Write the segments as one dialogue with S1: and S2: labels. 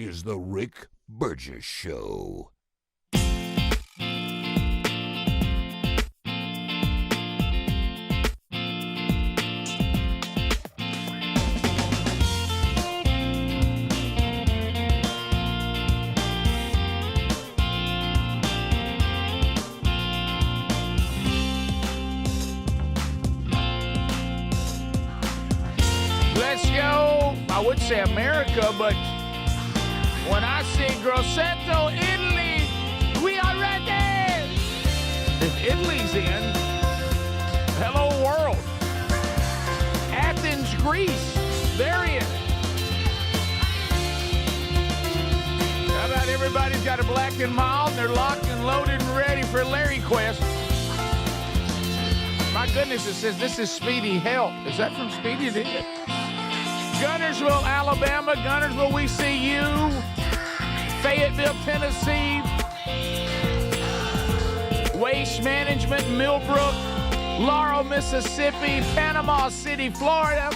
S1: is the Rick Burgess Show.
S2: Let's go. I would say America, but when I say Grosseto, Italy, we are ready. If Italy's in, hello world. Athens, Greece, they're in. How about everybody's got a black and mild, and they're locked and loaded and ready for Larry Quest. My goodness, it says this is Speedy Help. Is that from Speedy? Gunnersville, Alabama. Gunnersville, we see you. Fayetteville, Tennessee. Waste Management, Millbrook. Laurel, Mississippi. Panama City, Florida.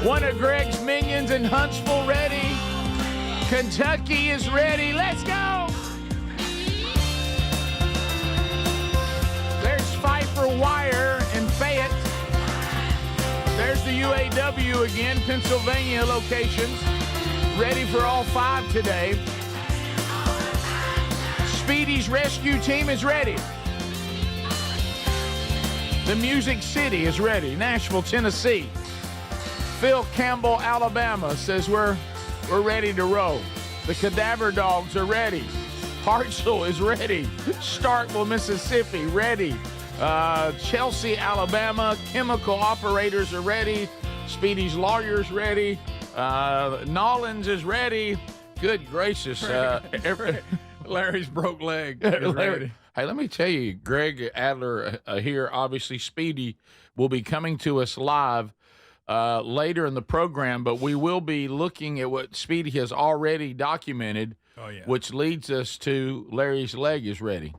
S2: One of Greg's minions in Huntsville ready. Kentucky is ready. Let's go. There's Pfeiffer Wire in Fayette. There's the UAW again, Pennsylvania locations. Ready for all 5 today. Speedy's rescue team is ready. The Music City is ready. Nashville, Tennessee. Phil Campbell, Alabama says we're ready to roll. The Cadaver Dogs are ready. Hartsville is ready. Starkville, Mississippi, ready. Chelsea, Alabama, chemical operators are ready. Speedy's lawyers ready. Nollins is ready. Good gracious.
S3: Larry's broke leg is ready.
S2: Hey, let me tell you, Greg Adler here, obviously Speedy will be coming to us live later in the program, but we will be looking at what Speedy has already documented, which leads us to Larry's leg is ready.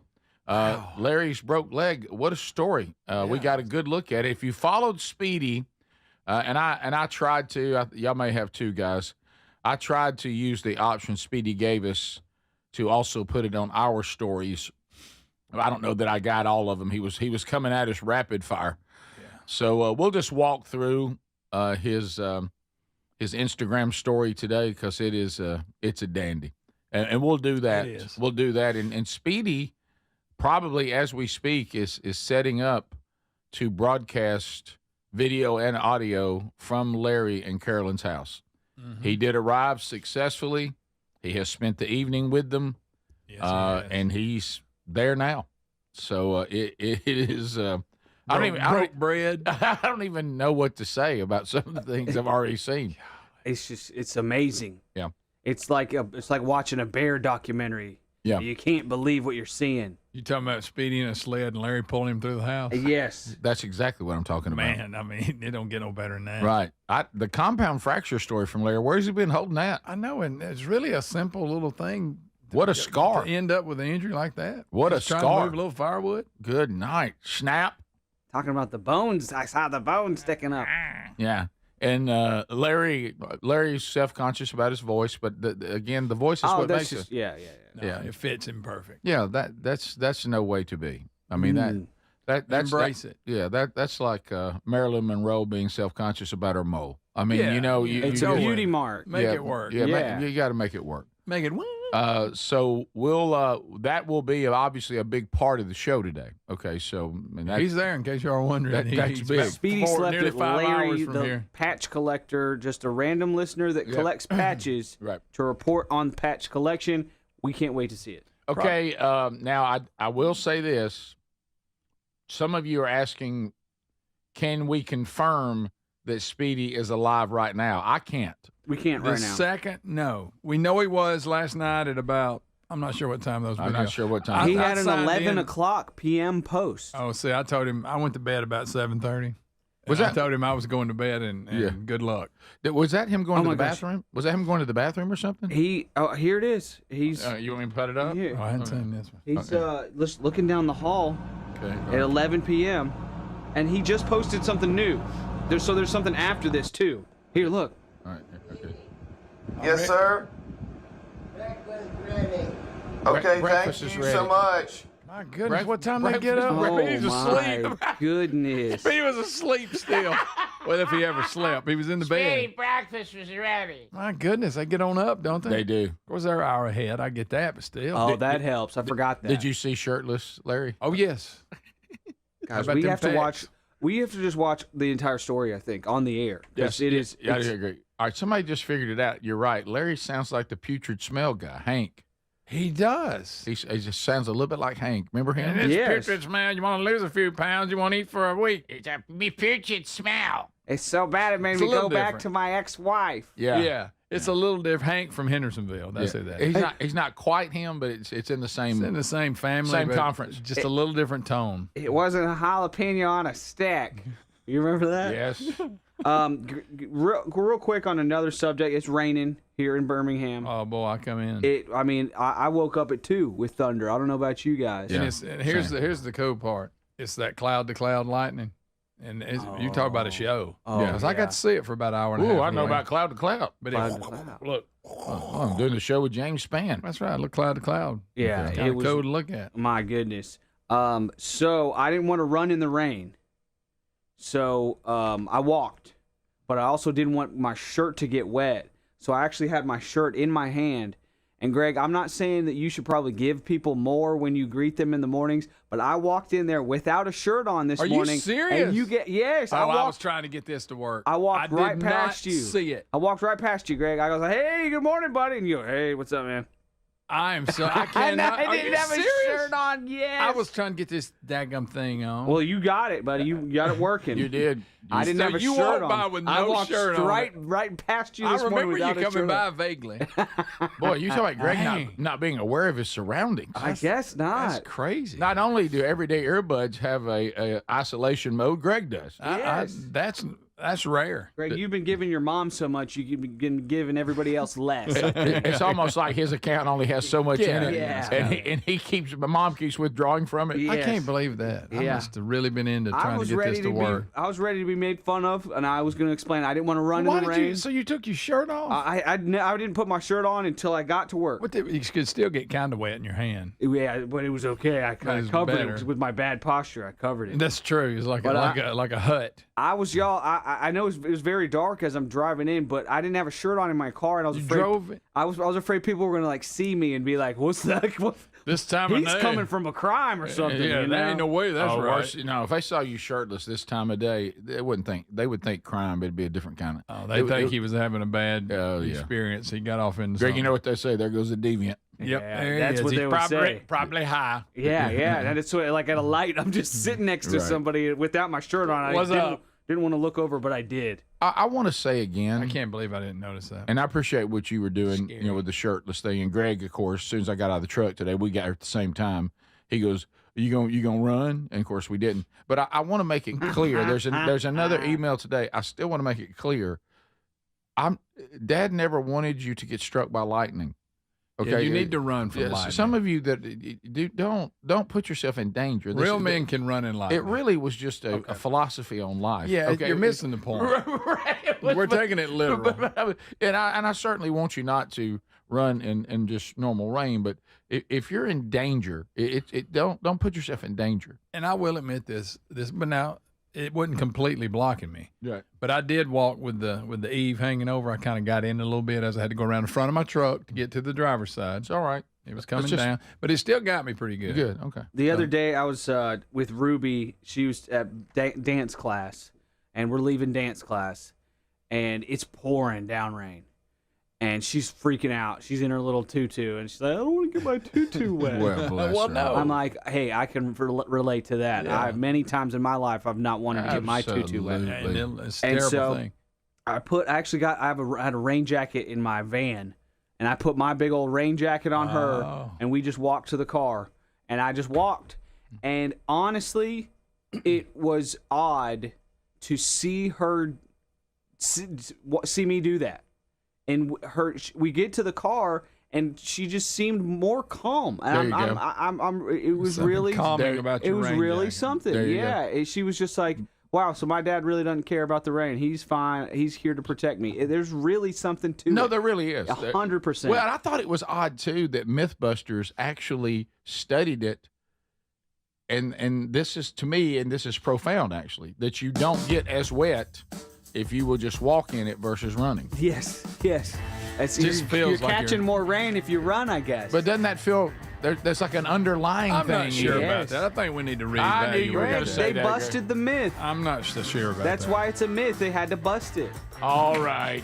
S2: Wow. Larry's broke leg. What a story. We got a good look at it. If you followed Speedy, and I tried to, y'all may have too, guys. I tried to use the option Speedy gave us to also put it on our stories. I don't know that I got all of them. He was coming at us rapid fire. Yeah. So we'll just walk through his Instagram story today because it's a dandy, and we'll do that. It is. We'll do that, and Speedy, probably as we speak, is setting up to broadcast video and audio from Larry and Carolyn's house. Mm-hmm. He did arrive successfully. He has spent the evening with them, and he's there now. So it is. I don't even know what to say about some of the things I've already seen.
S4: It's amazing.
S2: Yeah,
S4: it's like watching a bear documentary.
S2: Yeah,
S4: you can't believe what you're seeing.
S3: You talking about Speedy in a sled and Larry pulling him through the house?
S4: Yes.
S2: That's exactly what I'm talking about.
S3: Man, I mean, it don't get no better than that.
S2: Right. The compound fracture story from Larry, where's he been holding that?
S3: I know, and it's really a simple little thing.
S2: What a scar.
S3: To end up with an injury like that.
S2: What
S3: Just
S2: a scar.
S3: Trying to move a little firewood.
S2: Good night. Snap.
S4: Talking about the bones. I saw the bones sticking up.
S2: Yeah. And Larry's self-conscious about his voice, but again, the voice is what makes it.
S4: Yeah.
S3: No, it fits him perfect.
S2: Yeah, that's no way to be. I mean that's
S3: embrace it.
S2: Yeah, that's like Marilyn Monroe being self-conscious about her mole. I mean,
S4: it's a beauty mark.
S3: Make it work.
S2: Yeah, you got to make it work.
S3: Make it work.
S2: So we'll that will be obviously a big part of the show today. Okay, so
S3: he's there in case you are wondering.
S2: That's big.
S4: Speedy slept
S3: nearly
S4: at
S3: 5
S4: Larry,
S3: hours from
S4: the
S3: here.
S4: patch collector, just a random listener that collects patches to report on the patch collection. We can't wait to see it.
S2: Okay, now I will say this. Some of you are asking, can we confirm that Speedy is alive right now? I can't.
S4: We can't right now.
S3: Second, no. We know he was last night at about, I'm not sure what time those videos.
S2: I'm not sure what time.
S4: He had an 11 o'clock p.m. post.
S3: Oh, see, I told him I went to bed about 7:30. I told him I was going to bed and good luck.
S2: Was that him going to the bathroom? Was that him going to the bathroom or something?
S4: Here it is. He's.
S2: You want me to put it up?
S4: Here.
S3: Oh, I hadn't seen this one.
S4: He's looking down the hall at 11 p.m. and he just posted something new. There's something after this too. Here, look.
S2: All right. Okay.
S5: Yes, sir. Okay,
S2: Breakfast
S5: thank
S2: is
S5: you
S2: ready.
S5: so much.
S3: My goodness, what time they get up?
S4: Oh,
S3: He's asleep.
S4: my goodness.
S3: He was asleep still. Well, if he ever slept, he was in the bed.
S6: Breakfast was ready.
S3: My goodness, they get on up, don't they?
S2: They do.
S3: Of course, they're an hour ahead. I get that, but still.
S4: Oh, that helps. I forgot that.
S2: Did you see Shirtless, Larry?
S3: Oh, yes.
S4: Guys,
S3: about
S4: we
S3: them
S4: have to
S3: facts?
S4: watch. We have to just watch the entire story, I think, on the air.
S2: Yes,
S4: It is.
S2: Yeah, I
S4: it's-
S2: agree. All right, somebody just figured it out. You're right. Larry sounds like the putrid smell guy, Hank.
S3: He does.
S2: He just sounds a little bit like Hank. Remember him?
S3: And it's
S4: Yes.
S3: putrid smell. You want to lose a few pounds. You want to eat for a week.
S6: It's a putrid smell.
S4: It's so bad it made
S3: It's
S4: me
S3: a
S4: go
S3: little
S4: back
S3: different.
S4: to my ex-wife.
S2: Yeah.
S3: It's a little different. Hank from Hendersonville. That's who that is.
S2: He's not quite him, but it's in the same.
S3: It's in the same family.
S2: Same
S3: but
S2: conference.
S3: Just a little different tone.
S4: It wasn't a jalapeno on a stick. You remember that?
S2: Yes.
S4: Real quick on another subject. It's raining here in Birmingham.
S3: Oh, boy, I come in.
S4: I woke up at 2 with thunder. I don't know about you guys.
S2: Yeah.
S3: And here's the cool part. It's that cloud-to-cloud lightning. And you talk about a show.
S4: Oh,
S3: Yeah, 'cause I got to see it for about an hour and a half.
S2: Ooh, I know
S3: anyway.
S2: about cloud to cloud.
S3: But
S4: Cloud
S3: it,
S4: to cloud.
S3: look,
S2: Oh, I'm doing the show with James Spann.
S3: that's right. Look, cloud to cloud.
S4: Yeah,
S3: It's
S4: it
S3: kind of
S4: was.
S3: cool to look at.
S4: My goodness. So I didn't want to run in the rain. So I walked, but I also didn't want my shirt to get wet. So I actually had my shirt in my hand. And Greg, I'm not saying that you should probably give people more when you greet them in the mornings, but I walked in there without a shirt on this
S3: Are you
S4: morning.
S3: serious?
S4: And you get yes.
S3: Oh,
S4: I
S3: I was
S4: walked.
S3: trying to get this to work.
S4: I walked
S3: I
S4: right
S3: did
S4: past
S3: not
S4: you.
S3: See it.
S4: I walked right past you, Greg. I was like, "Hey, good morning, buddy," and you go, "Hey, what's up, man?"
S3: I am so. I cannot.
S4: I
S3: Are
S4: didn't
S3: you
S4: have
S3: serious?
S4: a shirt on yet.
S3: I was trying to get this daggum thing on.
S4: Well, you got it, buddy. You got it working.
S2: You did.
S4: I didn't
S3: So
S4: have a
S3: you
S4: shirt
S3: walked
S4: on.
S3: by with
S4: I
S3: no
S4: walked
S3: shirt on
S4: right past you
S3: I
S4: this morning
S3: remember you
S4: without a
S3: coming
S4: shirt
S3: by
S4: on.
S3: vaguely.
S2: Boy, you talk about Greg
S3: Dang.
S2: not being aware of his surroundings.
S4: I guess
S3: That's
S4: not.
S3: crazy.
S2: Not only do everyday earbuds have a isolation mode, Greg does.
S4: Yes.
S3: That's rare.
S4: Greg, you've been giving your mom so much, you've been giving everybody else less.
S2: It's almost like his account only has so much in it,
S4: Yeah.
S2: and my mom keeps withdrawing from it.
S3: I
S4: Yes.
S3: can't believe that. I
S4: Yeah.
S3: must have really been into
S4: I
S3: trying to
S4: was
S3: get
S4: ready
S3: this to work.
S4: I was ready to be made fun of, and I was going to explain. I didn't want to run in the rain.
S3: So you took your shirt off?
S4: I didn't put my shirt on until I got to work.
S3: You could still get kind of wet in your hand.
S4: Yeah, but it was okay. I kind
S3: was
S4: of covered
S3: better.
S4: it with my bad posture. I covered it.
S3: That's true. It's like
S4: But
S3: like a hut.
S4: I was I know it was very dark as I'm driving in, but I didn't have a shirt on in my car, and I was
S3: You
S4: afraid.
S3: drove it?
S4: I was afraid people were gonna like see me and be like, "What's that? What?
S3: This time of
S4: He's
S3: day.
S4: coming from a crime or something."
S3: Yeah,
S4: you
S3: there
S4: know?
S3: ain't no way that's right.
S2: Worse, if they saw you shirtless this time of day, they would think crime, but it'd be a different kind of.
S3: Oh, they think he was having a bad
S2: Oh, yeah.
S3: experience. He got off into
S2: Greg,
S3: something.
S2: you know what they say? There goes a deviant.
S3: Yep,
S4: Yeah,
S3: there he
S4: that's
S3: is.
S4: what
S3: He's
S4: they would say.
S3: Probably high.
S4: Yeah, and it's like at a light. I'm just sitting next to
S2: Right.
S4: somebody without my shirt on. I
S3: What's up?
S4: didn't want to look over, but I did.
S2: I want to say again,
S3: I can't believe I didn't notice that.
S2: and I appreciate what you were doing,
S3: Scary.
S2: with the shirtless thing. And Greg, of course, as soon as I got out of the truck today, we got here at the same time. He goes, you gonna run? And of course we didn't. But I want to make it clear. There's another email today. I still want to make it clear. Dad never wanted you to get struck by lightning. Okay,
S3: Yeah, you need to run from
S2: Yes,
S3: lightning.
S2: some of you that don't put yourself in danger.
S3: Real men can run in lightning.
S2: It really was just a philosophy on life.
S3: Yeah,
S2: okay?
S3: you're missing the point.
S2: Right.
S3: We're taking it literal.
S2: And I certainly want you not to run in just normal rain, but if you're in danger, don't put yourself in danger.
S3: And I will admit this, but now it wasn't completely blocking me.
S2: Right.
S3: But I did walk with the eave hanging over. I kind of got in a little bit as I had to go around the front of my truck to get to the driver's side.
S2: It's all right.
S3: It was coming
S2: just-
S3: down, but it still got me pretty good.
S2: Good. Okay.
S4: The other day, I was with Ruby. She was at dance class, and we're leaving dance class, and it's pouring down rain. And she's freaking out. She's in her little tutu, and she's like, "I don't want to get my tutu wet."
S2: Well, bless
S3: Well,
S2: her.
S3: no.
S4: I'm like, "Hey, I can relate to that.
S3: Yeah.
S4: Many times in my life, I've not wanted to get my tutu wet."
S2: Absolutely.
S3: And it's a
S4: And
S3: terrible
S4: so-
S3: thing.
S4: I had a rain jacket in my van, and I put my big old rain jacket on her,
S3: Oh.
S4: and we just walked to the car, and I just walked, and honestly, it was odd to see her see me do that, and we get to the car, and she just seemed more calm. And
S2: There you go.
S4: it was
S3: Something
S4: really
S3: calming about
S4: it
S3: your
S4: was
S3: rain
S4: really
S3: jacket.
S4: something.
S2: There you
S4: Yeah, she was just like, wow, so my dad really doesn't care about the rain. He's fine. He's here to protect me. There's really something to it.
S2: No, there really is.
S4: 100%.
S2: Well, and I thought it was odd, too, that Mythbusters actually studied it. And this is, to me, and this is profound, actually, that you don't get as wet if you will just walk in it versus running.
S4: Yes. It's,
S3: Just feels
S4: you're
S3: like
S4: catching more rain if you run, I guess.
S2: But doesn't that feel, there's like an underlying
S3: I'm
S2: thing?
S3: not sure
S2: here.
S3: about that. I think we need to reevaluate.
S2: I knew you were gonna
S3: that.
S2: say
S4: they
S2: that,
S4: busted the myth.
S3: I'm not so sure about
S4: That's
S3: that.
S4: why it's a myth. They had to bust it.
S2: All right.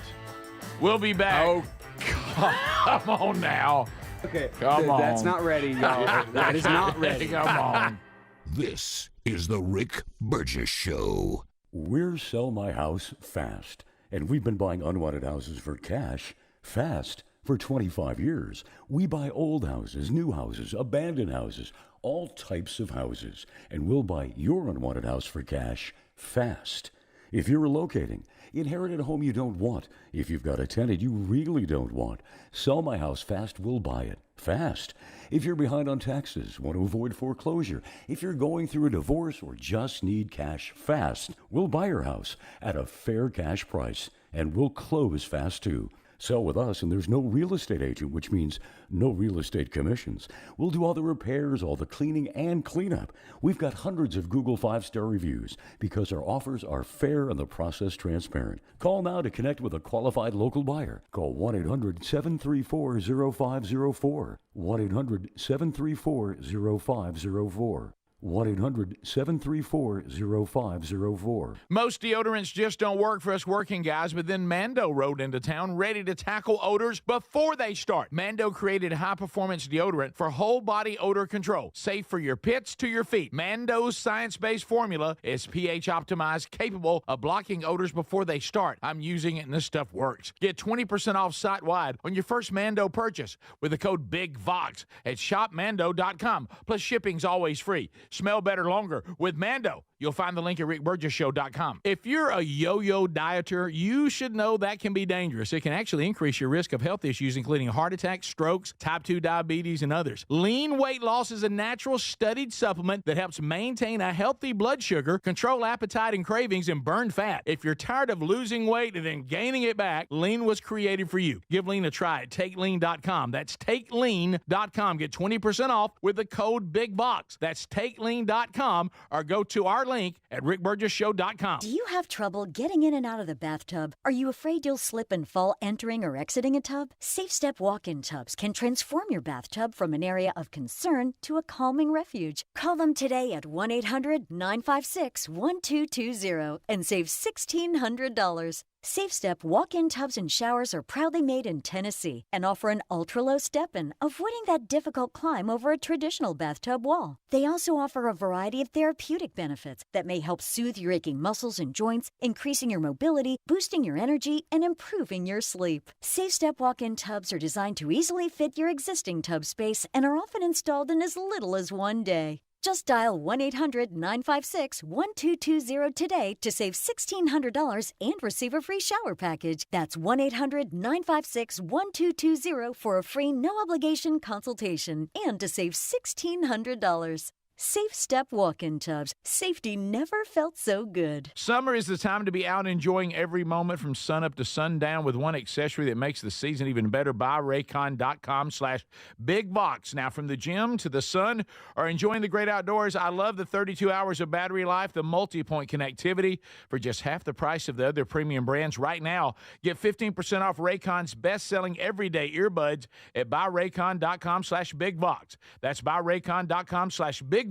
S2: We'll be back.
S3: Oh,
S2: Come on now.
S4: Okay.
S2: Come on.
S4: That's not ready, y'all. That is not ready.
S2: Come on.
S1: This is the Rick Burgess Show.
S5: We're Sell My House Fast, and we've been buying unwanted houses for cash fast for 25 years. We buy old houses, new houses, abandoned houses, all types of houses, and we'll buy your unwanted house for cash fast. If you're relocating, inherited a home you don't want, if you've got a tenant you really don't want, Sell My House Fast will buy it fast. If you're behind on taxes, want to avoid foreclosure, if you're going through a divorce or just need cash fast, we'll buy your house at a fair cash price, and we'll close fast too. Sell with us, and there's no real estate agent, which means no real estate commissions. We'll do all the repairs, all the cleaning, and cleanup. We've got hundreds of Google 5-star reviews because our offers are fair and the process transparent. Call now to connect with a qualified local buyer. Call 1-800-734-0504. 1-800-734-0504. 1-800-734-0504.
S2: Most deodorants just don't work for us working guys, but then Mando rode into town ready to tackle odors before they start. Mando created high-performance deodorant for whole-body odor control, safe for your pits to your feet. Mando's science-based formula is pH-optimized, capable of blocking odors before they start. I'm using it, and this stuff works. Get 20% off site-wide on your first Mando purchase with the code BIGVOX at shopmando.com. Plus, shipping's always free. Smell better longer with Mando. You'll find the link at rickburgesshow.com. If you're a yo-yo dieter, you should know that can be dangerous. It can actually increase your risk of health issues, including heart attacks, strokes, type 2 diabetes, and others. Lean weight loss is a natural studied supplement that helps maintain a healthy blood sugar, control appetite and cravings, and burn fat. If you're tired of losing weight and then gaining it back, Lean was created for you. Give Lean a try at TakeLean.com. That's TakeLean.com. Get 20% off with the code BIGBOX. That's TakeLean.com, or go to our link at rickburgesshow.com.
S7: Do you have trouble getting in and out of the bathtub? Are you afraid you'll slip and fall entering or exiting a tub? Safe Step walk-in tubs can transform your bathtub from an area of concern to a calming refuge. Call them today at 1-800-956-1220 and save $1,600. Safe Step walk-in tubs and showers are proudly made in Tennessee and offer an ultra-low step-in, avoiding that difficult climb over a traditional bathtub wall. They also offer a variety of therapeutic benefits that may help soothe your aching muscles and joints, increasing your mobility, boosting your energy, and improving your sleep. Safe Step walk-in tubs are designed to easily fit your existing tub space and are often installed in as little as one day. Just dial 1-800-956-1220 today to save $1,600 and receive a free shower package. That's 1-800-956-1220 for a free no-obligation consultation and to save $1,600. Safe Step walk-in tubs. Safety never felt so good.
S2: Summer is the time to be out enjoying every moment from sunup to sundown with one accessory that makes the season even better. Buy Raycon.com/BigBox. Now, from the gym to the sun or enjoying the great outdoors, I love the 32 hours of battery life, the multi-point connectivity for just half the price of the other premium brands. Right now, get 15% off Raycon's best-selling everyday earbuds at buyraycon.com/BigBox. That's buyraycon.com/BigBox,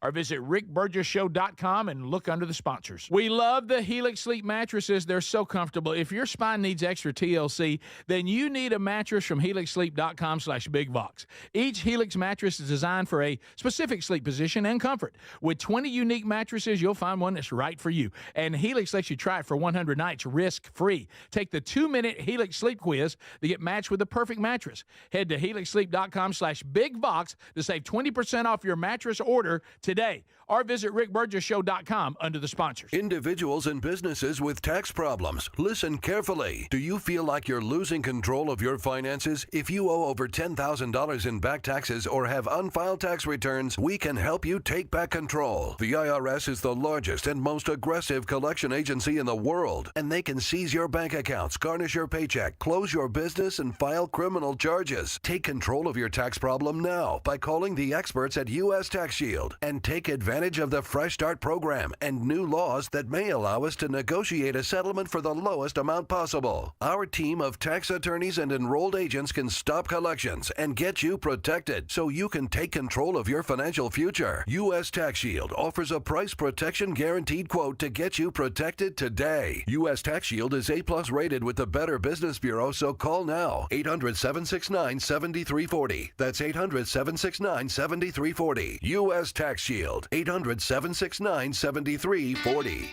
S2: or visit rickburgesshow.com and look under the sponsors. We love the Helix Sleep mattresses. They're so comfortable. If your spine needs extra TLC, then you need a mattress from helixsleep.com/BigBox. Each Helix mattress is designed for a specific sleep position and comfort. With 20 unique mattresses, you'll find one that's right for you. And Helix lets you try it for 100 nights risk-free. Take the 2-minute Helix Sleep quiz to get matched with the perfect mattress. Head to helixsleep.com/BigBox to save 20% off your mattress order today. or visit rickburgessshow.com under the sponsors.
S8: Individuals and businesses with tax problems, listen carefully. Do you feel like you're losing control of your finances? If you owe over $10,000 in back taxes or have unfiled tax returns, we can help you take back control. The IRS is the largest and most aggressive collection agency in the world, and they can seize your bank accounts, garnish your paycheck, close your business, and file criminal charges. Take control of your tax problem now by calling the experts at U.S. Tax Shield and take advantage of the Fresh Start program and new laws that may allow us to negotiate a settlement for the lowest amount possible. Our team of tax attorneys and enrolled agents can stop collections and get you protected so you can take control of your financial future. U.S. Tax Shield offers a price protection guaranteed quote to get you protected today. U.S. Tax Shield is A+ rated with the Better Business Bureau, so call now. 800-769-7340. That's 800-769-7340. U.S. Tax Shield. 800-769-7340.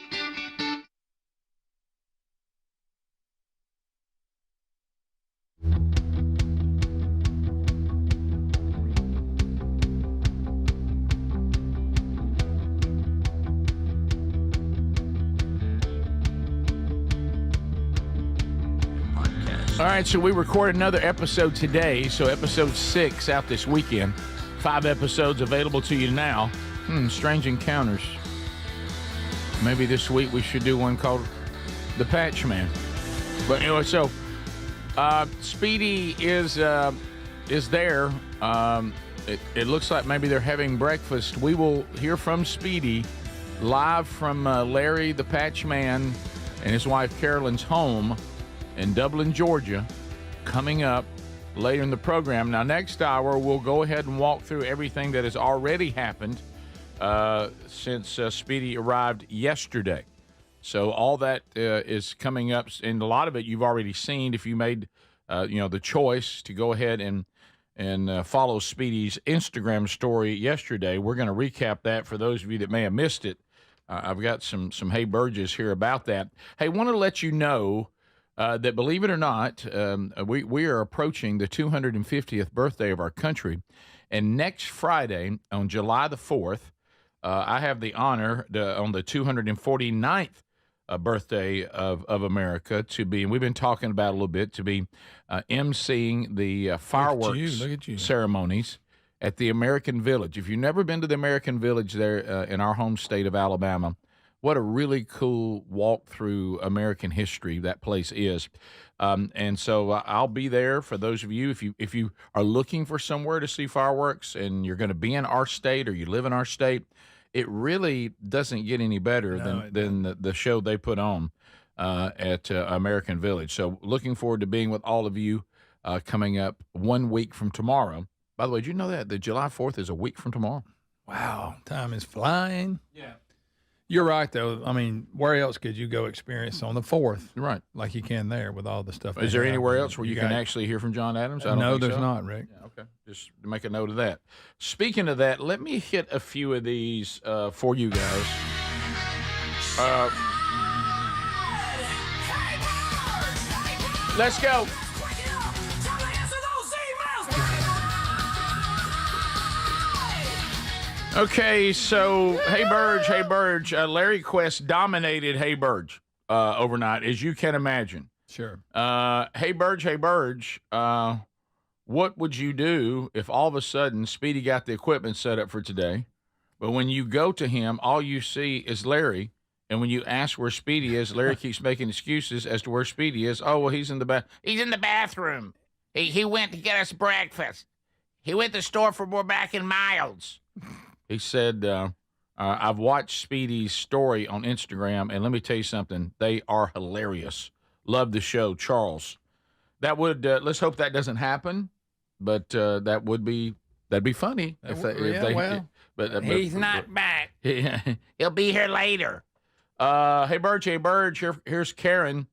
S2: All right, so we recorded another episode today, so episode 6 out this weekend. 5 episodes available to you now. Strange Encounters. Maybe this week we should do one called The Patch Man. But anyway, so Speedy is there. It looks like maybe they're having breakfast. We will hear from Speedy live from Larry the Patch Man and his wife Carolyn's home in Dublin, Georgia, coming up later in the program. Now, next hour, we'll go ahead and walk through everything that has already happened since Speedy arrived yesterday. So all that is coming up, and a lot of it you've already seen if you made the choice to go ahead and follow Speedy's Instagram story yesterday. We're going to recap that for those of you that may have missed it. I've got some Hey Burgess here about that. Hey, want to let you know that, believe it or not, we are approaching the 250th birthday of our country. And next Friday, on July the 4th, I have the honor on the 249th birthday of America to be, and we've been talking about it a little bit, to be emceeing the fireworks ceremonies at the American Village. If you've never been to the American Village there in our home state of Alabama, what a really cool walk through American history that place is. And so I'll be there for those of you. If you are looking for somewhere to see fireworks and you're going to be in our state or you live in our state, it really doesn't get any better than the show they put on at American Village. So looking forward to being with all of you coming up 1 week from tomorrow. By the way, did you know that the July 4th is a week from tomorrow?
S3: Wow, time is flying.
S2: Yeah.
S3: You're right, though. I mean, where else could you go experience on the 4th?
S2: Right.
S3: Like you can there with all the stuff.
S2: Is there anywhere else where you can actually hear from John Adams?
S3: No, there's not, Rick.
S2: Yeah, okay. Just make a note of that. Speaking of that, let me hit a few of these for you guys. Let's go. Okay, so Hey Burge, Larry Quest dominated Hey Burge overnight, as you can imagine.
S3: Sure.
S2: Hey Burge, what would you do if all of a sudden Speedy got the equipment set up for today, but when you go to him, all you see is Larry, and when you ask where Speedy is, Larry keeps making excuses as to where Speedy is. Oh, well, he's in the
S6: He's in the bathroom. He went to get us breakfast. He went to the store for more back in Miles.
S2: He said, I've watched Speedy's story on Instagram, and let me tell you something. They are hilarious. Love the show, Charles. That would, let's hope that doesn't happen, but that'd be funny. But
S6: he's not back. He'll be here later.
S2: Hey, Burge, here's Karen.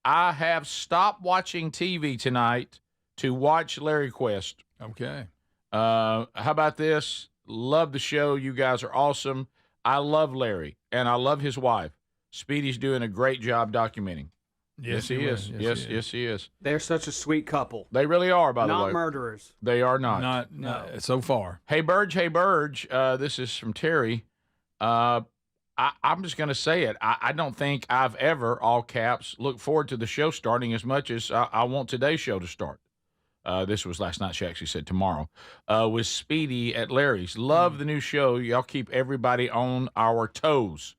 S2: I have stopped watching TV tonight to watch Larry Quest.
S3: Okay.
S2: How about this? Love the show. You guys are awesome. I love Larry, and I love his wife. Speedy's doing a great job documenting. Yes, he is. Yes, he is.
S4: They're such a sweet couple.
S2: They really are, by the way.
S4: Not murderers.
S2: They are not.
S3: Not so far.
S2: Hey, Burge, this is from Terry. I'm just going to say it. I don't think I've ever, all caps, looked forward to the show starting as much as I want today's show to start. This was last night. She actually said tomorrow. With Speedy at Larry's. Love the new show. Y'all keep everybody on our toes.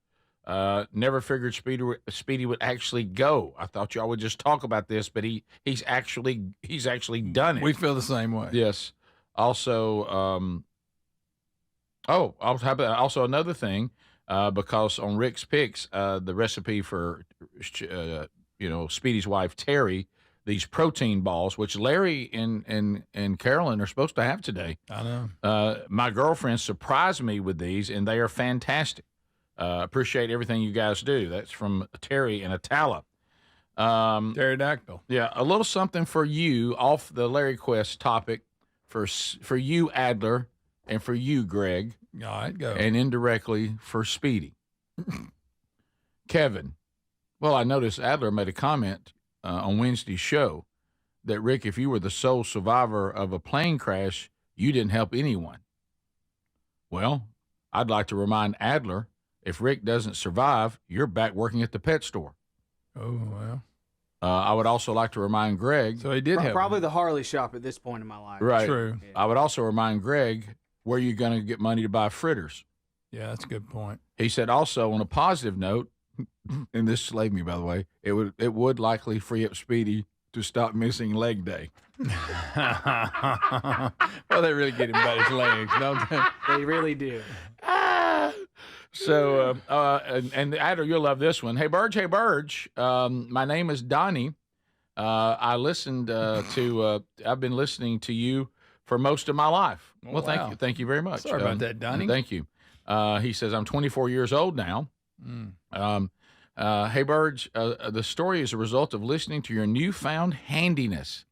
S2: Never figured Speedy would actually go. I thought y'all would just talk about this, but he's actually done it.
S3: We feel the same way.
S2: Yes. Also, also another thing, because on Rick's Picks, the recipe for Speedy's wife Terry, these protein balls, which Larry and Carolyn are supposed to have today.
S3: I know.
S2: My girlfriend surprised me with these, and they are fantastic. Appreciate everything you guys do. That's from Terry and Atala.
S3: Pterodactyl.
S2: Yeah, a little something for you off the Larry Quest topic for you, Adler, and for you, Greg.
S3: All right, go.
S2: And indirectly for Speedy. Kevin. Well, I noticed Adler made a comment on Wednesday's show that, Rick, if you were the sole survivor of a plane crash, you didn't help anyone. Well, I'd like to remind Adler, if Rick doesn't survive, you're back working at the pet store.
S3: Oh, well.
S2: I would also like to remind Greg.
S3: So he did help.
S4: Probably the Harley shop at this point in my life.
S2: Right.
S3: True.
S2: I would also remind Greg where you're going to get money to buy fritters.
S3: Yeah, that's a good point.
S2: He said also, on a positive note, and this slayed me, by the way, it would likely free up Speedy to stop missing leg day.
S3: Well, they really get him by his legs, don't they?
S4: They really do.
S2: So, and Adler, you'll love this one. Hey, Burge. My name is Donnie. I listened to, I've been listening to you for most of my life.
S3: Oh,
S2: well,
S3: wow.
S2: thank you very much.
S3: Sorry about that, Donnie.
S2: Thank you. He says, I'm 24 years old now. Hey, Burge, the story is a result of listening to your newfound handiness.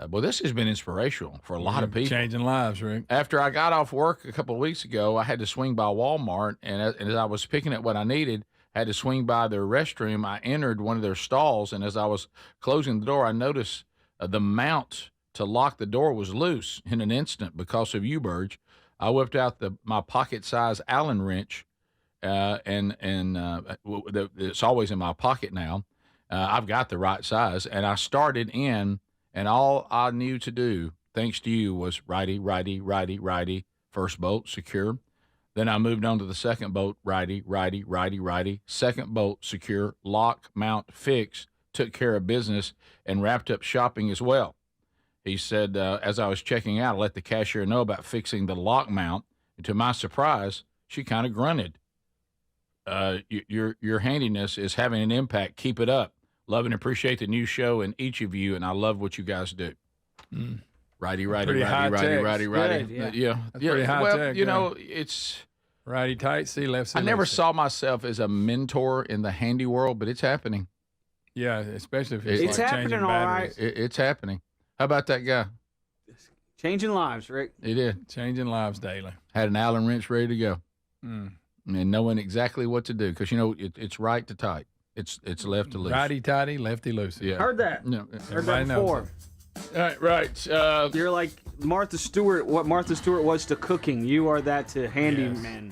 S2: Well, this has been inspirational for a lot of people.
S3: Changing lives, Rick.
S2: After I got off work a couple of weeks ago, I had to swing by Walmart, and as I was picking up what I needed, I had to swing by their restroom. I entered one of their stalls, and as I was closing the door, I noticed the mount to lock the door was loose in an instant because of you, Burge. I whipped out my pocket-sized Allen wrench, and it's always in my pocket now. I've got the right size, and I started in. And all I knew to do, thanks to you, was righty, first bolt, secure. Then I moved on to the second bolt, righty. Second bolt, secure, lock, mount, fix, took care of business, and wrapped up shopping as well. He said, as I was checking out, I let the cashier know about fixing the lock mount. And to my surprise, she kind of grunted. Your handiness is having an impact. Keep it up. Love and appreciate the new show and each of you, and I love what you guys do. Righty.
S3: Yeah.
S2: Yeah.
S3: That's pretty high
S2: well,
S3: tech,
S2: it's
S3: righty tight, see left, see
S2: I never
S3: left.
S2: saw myself as a mentor in the handy world, but it's happening.
S3: Yeah, especially if it's
S4: It's
S3: like
S4: happening,
S3: changing
S4: all right.
S3: batteries.
S2: It's happening. How about that guy?
S4: Changing lives, Rick.
S2: He did.
S3: Changing lives daily.
S2: Had an Allen wrench ready to go,
S3: Mm.
S2: and knowing exactly what to do because it's right to tight. It's left to loose.
S3: Righty tighty, lefty loosey.
S2: Yeah.
S4: Heard that.
S2: No.
S4: Heard
S3: Everybody
S4: that
S3: knows
S4: before.
S2: Right.
S4: You're like Martha Stewart. What Martha Stewart was to cooking, you are that to handyman.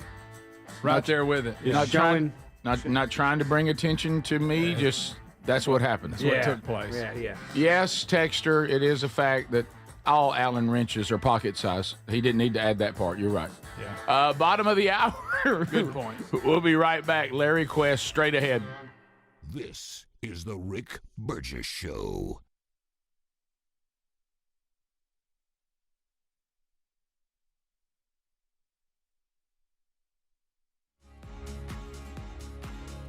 S3: Right there with it.
S2: Not
S4: showing.
S2: not trying to bring attention to me. Just that's what happened.
S3: That's what took place.
S4: Yeah.
S2: Yes, Texter, it is a fact that all Allen wrenches are pocket size. He didn't need to add that part. You're right.
S3: Yeah.
S2: Bottom of the hour.
S3: Good point.
S2: We'll be right back. Larry Quest, straight ahead.
S1: This is the Rick Burgess Show.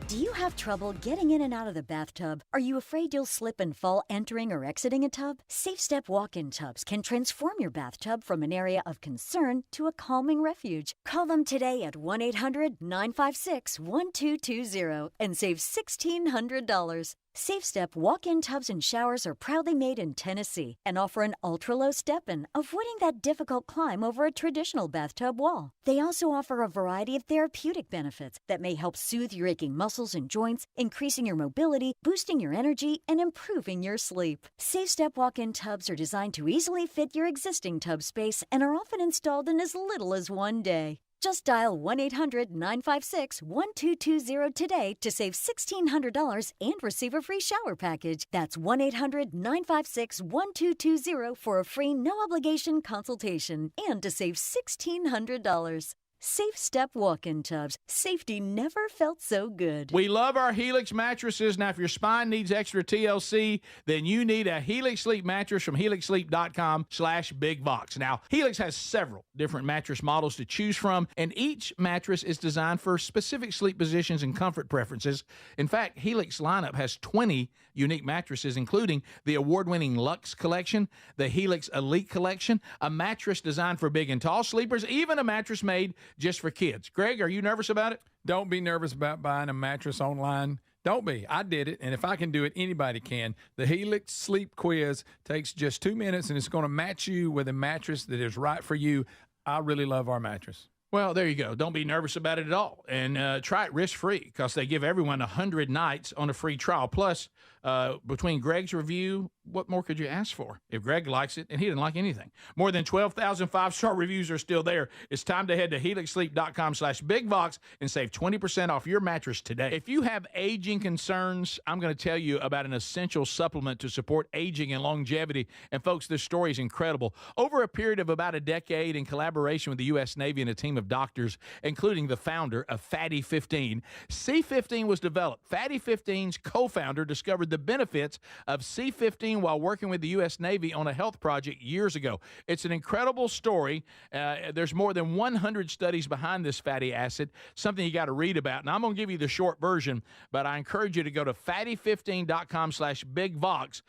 S7: Do you have trouble getting in and out of the bathtub? Are you afraid you'll slip and fall entering or exiting a tub? Safe Step walk-in tubs can transform your bathtub from an area of concern to a calming refuge. Call them today at 1-800-956-1220 and save $1,600. Safe Step walk-in tubs and showers are proudly made in Tennessee and offer an ultra-low step-in, avoiding that difficult climb over a traditional bathtub wall. They also offer a variety of therapeutic benefits that may help soothe your aching muscles and joints, increasing your mobility, boosting your energy, and improving your sleep. Safe Step walk-in tubs are designed to easily fit your existing tub space and are often installed in as little as one day. Just dial 1-800-956-1220 today to save $1,600 and receive a free shower package. That's 1-800-956-1220 for a free no-obligation consultation and to save $1,600. Safe Step walk-in tubs. Safety never felt so good.
S2: We love our Helix mattresses. Now, if your spine needs extra TLC, then you need a Helix Sleep mattress from helixsleep.com/bigbox. Now, Helix has several different mattress models to choose from, and each mattress is designed for specific sleep positions and comfort preferences. In fact, Helix lineup has 20 unique mattresses, including the award-winning Luxe Collection, the Helix Elite Collection, a mattress designed for big and tall sleepers, even a mattress made just for kids. Greg, are you nervous about it?
S3: Don't be nervous about buying a mattress online. Don't be. I did it, and if I can do it, anybody can. The Helix Sleep Quiz takes just 2 minutes, and it's going to match you with a mattress that is right for you. I really love our mattress.
S2: Well, there you go. Don't be nervous about it at all. And try it risk-free because they give everyone 100 nights on a free trial. Plus, between Greg's review, what more could you ask for? If Greg likes it, and he didn't like anything. More than 12,000 five-star reviews are still there. It's time to head to helixsleep.com/bigbox and save 20% off your mattress today. If you have aging concerns, I'm going to tell you about an essential supplement to support aging and longevity. And folks, this story is incredible. Over a period of about a decade, in collaboration with the U.S. Navy and a team of doctors, including the founder of Fatty 15, C15 was developed. Fatty 15's co-founder discovered the benefits of C15 while working with the U.S. Navy on a health project years ago. It's an incredible story. There's more than 100 studies behind this fatty acid, something you got to read about. And I'm going to give you the short version, but I encourage you to go to fatty15.com/bigvox.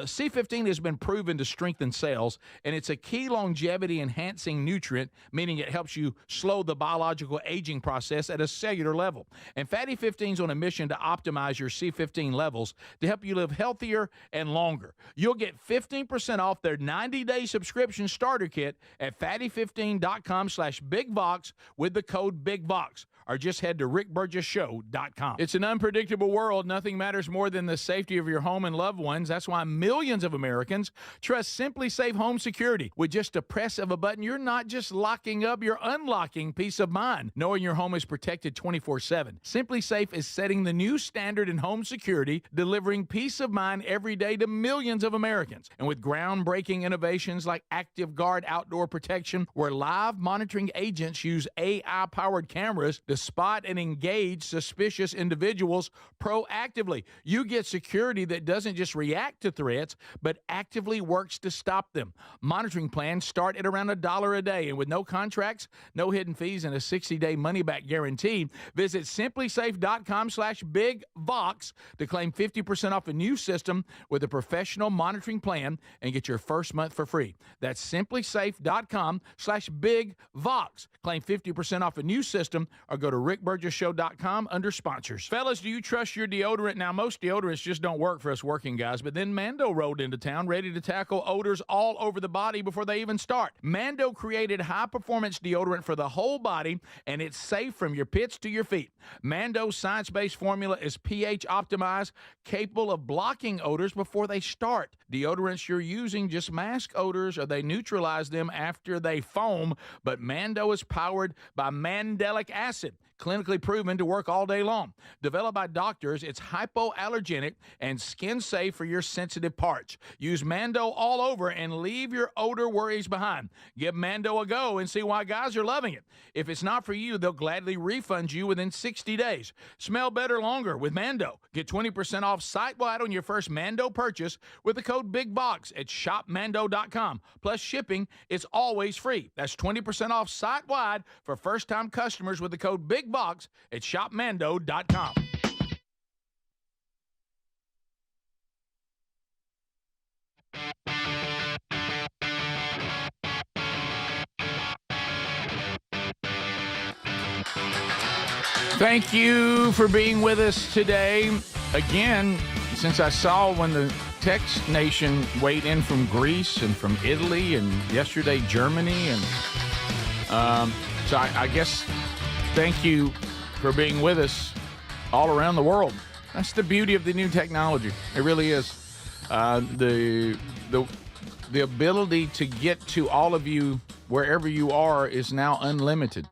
S2: C15 has been proven to strengthen cells, and it's a key longevity-enhancing nutrient, meaning it helps you slow the biological aging process at a cellular level. And Fatty 15 is on a mission to optimize your C15 levels to help you live healthier and longer. You'll get 15% off their 90-day subscription starter kit at fatty15.com/bigvox with the code BIGVOX. Or just head to rickburgesshow.com. It's an unpredictable world. Nothing matters more than the safety of your home and loved ones. That's why millions of Americans trust Simply Safe Home Security. With just a press of a button, you're not just locking up, you're unlocking peace of mind, knowing your home is protected 24/7. Simply Safe is setting the new standard in home security, delivering peace of mind every day to millions of Americans. And with groundbreaking innovations like Active Guard Outdoor Protection, where live monitoring agents use AI-powered cameras to spot and engage suspicious individuals proactively. You get security that doesn't just react to threats, but actively works to stop them. Monitoring plans start at around $1 a day, and with no contracts, no hidden fees, and a 60-day money-back guarantee, visit simplysafe.com/bigvox to claim 50% off a new system with a professional monitoring plan and get your first month for free. That's simplysafe.com/bigvox. Claim 50% off a new system or go to rickburgesshow.com under sponsors. Fellas, do you trust your deodorant? Now, most deodorants just don't work for us working guys, but then Mando rolled into town ready to tackle odors all over the body before they even start. Mando created high-performance deodorant for the whole body, and it's safe from your pits to your feet. Mando's science-based formula is pH optimized, capable of blocking odors before they start. Deodorants you're using just mask odors or they neutralize them after they foam, but Mando is powered by mandelic acid, clinically proven to work all day long. Developed by doctors, it's hypoallergenic and skin safe for your sensitive parts. Use Mando all over and leave your odor worries behind. Give Mando a go and see why guys are loving it. If it's not for you, they'll gladly refund you within 60 days. Smell better longer with Mando. Get 20% off site-wide on your first Mando purchase with the code BIGBOX at shopmando.com. Plus shipping is always free. That's 20% off site-wide for first-time customers with the code BIGBOX at shopmando.com. Thank you for being with us today. Again, since I saw when the text nation weighed in from Greece and from Italy and yesterday Germany, and so I guess thank you for being with us all around the world. That's the beauty of the new technology. It really is. The ability to get to all of you wherever you are is now unlimited.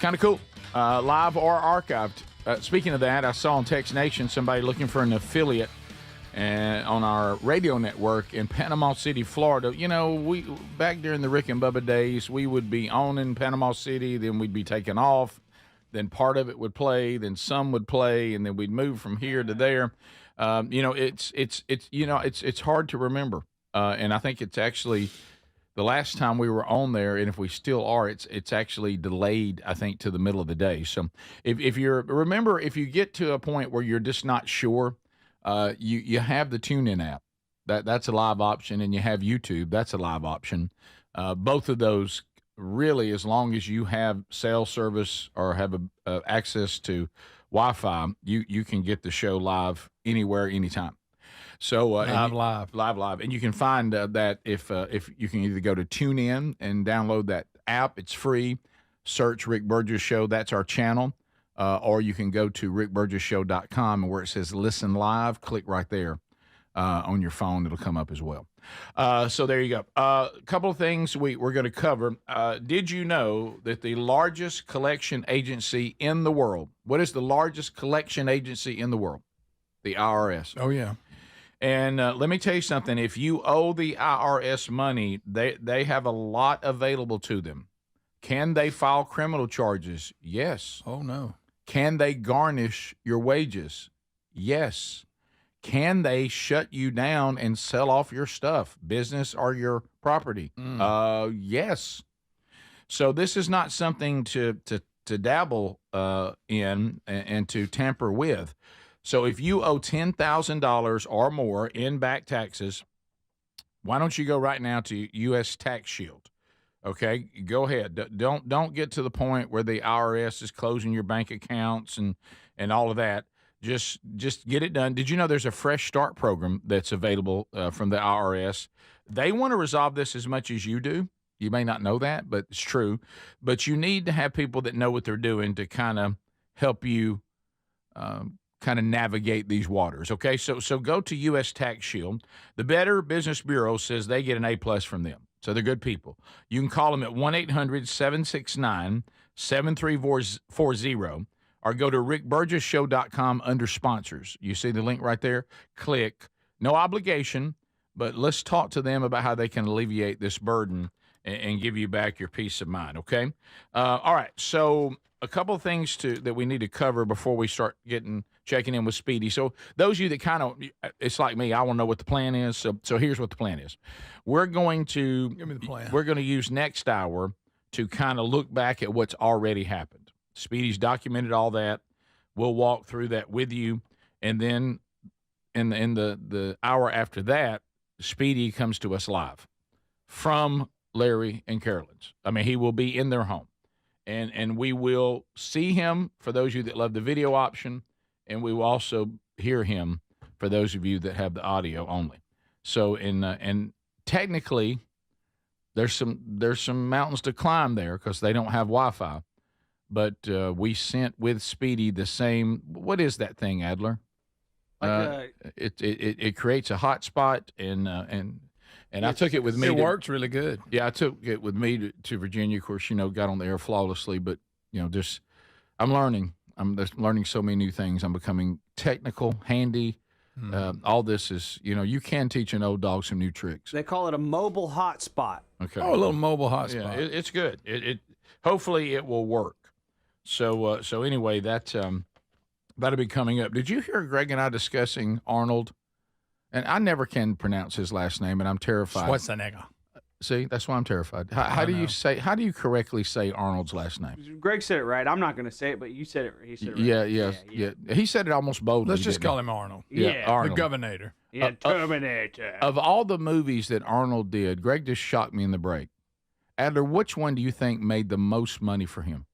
S2: Kind of cool. Live or archived. Speaking of that, I saw on Text Nation somebody looking for an affiliate on our radio network in Panama City, Florida. You know, we back during the Rick and Bubba days, we would be on in Panama City, then we'd be taking off, then part of it would play, then some would play, and then we'd move from here to there. You know, it's hard to remember, and I think it's actually the last time we were on there, and if we still are, it's actually delayed, I think, to the middle of the day. So if you get to a point where you're just not sure. You have the TuneIn app. That's a live option, and you have YouTube. That's a live option. Both of those, really, as long as you have cell service or have access to Wi-Fi, you can get the show live anywhere, anytime. So live, and you can find that if you can either go to TuneIn and download that app. It's free. Search Rick Burgess Show. That's our channel. Or you can go to rickburgessshow.com, and where it says listen live, click right there on your phone. It'll come up as well. So there you go. A couple of things we're going to cover. Did you know that the largest collection agency in the world, what is the largest collection agency in the world? The IRS.
S3: Oh, yeah.
S2: And let me tell you something. If you owe the IRS money, they have a lot available to them. Can they file criminal charges? Yes.
S3: Oh, no.
S2: Can they garnish your wages? Yes. Can they shut you down and sell off your stuff, business or your property? Yes. So this is not something to dabble in and to tamper with. So if you owe $10,000 or more in back taxes, why don't you go right now to U.S. Tax Shield? Okay, go ahead. Don't get to the point where the IRS is closing your bank accounts and all of that. Just get it done. Did you know there's a Fresh Start program that's available from the IRS? They want to resolve this as much as you do. You may not know that, but it's true. But you need to have people that know what they're doing to kind of help you kind of navigate these waters. Okay, so go to U.S. Tax Shield. The Better Business Bureau says they get an A+ from them. So they're good people. You can call them at 1-800-769-7340 or go to rickburgessshow.com under sponsors. You see the link right there? Click. No obligation, but let's talk to them about how they can alleviate this burden and give you back your peace of mind, okay? All right, so a couple of things that we need to cover before we start checking in with Speedy. So those of you that kind of, it's like me, I want to know what the plan is. So here's what the plan is. We're going to
S3: give me the plan.
S2: We're going to use next hour to kind of look back at what's already happened. Speedy's documented all that. We'll walk through that with you, and then in the hour after that, Speedy comes to us live from Larry and Carolyn's. I mean, he will be in their home. And we will see him for those of you that love the video option, and we will also hear him for those of you that have the audio only. So, and technically, there's some mountains to climb there because they don't have Wi-Fi. But we sent with Speedy the same. What is that thing, Adler? It creates a hotspot and I took it with me.
S3: It works really good.
S2: Yeah, I took it with me to Virginia. Of course, got on the air flawlessly. But just I'm learning. I'm just learning so many new things. I'm becoming technical, handy. All this is, you can teach an old dog some new tricks.
S4: They call it a mobile hotspot.
S2: Okay.
S3: Oh, a little mobile hotspot.
S2: Yeah, it's good. It hopefully it will work. So anyway, that'll be coming up. Did you hear Greg and I discussing Arnold? And I never can pronounce his last name, and I'm terrified.
S3: Schwarzenegger.
S2: See, that's why I'm terrified. How do you correctly say Arnold's last name?
S4: Greg said it right. I'm not going to say it, but you said it. He said it right.
S2: Yeah. He said it almost boldly.
S3: Let's just call him Arnold.
S4: Yeah,
S2: Arnold.
S3: The Governor.
S4: Yeah, Terminator.
S2: Of all the movies that Arnold did, Greg just shocked me in the break. Adler, which one do you think made the most money for him?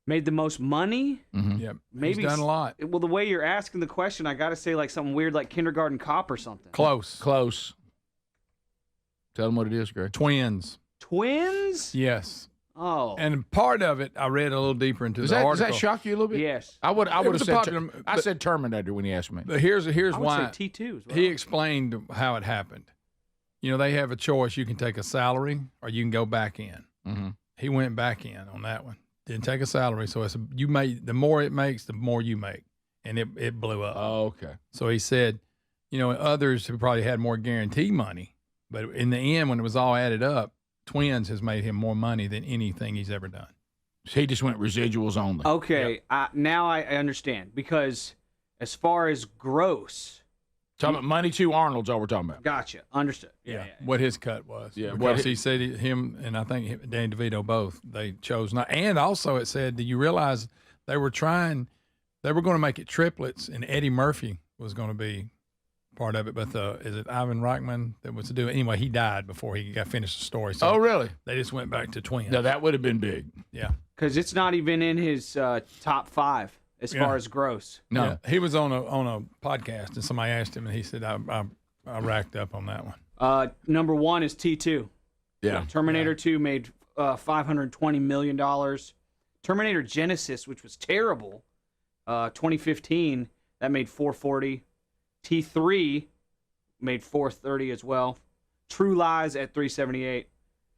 S4: Made the most money?
S2: Mm-hmm.
S3: Yeah,
S4: maybe
S3: he's done a lot.
S4: Well, the way you're asking the question, I got to say like something weird like Kindergarten Cop or something.
S3: Close.
S2: Tell them what it is, Greg.
S3: Twins.
S4: Twins?
S3: Yes.
S4: Oh.
S3: And part of it, I read a little deeper into the article.
S2: Does that shock you a little bit?
S4: Yes.
S2: I would have said I
S3: but-
S2: said Terminator when he asked me.
S3: But here's
S4: I would
S3: why.
S4: say T2 as well.
S3: He explained how it happened. They have a choice. You can take a salary or you can go back in.
S2: Mm-hmm.
S3: He went back in on that one. Didn't take a salary, so it's you made the more it makes, the more you make, and it blew up.
S2: Oh, okay.
S3: So he said, others who probably had more guarantee money, but in the end, when it was all added up, Twins has made him more money than anything he's ever done.
S2: So he just went residuals only.
S4: Okay, now I understand, because as far as gross,
S2: Talking about money to Arnold's all we're talking about.
S4: gotcha, understood. Yeah.
S3: What his cut was.
S2: Yeah,
S3: because he said him and I think Danny DeVito both, they chose not. And also it said, do you realize they were going to make it triplets, and Eddie Murphy was going to be part of it, but is it Ivan Reichman that was to do it? Anyway, he died before he got finished the story. So
S2: Oh, really?
S3: they just went back to Twins.
S2: No, that would have been big.
S3: Yeah.
S4: Because it's not even in his top 5 as far as gross.
S2: No.
S3: Yeah. He was on a podcast, and somebody asked him, and he said, I racked up on that one.
S4: Number 1 is T2.
S2: Yeah.
S4: Terminator 2 made $520 million. Terminator Genesis, which was terrible, 2015, that made $440. T3 made $430 as well. True Lies at $378,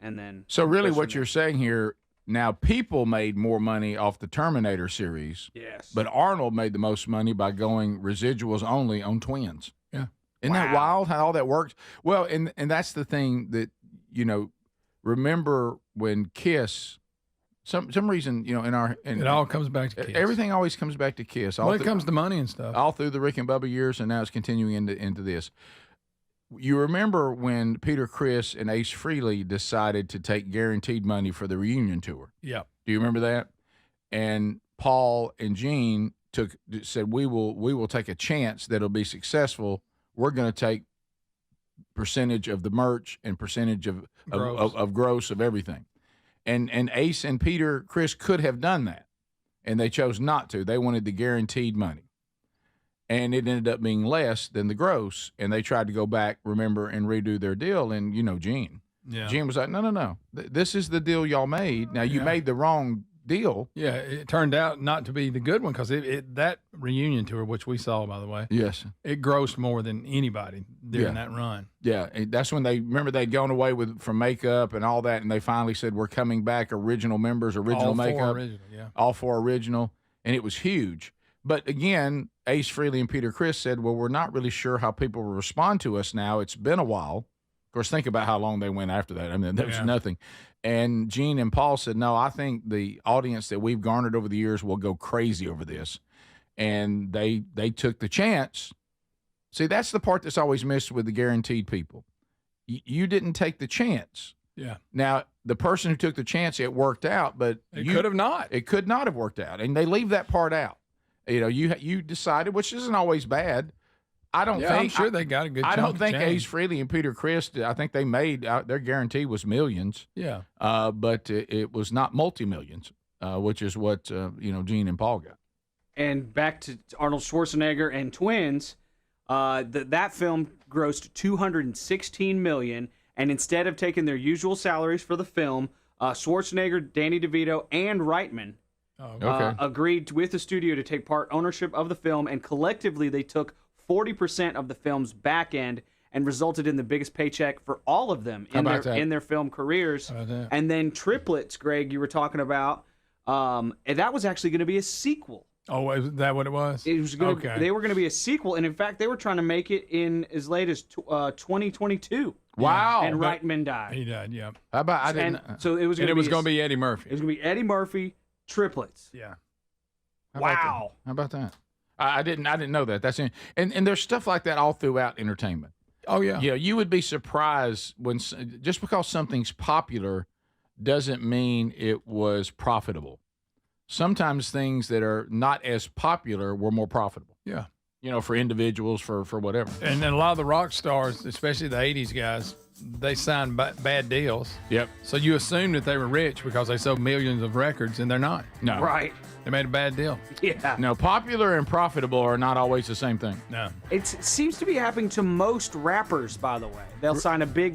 S4: and then.
S2: So really, what you're saying here now, people made more money off the Terminator series.
S4: Yes.
S2: But Arnold made the most money by going residuals only on Twins.
S3: Yeah.
S2: Isn't that wild how all that works? Well, and that's the thing that, remember when Kiss, some reason,
S3: It all comes back to Kiss.
S2: everything always comes back to Kiss.
S3: When it comes to money and stuff.
S2: All through the Rick and Bubba years, and now it's continuing into this. You remember when Peter Criss and Ace Frehley decided to take guaranteed money for the reunion tour?
S3: Yeah.
S2: Do you remember that? And Paul and Gene said, we will take a chance that it'll be successful. We're going to take percentage of the merch and percentage of gross of everything. And Ace and Peter Criss could have done that, and they chose not to. They wanted the guaranteed money. And it ended up being less than the gross, and they tried to go back, remember, and redo their deal. And Gene.
S3: Yeah.
S2: Gene was like, no. This is the deal y'all made. Now, you made the wrong deal.
S3: Yeah, it turned out not to be the good one, because that reunion tour, which we saw, by the way,
S2: Yes.
S3: it grossed more than anybody during that run.
S2: Yeah, and that's when they'd gone away from makeup and all that, and they finally said, we're coming back, original members, original
S3: All
S2: makeup.
S3: four original, yeah.
S2: All 4 original, and it was huge. But again, Ace Frehley and Peter Criss said, well, we're not really sure how people will respond to us now. It's been a while. Of course, think about how long they went after that. I mean, there was nothing. And Gene and Paul said, no, I think the audience that we've garnered over the years will go crazy over this. And they took the chance. See, that's the part that's always missed with the guaranteed people. You didn't take the chance.
S3: Yeah.
S2: Now, the person who took the chance, it worked out, but
S3: It could have not.
S2: It could not have worked out. And they leave that part out. You decided, which isn't always bad. I don't think.
S3: I'm sure they got a good.
S2: I
S3: chunk
S2: don't think
S3: of change.
S2: Ace Frehley and Peter Criss. I think they made their guarantee was millions.
S3: Yeah.
S2: But it was not multi-millions, which is what Gene and Paul got.
S4: And back to Arnold Schwarzenegger and Twins, that film grossed $216 million, and instead of taking their usual salaries for the film, Schwarzenegger, Danny DeVito, and Reitman agreed with the studio to take part ownership of the film, and collectively they took 40% of the film's back end and resulted in the biggest paycheck for all of them in their film careers. And then Triplets, Greg, you were talking about, and that was actually going to be a sequel.
S3: Oh, is that what it was?
S4: It was going to. They were going to be a sequel, and in fact, they were trying to make it in as late as 2022.
S2: Wow!
S4: And Reitman died.
S3: He died. Yeah.
S2: How about
S4: So it was.
S3: And it was going to be Eddie Murphy.
S4: It was going to be Eddie Murphy. Triplets.
S3: Yeah.
S2: How about that? I didn't know that. That's and there's stuff like that all throughout entertainment.
S3: Oh yeah.
S2: Yeah, you would be surprised when just because something's popular doesn't mean it was profitable. Sometimes things that are not as popular were more profitable.
S3: Yeah.
S2: For individuals, for whatever.
S3: And then a lot of the rock stars, especially the 80s guys, they signed bad deals.
S2: Yep.
S3: So you assume that they were rich because they sold millions of records, and they're not.
S2: No.
S4: Right.
S3: They made a bad deal.
S4: Yeah.
S2: No, popular and profitable are not always the same thing.
S3: No.
S4: It seems to be happening to most rappers, by the way. They'll sign a big,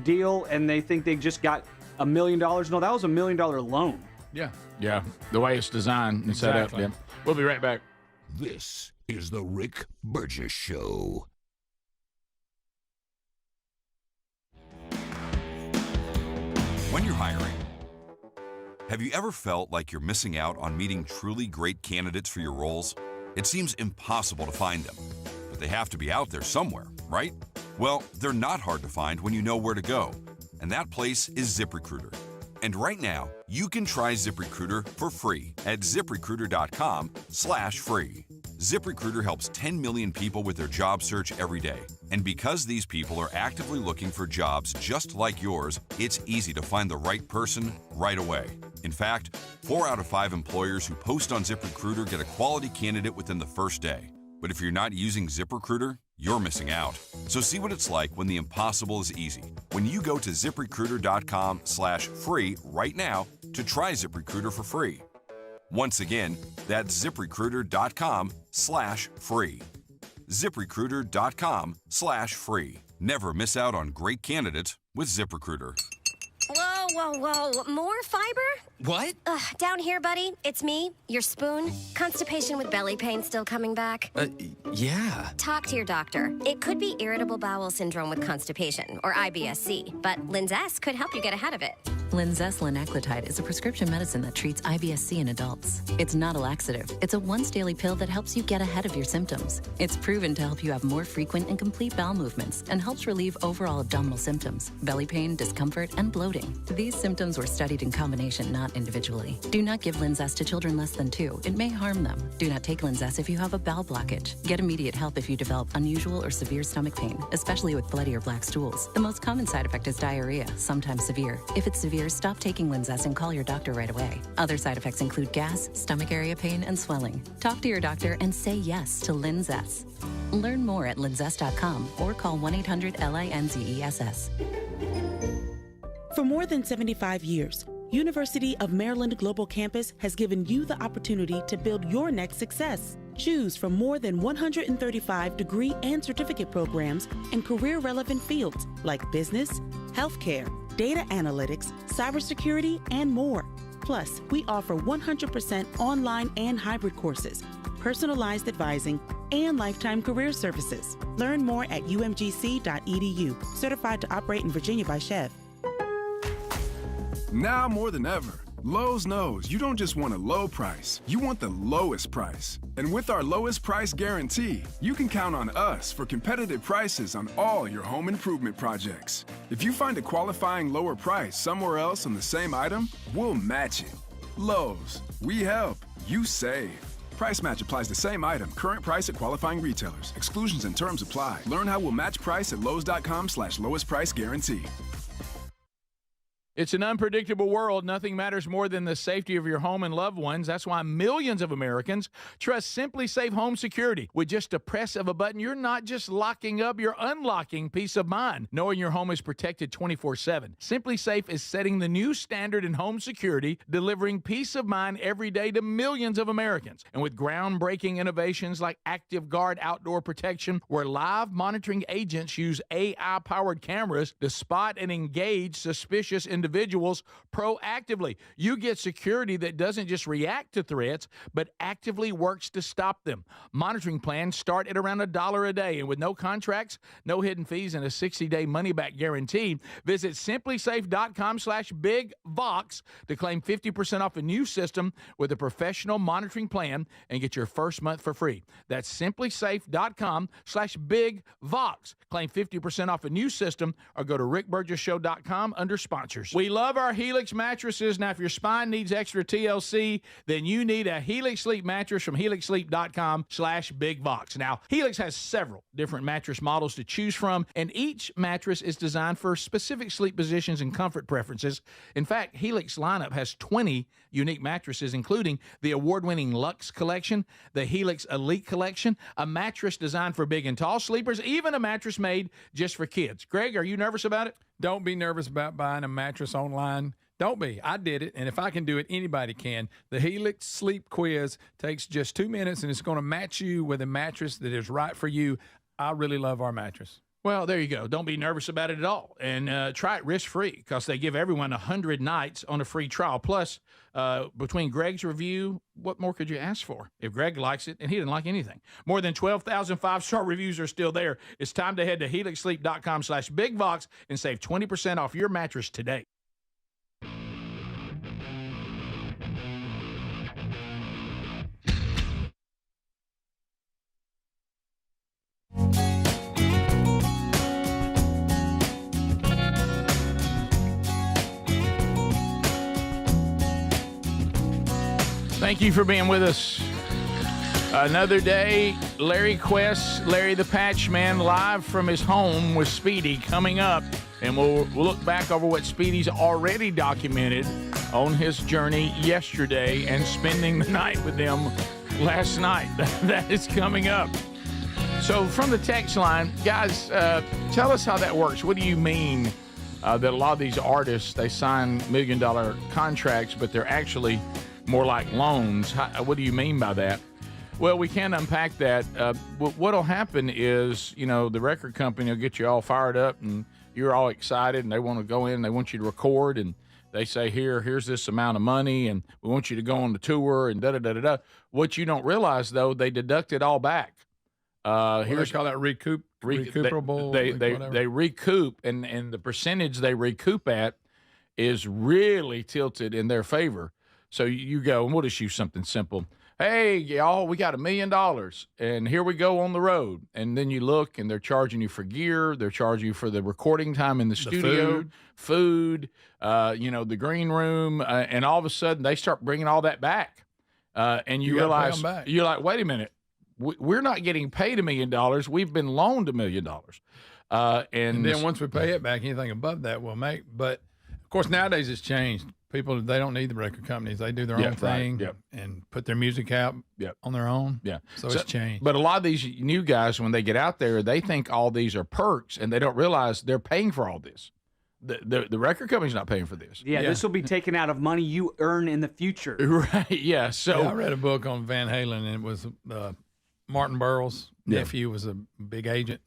S4: deal, and they think they just got $1 million. No, that was $1 million loan.
S3: Yeah.
S2: Yeah, the way it's designed and set up. Yeah. We'll be right back.
S1: This is the Rick Burgess Show.
S9: When you're hiring, Have you ever felt like you're missing out on meeting truly great candidates for your roles? It seems impossible to find them, but they have to be out there somewhere, right? Well, they're not hard to find when you know where to go, and that place is ZipRecruiter. And right now, you can try ZipRecruiter for free at ZipRecruiter.com/free. ZipRecruiter helps 10 million people with their job search every day. And because these people are actively looking for jobs just like yours, it's easy to find the right person right away. In fact, 4 out of 5 employers who post on ZipRecruiter get a quality candidate within the first day. But if you're not using ZipRecruiter, you're missing out. So see what it's like when the impossible is easy. When you go to ZipRecruiter.com/free right now to try ZipRecruiter for free. Once again, that's ZipRecruiter.com/free. ZipRecruiter.com/free. Never miss out on great candidates with ZipRecruiter.
S10: Whoa, whoa, whoa. More fiber?
S11: What?
S10: Down here, buddy. It's me, your spoon. Constipation with belly pain still coming back?
S11: Yeah.
S10: Talk to your doctor. It could be irritable bowel syndrome with constipation, or IBS-C, but Linzess could help you get ahead of it.
S12: Linzess linaclotide is a prescription medicine that treats IBS-C in adults. It's not a laxative. It's a once-daily pill that helps you get ahead of your symptoms. It's proven to help you have more frequent and complete bowel movements and helps relieve overall abdominal symptoms, belly pain, discomfort, and bloating. These symptoms were studied in combination, not individually. Do not give Linzess to children less than 2. It may harm them. Do not take Linzess if you have a bowel blockage. Get immediate help if you develop unusual or severe stomach pain, especially with bloody or black stools. The most common side effect is diarrhea, sometimes severe. If it's severe, stop taking Linzess and call your doctor right away. Other side effects include gas, stomach area pain, and swelling. Talk to your doctor and say yes to Linzess. Learn more at linzess.com or call 1-800-LINZESS.
S13: For more than 75 years, University of Maryland Global Campus has given you the opportunity to build your next success. Choose from more than 135 degree and certificate programs in career-relevant fields like business, healthcare, data analytics, cybersecurity, and more. Plus, we offer 100% online and hybrid courses, personalized advising, and lifetime career services. Learn more at umgc.edu. Certified to operate in Virginia by Chev.
S14: Now more than ever, Lowe's knows you don't just want a low price, you want the lowest price. And with our lowest price guarantee, you can count on us for competitive prices on all your home improvement projects. If you find a qualifying lower price somewhere else on the same item, we'll match it. Lowe's, we help, you save. Price match applies to same item, current price at qualifying retailers. Exclusions and terms apply. Learn how we'll match price at lowes.com/lowest price guarantee.
S2: It's an unpredictable world. Nothing matters more than the safety of your home and loved ones. That's why millions of Americans trust Simply Safe Home Security. With just a press of a button, you're not just locking up, you're unlocking peace of mind, knowing your home is protected 24/7. Simply Safe is setting the new standard in home security, delivering peace of mind every day to millions of Americans. And with groundbreaking innovations like Active Guard Outdoor Protection, where live monitoring agents use AI-powered cameras to spot and engage suspicious individuals proactively. You get security that doesn't just react to threats, but actively works to stop them. Monitoring plans start at around $1 a day, and with no contracts, no hidden fees, and a 60-day money-back guarantee, visit simplysafe.com/bigvox to claim 50% off a new system with a professional monitoring plan and get your first month for free. That's simplysafe.com/bigvox. Claim 50% off a new system or go to rickburgessshow.com under sponsors. We love our Helix mattresses. Now, if your spine needs extra TLC, then you need a Helix Sleep mattress from helixsleep.com/bigvox. Now, Helix has several different mattress models to choose from, and each mattress is designed for specific sleep positions and comfort preferences. In fact, Helix lineup has 20 unique mattresses, including the award-winning Luxe Collection, the Helix Elite Collection, a mattress designed for big and tall sleepers, even a mattress made just for kids. Greg, are you nervous about it?
S3: Don't be nervous about buying a mattress online. Don't be. I did it, and if I can do it, anybody can. The Helix Sleep Quiz takes just 2 minutes, and it's going to match you with a mattress that is right for you. I really love our mattress.
S2: Well, there you go. Don't be nervous about it at all. And try it risk-free because they give everyone 100 nights on a free trial. Plus, between Greg's review, what more could you ask for? If Greg likes it, and he didn't like anything. More than 12,000 five-star reviews are still there. It's time to head to helixsleep.com/bigvox and save 20% off your mattress today. Thank you for being with us. Another day, Larry Quest, Larry the Patch Man, live from his home with Speedy coming up. And we'll look back over what Speedy's already documented on his journey yesterday and spending the night with them last night. That is coming up. So from the text line, guys, tell us how that works. What do you mean that a lot of these artists, they sign $1 million contracts, but they're actually more like loans? What do you mean by that? Well, we can unpack that. What'll happen is, the record company will get you all fired up and you're all excited and they want to go in and they want you to record and they say, here's this amount of money and we want you to go on the tour and da-da-da-da-da. What you don't realize, though, they deduct it all back.
S3: They call that recoupable.
S2: They recoup, and the percentage they recoup at is really tilted in their favor. So you go, and we'll just use something simple. Hey, y'all, we got $1 million, and here we go on the road. And then you look, and they're charging you for gear. They're charging you for the recording time in the studio, food, the green room, and all of a sudden they start bringing all that back. And you realize, you're like, wait a minute, we're not getting paid $1 million. We've been loaned $1 million. And
S3: then once we pay it back, anything above that we'll make. But, of course, nowadays it's changed. People, they don't need the record companies. They do their own thing and put their music out on their own. Yeah. So it's changed.
S2: But a lot of these new guys, when they get out there, they think all these are perks, and they don't realize they're paying for all this. The record company's not paying for this.
S4: Yeah, this will be taken out of money you earn in the future.
S2: Right, yeah. So
S3: I read a book on Van Halen, and it was Martin Burrell's nephew was a big agent.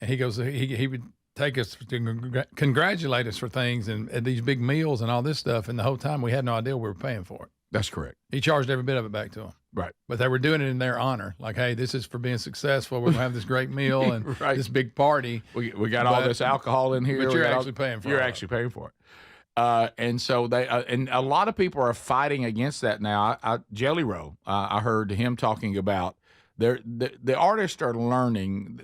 S3: And he goes, he would take us to congratulate us for things and at these big meals and all this stuff. And the whole time we had no idea we were paying for it.
S2: That's correct.
S3: He charged every bit of it back to them.
S2: Right.
S3: But they were doing it in their honor. Like, hey, this is for being successful. We're going to have this great meal and this big party.
S2: We got all this alcohol in here.
S3: But you're actually paying for it.
S2: You're actually paying for it. And so they and a lot of people are fighting against that now. Jelly Roll, I heard him talking about the artists are learning.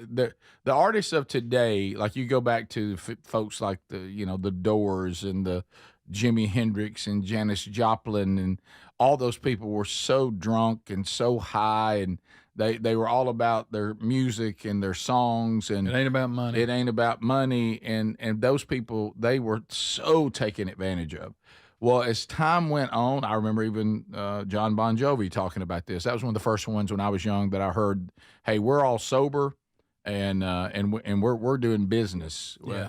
S2: The artists of today, like you go back to folks like the Doors and the Jimi Hendrix and Janis Joplin and all those people were so drunk and so high, and they were all about their music and their songs, and
S3: it ain't about money.
S2: It ain't about money, and those people, they were so taken advantage of. Well, as time went on, I remember even John Bon Jovi talking about this. That was one of the first ones when I was young that I heard, "Hey, we're all sober, and we're doing business.
S3: Yeah.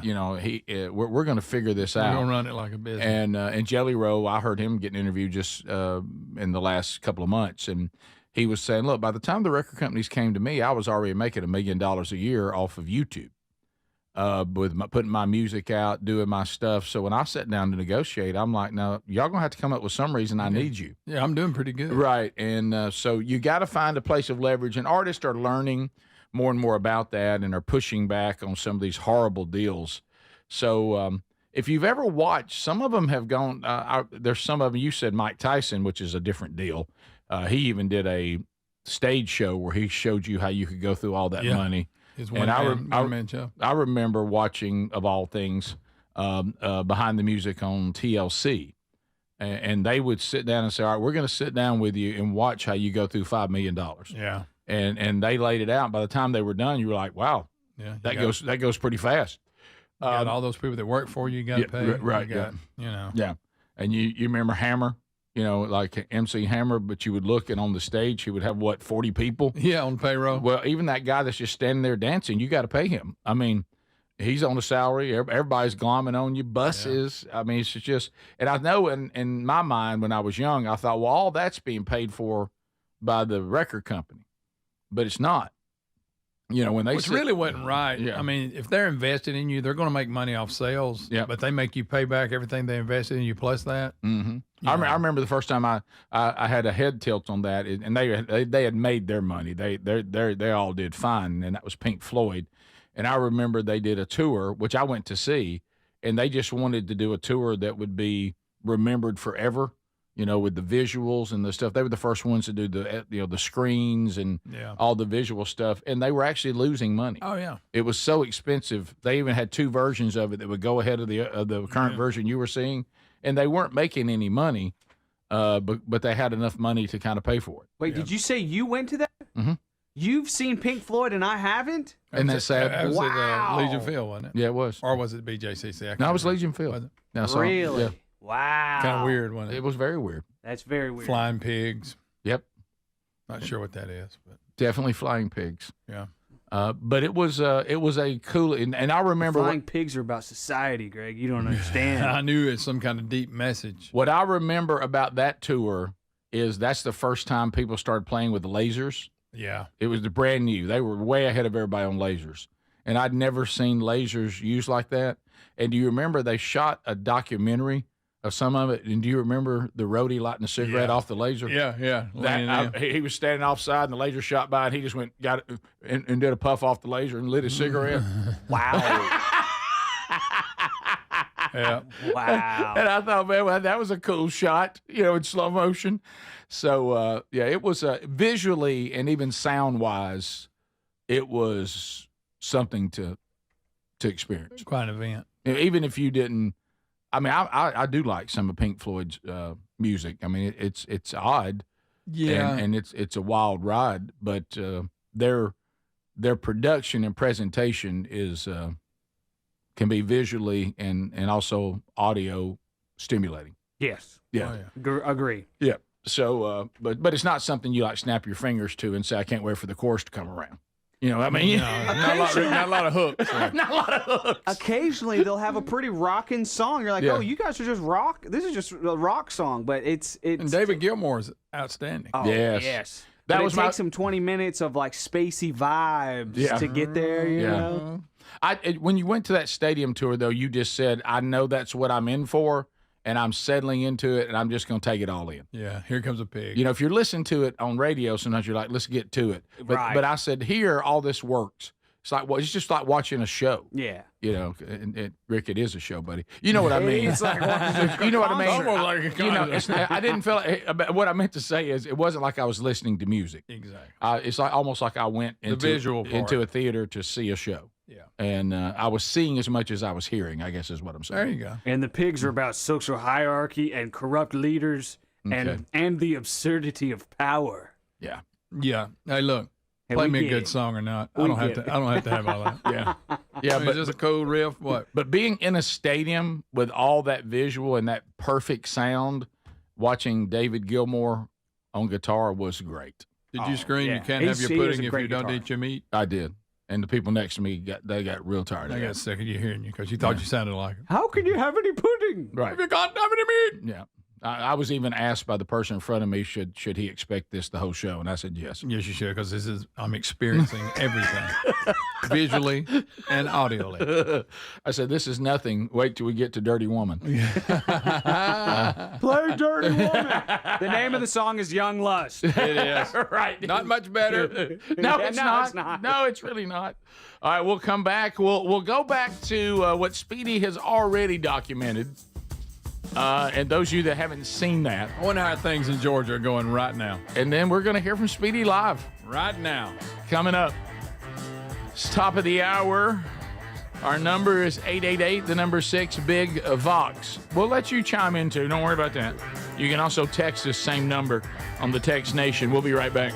S2: We're going to figure this out.
S3: We're going to run it like a business."
S2: And Jelly Roll, I heard him get an interview just in the last couple of months, and he was saying, "Look, by the time the record companies came to me, I was already making $1 million a year off of YouTube." With putting my music out, doing my stuff. So when I sat down to negotiate, I'm like, now, y'all going to have to come up with some reason I need you.
S3: Yeah, I'm doing pretty good.
S2: Right. And so you got to find a place of leverage. And artists are learning more and more about that and are pushing back on some of these horrible deals. So if you've ever watched, some of them have gone, there's some of them, you said Mike Tyson, which is a different deal. He even did a stage show where he showed you how you could go through all that money. I remember watching, of all things, Behind the Music on TLC, and they would sit down and say, "All right, we're going to sit down with you and watch how you go through $5 million."
S3: Yeah,
S2: and they laid it out. By the time they were done, you were like, "Wow, that goes pretty fast."
S3: You got all those people that work for you. You got to pay,
S2: right? Yeah. And you remember Hammer? Like MC Hammer, but you would look, and on the stage, he would have, 40 people?
S3: Yeah, on payroll.
S2: Well, even that guy that's just standing there dancing, you got to pay him. I mean, he's on a salary. Everybody's glomming on you. Buses. Yeah. I mean, it's just – and I know in my mind when I was young, I thought, well, all that's being paid for by the record company. But it's not. When they
S3: really wasn't right.
S2: Yeah.
S3: I mean, if they're invested in you, they're going to make money off sales.
S2: Yeah.
S3: But they make you pay back everything they invested in you plus that.
S2: Mm-hmm. I remember the first time I had a head tilt on that, and they had made their money. They all did fine, and that was Pink Floyd. And I remember they did a tour, which I went to see, and they just wanted to do a tour that would be remembered forever. With the visuals and the stuff. They were the first ones to do the screens and all the visual stuff, and they were actually losing money.
S3: Oh yeah,
S2: it was so expensive. They even had 2 versions of it that would go ahead of the current version you were seeing, and they weren't making any money. but they had enough money to kind of pay for it.
S4: Wait, did you say you went to that?
S2: Mm-hmm.
S4: You've seen Pink Floyd and I haven't?
S2: And that's sad.
S3: That was
S4: Wow.
S3: at Legion Field, wasn't it?
S2: Yeah, it was.
S3: Or was it BJCC?
S2: No, it was Legion Field. No, so,
S4: Really?
S2: Yeah.
S4: Wow.
S3: Kind of weird, wasn't it?
S2: It was very weird.
S4: That's very weird.
S3: Flying pigs.
S2: Yep.
S3: Not sure what that is, but
S2: Definitely flying pigs.
S3: yeah.
S2: But it was a cool, and I remember
S4: Flying pigs are about society, Greg. You don't understand.
S3: I knew it's some kind of deep message.
S2: what I remember about that tour is that's the first time people started playing with lasers.
S3: Yeah.
S2: It was brand new. They were way ahead of everybody on lasers. And I'd never seen lasers used like that. And do you remember they shot a documentary of some of it? And do you remember the roadie lighting a cigarette off the laser?
S3: Yeah, yeah.
S2: He was standing offside and the laser shot by and he just got it and did a puff off the laser and lit his cigarette.
S4: Wow.
S3: Yeah.
S4: Wow.
S2: And I thought, man, well, that was a cool shot, in slow motion. So, it was visually and even sound-wise, it was something to experience.
S3: Quite an event.
S2: Even if you didn't, I mean, I do like some of Pink Floyd's music. I mean, it's odd,
S3: Yeah.
S2: and it's a wild ride, but their production and presentation is can be visually and also audio stimulating.
S4: Yes.
S2: Yeah.
S3: Oh, yeah.
S4: Agree.
S2: Yeah. So, but it's not something you like snap your fingers to and say, I can't wait for the chorus to come around. I mean,
S3: not a lot of hooks.
S2: not a lot of hooks.
S4: Occasionally, they'll have a pretty rocking song. You're like,
S2: Yeah.
S4: oh, you guys are just rock. This is just a rock song, but it's.
S3: And David Gilmour is outstanding.
S4: Oh,
S2: Yes.
S4: yes.
S2: That
S4: But
S2: was
S4: it takes him 20 minutes of like spacey vibes
S2: Yeah.
S4: to get there. You know?
S2: When you went to that stadium tour, though, you just said, I know that's what I'm in for, and I'm settling into it, and I'm just going to take it all in.
S3: Yeah. Here comes a pig.
S2: If you're listening to it on radio, sometimes you're like, let's get to it. But,
S4: Right.
S2: but I said, here, all this works. It's like, well, it's just like watching a show.
S4: Yeah.
S2: And Rick, it is a show, buddy. You know what I mean?
S4: It's like watching
S2: You know what I mean?
S3: Almost like a concert.
S2: I didn't feel like, what I meant to say is it wasn't like I was listening to music.
S3: Exactly.
S2: It's like almost like I went
S3: visual part.
S2: into a theater to see a show.
S3: Yeah.
S2: And I was seeing as much as I was hearing, I guess is what I'm saying.
S3: There you go.
S4: And the pigs are about social hierarchy and corrupt leaders
S2: Okay.
S4: and the absurdity of power.
S2: Yeah.
S3: Yeah. Hey, look.
S4: Hey,
S3: Play
S4: we
S3: me a
S4: get
S3: good
S4: it.
S3: song or not. I
S4: We
S3: don't have
S4: get
S3: to. I don't have to have all that.
S2: Yeah. Yeah.
S3: I mean,
S2: but
S3: just a cool riff. What?
S2: But being in a stadium with all that visual and that perfect sound, watching David Gilmour on guitar was great.
S3: Did you scream?
S4: yeah.
S3: You can't have
S4: He
S3: your
S4: is a
S3: pudding if
S4: great
S3: you don't
S4: guitar.
S3: eat your meat.
S2: I did. And the people next to me got real tired of
S3: I
S2: that.
S3: got sick of you hearing you because you thought you sounded like him.
S4: How can you have any pudding?
S2: Right.
S3: Have you got any meat?
S2: Yeah. I was even asked by the person in front of me, should he expect this the whole show? And I said yes.
S3: Yes, you should, because I'm experiencing everything, visually and audially.
S2: I said, this is nothing. Wait till we get to Dirty Woman.
S4: Play Dirty Woman. The name of the song is Young Lust.
S3: It is.
S2: Right.
S3: Not much better.
S2: No,
S4: Yeah,
S2: it's
S4: no,
S2: not.
S4: it's not.
S2: No, it's really not. All right, we'll come back. We'll go back to what Speedy has already documented. And those of you that haven't seen that.
S3: I wonder how things in Georgia are going right now.
S2: And then we're going to hear from Speedy live.
S3: Right now.
S2: Coming up. It's top of the hour. Our number is 888, the number 6, Big Vox. We'll let you chime in too. Don't worry about that. You can also text this same number on the Text Nation. We'll be right back.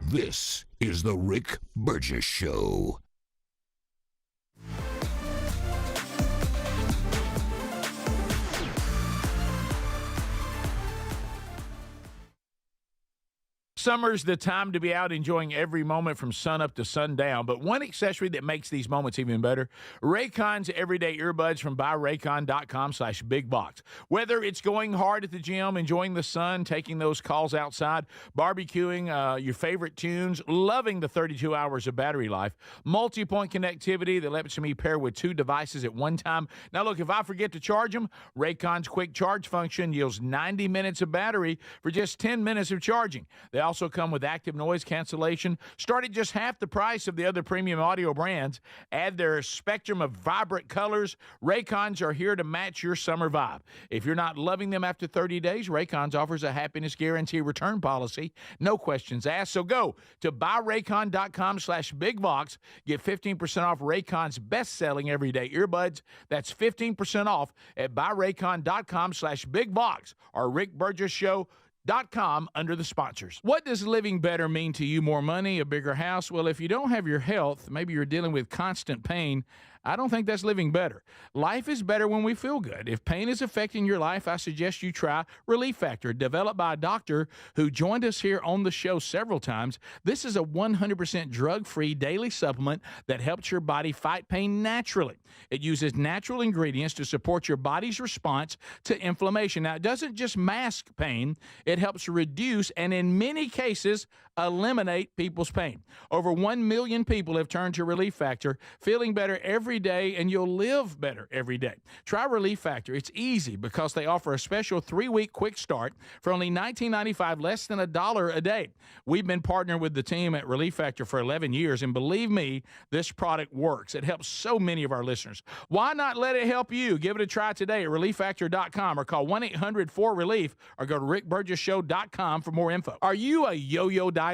S1: This is the Rick Burgess Show.
S2: Summer's the time to be out enjoying every moment from sun up to sundown, but one accessory that makes these moments even better, Raycon's everyday earbuds from buyraycon.com/bigbox. Whether it's going hard at the gym, enjoying the sun, taking those calls outside, barbecuing your favorite tunes, loving the 32 hours of battery life, multi-point connectivity that lets me pair with 2 devices at one time. Now look, if I forget to charge them, Raycon's quick charge function yields 90 minutes of battery for just 10 minutes of charging. They also come with active noise cancellation. Start at just half the price of the other premium audio brands. Add their spectrum of vibrant colors. Raycons are here to match your summer vibe. If you're not loving them after 30 days, Raycons offers a happiness guarantee return policy. No questions asked. So go to buyraycon.com/bigvox. Get 15% off Raycon's best-selling everyday earbuds. That's 15% off at buyraycon.com/bigvox or rickburgess.com under the sponsors. What does living better mean to you? More money, a bigger house? Well, if you don't have your health, maybe you're dealing with constant pain, I don't think that's living better. Life is better when we feel good. If pain is affecting your life, I suggest you try Relief Factor, developed by a doctor who joined us here on the show several times. This is a 100% drug-free daily supplement that helps your body fight pain naturally. It uses natural ingredients to support your body's response to inflammation. Now, it doesn't just mask pain, it helps reduce and in many cases eliminate people's pain. Over 1 million people have turned to Relief Factor, feeling better every day, and you'll live better every day. Try Relief Factor. It's easy because they offer a special 3-week quick start for only $19.95, less than $1 a day. We've been partnering with the team at Relief Factor for 11 years, and believe me, this product works. It helps so many of our listeners. Why not let it help you? Give it a try today at relieffactor.com or call 1-800-4RELIEF or go to rickburgess.com for more info. Are you a yo-yo dieter?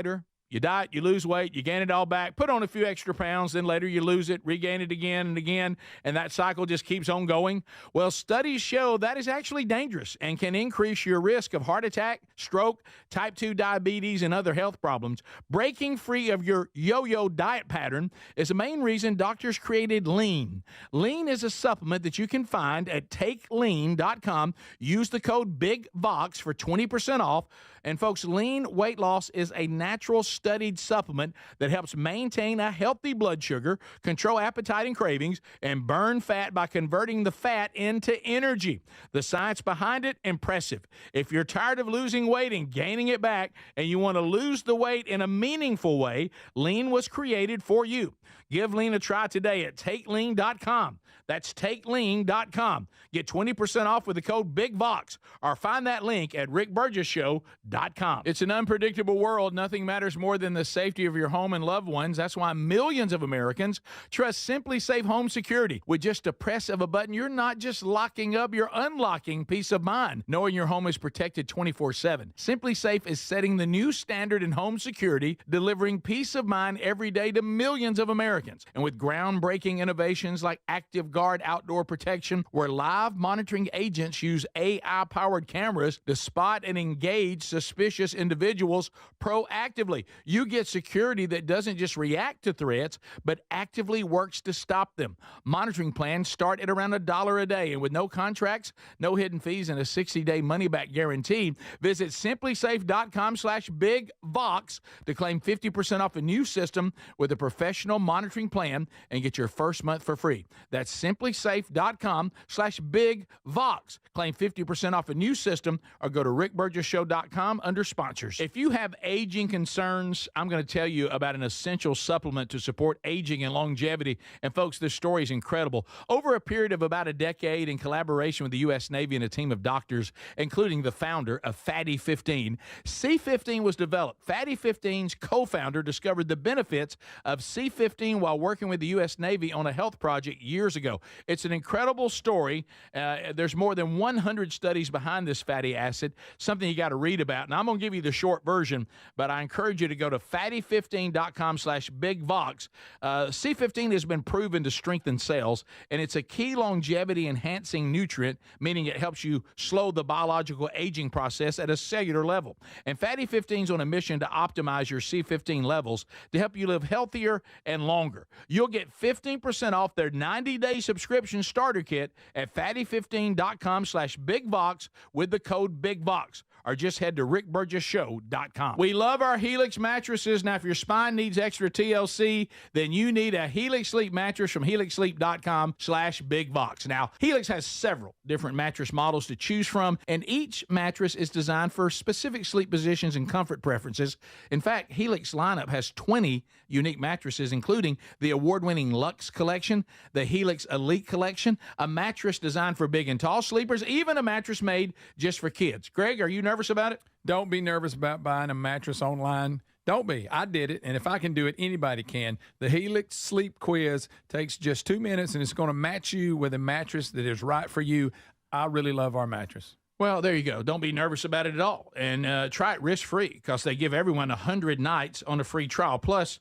S2: You diet, you lose weight, you gain it all back, put on a few extra pounds, then later you lose it, regain it again and again, and that cycle just keeps on going. Well, studies show that is actually dangerous and can increase your risk of heart attack, stroke, type 2 diabetes, and other health problems. Breaking free of your yo-yo diet pattern is the main reason doctors created Lean. Lean is a supplement that you can find at takelean.com. Use the code BIGVOX for 20% off. And folks, Lean weight loss is a natural studied supplement that helps maintain a healthy blood sugar, control appetite and cravings, and burn fat by converting the fat into energy. The science behind it, impressive. If you're tired of losing weight and gaining it back, and you want to lose the weight in a meaningful way, Lean was created for you. Give Lean a try today at takelean.com. That's takelean.com. Get 20% off with the code BIGVOX or find that link at rickburgess.show.com. It's an unpredictable world. Nothing matters more than the safety of your home and loved ones. That's why millions of Americans trust Simply Safe Home Security. With just a press of a button, you're not just locking up, you're unlocking peace of mind, knowing your home is protected 24/7. Simply Safe is setting the new standard in home security, delivering peace of mind every day to millions of Americans. And with groundbreaking innovations like Active Guard outdoor protection, where live monitoring agents use AI-powered cameras to spot and engage suspicious individuals proactively. You get security that doesn't just react to threats, but actively works to stop them. Monitoring plans start at around $1 a day, and with no contracts, no hidden fees, and a 60-day money-back guarantee, visit simplysafe.com/bigvox to claim 50% off a new system with a professional monitoring plan and get your first month for free. That's simplysafe.com/bigvox. Claim 50% off a new system or go to rickburgess.show.com under sponsors. If you have aging concerns, I'm going to tell you about an essential supplement to support aging and longevity. And folks, this story is incredible. Over a period of about a decade, in collaboration with the U.S. Navy and a team of doctors, including the founder of Fatty 15, C15 was developed. Fatty 15's co-founder discovered the benefits of C15 while working with the U.S. Navy on a health project years ago. It's an incredible story. There's more than 100 studies behind this fatty acid, something you got to read about. And I'm going to give you the short version, but I encourage you to go to fatty15.com/bigvox. C15 has been proven to strengthen cells, and it's a key longevity enhancing nutrient, meaning it helps you slow the biological aging process at a cellular level. And Fatty 15 is on a mission to optimize your C15 levels to help you live healthier and longer. You'll get 15% off their 90-day subscription starter kit at fatty15.com/bigvox with the code BIGVOX, or just head to rickburgess.show.com. We love our Helix mattresses. Now, if your spine needs extra TLC, then you need a Helix Sleep mattress from helixsleep.com/bigvox. Now, Helix has several different mattress models to choose from, and each mattress is designed for specific sleep positions and comfort preferences. In fact, Helix lineup has 20 unique mattresses, including the award-winning Luxe Collection, the Helix Elite Collection, a mattress designed for big and tall sleepers, even a mattress made just for kids. Greg, are you nervous nervous about it?
S3: Don't be nervous about buying a mattress online. Don't be. I did it, and if I can do it, anybody can. The Helix Sleep Quiz takes just 2 minutes, and it's going to match you with a mattress that is right for you. I really love our mattress.
S2: Well, there you go. Don't be nervous about it at all. And try it risk-free because they give everyone 100 nights on a free trial. Plus,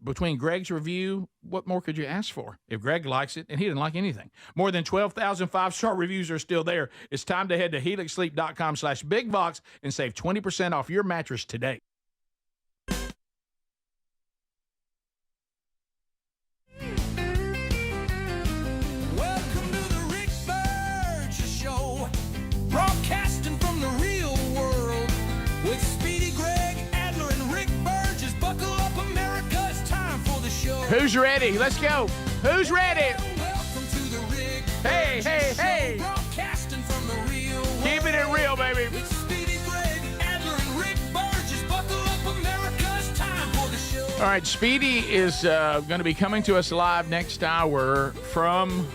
S2: between Greg's review, what more could you ask for? If Greg likes it, and he didn't like anything. More than 12,000 five-star reviews are still there. It's time to head to helixsleep.com/bigbox and save 20% off your mattress today.
S11: Broadcasting from the real world with Speedy, Greg, Adler, and Rick Burgess. Buckle up, America, it's time for the show.
S2: Who's ready? Let's go. Who's ready?
S11: Welcome to the Rick
S2: Hey, hey, hey.
S11: Broadcasting from the real world.
S2: Keeping it real, baby.
S11: With Speedy, Greg, Adler, and Rick Burgess. Buckle up, America, it's time for the show.
S2: All right, Speedy is going to be coming to us live next hour from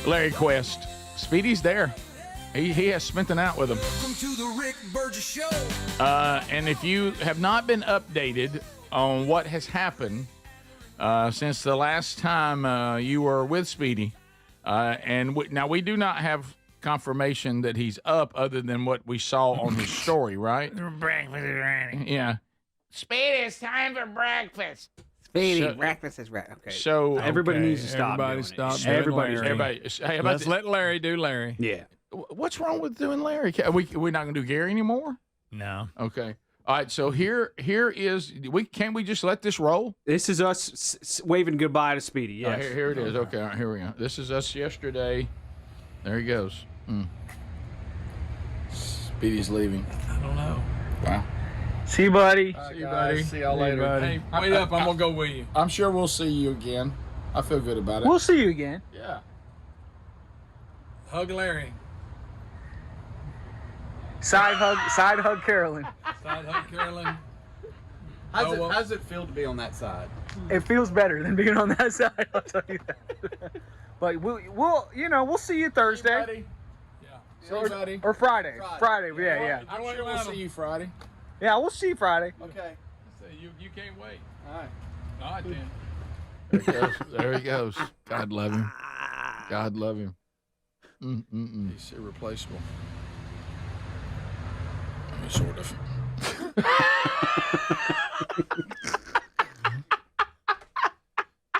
S2: Larry Quest. Speedy's there. He has spent the night with him.
S11: Welcome to the Rick Burgess Show.
S2: And if you have not been updated on what has happened since the last time you were with Speedy, now we do not have confirmation that he's up other than what we saw on his story, right?
S6: Breakfast is ready.
S2: Yeah.
S6: Speedy, it's time for breakfast.
S4: Speedy, breakfast is right. Okay.
S2: So
S4: everybody needs to stop.
S3: Everybody stop.
S2: Everybody. Hey,
S3: Let's let Larry do Larry.
S4: Yeah.
S2: What's wrong with doing Larry? We're not going to do Gary anymore?
S3: No.
S2: Okay. All right. So here is can't we just let this roll?
S4: This is us waving goodbye to Speedy. Yes.
S2: Here it is. Okay. All right, here we go. This is us yesterday. There he goes. Speedy's leaving.
S3: I don't know.
S2: Wow.
S4: See you, buddy.
S2: See you, buddy.
S3: See y'all later. Hey, wait up. I'm going to go with you.
S2: I'm sure we'll see you again. I feel good about it.
S4: We'll see you again.
S2: Yeah.
S3: Hug Larry.
S4: Side hug Carolyn.
S3: Side hug Carolyn.
S15: How's it feel to be on that side?
S4: It feels better than being on that side, I'll tell you that. But we'll see you Thursday.
S2: See you, buddy.
S4: Or Friday. Friday, yeah.
S2: I'm sure we'll see you Friday.
S4: Yeah, we'll see you Friday.
S15: Okay.
S3: You can't wait.
S15: All right.
S3: then.
S2: There he goes. God love him. God love him. He's irreplaceable. I mean, sort of.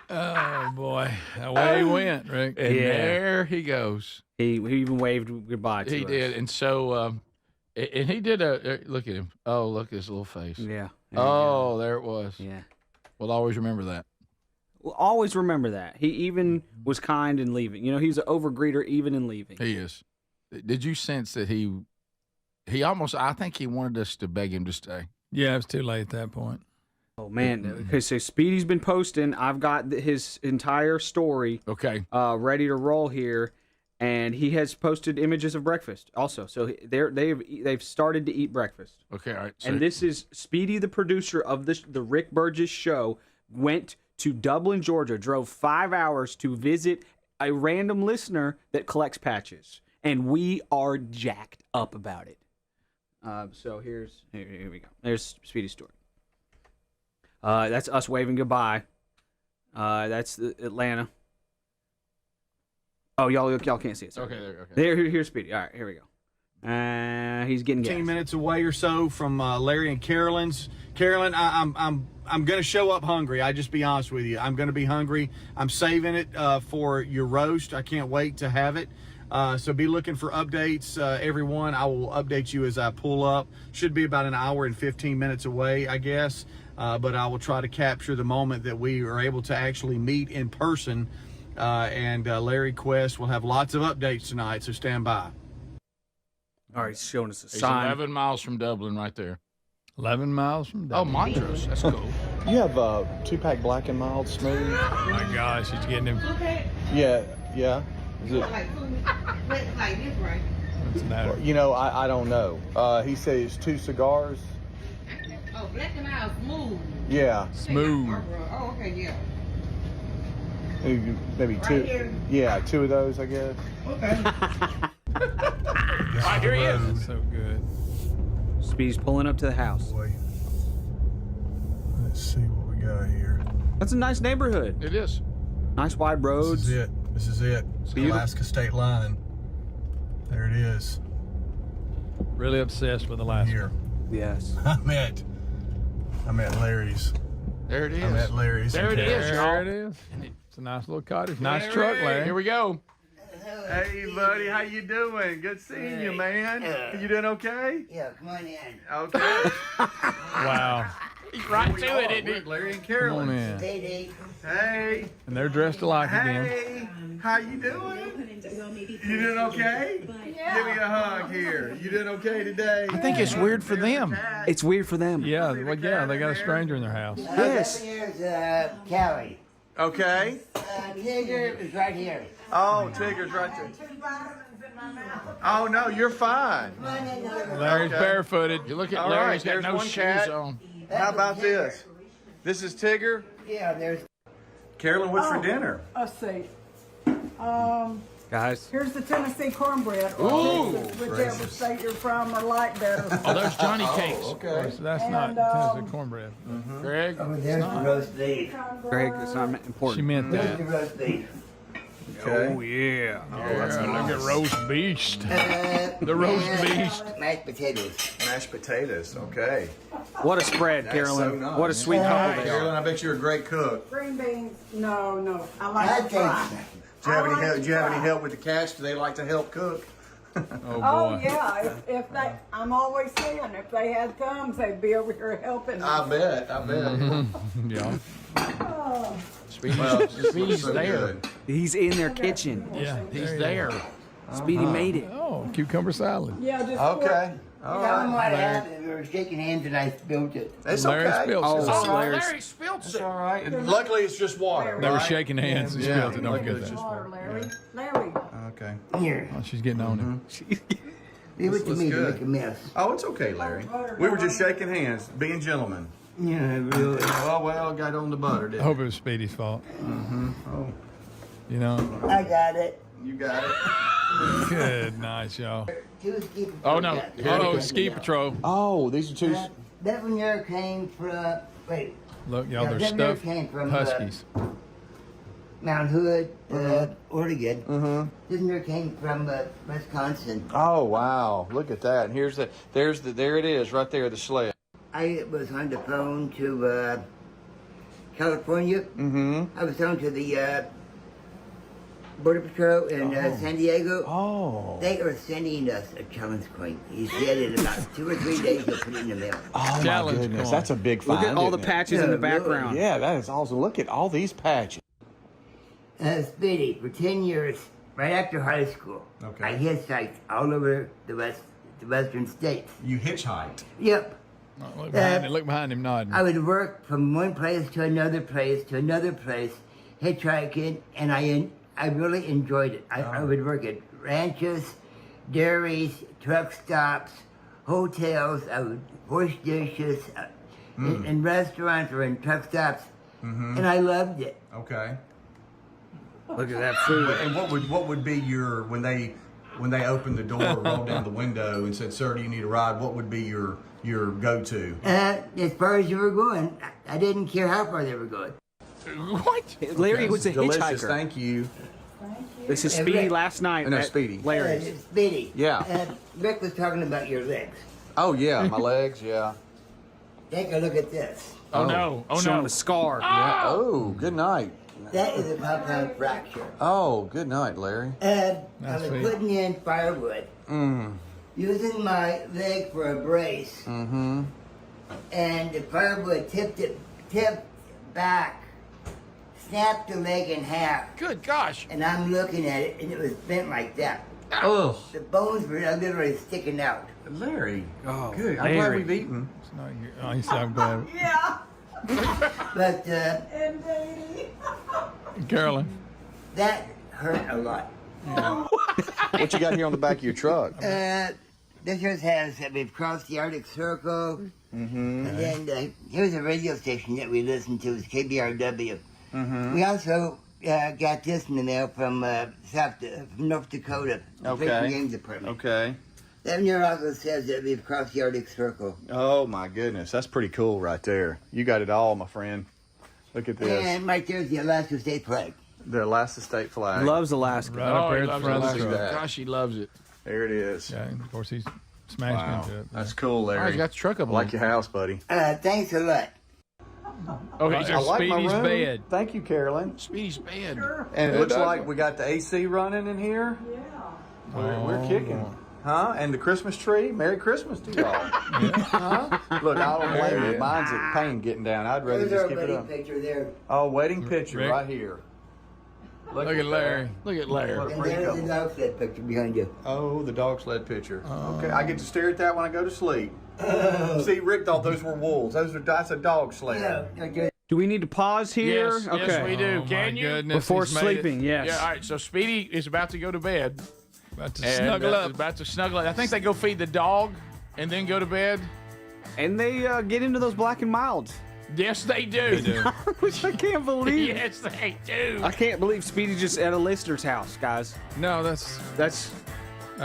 S3: Oh boy, away he went, Rick.
S2: And there he goes.
S4: He even waved goodbye to us.
S2: He did, and so and he did look at him. Oh, look at his little face.
S4: Yeah.
S2: Oh, there it was.
S4: Yeah.
S2: We'll always remember that.
S4: We'll always remember that. He even was kind in leaving. He's an overgreeter even in leaving.
S2: He is. Did you sense that he almost? I think he wanted us to beg him to stay.
S3: Yeah, it was too late at that point.
S4: Oh man! Okay, so Speedy's been posting. I've got his entire story.
S2: Okay.
S4: Ready to roll here, and he has posted images of breakfast also. So they've started to eat breakfast.
S2: Okay, all right. So
S4: And this is Speedy, the producer of the Rick Burgess Show, went to Dublin, Georgia, drove 5 hours to visit a random listener that collects patches, and we are jacked up about it. So here we go. There's Speedy's story. That's us waving goodbye. That's Atlanta. Oh, y'all can't see it. Sorry.
S2: Okay.
S4: Here's Speedy. All right, here we go. He's getting
S15: 15
S4: gas.
S15: minutes away or so from Larry and Carolyn's. Carolyn, I'm going to show up hungry. I just be honest with you. I'm going to be hungry. I'm saving it for your roast. I can't wait to have it. So be looking for updates, everyone. I will update you as I pull up. Should be about an hour and 15 minutes away, I guess. But I will try to capture the moment that we are able to actually meet in person. And Larry Quest will have lots of updates tonight, so stand by.
S4: All right, he's showing us a
S2: He's
S4: sign.
S2: 11 miles from Dublin right there.
S3: 11 miles from Dublin.
S2: Oh, Montrose. That's cool.
S16: You have a 2-pack black and mild smooth?
S3: Oh my gosh, he's getting him.
S16: Yeah. Is it?
S17: Like this, right?
S3: What's the matter?
S16: I don't know. He said it's 2 cigars.
S17: Oh, black and mild, smooth.
S16: Yeah.
S3: Smooth.
S17: Oh, okay, yeah.
S16: Maybe
S17: Right
S16: 2.
S17: here.
S16: Yeah, 2 of those, I guess.
S17: Okay.
S2: Ah, here he is.
S3: That's so good.
S4: Speedy's pulling up to the house.
S14: Boy. Let's see what we got here.
S4: That's a nice neighborhood.
S2: It is.
S4: Nice wide roads.
S14: This is it. Alaska state line. There it is.
S3: Really obsessed with Alaska.
S14: Here.
S4: Yes.
S14: I'm at Larry's.
S2: There it is.
S14: I'm at Larry's.
S2: There it is, y'all.
S3: There it is. It's a nice little cottage. Nice truck, Larry.
S2: Here we go.
S15: Hey, buddy, how you doing? Good seeing you, man. You doing okay?
S17: Yeah, come on in.
S15: Okay.
S3: Wow.
S2: He's right to it, isn't he?
S15: Look, Larry and
S3: Come
S15: Carolyn.
S3: on in.
S15: Hey.
S3: And they're dressed alike again.
S15: Hey. How you doing? You doing okay? Give me a hug here. You doing okay today?
S2: I think it's weird for them.
S4: It's weird for them.
S3: Yeah, well, yeah, they got a stranger in their house.
S4: Yes.
S17: Here's Callie.
S15: Okay.
S17: Tigger is right here.
S15: Oh, Tigger's right there. Oh, no, you're fine.
S3: Larry's barefooted.
S2: You look at
S15: All
S2: Larry,
S15: right,
S2: he's got
S15: there's
S2: no
S15: one
S2: shoes
S15: cat.
S2: on.
S15: How about this? This is Tigger.
S17: Yeah, there's.
S15: Carolyn, what's for dinner?
S18: Let's see.
S4: Guys.
S18: Here's the Tennessee cornbread.
S2: Ooh,
S18: whichever state you're from or like better.
S2: Oh, there's Johnny Cakes.
S15: Okay.
S3: So that's
S18: And,
S3: not Tennessee cornbread.
S2: Greg,
S17: Oh, there's the roast beef.
S4: Greg, it's not
S3: She
S4: important.
S3: meant
S17: There's
S3: that.
S17: the roast beef.
S3: Oh, yeah. Look at roast beast. The roast beast.
S17: Mashed potatoes.
S15: Mashed potatoes. Okay.
S4: What a spread,
S15: That's
S4: Carolyn.
S15: so nice.
S4: What a sweet couple they
S15: Carolyn,
S4: are.
S15: I bet you're a great cook.
S18: Green beans, no. I
S17: I
S18: like to fry.
S15: Do you have any help? Do you have any help with the cats? Do they like to help cook?
S3: Oh,
S18: Oh
S3: boy.
S18: yeah, if they, I'm always saying if they had thumbs, they'd be over here helping.
S15: I bet.
S3: Yeah.
S18: Oh,
S2: Speedy's
S15: So
S2: there.
S15: good.
S4: He's in their kitchen.
S3: Yeah.
S2: He's there.
S4: Speedy made it.
S3: Oh, cucumber salad.
S18: yeah, just
S15: Okay. All
S17: Tell them
S15: right.
S17: what happened. We were shaking hands and I spilled it.
S15: It's
S3: Larry
S15: okay.
S3: spilled
S4: Oh,
S3: it.
S2: Oh,
S4: Larry's.
S2: Larry spilled
S15: It's
S2: it.
S15: all right. And luckily, it's just water.
S3: They were
S15: right?
S3: shaking hands and
S15: Yeah.
S3: spilled it. Don't
S15: Luckily,
S3: forget
S15: it's
S3: that.
S15: just
S18: water,
S15: water.
S18: Larry. Larry.
S15: Okay.
S17: Here.
S3: Oh, she's getting on it.
S17: Leave it to
S15: looks
S17: me to
S15: good.
S17: make a mess.
S15: Oh, it's okay, Larry. We were just shaking hands, being gentlemen.
S17: Yeah, really.
S15: Well, got on the butter,
S3: I
S15: didn't
S3: hope it was Speedy's fault.
S15: Oh,
S3: You know?
S17: I got it.
S15: you got it.
S3: Good night, y'all.
S17: Two ski
S2: Oh, no.
S3: Oh, ski patrol.
S15: Oh, these are two.
S17: That one there came from, wait,
S3: Look, y'all,
S17: Yeah,
S3: they're
S17: them there
S3: stuffed
S17: came from,
S3: huskies.
S17: Mount Hood, Oregon. Mm-hmm. This one there came from Wisconsin.
S15: Oh, wow. Look at that. And there it is, right there, the sled.
S17: I was on the phone to California.
S15: Mm-hmm.
S17: I was on to the Border Patrol in San Diego.
S15: Oh.
S17: They are sending us a challenge coin. He said in about 2 or 3 days they'll put it in the mail.
S15: Oh, my
S3: Challenge
S15: goodness.
S3: coin.
S15: That's a big find.
S4: Look at all the
S15: isn't it?
S4: patches in the background.
S15: Yeah, that is awesome. Look at all these patches.
S17: Speedy, for 10 years, right after high school,
S15: Okay.
S17: I hitchhiked all over the western states.
S15: You hitchhiked.
S17: Yep.
S3: Oh, look behind him nodding.
S17: I would work from one place to another place to another place, hitchhiking, and I really enjoyed it. I would work at ranches, dairies, truck stops, hotels. I would wash dishes in restaurants or in truck stops, and I loved it.
S15: Okay.
S4: Look at that food.
S15: And what would be your when they opened the door, rolled down the window, and said, "Sir, do you need a ride?" What would be your go-to?
S17: As far as you were going, I didn't care how far they were going.
S2: What?
S4: Larry was a
S15: Delicious.
S4: hitchhiker.
S15: Thank you.
S4: This is Speedy last night.
S15: No,
S4: at
S15: Speedy.
S4: Larry's.
S17: Speedy.
S15: Yeah.
S17: Rick was talking about your legs.
S15: Oh yeah, my legs. Yeah.
S17: Take a look at this.
S2: Oh, no. Oh,
S4: Showing
S2: no.
S4: the scar.
S15: Yeah. Oh, good night.
S17: That is a compound fracture.
S15: Oh, good night, Larry.
S17: I was
S3: sweet.
S17: putting in firewood, using my leg for a brace, and the firewood tipped back, snapped the leg in half,
S2: Good gosh.
S17: and I'm looking at it, and it was bent like that.
S15: Oh,
S17: The bones were literally sticking out.
S15: Larry.
S4: Oh,
S15: Good. I'm glad
S4: Larry.
S15: we've eaten.
S3: It's not your- Oh, he said, I'm glad.
S18: Yeah.
S17: But
S18: And Daddy.
S3: Carolyn.
S17: that hurt a lot.
S15: What you got here on the back of your truck?
S17: This just has, we've crossed the Arctic Circle, and then here's a radio station that we listen to, it's KBRW. We also got this in the mail from North Dakota, the Fish and Game Department.
S15: Okay.
S17: That near also says that we've crossed the Arctic Circle.
S16: Oh my goodness, that's pretty cool right there. You got it all, my friend. Look at this.
S17: And right there's the Alaska state flag.
S16: The Alaska state flag.
S4: Loves Alaska.
S2: He loves Alaska. Gosh, he loves it.
S16: There it is.
S3: Yeah, of course he's smashed into it.
S16: That's cool, Larry.
S2: Oh, he's got the truck up.
S16: I like your house, buddy.
S17: Thanks a lot.
S2: Okay,
S16: I like
S3: Speedy's
S16: my room.
S3: bed.
S16: Thank you, Carolyn.
S2: Speedy's bed.
S16: And it looks like we got the AC running in here. Yeah. We're kicking. Huh? And the Christmas tree. Merry Christmas to y'all. Huh? Look, I don't blame you. Mine's at pain getting down. I'd rather
S17: There's
S16: just
S17: our
S16: keep it
S17: wedding
S16: up.
S17: picture there.
S16: Oh, wedding picture
S3: Rick.
S16: right here.
S2: Look at Larry. Look at Larry.
S16: What a
S17: And
S16: pretty
S17: there's the
S16: couple.
S17: dog sled picture behind you.
S16: Oh, the dog sled picture. Okay, I get to stare at that when I go to sleep. See, Rick thought those were wolves. That's a dog sled.
S17: Yeah, okay.
S4: Do we need to pause here?
S2: Yes,
S4: okay.
S2: yes, we do.
S3: Oh,
S2: Can
S3: my
S2: you?
S3: goodness,
S4: Before
S3: he's made
S4: sleeping,
S3: it.
S4: yes.
S2: Yeah, all right. So Speedy is about to go to bed.
S3: About to
S2: And,
S3: snuggle up.
S2: is about to snuggle up. I think they go feed the dog and then go to bed.
S4: And they get into those black and milds.
S2: Yes, they do.
S4: Which I can't believe.
S2: Yes, they do.
S4: I can't believe Speedy just at a listener's house, guys.
S3: No, that's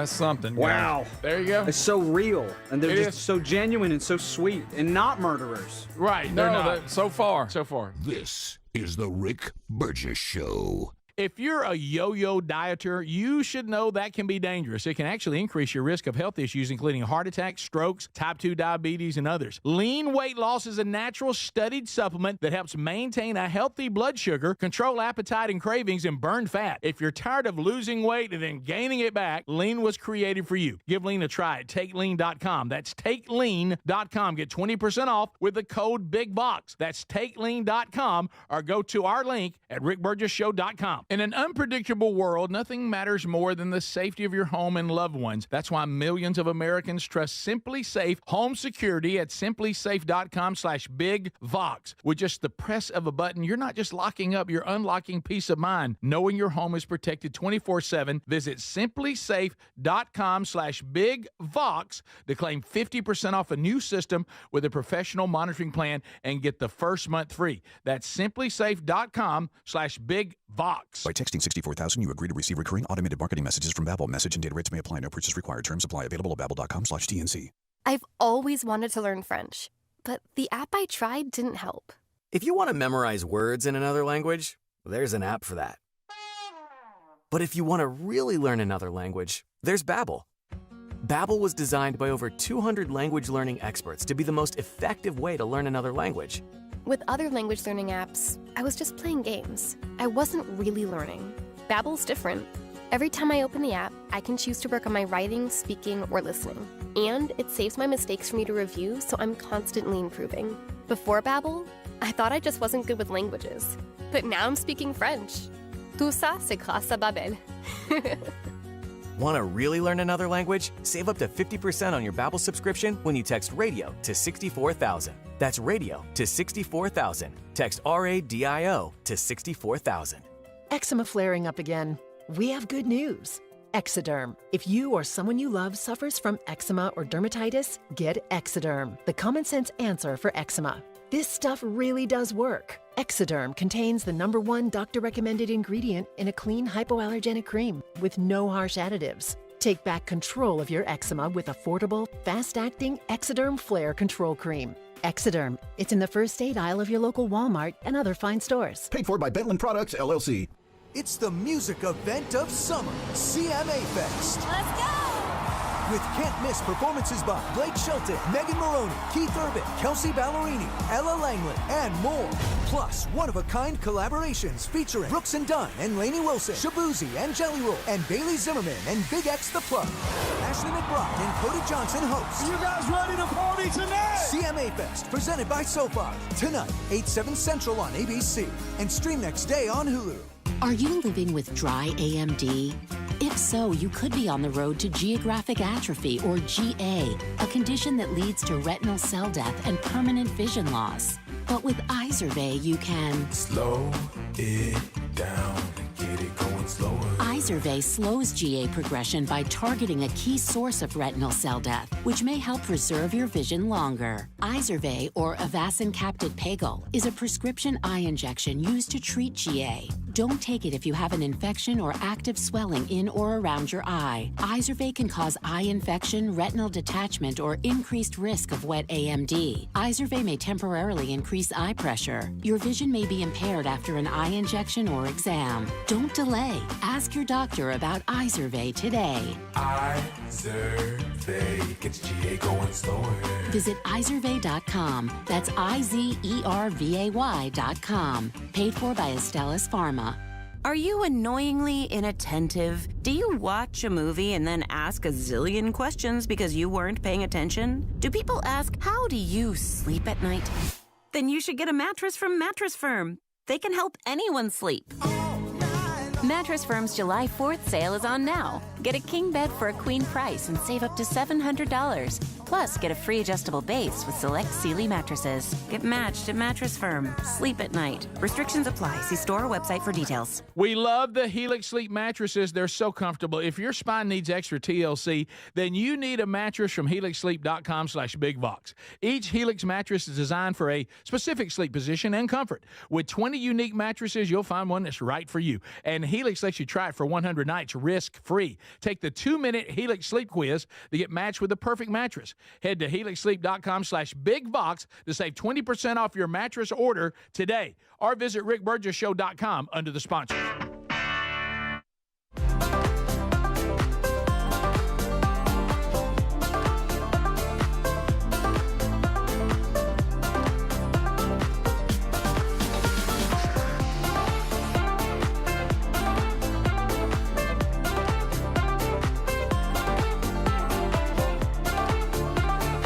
S3: something. guys.
S4: Wow.
S2: There you go.
S4: It's so real. And they're
S2: It
S4: just
S2: is.
S4: so genuine and so sweet and not murderers.
S2: Right.
S3: No,
S2: They're
S3: no,
S2: not.
S3: so far.
S2: So far.
S1: This is the Rick Burgess Show.
S2: If you're a yo-yo dieter, you should know that can be dangerous. It can actually increase your risk of health issues, including heart attacks, strokes, type 2 diabetes, and others. Lean weight loss is a natural studied supplement that helps maintain a healthy blood sugar, control appetite and cravings, and burn fat. If you're tired of losing weight and then gaining it back, Lean was created for you. Give Lean a try at TakeLean.com. That's TakeLean.com. Get 20% off with the code BIGBOX. That's TakeLean.com, or go to our link at RickBurgessShow.com. In an unpredictable world, nothing matters more than the safety of your home and loved ones. That's why millions of Americans trust Simply Safe Home Security at simplysafe.com/BigVox. With just the press of a button, you're not just locking up, you're unlocking peace of mind, knowing your home is protected 24/7. Visit simplysafe.com/BigVox to claim 50% off a new system with a professional monitoring plan and get the first month free. That's simplysafe.com/BigVox.
S19: By texting 64,000, you agree to receive recurring automated marketing messages from Babbel. Message and data rates may apply. No purchase required. Terms apply. Available at babbel.com/TNC.
S10: I've always wanted to learn French, but the app I tried didn't help.
S20: If you want to memorize words in another language, there's an app for that. But if you want to really learn another language, there's Babbel. Babbel was designed by over 200 language learning experts to be the most effective way to learn another language.
S10: With other language learning apps, I was just playing games. I wasn't really learning. Babbel's different. Every time I open the app, I can choose to work on my writing, speaking, or listening. And it saves my mistakes for me to review, so I'm constantly improving. Before Babbel, I thought I just wasn't good with languages. But now I'm speaking French. Tout ça, c'est grâce à Babbel.
S20: Want to really learn another language? Save up to 50% on your Babbel subscription when you text RADIO to 64,000. That's RADIO to 64,000. Text RADIO to 64,000.
S21: Eczema flaring up again? We have good news. Exoderm. If you or someone you love suffers from eczema or dermatitis, get Exoderm, the common sense answer for eczema. This stuff really does work. Exoderm contains the #1 doctor-recommended ingredient in a clean hypoallergenic cream with no harsh additives. Take back control of your eczema with affordable, fast-acting Exoderm Flare Control Cream. Exoderm. It's in the first aid aisle of your local Walmart and other fine stores.
S22: Paid for by Bentland Products, LLC.
S23: It's the music event of summer, CMA Fest. Let's go! With can't-miss performances by Blake Shelton, Megan Moroney, Keith Urban, Kelsey Ballerini, Ella Langland, and more. Plus, one-of-a-kind collaborations featuring Brooks and Dunn and Lainey Wilson, Shabuzi and Jelly Roll, and Bailey Zimmerman and Big X The Plug. Ashley McBride and Cody Johnson host.
S11: You guys ready to party tonight?
S23: CMA Fest, presented by SoFi. Tonight, 8/7 Central on ABC. And stream next day on Hulu.
S24: Are you living with dry AMD? If so, you could be on the road to geographic atrophy, or GA, a condition that leads to retinal cell death and permanent vision loss. But with Izervay, you can
S11: slow it down and get it going slower.
S24: Izervay slows GA progression by targeting a key source of retinal cell death, which may help preserve your vision longer. Izervay, or Avastin Captid Pagel, is a prescription eye injection used to treat GA. Don't take it if you have an infection or active swelling in or around your eye. Izervay can cause eye infection, retinal detachment, or increased risk of wet AMD. Izervay may temporarily increase eye pressure. Your vision may be impaired after an eye injection or exam. Don't delay. Ask your doctor about Izervay today.
S5: Izervay gets GA going slower.
S24: Visit Izervay.com. That's IZERVAY.com. Paid for by Astellas Pharma.
S7: Are you annoyingly inattentive? Do you watch a movie and then ask a zillion questions because you weren't paying attention? Do people ask, how do you sleep at night? Then you should get a mattress from Mattress Firm. They can help anyone sleep. Mattress Firm's July 4th sale is on now. Get a king bed for a queen price and save up to $700. Plus, get a free adjustable base with select Sealy mattresses. Get matched at Mattress Firm. Sleep at night. Restrictions apply. See store or website for details.
S2: We love the Helix Sleep mattresses. They're so comfortable. If your spine needs extra TLC, then you need a mattress from helixsleep.com/bigbox. Each Helix mattress is designed for a specific sleep position and comfort. With 20 unique mattresses, you'll find one that's right for you. And Helix lets you try it for 100 nights risk-free. Take the 2-minute Helix Sleep quiz to get matched with the perfect mattress. Head to helixsleep.com/bigbox to save 20% off your mattress order today. Or visit rickburgesshow.com under the sponsors.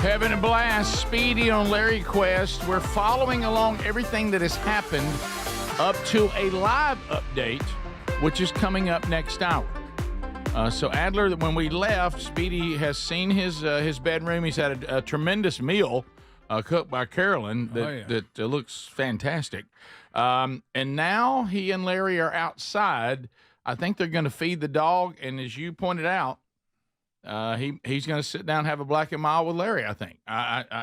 S2: Having a blast. Speedy on Larry Quest. We're following along everything that has happened up to a live update, which is coming up next hour. So Adler, when we left, Speedy has seen his bedroom. He's had a tremendous meal cooked by Carolyn that looks fantastic. And now he and Larry are outside. I think they're going to feed the dog. And as you pointed out, he's going to sit down and have a black and mild with Larry, I think.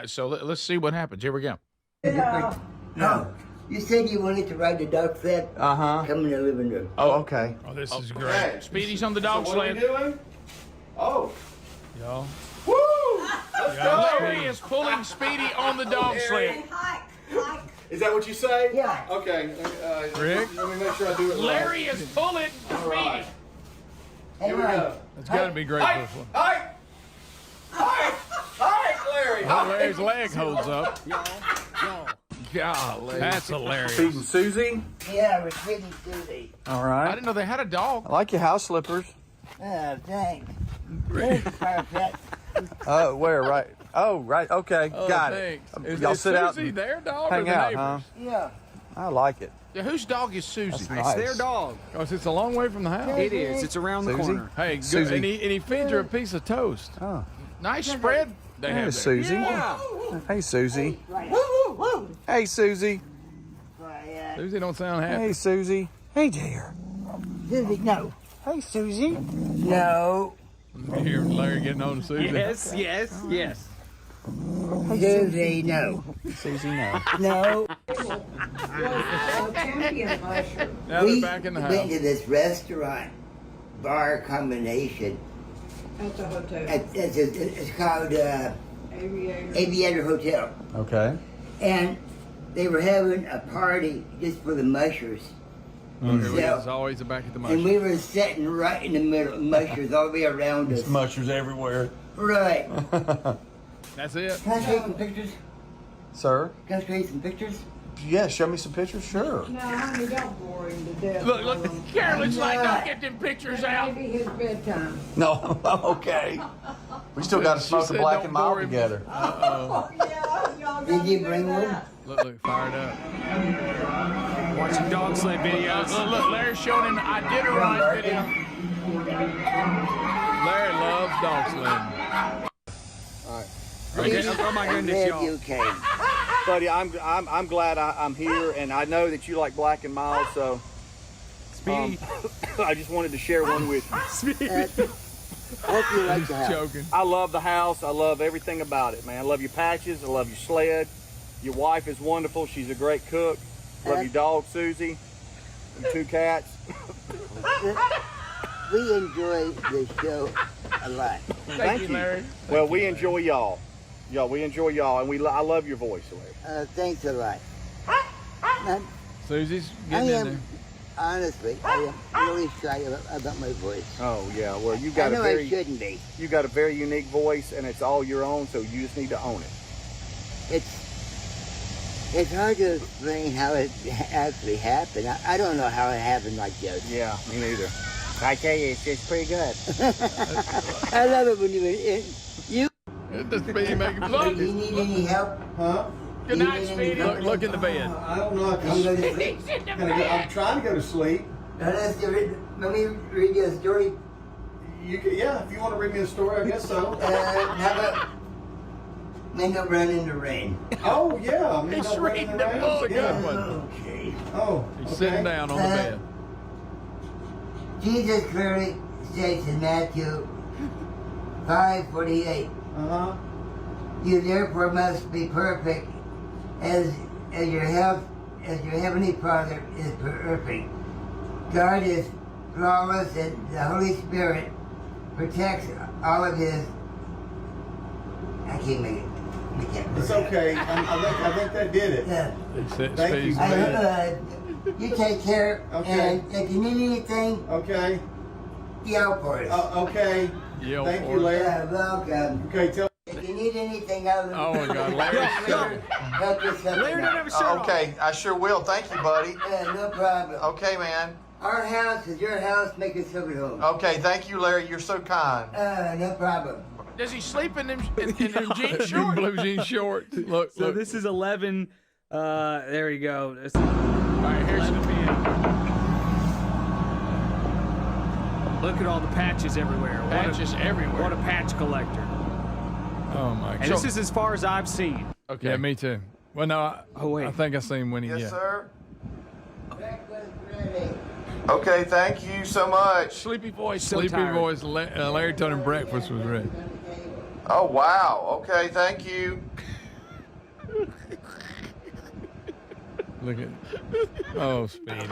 S2: So let's see what happens. Here we go.
S17: Yeah. No. You said you wanted to ride the dog sled?
S15: Uh-huh.
S17: Come in the living room.
S15: Oh, okay.
S3: Oh, this is great.
S2: Speedy's on the dog
S15: so
S2: sled.
S15: What are you doing? Oh.
S3: Y'all.
S15: Woo! Let's go.
S2: Larry is pulling Speedy on the dog sled.
S15: Is that what you say?
S17: Yeah.
S15: Okay.
S3: Rick?
S15: Let me make sure I do it right.
S2: Larry is pulling Speedy.
S15: Right.
S17: Here
S15: we go.
S3: It's got to be great for this one.
S15: Hi, Larry.
S3: Oh, Larry's leg holds up.
S2: Golly.
S3: That's hilarious.
S15: Feeding Susie.
S17: Yeah, we're feeding Susie.
S15: All
S2: I
S15: right.
S2: didn't know they had a dog.
S15: I like your house slippers.
S17: Oh, thanks. There's the carpet.
S15: Oh, where? Right. Oh, right. Okay.
S3: Oh,
S15: Got
S3: thanks.
S15: it.
S3: Is
S15: sit out
S3: Susie
S15: and
S3: their dog
S15: hang
S3: or the
S15: out,
S3: neighbors?
S15: huh?
S17: Yeah.
S15: I like it.
S2: Yeah, whose dog is Susie?
S15: That's nice.
S4: It's their dog.
S3: Because it's a long way from the house.
S4: It is. It's around the
S15: Susie?
S4: corner.
S3: Hey, good.
S15: Susie.
S3: And he feeds her a piece of toast.
S15: Oh.
S2: Nice spread they have
S15: Hey,
S2: there.
S15: Susie.
S4: Yeah.
S15: Hey, Susie.
S17: Woo, woo, woo.
S15: Hey, Susie.
S17: Quiet.
S3: Susie don't sound happy.
S15: Hey, Susie. Hey, dear.
S17: Susie, no.
S15: Hey, Susie.
S17: No.
S3: You hear Larry getting on to Susie?
S4: Yes, yes, yes.
S17: Susie, no.
S15: Susie, no.
S17: No.
S3: Now they're back in the
S17: went
S3: house.
S17: to this restaurant bar combination.
S18: At the hotel.
S17: It's called Aviator Hotel.
S15: Okay.
S17: And they were having a party just for the mushers.
S3: Here we is always the back at the
S17: And
S3: mush.
S17: we were sitting right in the middle of mushers all the way around us.
S15: Mushers everywhere.
S17: Right.
S3: That's it.
S17: Can I show you some pictures?
S15: Sir?
S17: Can I show you some pictures?
S15: Yeah, show me some pictures. Sure.
S18: No, honey, don't bore him to death.
S2: Look, Carolyn's like, don't get them pictures out.
S18: Maybe his bedtime.
S15: No. Okay. We still got to smoke the
S3: said
S15: black
S3: don't
S15: and mild
S3: bore him.
S15: together.
S18: Oh, yeah, y'all
S17: Did you bring one?
S3: Look, fired up.
S4: Watching dog sled videos.
S2: Look, Larry's showing him the Iditarod video.
S3: Larry loves dog sledding.
S4: Okay. Oh my goodness,
S17: Glad
S4: y'all.
S17: you came.
S15: Buddy, I'm glad I'm here, and I know that you like black and mild, so
S3: Speedy.
S15: I just wanted to share one with you.
S17: Hope you like the house.
S3: Joking.
S15: I love the house. I love everything about it, man. I love your patches. I love your sled. Your wife is wonderful. She's a great cook. Love your dog, Susie.
S8: and 2 cats.
S17: We enjoy the show a lot.
S8: Thank you, Larry. Well, we enjoy y'all. We enjoy y'all, and I love your voice, Larry.
S17: Thanks a lot.
S3: Susie's getting in there.
S17: Honestly, I am really shy about my voice.
S8: Oh yeah, well you got
S17: I shouldn't be.
S8: You got a very unique voice, and it's all your own. So you just need to own it.
S17: It's hard to explain how it actually happened. I don't know how it happened like this.
S8: Yeah, me neither.
S17: I tell you, it's pretty good. I love it when you.
S3: The Speedy making fun.
S17: Do you need any help?
S15: Huh?
S3: Good night, Speedy. Look in the bed.
S15: I don't know. I'm trying to go to sleep.
S17: Let me read you a story.
S15: Yeah, if you want to read me a story, I guess so.
S17: How about Men Don't Run in the Rain?
S15: Oh, yeah.
S3: He's reading the book. That's a good one.
S17: Okay.
S15: Oh,
S3: He's sitting down on the bed.
S17: Jesus clearly states in Matthew 5:48. You therefore must be perfect as your heavenly Father is perfect. God is flawless, and the Holy Spirit protects all of His. I can't make it.
S15: It's okay. I think that did it.
S17: Yeah.
S15: Thank you.
S17: You take care,
S15: Okay.
S17: and if you need anything,
S15: Okay.
S17: yell for us.
S15: Okay.
S3: Yell
S15: Thank
S3: for
S15: you,
S3: us.
S15: Larry.
S17: Yeah, welcome.
S15: Okay, tell.
S17: If you need anything other than
S3: Oh my God, Larry's
S17: help yourself.
S8: Okay, I sure will. Thank you, buddy.
S17: Yeah, no problem.
S8: Okay, man.
S17: Our house is your house. Make us feel at home.
S8: Okay, thank you, Larry. You're so kind.
S17: No problem.
S2: Does he sleep in them jean
S3: Big
S2: shorts?
S3: blue jean shorts. Look,
S4: So
S3: look.
S4: this is 11. There you go.
S2: All right, here's the bed.
S9: Look at all the patches everywhere.
S2: Patches everywhere.
S9: What a patch collector.
S3: Oh my God.
S4: And this is as far as I've seen.
S3: Okay. Yeah, me too. Well, no, I think I seen when he.
S8: Yes,
S3: yeah.
S8: sir. Okay, thank you so much.
S2: Sleepy voice.
S3: Sleepy voice. Larry told him breakfast was ready.
S8: Oh, wow. Okay, thank you.
S3: Look at. Oh, Speedy.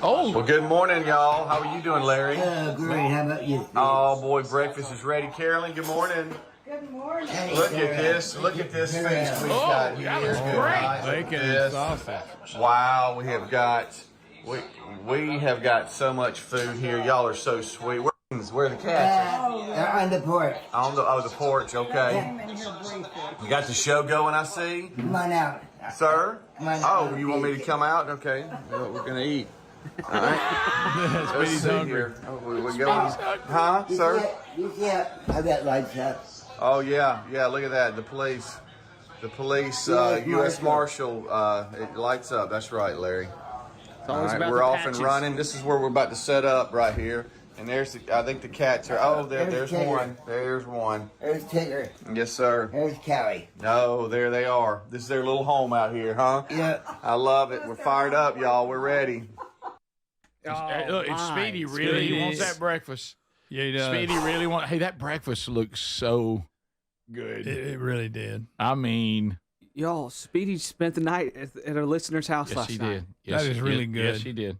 S8: Oh. Well, good morning, y'all. How are you doing, Larry?
S17: Great. How about you?
S8: Oh, boy, breakfast is ready. Carolyn, good morning.
S18: Good morning.
S8: Look at this. Look at this feast we've got here.
S2: that looks great.
S3: Bacon and sausage.
S8: Wow, we have got so much food here. Y'all are so sweet. Where are the cats?
S17: They're on the porch.
S8: On the porch. Okay. You got the show going, I see.
S17: Come on out.
S8: Sir?
S17: Come on
S8: Oh,
S17: out.
S8: you want me to come out? Okay. Well, we're gonna eat. All right. Let's see here. Oh, we going? Huh, sir?
S17: You see how that lights up?
S8: Oh yeah. Look at that. The police. U.S. Marshal. It lights up. That's right, Larry. All
S4: always
S8: right,
S4: about
S8: we're
S4: the
S8: off
S4: patches.
S8: and running. This is where we're about to set up right here. And I think the cats are. Oh, there's one. There's one.
S17: There's Tigger.
S8: Yes, sir.
S17: There's Callie.
S8: Oh, there they are. This is their little home out here, huh?
S17: Yeah.
S8: I love it. We're fired up, y'all. We're ready.
S2: Look, it's Speedy really
S3: Speedy.
S2: wants that breakfast.
S3: Yeah, he does.
S2: Speedy really wants. Hey, that breakfast looks so good.
S3: It really did.
S2: I mean,
S4: Y'all, Speedy spent the night at a listener's house
S2: yes,
S4: last
S2: he
S4: night.
S2: did. Yes,
S3: That is
S2: he
S3: really
S2: did.
S3: good.
S2: Yes, he did.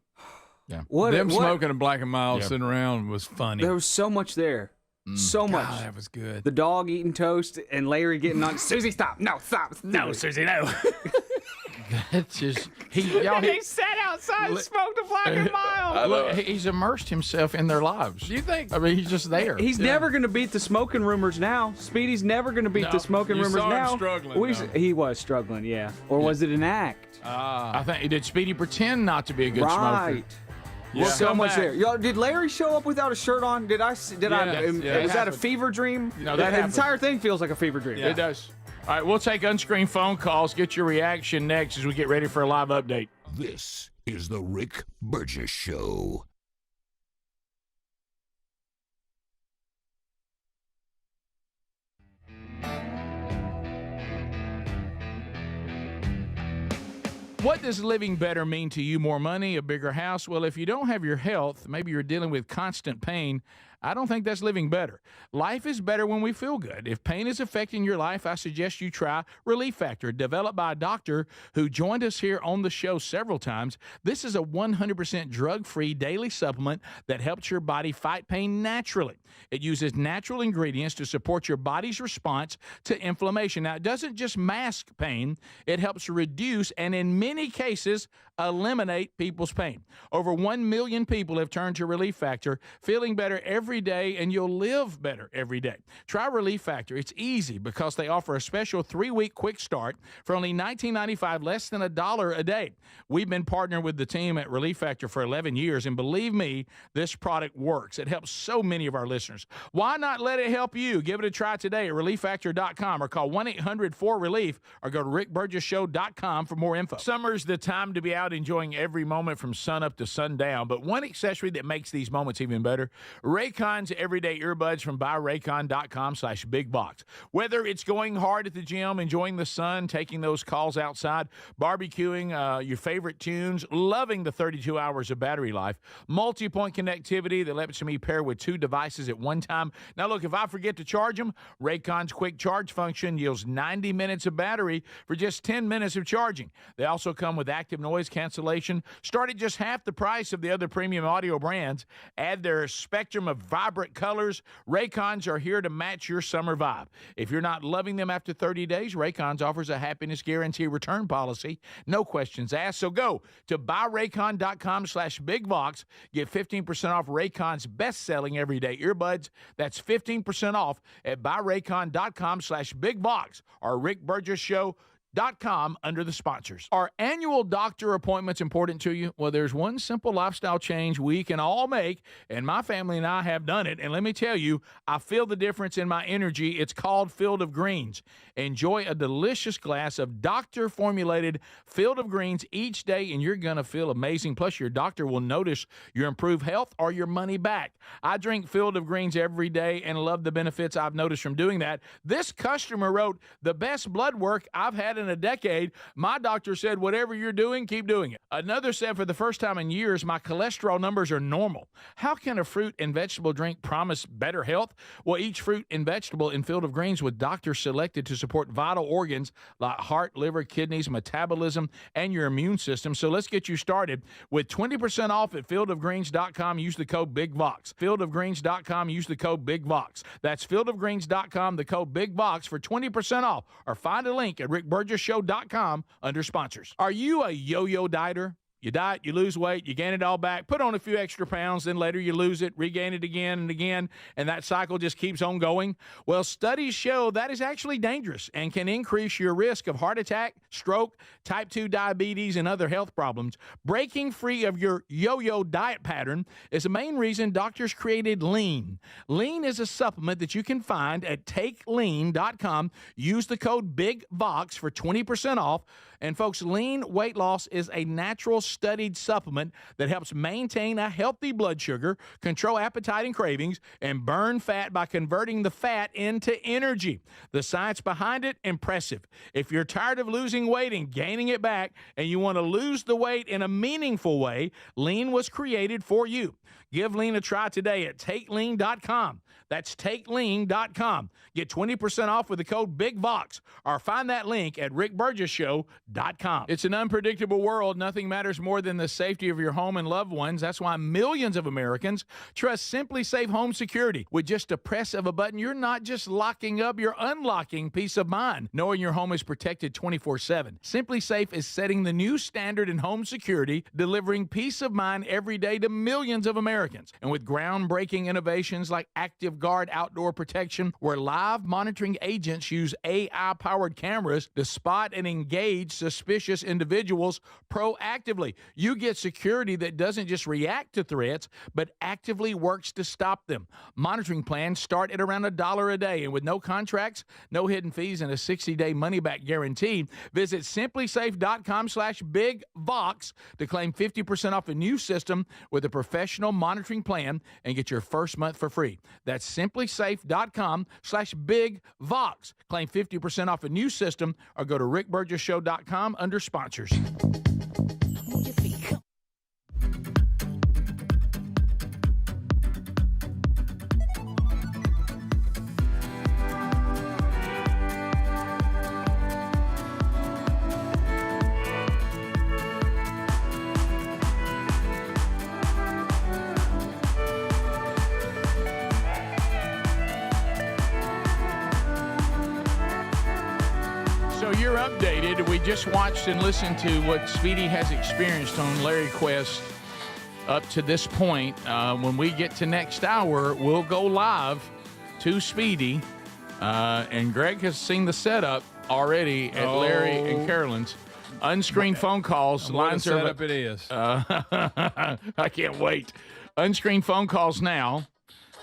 S2: Yeah.
S3: Them smoking a black and mild
S2: Yeah.
S3: sitting around was funny.
S4: There was so much there. So much.
S3: God, that was good.
S4: The dog eating toast and Larry getting on. Susie, stop. No, stop.
S9: No, Susie, no.
S2: That's just y'all.
S9: They sat outside and smoked a black and mild.
S2: Look, he's immersed himself in their lives.
S3: You think?
S2: I mean, he's just there.
S4: He's never going to beat the smoking rumors now. Speedy's never going to beat the smoking
S2: you
S4: rumors
S2: saw him
S4: now.
S2: struggling, though.
S4: He was struggling, yeah. Or was it an act?
S2: I think did Speedy pretend not to be a good smoker?
S4: Right.
S2: Yeah.
S4: So much
S2: Back.
S4: there. Y'all, did Larry show up without a shirt on? Did I?
S2: Yeah,
S4: Was
S2: it
S4: that a
S2: happened.
S4: fever dream?
S2: No, that
S4: the
S2: happened.
S4: entire thing feels like a fever dream.
S2: It does. All right, we'll take unscreened phone calls. Get your reaction next as we get ready for a live update.
S1: This is the Rick Burgess Show.
S2: What does living better mean to you? More money, a bigger house? Well, if you don't have your health, maybe you're dealing with constant pain, I don't think that's living better. Life is better when we feel good. If pain is affecting your life, I suggest you try Relief Factor, developed by a doctor who joined us here on the show several times. This is a 100% drug-free daily supplement that helps your body fight pain naturally. It uses natural ingredients to support your body's response to inflammation. Now, it doesn't just mask pain, it helps reduce and in many cases eliminate people's pain. Over 1 million people have turned to Relief Factor, feeling better every day, and you'll live better every day. Try Relief Factor. It's easy because they offer a special 3-week quick start for only $19.95, less than $1 a day. We've been partnering with the team at Relief Factor for 11 years, and believe me, this product works. It helps so many of our listeners. Why not let it help you? Give it a try today at ReliefFactor.com or call 1-800-4RELIEF or go to RickBurgessShow.com for more info. Summer's the time to be out enjoying every moment from sun up to sundown, but one accessory that makes these moments even better, Raycon's everyday earbuds from buyraycon.com/bigbox. Whether it's going hard at the gym, enjoying the sun, taking those calls outside, barbecuing, your favorite tunes, loving the 32 hours of battery life, multi-point connectivity that lets me pair with 2 devices at one time. Now look, if I forget to charge them, Raycon's quick charge function yields 90 minutes of battery for just 10 minutes of charging. They also come with active noise cancellation. Start at just half the price of the other premium audio brands. Add their spectrum of vibrant colors. Raycons are here to match your summer vibe. If you're not loving them after 30 days, Raycons offers a happiness guarantee return policy. No questions asked. So go to buyraycon.com/bigbox. Get 15% off Raycon's best-selling everyday earbuds. That's 15% off at buyraycon.com/bigbox or RickBurgessShow.com under the sponsors. Are annual doctor appointments important to you? Well, there's one simple lifestyle change we can all make, and my family and I have done it. And let me tell you, I feel the difference in my energy. It's called Field of Greens. Enjoy a delicious glass of doctor-formulated Field of Greens each day, and you're going to feel amazing. Plus, your doctor will notice your improved health or your money back. I drink Field of Greens every day and love the benefits I've noticed from doing that. This customer wrote, "The best blood work I've had in a decade. My doctor said, whatever you're doing, keep doing it." Another said, "For the first time in years, my cholesterol numbers are normal." How can a fruit and vegetable drink promise better health? Well, each fruit and vegetable in Field of Greens with doctors selected to support vital organs like heart, liver, kidneys, metabolism, and your immune system. So let's get you started with 20% off at fieldofgreens.com. Use the code BIGVOX. Fieldofgreens.com. Use the code BIGVOX. That's fieldofgreens.com, the code BIGVOX for 20% off. Or find a link at RickBurgessShow.com under sponsors. Are you a yo-yo dieter? You diet, you lose weight, you gain it all back, put on a few extra pounds, then later you lose it, regain it again and again, and that cycle just keeps on going? Well, studies show that is actually dangerous and can increase your risk of heart attack, stroke, type 2 diabetes, and other health problems. Breaking free of your yo-yo diet pattern is the main reason doctors created Lean. Lean is a supplement that you can find at takelean.com. Use the code BIGVOX for 20% off. And folks, Lean weight loss is a natural studied supplement that helps maintain a healthy blood sugar, control appetite and cravings, and burn fat by converting the fat into energy. The science behind it, impressive. If you're tired of losing weight and gaining it back, and you want to lose the weight in a meaningful way, Lean was created for you. Give Lean a try today at takelean.com. That's takelean.com. Get 20% off with the code BIGVOX or find that link at rickburgesshow.com. It's an unpredictable world. Nothing matters more than the safety of your home and loved ones. That's why millions of Americans trust Simply Safe Home Security. With just a press of a button, you're not just locking up, you're unlocking peace of mind, knowing your home is protected 24/7. Simply Safe is setting the new standard in home security, delivering peace of mind every day to millions of Americans. And with groundbreaking innovations like Active Guard Outdoor Protection, where live monitoring agents use AI-powered cameras to spot and engage suspicious individuals proactively. You get security that doesn't just react to threats, but actively works to stop them. Monitoring plans start at around $1 a day, and with no contracts, no hidden fees, and a 60-day money-back guarantee, visit simplysafe.com/BigVox to claim 50% off a new system with a professional monitoring plan and get your first month for free. That's simplysafe.com/BigVox. Claim 50% off a new system or go to rickburgesshow.com under sponsors. So you're updated. We just watched and listened to what Speedy has experienced on Larry Quest up to this point. When we get to next hour, we'll go live to Speedy. And Greg has seen the setup already at Larry and Carolyn's. Unscreened phone calls.
S3: Lines are up. It is.
S2: I can't wait. Unscreened phone calls now.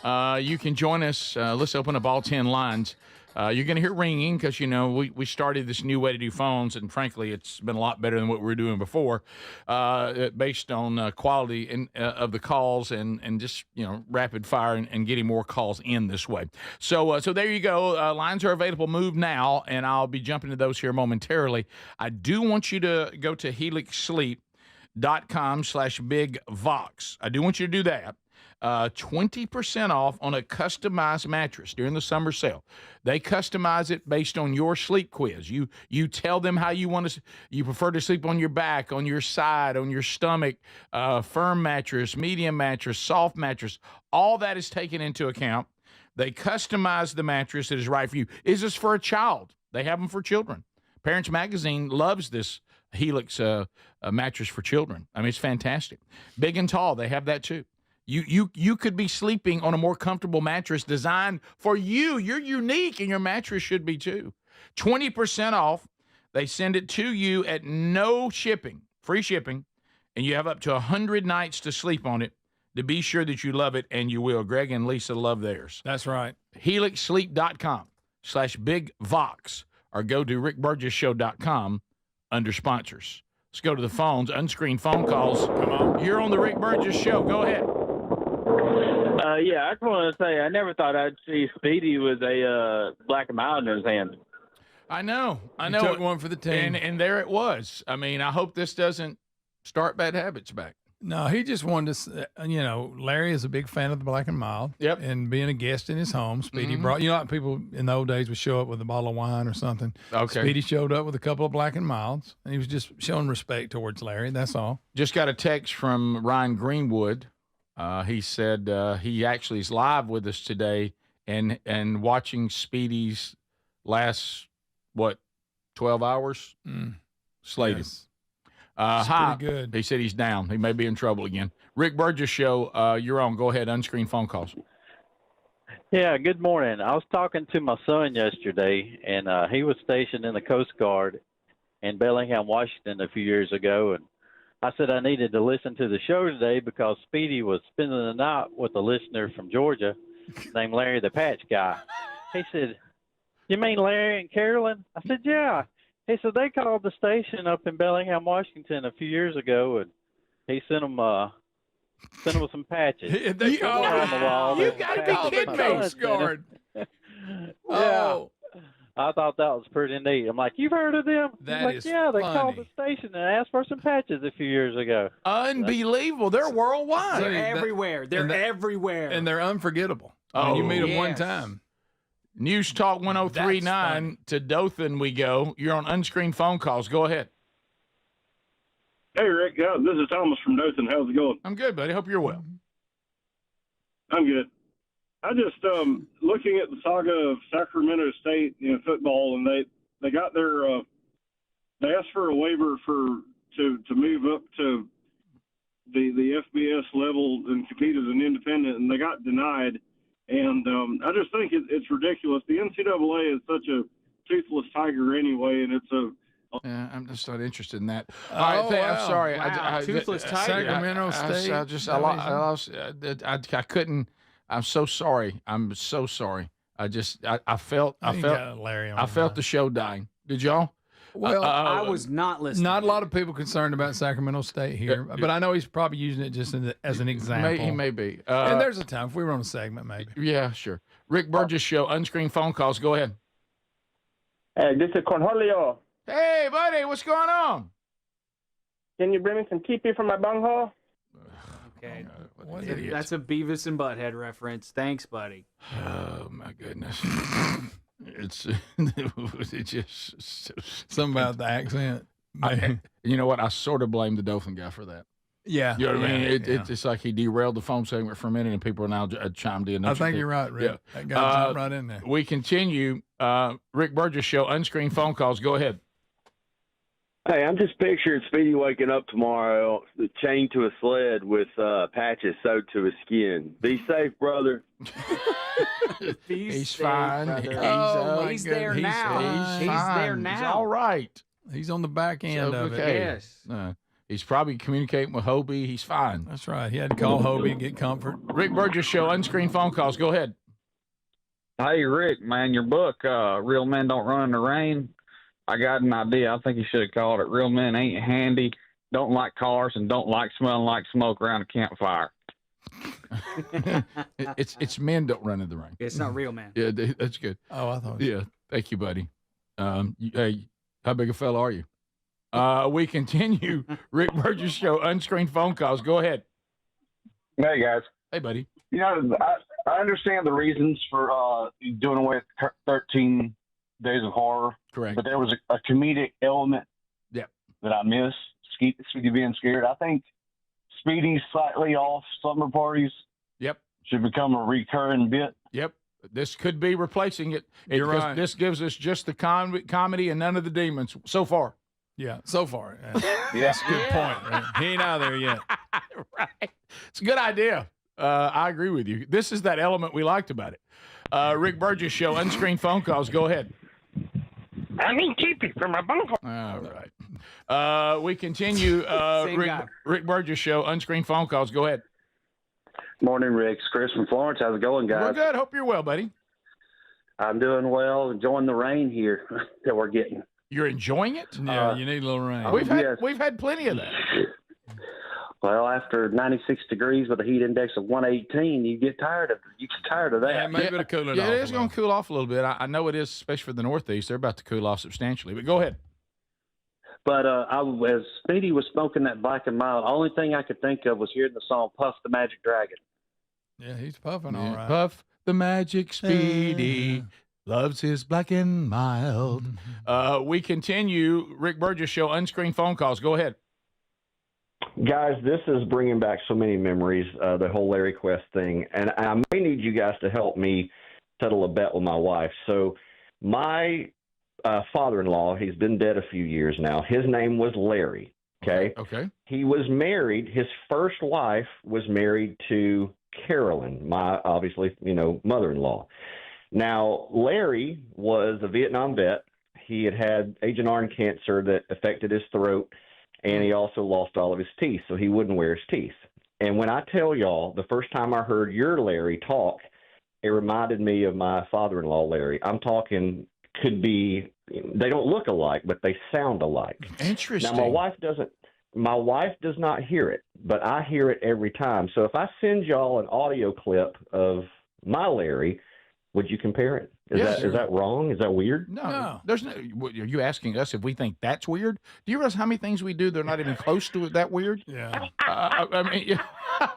S2: You can join us. Let's open up all 10 lines. You're going to hear ringing because, we started this new way to do phones, and frankly, it's been a lot better than what we were doing before, based on quality of the calls and just, rapid fire and getting more calls in this way. So there you go. Lines are available. Move now, and I'll be jumping to those here momentarily. I do want you to go to helixsleep.com/bigvox. I do want you to do that. 20% off on a customized mattress during the summer sale. They customize it based on your sleep quiz. You tell them how you prefer to sleep on your back, on your side, on your stomach, firm mattress, medium mattress, soft mattress. All that is taken into account. They customize the mattress that is right for you. Is this for a child? They have them for children. Parents Magazine loves this Helix mattress for children. I mean, it's fantastic. Big and tall, they have that too. You could be sleeping on a more comfortable mattress designed for you. You're unique, and your mattress should be too. 20% off. They send it to you at no shipping, free shipping, and you have up to 100 nights to sleep on it to be sure that you love it, and you will. Greg and Lisa love theirs.
S3: That's right.
S2: helixsleep.com/bigvox or go to rickburgesshow.com under sponsors. Let's go to the phones. Unscreened phone calls. Come on. You're on the Rick Burgess Show. Go ahead.
S6: Yeah, I just want to say I never thought I'd see Speedy with a black and mild in his hand.
S2: I know.
S3: He took one for the team.
S2: And there it was. I mean, I hope this doesn't start bad habits back.
S3: No, he just wanted to, Larry is a big fan of the black and mild.
S2: Yep.
S3: And being a guest in his home, Speedy brought, like people in the old days would show up with a bottle of wine or something.
S2: Okay.
S3: Speedy showed up with a couple of black and milds, and he was just showing respect towards Larry. That's all.
S2: Just got a text from Ryan Greenwood. He said he actually is live with us today and watching Speedy's last, 12 hours? Slated.
S3: Yes.
S2: Hi.
S3: Pretty good.
S2: He said he's down. He may be in trouble again. Rick Burgess Show, you're on. Go ahead. Unscreened phone calls.
S6: Yeah, good morning. I was talking to my son yesterday, and he was stationed in the Coast Guard in Bellingham, Washington a few years ago, and I said I needed to listen to the show today because Speedy was spending the night with a listener from Georgia named Larry the Patch Guy. He said, "You mean Larry and Carolyn?" I said, "Yeah." He said they called the station up in Bellingham, Washington a few years ago, and he sent them some patches.
S2: You got to be kidding me. Coast Guard.
S6: Yeah. I thought that was pretty neat. I'm like, you've heard of them?
S3: That
S6: He's
S3: is
S6: like, yeah, they
S3: funny.
S6: called the station and asked for some patches a few years ago.
S2: Unbelievable. They're worldwide.
S4: They're everywhere. They're everywhere.
S3: And they're unforgettable.
S2: Oh,
S3: you meet them one
S4: yes.
S3: time.
S2: News Talk 1039 to Dothan we go. You're on Unscreened phone calls. Go ahead.
S12: Hey, Rick. This is Thomas from Dothan. How's it going?
S2: I'm good, buddy. Hope you're well.
S12: I'm good. I just looking at the saga of Sacramento State football, and they got their they asked for a waiver to move up to the FBS level and compete as an independent, and they got denied. And I just think it's ridiculous. The NCAA is such a toothless tiger anyway, and it's a
S2: I'm just not interested in that. I'm sorry.
S4: Wow. Toothless tiger.
S3: Sacramento State.
S2: I couldn't. I'm so sorry. I felt
S3: Larry on
S2: the show dying. Did y'all?
S4: Well, I was not listening.
S3: Not a lot of people concerned about Sacramento State here, but I know he's probably using it just as an example.
S2: He may be.
S3: And there's a time if we were on a segment, maybe.
S2: Yeah, sure. Rick Burgess Show, Unscreened phone calls. Go ahead.
S13: Hey, this is Cornholio.
S2: Hey, buddy, what's going on?
S13: Can you bring me some teepee from my bunghole?
S4: Okay.
S2: Idiot.
S4: That's a Beavis and Butthead reference. Thanks, buddy.
S2: Oh, my goodness. It's just
S3: something about the accent.
S2: You know what? I sort of blame the Dothan guy for that.
S3: Yeah.
S2: You know what I mean? It's like he derailed the phone segment for a minute, and people are now chimed in.
S3: I think you're right, Rick.
S2: Yeah.
S3: That guy jumped right in there.
S2: We continue. Rick Burgess Show, unscreened phone calls. Go ahead.
S10: Hey, I'm just picturing Speedy waking up tomorrow, chained to a sled with patches sewed to his skin. Be safe, brother.
S2: He's fine.
S14: He's there now. He's there now.
S2: He's all right.
S3: He's on the back end of it.
S14: Yes.
S2: He's probably communicating with Hobie. He's fine.
S3: That's right. He had to call Hobie and get comfort.
S2: Rick Burgess Show, unscreened phone calls. Go ahead.
S16: Hey, Rick, man, your book, Real Men Don't Run in the Rain, I got an idea. I think you should have called it Real Men Ain't Handy, Don't Like Cars, and Don't Like Smelling Like Smoke Around a Campfire.
S2: It's men don't run in the rain.
S14: It's not real men.
S2: Yeah, that's good.
S3: Oh, I thought.
S2: Yeah, thank you, buddy. Hey, how big a fella are you? We continue. Rick Burgess Show, unscreened phone calls. Go ahead.
S16: Hey, guys.
S2: Hey, buddy.
S16: You know, I understand the reasons for doing away with 13 Days of Horror.
S2: Correct.
S16: But there was a comedic element that I missed. Speedy being scared. I think Speedy's slightly off slumber parties should become a recurring bit.
S2: Yep. This could be replacing it.
S3: You're right.
S2: This gives us just the comedy and none of the demons so far.
S3: Yeah, so far. That's a good point. Right? He ain't out of there yet.
S2: Right. It's a good idea. I agree with you. This is that element we liked about it. Rick Burgess Show, unscreened phone calls. Go ahead.
S13: I need keepy for my bunghole.
S2: All right. We continue. Rick Burgess Show, unscreened phone calls. Go ahead.
S10: Morning, Rick. It's Chris from Florence. How's it going, guys?
S2: We're good. Hope you're well, buddy.
S10: I'm doing well. Enjoying the rain here that we're getting.
S2: You're enjoying it?
S3: Yeah, you need a little rain.
S2: We've had plenty of that.
S10: Well, after 96 degrees with a heat index of 118, you get tired of that.
S3: Yeah, maybe it'll cool it off.
S2: Yeah, it is going to cool off a little bit. I know it is, especially for the Northeast. They're about to cool off substantially. But go ahead.
S10: But as Speedy was smoking that Black and Mild, the only thing I could think of was hearing the song Puff the Magic Dragon.
S3: Yeah, he's puffing all right.
S2: Puff the Magic Speedy loves his Black and Mild. We continue. Rick Burgess Show, unscreened phone calls. Go ahead.
S19: Guys, this is bringing back so many memories, the whole Larry Quest thing, and I may need you guys to help me settle a bet with my wife. So my father-in-law, he's been dead a few years now. His name was Larry, okay?
S2: Okay.
S19: He was married. His first wife was married to Carolyn, my, obviously, mother-in-law. Now, Larry was a Vietnam vet. He had Agent Orange cancer that affected his throat, and he also lost all of his teeth, so he wouldn't wear his teeth. And when I tell y'all, the first time I heard your Larry talk, it reminded me of my father-in-law, Larry. I'm talking could be, they don't look alike, but they sound alike.
S2: Interesting.
S19: Now, my wife does not hear it, but I hear it every time. So if I send y'all an audio clip of my Larry, would you compare it? Is that wrong? Is that weird?
S2: No. There's no. Are you asking us if we think that's weird? Do you realize how many things we do that are not even close to that weird?
S3: Yeah.
S2: I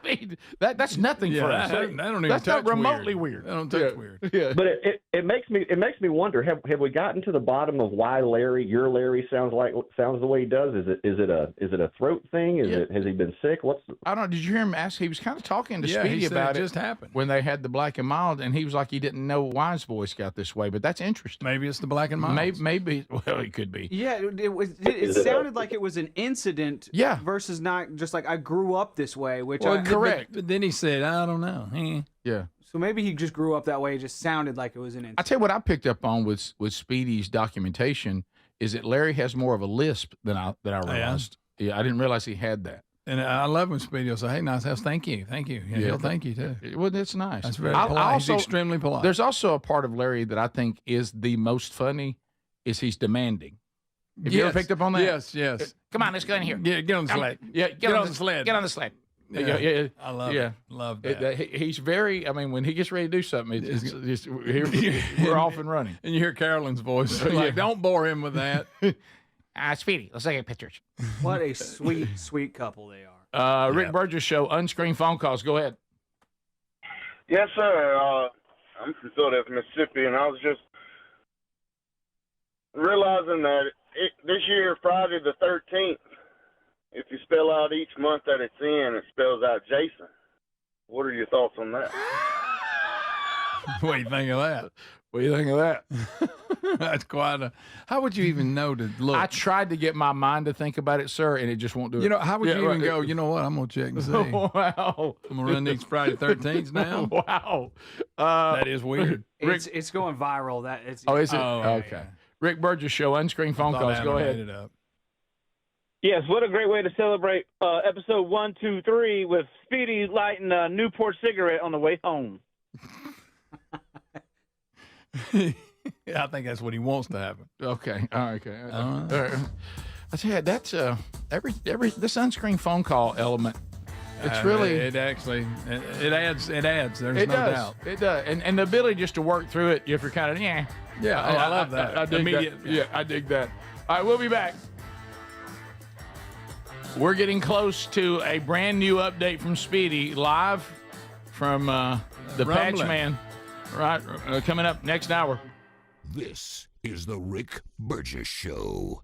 S2: mean, that's nothing for us.
S3: That don't even
S2: that's
S3: touch
S2: not remotely weird.
S3: That don't touch weird.
S2: Yeah.
S19: But it makes me wonder, have we gotten to the bottom of why your Larry sounds the way he does? Is it a throat thing? Has he been sick?
S2: I don't know. Did you hear him ask? He was kind of talking to Speedy
S3: he said
S2: about
S3: it just happened
S2: when they had the Black and Mild, and he was like he didn't know why his voice got this way. But that's interesting.
S3: Maybe it's the Black and Mild.
S2: Maybe. Well, it could be.
S14: Yeah, it sounded like it was an incident.
S2: Yeah.
S14: Versus not just like I grew up this way, which
S2: correct.
S3: But then he said, I don't know.
S2: Yeah.
S14: So maybe he just grew up that way. It just sounded like it was an incident.
S2: I tell you what I picked up on with Speedy's documentation is that Larry has more of a lisp than I realized. Yeah, I didn't realize he had that.
S3: And I love when Speedy will say, hey, nice house, thank you. Yeah, he'll thank you, too.
S2: Well, that's nice.
S3: That's very polite. He's extremely polite.
S2: There's also a part of Larry that I think is the most funny is he's demanding. Have you ever picked up on that?
S3: Yes.
S2: Come on, let's go in here.
S3: Get on the sled.
S2: Yeah, get on the sled. Get on the sled. Yeah.
S3: I love it. Love that.
S2: He's very, when he gets ready to do something, we're off and running.
S3: And you hear Carolyn's voice. Don't bore him with that.
S2: Speedy, let's take pictures.
S14: What a sweet, sweet couple they are.
S2: Rick Burgess Show, unscreened phone calls. Go ahead.
S25: Yes, sir. I'm from Philadelphia, Mississippi, and I was just realizing that this year, Friday the 13th, if you spell out each month that it's in, it spells out Jason. What are your thoughts on that?
S3: What do you think of that?
S2: What do you think of that?
S3: That's quite a. How would you even know to look?
S2: I tried to get my mind to think about it, sir, and it just won't do it.
S3: You know, how would you even
S2: right.
S3: go, you know what, I'm going to check and see.
S2: Wow.
S3: I'm going to run these Friday 13s now.
S2: Wow.
S3: That is weird.
S4: It's going viral. That it's.
S2: Oh, is it?
S3: Oh,
S2: okay.
S3: yeah.
S2: Rick Burgess Show, unscreened phone
S3: Thought
S2: calls.
S3: Adam
S2: Go
S3: made
S2: ahead.
S3: it up.
S13: Yes, what a great way to celebrate episode 123 with Speedy lighting a Newport cigarette on the way home.
S3: Yeah, I think that's what he wants to happen.
S2: Okay. All right. Okay. All right. I tell you, that's every this unscreened phone call element. It's really
S3: it actually it adds. There's
S2: it
S3: no
S2: does.
S3: doubt.
S2: It does, and the ability just to work through it if you're kind of
S3: Yeah, I love that.
S2: I dig
S3: Immediate.
S2: that. Yeah, I dig that. All right, we'll be back. We're getting close to a brand new update from Speedy live from the Patch
S3: Rumbling.
S2: Man. Right, coming up next hour.
S1: This is the Rick Burgess Show.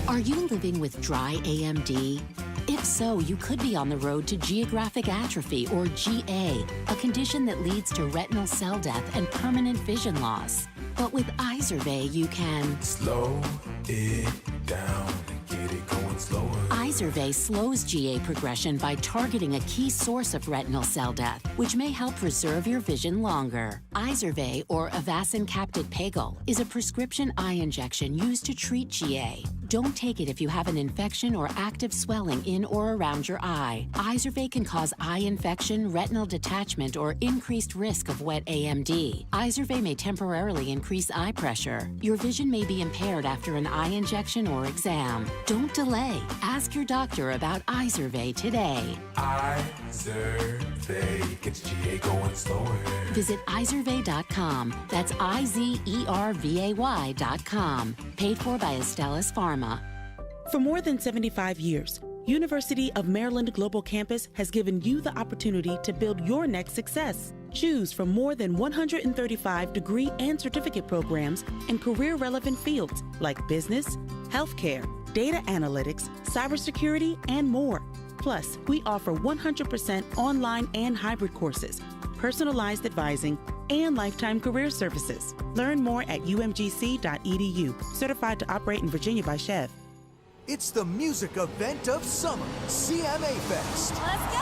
S24: Are you living with dry AMD? If so, you could be on the road to geographic atrophy, or GA, a condition that leads to retinal cell death and permanent vision loss. But with Izervay, you can
S5: slow it down and get it going slower.
S24: Izervay slows GA progression by targeting a key source of retinal cell death, which may help preserve your vision longer. Izervay, or Avastin Capted Pagel, is a prescription eye injection used to treat GA. Don't take it if you have an infection or active swelling in or around your eye. Izervay can cause eye infection, retinal detachment, or increased risk of wet AMD. Izervay may temporarily increase eye pressure. Your vision may be impaired after an eye injection or exam. Don't delay. Ask your doctor about Izervay today.
S5: Izervay gets GA going slower.
S24: Visit Izervay.com. That's IZERVAY.com. Paid for by Astellas Pharma.
S11: For more than 75 years, University of Maryland Global Campus has given you the opportunity to build your next success. Choose from more than 135 degree and certificate programs in career-relevant fields like business, healthcare, data analytics, cybersecurity, and more. Plus, we offer 100% online and hybrid courses, personalized advising, and lifetime career services. Learn more at umgc.edu. Certified to operate in Virginia by Chev.
S20: It's the music event of summer, CMA Fest.
S21: Let's go!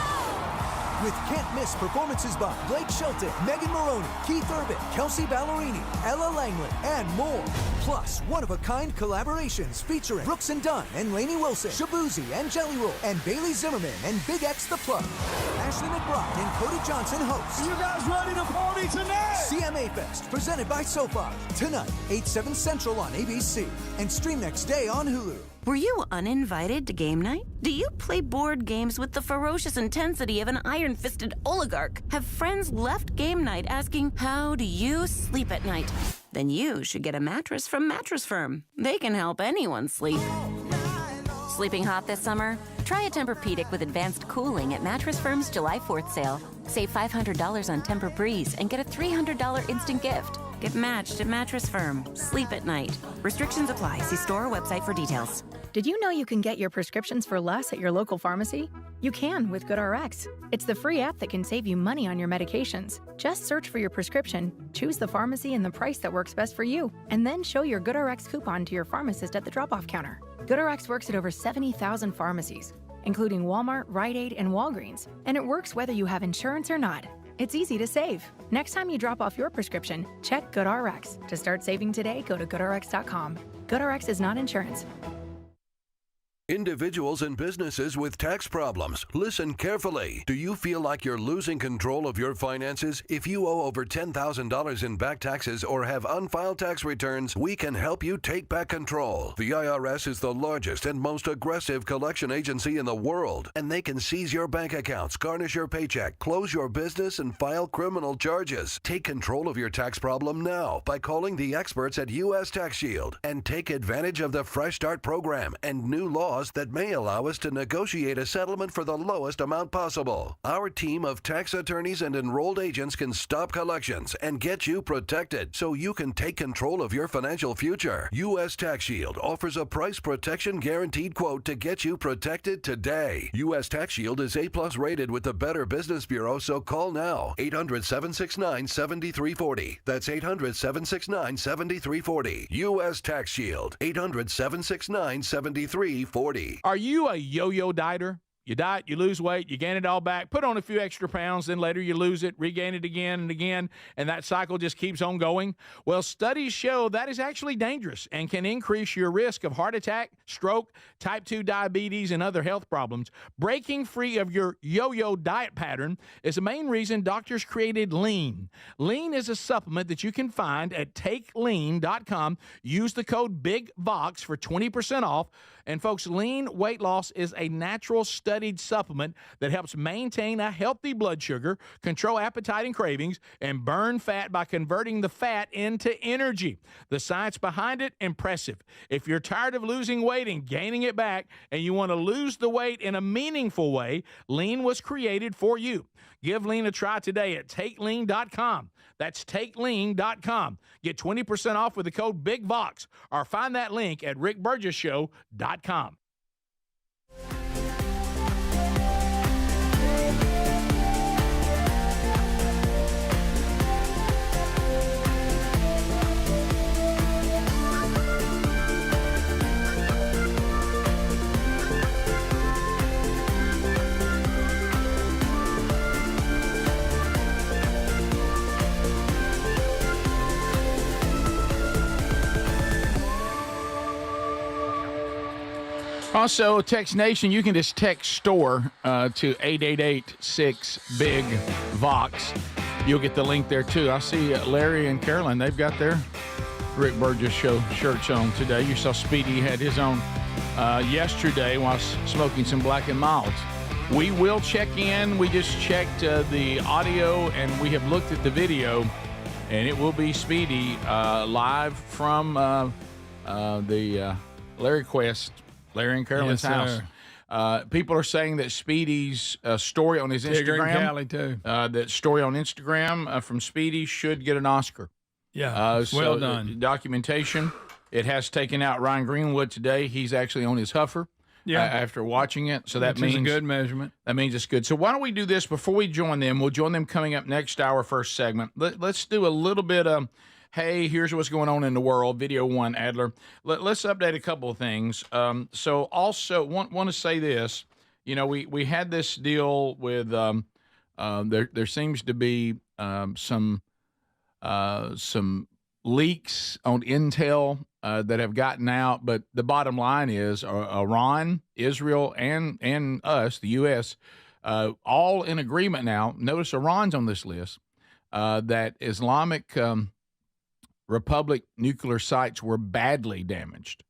S20: With can't-miss performances by Blake Shelton, Megan Maroney, Keith Urban, Kelsey Ballerini, Ella Langley, and more. Plus, one-of-a-kind collaborations featuring Brooks and Dunn and Lainey Wilson, Shabuzi and Jelly Roll, and Bailey Zimmerman and Big X the Plug. Ashley McBride and Cody Johnson host.
S21: You guys ready to party tonight?
S20: CMA Fest, presented by SoFi. Tonight, 8/7 Central on ABC. And stream next day on Hulu.
S7: Were you uninvited to game night? Do you play board games with the ferocious intensity of an iron-fisted oligarch? Have friends left game night asking, how do you sleep at night? Then you should get a mattress from Mattress Firm. They can help anyone sleep. Sleeping hot this summer? Try a Tempur-Pedic with advanced cooling at Mattress Firm's July 4th sale. Save $500 on Tempur-Breeze and get a $300 instant gift. Get matched at Mattress Firm. Sleep at night. Restrictions apply. See store or website for details.
S22: Did you know you can get your prescriptions for less at your local pharmacy? You can with GoodRx. It's the free app that can save you money on your medications. Just search for your prescription, choose the pharmacy and the price that works best for you, and then show your GoodRx coupon to your pharmacist at the drop-off counter. GoodRx works at over 70,000 pharmacies, including Walmart, Rite Aid, and Walgreens, and it works whether you have insurance or not. It's easy to save. Next time you drop off your prescription, check GoodRx. To start saving today, go to GoodRx.com. GoodRx is not insurance.
S23: Individuals and businesses with tax problems, listen carefully. Do you feel like you're losing control of your finances? If you owe over $10,000 in back taxes or have unfiled tax returns, we can help you take back control. The IRS is the largest and most aggressive collection agency in the world, and they can seize your bank accounts, garnish your paycheck, close your business, and file criminal charges. Take control of your tax problem now by calling the experts at U.S. Tax Shield and take advantage of the Fresh Start program and new laws laws that may allow us to negotiate a settlement for the lowest amount possible. Our team of tax attorneys and enrolled agents can stop collections and get you protected so you can take control of your financial future. U.S. Tax Shield offers a price protection guaranteed quote to get you protected today. U.S. Tax Shield is A+ rated with the Better Business Bureau, so call now. 800-769-7340. That's 800-769-7340. U.S. Tax Shield. 800-769-7340.
S2: Are you a yo-yo dieter? You diet, you lose weight, you gain it all back, put on a few extra pounds, then later you lose it, regain it again and again, and that cycle just keeps on going? Well, studies show that is actually dangerous and can increase your risk of heart attack, stroke, type 2 diabetes, and other health problems. Breaking free of your yo-yo diet pattern is the main reason doctors created Lean. Lean is a supplement that you can find at takelean.com. Use the code BIGVOX for 20% off. And folks, Lean weight loss is a natural studied supplement that helps maintain a healthy blood sugar, control appetite and cravings, and burn fat by converting the fat into energy. The science behind it, impressive. If you're tired of losing weight and gaining it back, and you want to lose the weight in a meaningful way, Lean was created for you. Give Lean a try today at takelean.com. That's takelean.com. Get 20% off with the code BIGVOX, or find that link at rickburgessshow.com. Also, Text Nation, you can just text STORE to 888-6-BIG-VOX. You'll get the link there, too. I see Larry and Carolyn, they've got their Rick Burgess Show shirts on today. You saw Speedy had his on yesterday while smoking some Black and Milds. We will check in. We just checked the audio, and we have looked at the video, and it will be Speedy live from the Larry Quest, Larry and Carolyn's house. People are saying that Speedy's story on his Instagram, that story on Instagram from Speedy should get an Oscar.
S3: Yeah, well done.
S2: Documentation. It has taken out Ryan Greenwood today. He's actually on his huffer after watching it. So that means
S3: a good measurement.
S2: That means it's good. So why don't we do this before we join them? We'll join them coming up next hour, first segment. Let's do a little bit of, hey, here's what's going on in the world. Video one, Adler. Let's update a couple of things. So also want to say this. You know, we had this deal with there seems to be some leaks on intel that have gotten out, but the bottom line is Iran, Israel, and us, the U.S., all in agreement now. Notice Iran's on this list, that Islamic Republic nuclear sites were badly damaged,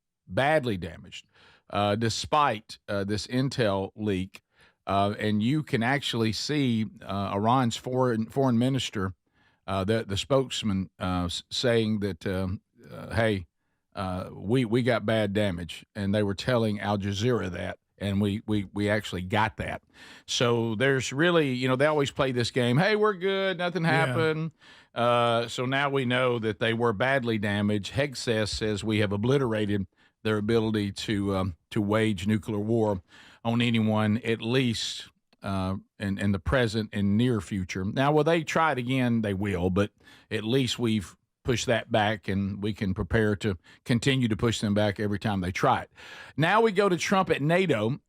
S2: despite this intel leak. And you can actually see Iran's foreign minister, the spokesman, saying that, hey, we got bad damage, and they were telling Al Jazeera that, and we actually got that. So there's really, you know, they always play this game. Hey, we're good, nothing happened. So now we know that they were badly damaged. Hegseth says we have obliterated their ability to wage nuclear war on anyone, at least in the present and near future. Now, will they try it again? They will, but at least we've pushed that back, and we can prepare to continue to push them back every time they try it. Now we go to Trump at NATO.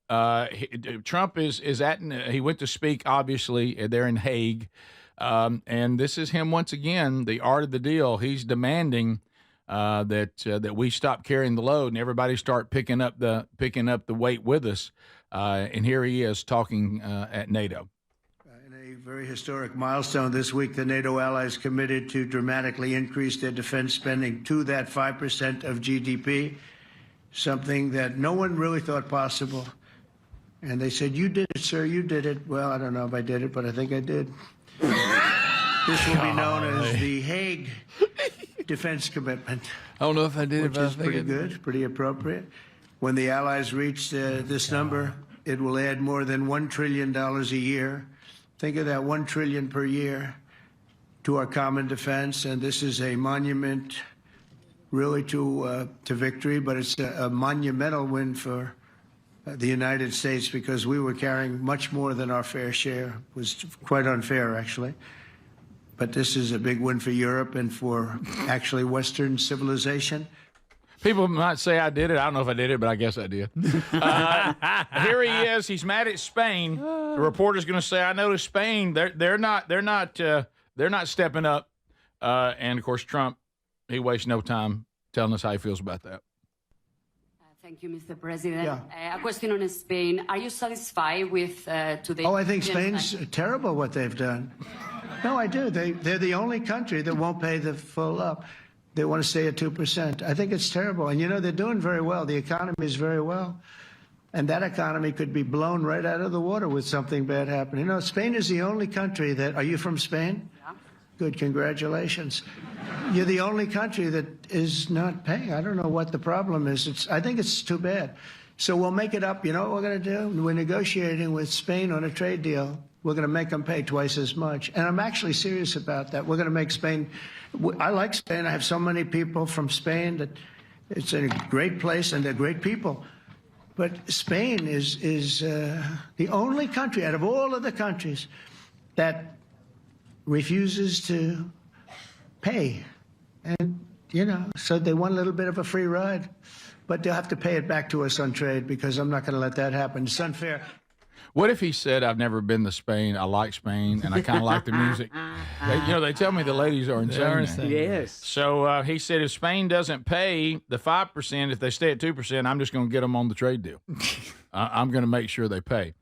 S2: Trump is he went to speak, obviously, there in Hague. And this is him once again, the art of the deal. He's demanding that we stop carrying the load and everybody start picking up the weight with us. And here he is talking at NATO.
S8: In a very historic milestone this week, the NATO allies committed to dramatically increase their defense spending to that 5% of GDP, something that no one really thought possible. And they said, "You did it, sir. You did it." Well, I don't know if I did it, but I think I did. This will be known as the Hague Defense Commitment.
S3: I don't know if I did it,
S8: which
S3: but I
S8: is
S3: think
S8: pretty
S3: I did.
S8: good, pretty appropriate. When the Allies reach this number, it will add more than $1 trillion a year. Think of that, $1 trillion per year to our common defense. And this is a monument really to victory, but it's a monumental win for the United States because we were carrying much more than our fair share. It was quite unfair, actually. But this is a big win for Europe and for actually Western civilization.
S2: People might say I did it. I don't know if I did it, but I guess I did. Here he is. He's mad at Spain. The reporter's going to say, "I noticed Spain. They're not stepping up." And of course, Trump, he wastes no time telling us how he feels about that.
S6: Thank you, Mr. President. A question on Spain. Are you satisfied with today?
S8: Oh, I think Spain's terrible what they've done. No, I do. They're the only country that won't pay the full up. They want to stay at 2%. I think it's terrible. And, you know, they're doing very well. The economy is very well. And that economy could be blown right out of the water with something bad happening. You know, Spain is the only country that... Are you from Spain?
S6: Yeah.
S8: Good, congratulations. You're the only country that is not paying. I don't know what the problem is. I think it's too bad. So we'll make it up. You know what we're going to do? We're negotiating with Spain on a trade deal. We're going to make them pay twice as much. And I'm actually serious about that. We're going to make Spain... I like Spain. I have so many people from Spain that it's a great place and they're great people. But Spain is the only country out of all of the countries that refuses to pay. And, you know, so they want a little bit of a free ride. But they'll have to pay it back to us on trade because I'm not going to let that happen. It's unfair.
S2: What if he said, "I've never been to Spain. I like Spain, and I kind of like the music"? They tell me the ladies are insane.
S4: Yes.
S2: So he said, if Spain doesn't pay the 5%, if they stay at 2%, I'm just going to get them on the trade deal. I'm going to make sure they pay.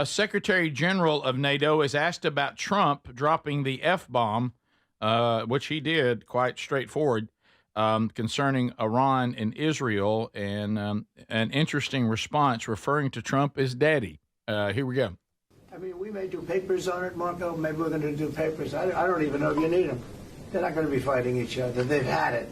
S2: Secretary General of NATO is asked about Trump dropping the F-bomb, which he did, quite straightforward, concerning Iran and Israel, and an interesting response referring to Trump as daddy. Here we go.
S8: I mean, we may do papers on it, Marco. Maybe we're going to do papers. I don't even know if you need them. They're not going to be fighting each other. They've had it.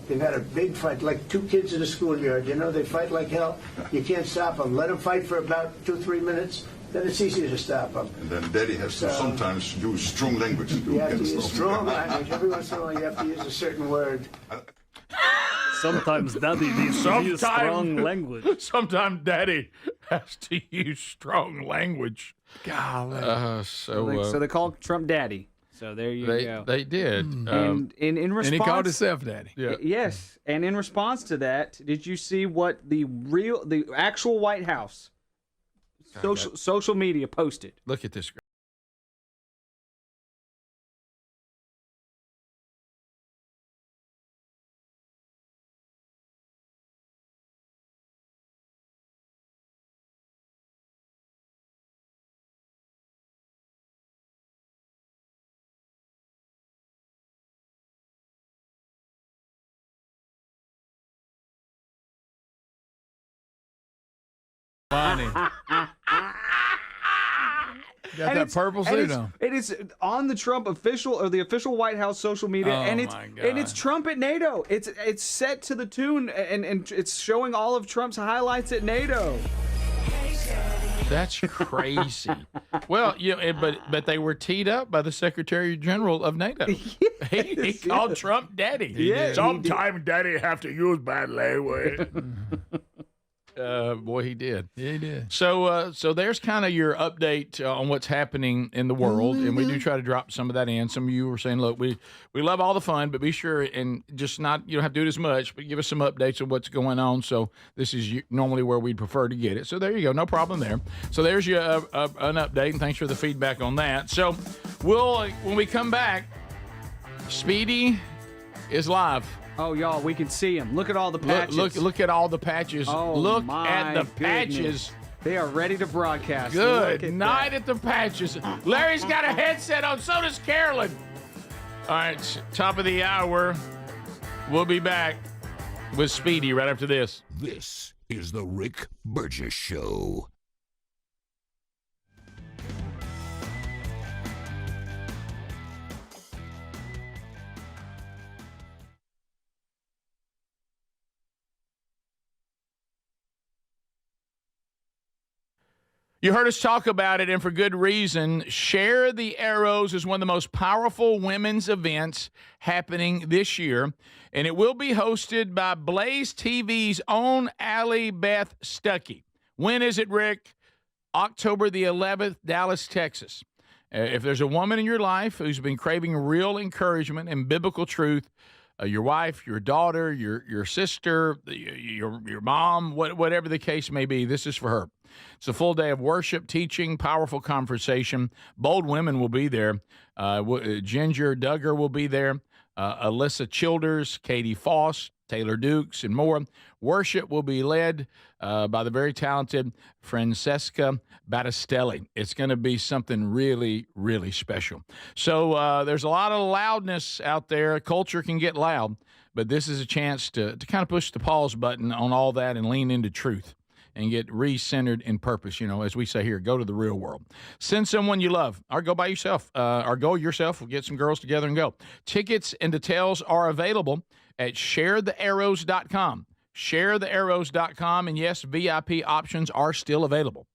S8: They've had a big fight, like two kids in a schoolyard. You know, they fight like hell. You can't stop them. Let them fight for about 2-3 minutes. Then it's easy to stop them.
S9: And then Daddy has to sometimes use strong language.
S8: You have to use strong language. Every once in a while, you have to use a certain word.
S15: Sometimes Daddy needs to use strong language.
S2: Sometimes Daddy has to use strong language.
S4: Golly.
S2: So
S4: they called Trump Daddy. So there you go.
S2: They did.
S4: And in response,
S3: and he called himself Daddy.
S2: Yeah.
S4: Yes. And in response to that, did you see what the actual White House social media posted?
S2: Look at this.
S3: Funny. Got that purple suit on.
S4: It is on the Trump official or the official White House social media, and it's Trump at NATO. It's set to the tune, and it's showing all of Trump's highlights at NATO.
S2: That's crazy. Well, but they were teed up by the Secretary General of NATO. He called Trump Daddy.
S4: Yeah,
S2: sometimes Daddy have to use bad language. Boy, he did.
S3: Yeah, he did.
S2: So there's kind of your update on what's happening in the world, and we do try to drop some of that in. Some of you were saying, look, we love all the fun, but be sure and just not, you don't have to do it as much, but give us some updates of what's going on. So this is normally where we'd prefer to get it. So there you go. No problem there. So there's your an update, and thanks for the feedback on that. So when we come back, Speedy is live.
S4: Oh, y'all, we can see them. Look at all the patches.
S2: Look at all the patches.
S4: Oh,
S2: look
S4: my
S2: at the
S4: goodness.
S2: patches.
S4: They are ready to broadcast.
S2: Good night at the patches. Larry's got a headset on. So does Carolyn. All right, top of the hour. We'll be back with Speedy right after this.
S1: This is the Rick Burgess Show.
S2: You heard us talk about it, and for good reason. Share the Arrows is one of the most powerful women's events happening this year, and it will be hosted by Blaze TV's own Allie Beth Stuckey. When is it, Rick? October the 11th, Dallas, Texas. If there's a woman in your life who's been craving real encouragement and biblical truth, your wife, your daughter, your sister, your mom, whatever the case may be, this is for her. It's a full day of worship, teaching, powerful conversation. Bold women will be there. Ginger Duggar will be there. Alyssa Childers, Katie Foss, Taylor Dukes, and more. Worship will be led by the very talented Francesca Battistelli. It's going to be something really, really special. So there's a lot of loudness out there. Culture can get loud, but this is a chance to kind of push the pause button on all that and lean into truth and get re-centered in purpose. You know, as we say here, go to the real world. Send someone you love, or go by yourself, or go yourself. We'll get some girls together and go. Tickets and details are available at sharethearrows.com. Sharethearrows.com, and yes, VIP options are still available.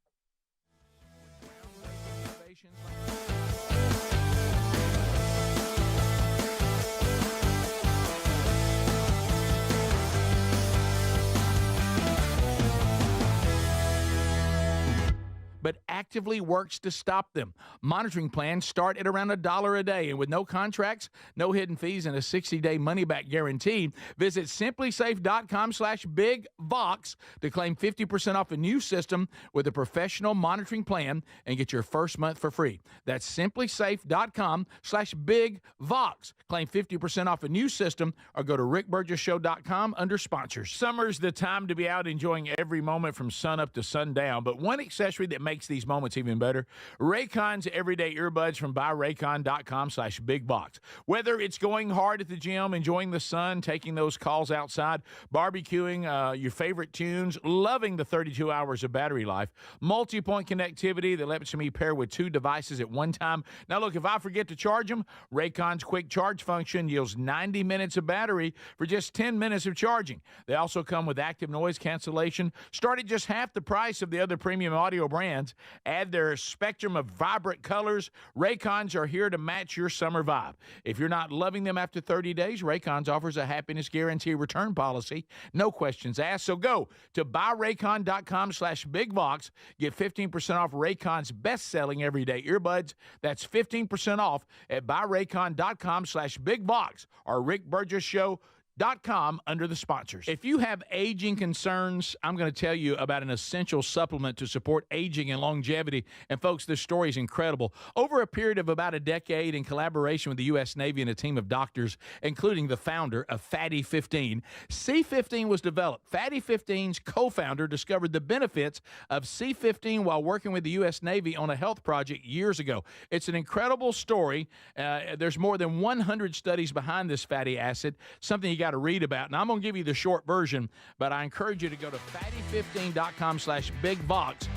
S2: But actively works to stop them. Monitoring plans start at around $1 a day, and with no contracts, no hidden fees, and a 60-day money-back guarantee, visit simplysafe.com/bigvox to claim 50% off a new system with a professional monitoring plan and get your first month for free. That's simplysafe.com/bigvox. Claim 50% off a new system or go to rickburgessshow.com under sponsors. Summer's the time to be out enjoying every moment from sun up to sundown, but one accessory that makes these moments even better, Raycon's everyday earbuds from buyraycon.com/bigbox. Whether it's going hard at the gym, enjoying the sun, taking those calls outside, barbecuing your favorite tunes, loving the 32 hours of battery life, multi-point connectivity that lets me pair with 2 devices at one time. Now look, if I forget to charge them, Raycon's quick charge function yields 90 minutes of battery for just 10 minutes of charging. They also come with active noise cancellation, start at just half the price of the other premium audio brands. Add their spectrum of vibrant colors. Raycons are here to match your summer vibe. If you're not loving them after 30 days, Raycons offers a happiness guarantee return policy. No questions asked. So go to buyraycon.com/bigvox. Get 15% off Raycon's best-selling everyday earbuds. That's 15% off at buyraycon.com/bigvox or rickburgessshow.com under the sponsors. If you have aging concerns, I'm going to tell you about an essential supplement to support aging and longevity. And folks, this story is incredible. Over a period of about a decade, in collaboration with the U.S. Navy and a team of doctors, including the founder of Fatty 15, C15 was developed. Fatty 15's co-founder discovered the benefits of C15 while working with the U.S. Navy on a health project years ago. It's an incredible story. There's more than 100 studies behind this fatty acid, something you got to read about. And I'm going to give you the short version, but I encourage you to go to fatty15.com/bigvox.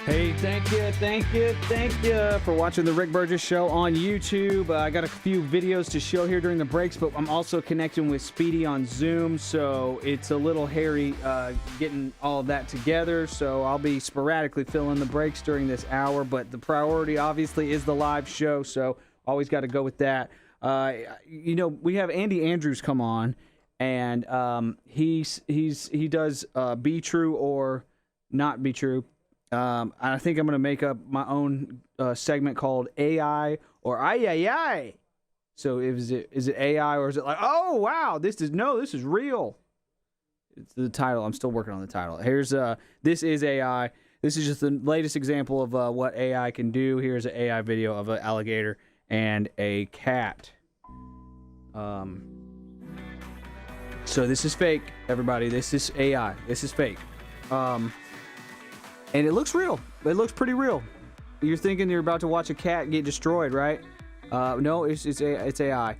S4: Hey, thank you for watching the Rick Burgess Show on YouTube. I got a few videos to show here during the breaks, but I'm also connecting with Speedy on Zoom, so it's a little hairy getting all of that together. So I'll be sporadically filling the breaks during this hour, but the priority obviously is the live show, so always got to go with that. We have Andy Andrews come on, and he does Be True or Not Be True. I think I'm going to make up my own segment called AI or I. So is it AI or is it like, oh wow, this is real? It's the title. I'm still working on the title. Here's this is AI. This is just the latest example of what AI can do. Here's an AI video of an alligator and a cat. So this is fake, everybody. This is AI. This is fake. And it looks real. It looks pretty real. You're thinking you're about to watch a cat get destroyed, right? No, it's AI.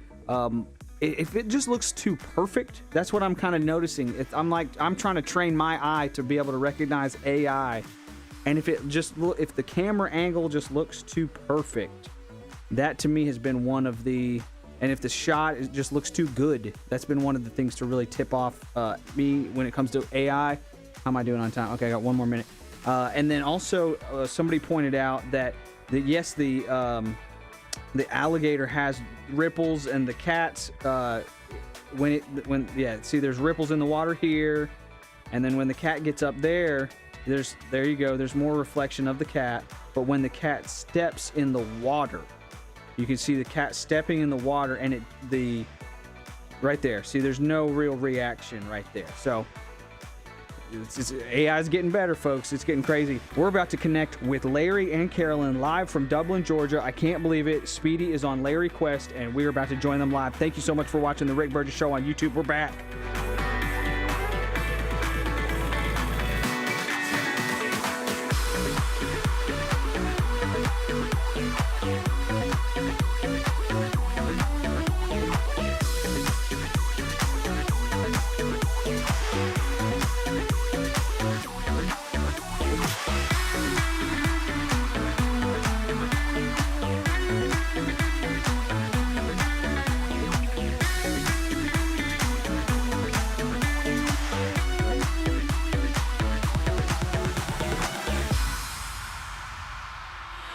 S4: If it just looks too perfect, that's what I'm kind of noticing. I'm trying to train my eye to be able to recognize AI. And if the camera angle just looks too perfect, that to me has been one of the, and if the shot just looks too good, that's been one of the things to really tip off me when it comes to AI. How am I doing on time? Okay, I got 1 more minute. And then also, somebody pointed out that the alligator has ripples, and the cats see, there's ripples in the water here, and then when the cat gets up there you go. There's more reflection of the cat, but when the cat steps in the water, you can see the cat stepping in the water, and right there. See, there's no real reaction right there. So AI is getting better, folks. It's getting crazy. We're about to connect with Larry and Carolyn live from Dublin, Georgia. I can't believe it. Speedy is on Larry Quest, and we're about to join them live. Thank you so much for watching the Rick Burgess Show on YouTube. We're back.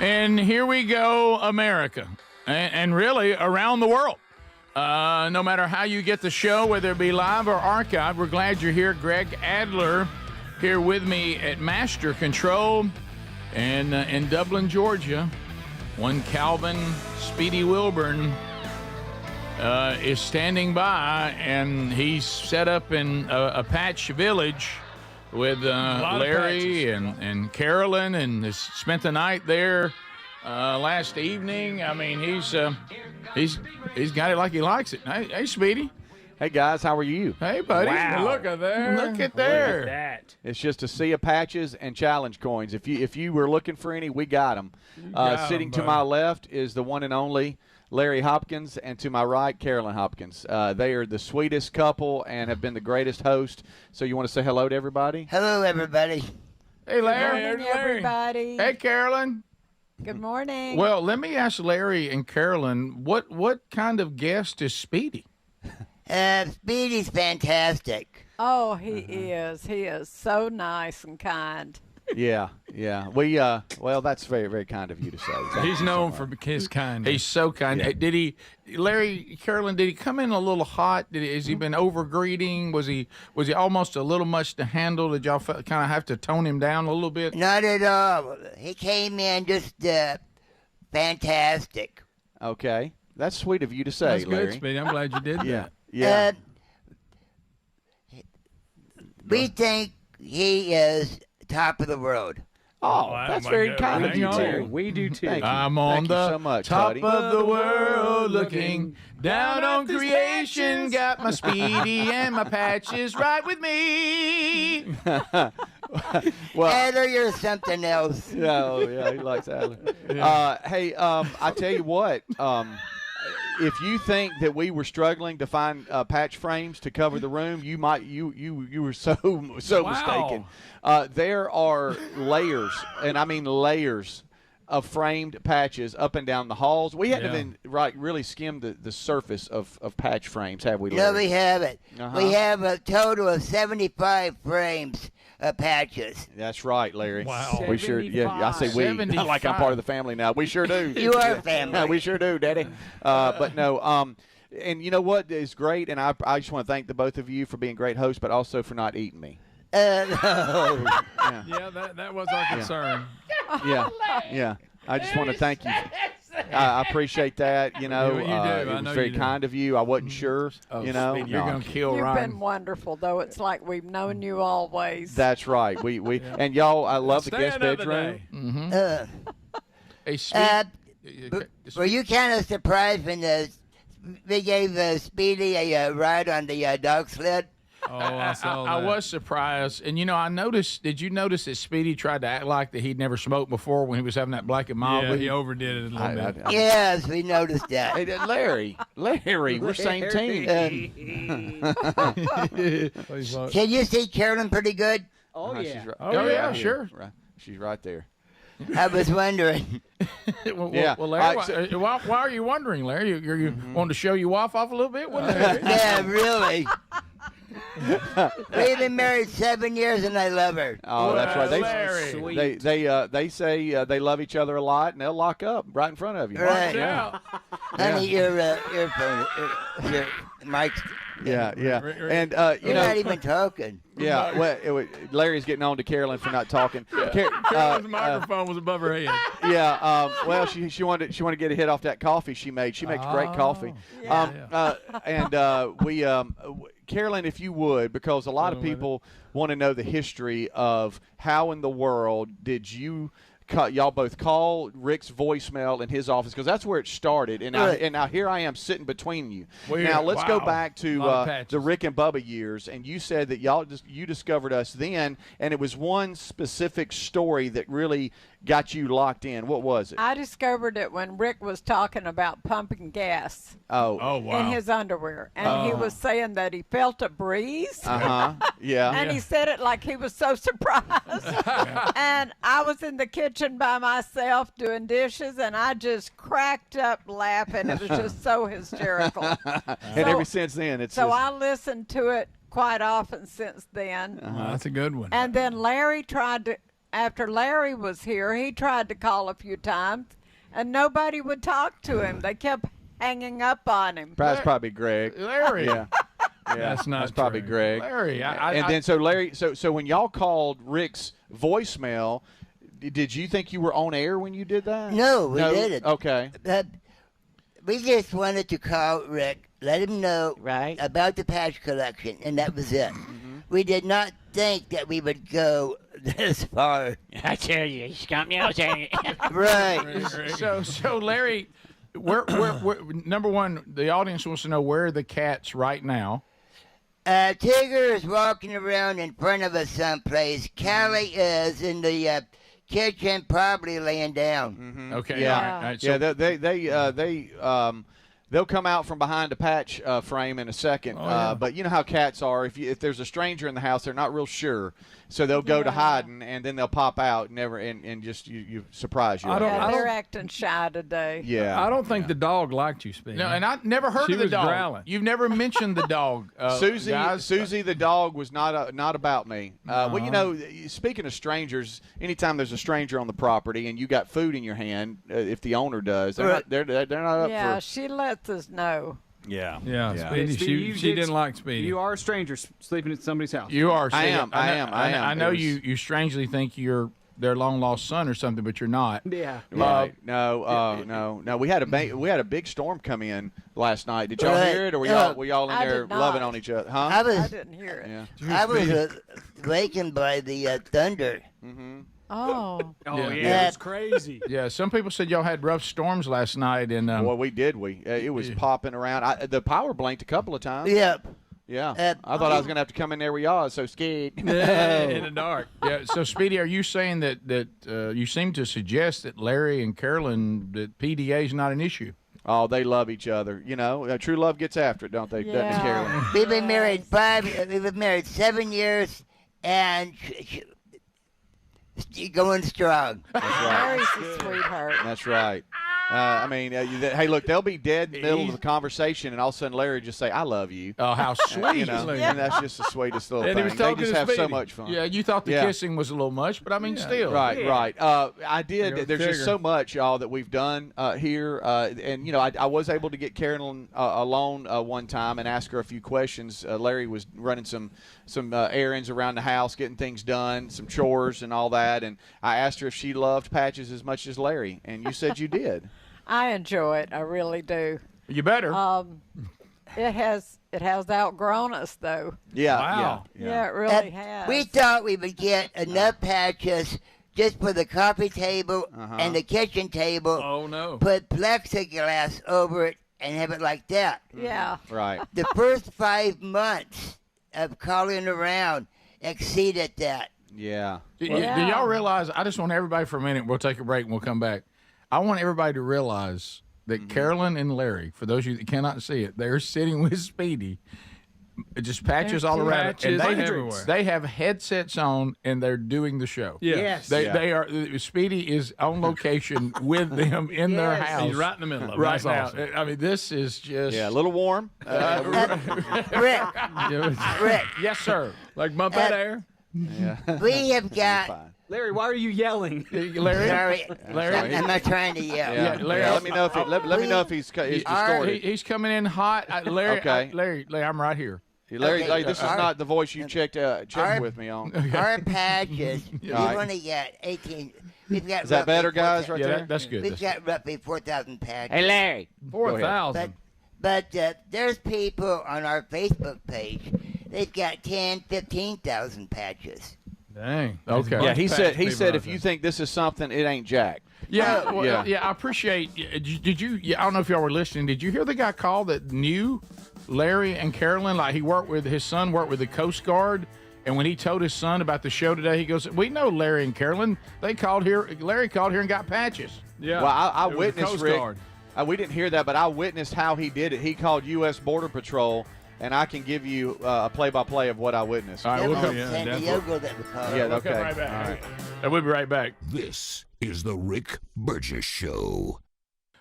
S2: And here we go, America, and really around the world. No matter how you get the show, whether it be live or archived, we're glad you're here. Greg Adler here with me at Master Control and in Dublin, Georgia. One Calvin Speedy Wilburn is standing by, and he's set up in a patch village with Larry and Carolyn, and has spent the night there last evening. I mean, he's got it like he likes it. Hey, Speedy.
S10: Hey, guys, how are you?
S2: Hey, buddy.
S10: Wow.
S2: Look at there. Look at there.
S10: Look at that. It's just a sea of patches and challenge coins. If you were looking for any, we got them. Sitting to my left is the one and only Larry Hopkins, and to my right, Carolyn Hopkins. They are the sweetest couple and have been the greatest host. So you want to say hello to everybody?
S12: Hello, everybody.
S2: Hey, Larry.
S16: Good morning, everybody.
S2: Hey, Carolyn.
S16: Good morning.
S2: Well, let me ask Larry and Carolyn, what kind of guest is Speedy?
S12: Speedy's fantastic.
S16: Oh, he is. He is so nice and kind.
S10: Yeah. Well, that's very, very kind of you to say.
S3: He's known for his kindness.
S2: He's so kind.
S10: Yeah.
S2: Carolyn, did he come in a little hot? Has he been over greeting? Was he almost a little much to handle? Did y'all kind of have to tone him down a little bit?
S12: Not at all. He came in just fantastic.
S10: Okay. That's sweet of you to say,
S3: That's
S10: Larry.
S3: good, Speedy. I'm glad you did that.
S10: Yeah.
S12: We think he is top of the world.
S10: Oh, that's very kind of you, too.
S4: We do, too.
S2: I'm on the
S10: so much,
S2: top
S10: buddy.
S2: of the world looking down on creation. Got my Speedy and my patches right with me.
S10: Well,
S12: Adler, you're something else.
S10: Yeah, he likes Adler. Hey, I tell you what. If you think that we were struggling to find patch frames to cover the room, you were so mistaken. There are layers, and I mean layers, of framed patches up and down the halls. We hadn't even really skimmed the surface of patch frames, have we, Larry?
S12: No, we haven't. We have a total of 75 frames of patches.
S10: That's right, Larry.
S12: Wow.
S10: We sure, I say we, not like I'm part of the family now. We sure do.
S12: You are family.
S10: Yeah, we sure do, Daddy. But no, and you know what is great, and I just want to thank the both of you for being great hosts, but also for not eating me.
S12: No.
S3: Yeah, that was our concern.
S10: Yeah. I just want to thank you. I appreciate that. You know,
S3: You do.
S10: It was very kind of you. I wasn't sure. You know,
S2: You're going to kill
S16: You've
S2: Ryan.
S16: been wonderful, though. It's like we've known you always.
S10: That's right. We and y'all. I love the guest
S3: another
S10: bedroom.
S2: Mm-hmm. Hey,
S12: were you kind of surprised when they gave Speedy a ride on the dog sled?
S3: Oh, I saw that.
S2: I was surprised. And, you know, I noticed, did you notice that Speedy tried to act like that he'd never smoked before when he was having that black and mild?
S3: Yeah,
S2: with
S3: he
S2: you?
S3: overdid it a little bit.
S12: Yes, we noticed that.
S10: Hey, Larry, we're same team.
S12: Can you see Carolyn pretty good?
S4: Oh, yeah.
S10: She's right.
S2: Oh, yeah, sure.
S10: Right. She's right there.
S12: I was wondering.
S2: Well, Larry, why are you wondering, Larry? You wanting to show you off a little bit? What is that?
S12: Yeah, really. We've been married 7 years, and I love her.
S10: Oh, that's right.
S2: Larry.
S10: They say they love each other a lot, and they'll lock up right in front of you.
S12: Right.
S2: Yeah.
S12: Honey, your earphone, your mic's.
S10: Yeah. And
S12: You're not even talking.
S10: Yeah, well, Larry's getting on to Carolyn for not talking.
S3: Carolyn's microphone was above her head.
S10: Yeah, well, she wanted to get a hit off that coffee she made. She makes great coffee. Carolyn, if you would, because a lot of people want to know the history of how in the world did y'all both call Rick's voicemail in his office, because that's where it started, and now here I am sitting between you. Now let's go back to the Rick and Bubba years, and you said that you discovered us then, and it was one specific story that really got you locked in. What was it?
S16: I discovered it when Rick was talking about pumping gas.
S10: Oh,
S16: wow. In his underwear, and he was saying that he felt a breeze.
S10: Yeah.
S16: And he said it like he was so surprised. And I was in the kitchen by myself doing dishes, and I just cracked up laughing. It was just so hysterical.
S10: And ever since then, it's
S16: so I listened to it quite often since then.
S3: That's a good one.
S16: And then Larry after Larry was here, he tried to call a few times, and nobody would talk to him. They kept hanging up on him.
S10: That's probably Greg.
S2: Larry.
S10: Yeah.
S3: That's
S10: probably Greg.
S2: Larry.
S10: Larry, so when y'all called Rick's voicemail, did you think you were on air when you did that?
S12: No, we didn't.
S10: Okay.
S12: We just wanted to call Rick, let him know about the patch collection, and that was it. We did not think that we would go this far.
S14: I tell you, you stumped me out,
S12: Right.
S2: So Larry, where number one, the audience wants to know where are the cats right now.
S12: Tigger is walking around in front of us someplace. Callie is in the kitchen, probably laying down.
S2: Okay.
S10: Yeah.
S2: All right. So
S10: they'll come out from behind a patch frame in a second. But you know how cats are. If there's a stranger in the house, they're not real sure, so they'll go to hiding, and then they'll pop out and just you surprise you.
S16: They're acting shy today.
S10: Yeah.
S3: I don't think the dog liked you, Speedy.
S2: No, and I never heard of the
S3: was
S2: dog.
S3: growling.
S2: You've never mentioned the dog,
S10: Susie.
S2: guys.
S10: Susie the dog was not about me. Well, you know, speaking of strangers, anytime there's a stranger on the property and you got food in your hand, if the owner does, they're not up for.
S16: Yeah, she lets us know.
S3: Yeah. Speedy, she didn't like Speedy.
S4: You are a stranger sleeping at somebody's house.
S2: You are.
S10: I am.
S2: I know you strangely think you're their long lost son or something, but you're not.
S4: Yeah.
S10: Right. No. We had a big storm come in last night. Did y'all hear it, or were y'all in there loving on each other? Huh?
S16: I didn't hear it.
S10: Yeah.
S12: I was awakened by the thunder.
S16: Oh.
S15: Yeah, it's crazy.
S2: Yeah, some people said y'all had rough storms last night, and
S10: well, we did. It was popping around. The power blinked a couple of times.
S12: Yep.
S10: Yeah. I thought I was gonna have to come in there where y'all. I was so scared.
S3: In the dark.
S2: Yeah. So, Speedy, are you saying that you seem to suggest that Larry and Carolyn, that PDA is not an issue?
S10: Oh, they love each other. You know, true love gets after it, don't they?
S16: Yeah.
S10: Doesn't it, Carolyn?
S12: We've been married 7 years, and going strong.
S10: That's right.
S16: Mary's a sweetheart.
S10: That's right. I mean, hey, look, they'll be dead in the middle of the conversation, and all of a sudden Larry just say, "I love you."
S2: Oh, how sweet!
S10: You know, and that's just the sweetest little
S3: And he
S10: thing.
S3: was
S10: They
S3: talking
S10: just
S3: to
S10: have so
S3: Speedy.
S10: much fun.
S2: Yeah, you thought the kissing was a little much, but I mean, still.
S10: Right. I did.
S3: You're a
S10: There's just
S3: figure.
S10: so much, y'all, that we've done here, and you know, I was able to get Carolyn alone one time and ask her a few questions. Larry was running some errands around the house, getting things done, some chores and all that, and I asked her if she loved patches as much as Larry, and you said you did.
S16: I enjoy it. I really do.
S2: You better.
S16: It has outgrown us, though.
S10: Yeah.
S3: Wow.
S16: Yeah, it really has.
S12: We thought we would get enough patches just for the coffee table and the kitchen table.
S3: Oh, no.
S12: Put plexiglass over it and have it like that.
S16: Yeah.
S10: Right.
S12: The first 5 months of calling around exceeded that.
S10: Yeah.
S2: Do y'all realize? I just want everybody for a minute. We'll take a break and we'll come back. I want everybody to realize that Carolyn and Larry, for those of you that cannot see it, they're sitting with Speedy, just patches all around,
S3: Patches
S2: and
S3: everywhere.
S2: they have headsets on, and they're doing the show.
S3: Yes.
S2: They are. Speedy is on location with them in their house.
S3: He's right in the middle of it.
S2: right
S3: That's
S2: now.
S3: awesome.
S2: I mean, this is just
S10: Yeah, a little warm.
S12: Rick, Rick,
S2: yes, sir.
S3: Like bump that air.
S10: Yeah.
S12: we have got.
S4: Larry, why are you yelling?
S2: Larry.
S12: Sorry, I'm not trying to yell.
S2: Yeah, Larry.
S10: Let me know if let me know if he's distorted.
S2: He's coming in hot. Larry,
S10: Okay.
S2: Larry, I'm right here.
S10: Larry,
S12: Okay,
S10: this is not the voice you checked with me on.
S12: Our patches, we've
S10: All right.
S12: only got 18. We've got
S10: Is that
S12: roughly
S10: better, guys?
S12: 4,000
S10: Right
S2: Yeah,
S10: there.
S2: that's good.
S12: We've got roughly 4,000 patches.
S14: Hey, Larry.
S3: 4,000.
S12: But there's people on our Facebook page. They've got 10, 15,000 patches.
S3: Dang.
S2: Okay.
S10: Yeah, he said if you think this is something, it ain't Jack.
S2: Yeah, well,
S10: Yeah.
S2: I appreciate. Did you? I don't know if y'all were listening. Did you hear the guy call that knew Larry and Carolyn? Like his son worked with the Coast Guard, and when he told his son about the show today, he goes, "We know Larry and Carolyn. They called here. Larry called here and got patches."
S3: Yeah.
S10: Well, I
S3: It was the
S10: witnessed
S3: Coast
S10: Rick.
S3: Guard.
S10: We didn't hear that, but I witnessed how he did it. He called U.S. Border Patrol, and I can give you a play-by-play of what I witnessed.
S2: All right,
S12: That
S2: we'll
S12: was
S2: come.
S12: San Diego that was called.
S10: Yeah,
S2: We'll
S10: okay.
S2: come right back.
S10: All right.
S2: And we'll be right back.
S1: This is the Rick Burgess Show.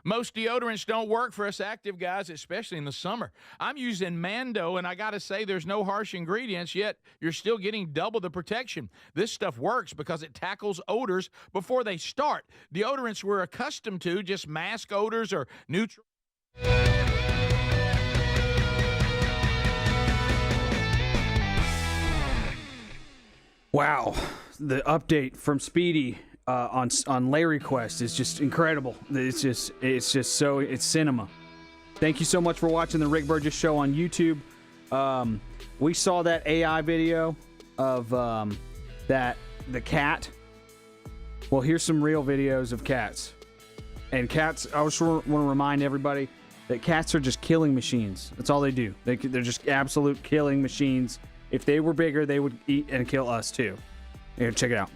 S2: Most deodorants don't work for us active guys, especially in the summer. I'm using Mando, and I got to say there's no harsh ingredients, yet you're still getting double the protection. This stuff works because it tackles odors before they start. Deodorants we're accustomed to just mask odors or neutral.
S4: Wow, the update from Speedy on Larry Quest is just incredible. It's cinema. Thank you so much for watching the Rick Burgess Show on YouTube. We saw that AI video of the cat. Well, here's some real videos of cats. And cats, I just want to remind everybody that cats are just killing machines. That's all they do. They're just absolute killing machines. If they were bigger, they would eat and kill us too. Here, check it out.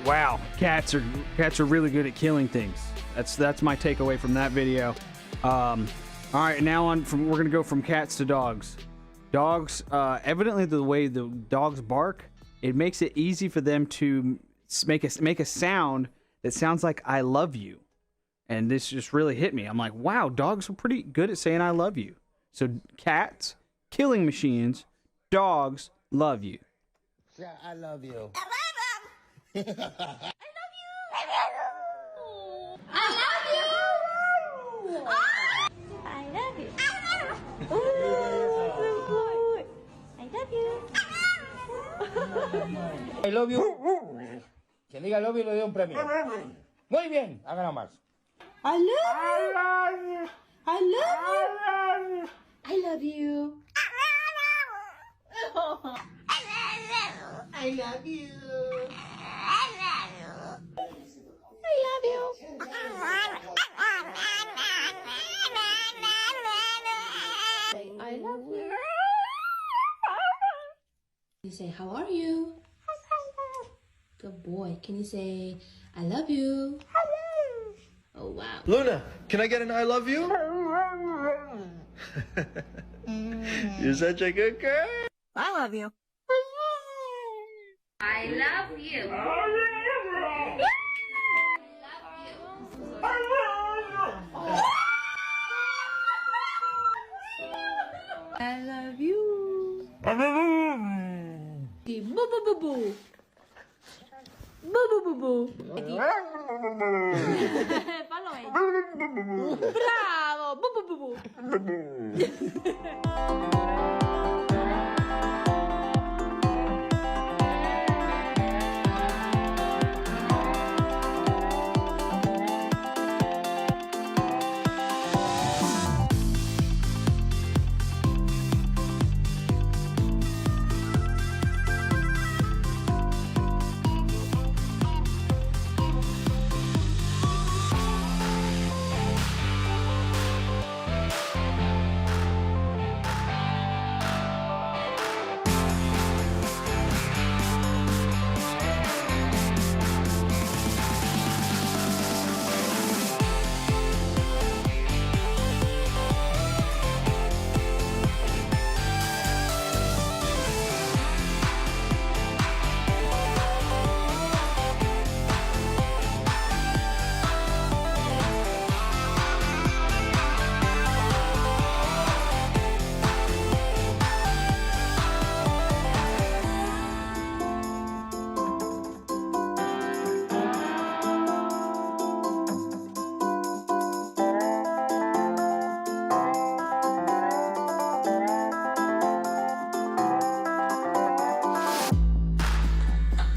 S4: Wow, cats are really good at killing things. That's my takeaway from that video. All right, now we're gonna go from cats to dogs. Dogs, evidently the way the dogs bark, it makes it easy for them to make a sound that sounds like "I love you," and this just really hit me. I'm like, wow, dogs are pretty good at saying "I love you." So cats, killing machines, dogs love you.
S12: Yeah, I love you.
S21: I love you.
S13: I love you. Quien diga love you le doy un premio. Muy bien, háganlo más.
S21: I love you. I love you. I love you. I love you. I love you. You say, how are you? Good boy. Can you say, I love you? Oh, wow.
S17: Luna, can I get an I love you?
S5: You're such a good girl.
S17: I love you.
S21: I love you. I love you. Boo boo boo boo. Boo boo boo boo. Fallo meglio. Bravo. Boo boo boo boo.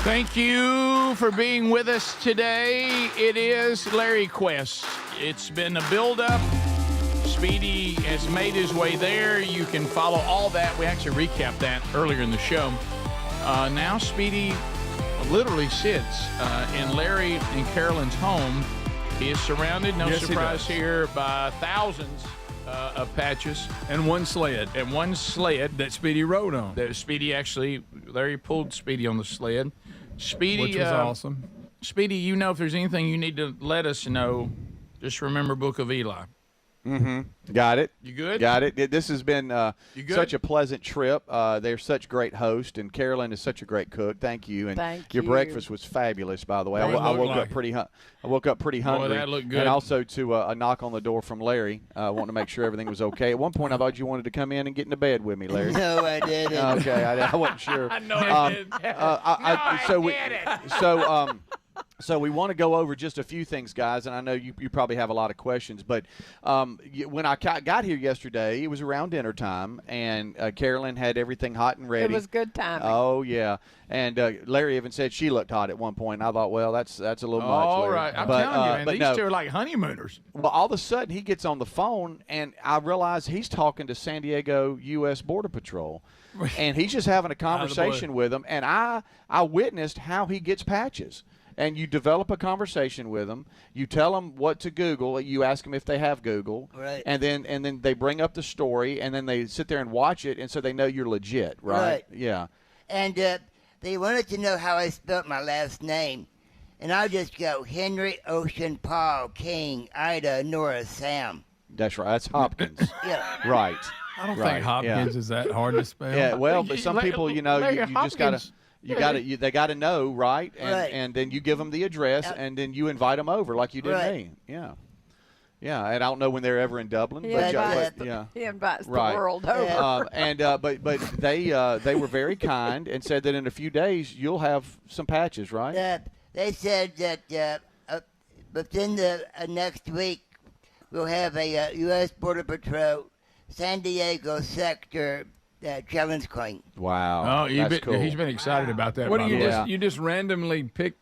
S2: Thank you for being with us today. It is Larry Quest. It's been a build-up. Speedy has made his way there. You can follow all that. We actually recapped that earlier in the show. Now Speedy literally sits in Larry and Carolyn's home. He is surrounded, no surprise here, by thousands of patches.
S3: And one sled.
S2: And one sled.
S3: That Speedy rode on.
S2: That Speedy actually, Larry pulled Speedy on the sled. Speedy,
S3: which was awesome.
S2: Speedy, you know, if there's anything you need to let us know, just remember Book of Eli.
S10: Mm-hmm. Got it.
S2: You good?
S10: Got it. This has been such a pleasant trip. They're such great hosts, and Carolyn is such a great cook. Thank you. And
S16: Thank
S10: your
S16: you.
S10: breakfast was fabulous, by the way. I woke up pretty hungry.
S2: Boy, that looked good.
S10: And also to a knock on the door from Larry, wanting to make sure everything was okay. At one point, I thought you wanted to come in and get into bed with me, Larry.
S12: No, I didn't.
S10: Okay, I wasn't sure.
S2: I know I did.
S10: So we want to go over just a few things, guys, and I know you probably have a lot of questions. But when I got here yesterday, it was around dinner time, and Carolyn had everything hot and ready.
S16: It was good timing.
S10: Oh, yeah. And Larry even said she looked hot at one point, and I thought, well, that's a little much,
S2: All
S10: Larry.
S2: right. I'm telling you, man, these two are like honeymooners.
S10: Well, all of a sudden, he gets on the phone, and I realize he's talking to San Diego U.S. Border Patrol. And he's just having a conversation with them, and I witnessed how he gets patches. And you develop a conversation with them. You tell them what to Google. You ask them if they have Google,
S12: right?
S10: And then they bring up the story, and then they sit there and watch it, and so they know you're legit, right? Yeah.
S12: And they wanted to know how I spelt my last name, and I'll just go Henry, Ocean, Paul, King, Ida, Nora, Sam.
S10: That's right. That's Hopkins.
S12: Yeah.
S10: Right.
S3: I don't think Hopkins is that hard to spell.
S10: Yeah. Well, but some people, you just gotta. They got to know, right? And then you give them the address, and then you invite them over like you did me. Yeah. Yeah, and I don't know when they're ever in Dublin.
S16: He
S10: but
S16: invites the
S10: right.
S16: world over.
S10: But they were very kind and said that in a few days you'll have some patches, right?
S12: They said that within the next week we'll have a U.S. Border Patrol San Diego sector challenge coin.
S10: Wow.
S2: Oh,
S10: that's cool.
S2: He's been excited about that.
S3: What do you just randomly pick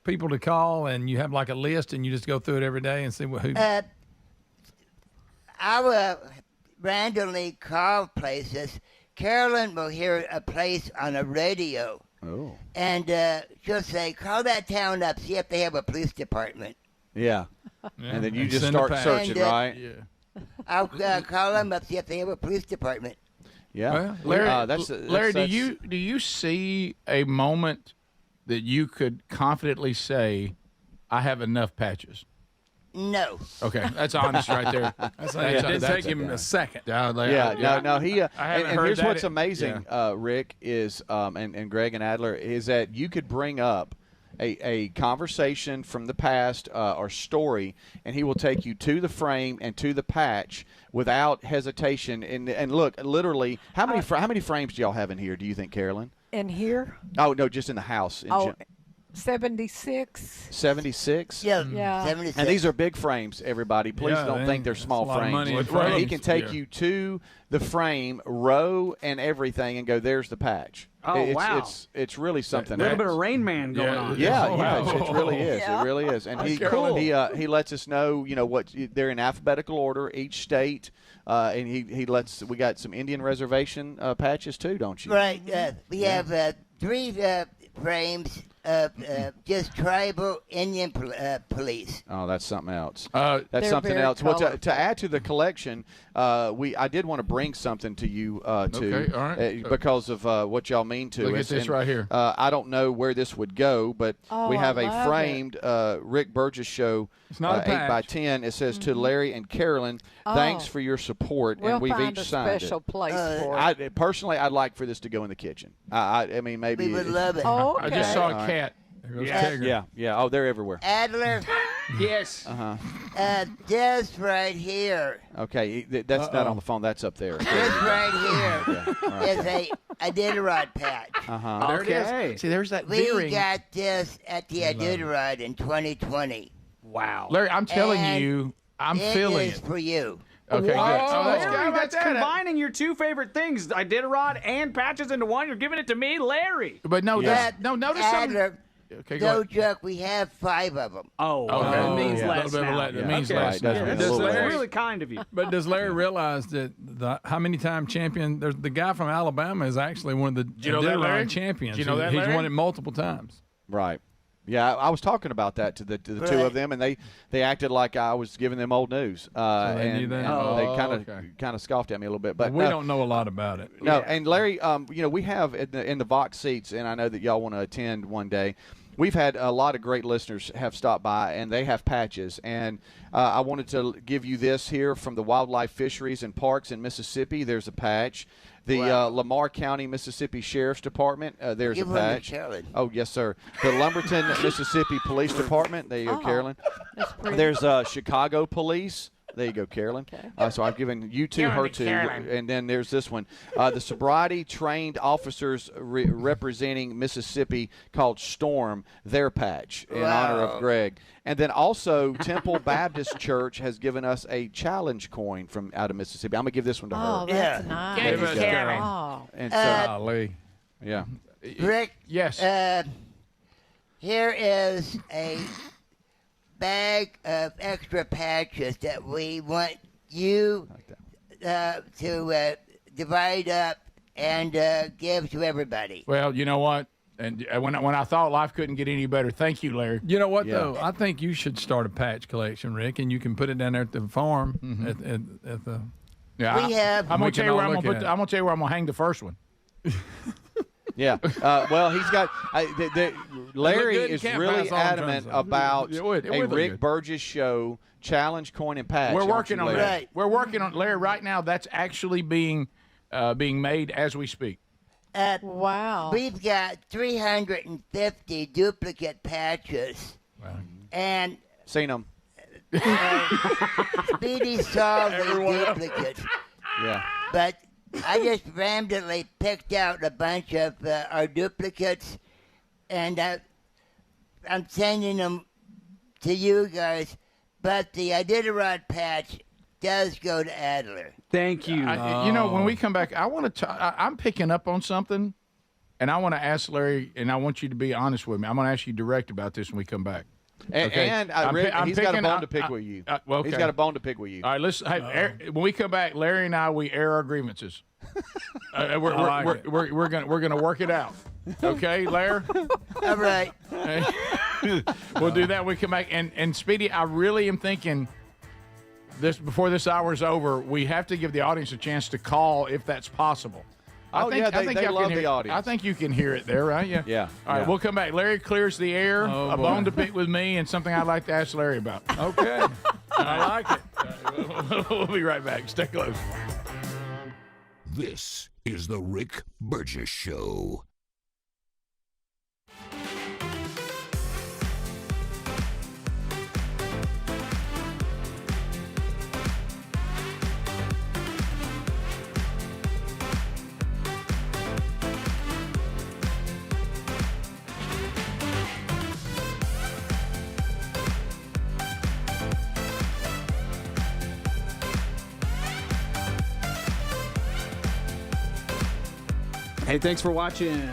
S3: people to call, and you have like a list, and you just go through it every day and see who?
S12: I will randomly call places. Carolyn will hear a place on a radio.
S10: Oh.
S12: And she'll say, call that town up, see if they have a police department.
S10: Yeah. And then you just start searching, right?
S12: Yeah. I'll call them up, see if they have a police department.
S10: Yeah,
S2: well,
S10: Larry,
S2: do you see a moment that you could confidently say, "I have enough patches"?
S12: No.
S2: Okay, that's honest right there.
S3: It did take him a second.
S10: No. He.
S2: I haven't
S10: and
S2: heard
S10: here's
S2: that.
S10: what's amazing, Rick, is and Greg and Adler is that you could bring up a conversation from the past or story, and he will take you to the frame and to the patch without hesitation. And look, literally, how many frames do y'all have in here? Do you think, Carolyn?
S16: In here?
S10: Oh no, just in the house.
S16: 76.
S10: 76?
S12: Yeah,
S16: Yeah.
S12: 76.
S10: And these are big frames, everybody. Please don't think they're small
S3: that's a lot of
S10: frames.
S3: money in
S10: And
S3: frames.
S10: he can take you to the frame, row and everything, and go, there's the patch.
S5: Oh, wow.
S10: It's really something
S5: A little
S10: else.
S5: bit of Rain Man going on.
S10: Yeah, it really is.
S16: Yeah.
S10: It really is. And he lets us know, what they're in alphabetical order, each state, and we got some Indian reservation patches too, don't you?
S12: Right. We have 3 frames of just tribal Indian police.
S10: Oh, that's something else.
S12: They're
S10: That's something
S12: very
S10: else. Well, to
S12: colorful.
S10: add to the collection, I did want to bring something to you
S2: Okay, all right.
S10: because of what y'all mean to
S2: Look at
S10: us.
S2: this
S10: And,
S2: right here.
S10: I don't know where this would go, but
S16: Oh,
S10: we have
S16: I
S10: a
S16: love
S10: framed Rick Burgess show.
S3: It's not a
S10: 8x10. It says to Larry and Carolyn, thanks for your support,
S16: We'll
S10: and we've
S16: find
S10: each
S16: a
S10: signed
S16: special
S10: it.
S16: place for it.
S10: Personally, I'd like for this to go in the kitchen. I mean, maybe
S12: We would love it.
S16: Oh,
S2: I just saw a
S10: All
S2: cat.
S3: There goes
S12: Yeah.
S3: Tigger.
S10: Yeah. Oh, they're everywhere.
S12: Adler,
S5: Yes.
S12: this right here.
S10: Okay, that's not on the phone. That's up there.
S12: This right here is a Iditarod patch.
S2: There it is. See, there's that
S12: We
S2: veering.
S12: got this at the Iditarod in 2020.
S5: Wow.
S2: Larry, I'm telling
S12: And
S2: you, I'm
S12: it
S2: feeling
S12: is
S2: it.
S12: for you.
S2: Okay, good.
S5: Oh,
S2: Oh, that's good.
S5: Larry,
S2: How about
S5: that's
S2: that?
S5: combining your 2 favorite things, Iditarod and patches into one. You're giving it to me, Larry.
S2: But no,
S12: That-
S2: notice something.
S12: Adler,
S2: Okay, go
S12: no
S2: ahead.
S12: joke, we have 5 of them.
S5: Oh,
S2: Okay.
S5: it means
S2: Yeah.
S5: less
S2: A little bit of
S5: now.
S2: less- it means
S10: Okay.
S2: less
S10: Right, does
S2: now.
S10: mean a
S5: That's
S10: little less.
S5: really kind of you.
S3: But does Larry realize that how many time champion? There's the guy from Alabama is actually one of the
S2: you know that, Larry?
S3: Iditarod champions.
S2: Do you know that,
S3: He's
S2: Larry?
S3: won it multiple times.
S10: Right. Yeah, I was talking about that to the two
S12: Right.
S10: of them, and they acted like I was giving them old news.
S3: they
S10: and,
S3: knew that?
S10: and
S3: Oh,
S10: they kind of scoffed at me a little bit. But
S3: we don't know a lot about it.
S10: No, and Larry, we have in the Vox seats, and I know that y'all want to attend one day. We've had a lot of great listeners have stopped by, and they have patches. And I wanted to give you this here from the Wildlife Fisheries and Parks in Mississippi. There's a patch. The Lamar County, Mississippi Sheriff's Department, there's
S12: Give
S10: a
S12: one to
S10: patch.
S12: Carolyn.
S10: Oh, yes, sir. The Lumberton, Mississippi Police Department. There you go, Carolyn.
S16: That's pretty.
S10: There's Chicago Police. There you go, Carolyn. So I've given you two, her two, and then there's this one. The sobriety trained officers representing Mississippi called Storm, their patch in honor of Greg. And then also Temple Baptist Church has given us a challenge coin from out of Mississippi. I'm going to give this one to
S16: Oh,
S10: her.
S16: that's nice.
S10: There you go.
S2: Carolyn.
S16: Oh.
S10: And so,
S3: Golly.
S10: yeah.
S12: Rick,
S2: Yes.
S12: here is a bag of extra patches that we want you to divide up and give to everybody.
S2: Well, you know what? And when I thought life couldn't get any better, thank you, Larry.
S3: You know what
S10: Yeah.
S3: though? I think you should start a patch collection, Rick, and you can put it down there at the farm at the.
S2: Yeah,
S12: We have-
S2: I'm
S3: We
S2: gonna
S3: can
S2: tell you where
S3: all
S2: I'm
S3: look
S2: gonna
S3: at
S2: put.
S3: it.
S2: I'm gonna tell you where I'm gonna hang the first one.
S10: Yeah. Well, he's got Larry
S3: good in
S10: is
S3: camp,
S10: really
S3: that's all I'm trying to
S10: adamant
S3: say.
S10: about
S3: It would
S10: a
S3: look
S10: Rick
S3: good.
S10: Burgess show challenge coin and patch.
S2: We're
S10: aren't
S2: working
S10: you,
S2: on
S10: Larry?
S2: that.
S12: Right.
S2: We're working on Larry right now. That's actually being made as we speak.
S16: Wow.
S12: We've got 350 duplicate patches, and
S10: Seen them.
S12: Speedy saw the duplicates.
S10: Yeah.
S12: But I just randomly picked out a bunch of our duplicates, and I'm sending them to you guys. But the Iditarod patch does go to Adler.
S5: Thank you.
S2: You know, when we come back, I want to. I'm picking up on something, and I want to ask Larry, and I want you to be honest with me. I'm going to ask you direct about this when we come back. Okay.
S10: And
S2: I'm
S10: Rick,
S2: pi- I'm
S10: he's got a
S2: picking-
S10: bone to pick with you.
S2: Well,
S10: He's
S2: okay.
S10: got a bone to pick with you.
S2: All right, listen. Hey, when we come back, Larry and I we air our grievances. We're gonna work it out. Okay, Larry.
S12: All right.
S2: We'll do that when we come back. And Speedy, I really am thinking this before this hour is over. We have to give the audience a chance to call if that's possible.
S10: They love the audience.
S2: I think you can hear it there, right? Yeah.
S10: Yeah.
S2: All right, we'll come back. Larry clears the air. A bone to pick with me, and something I'd like to ask Larry about.
S3: Okay. I like it.
S2: We'll be right back. Stay close.
S1: This is the Rick Burgess Show.
S4: Hey, thanks for watching.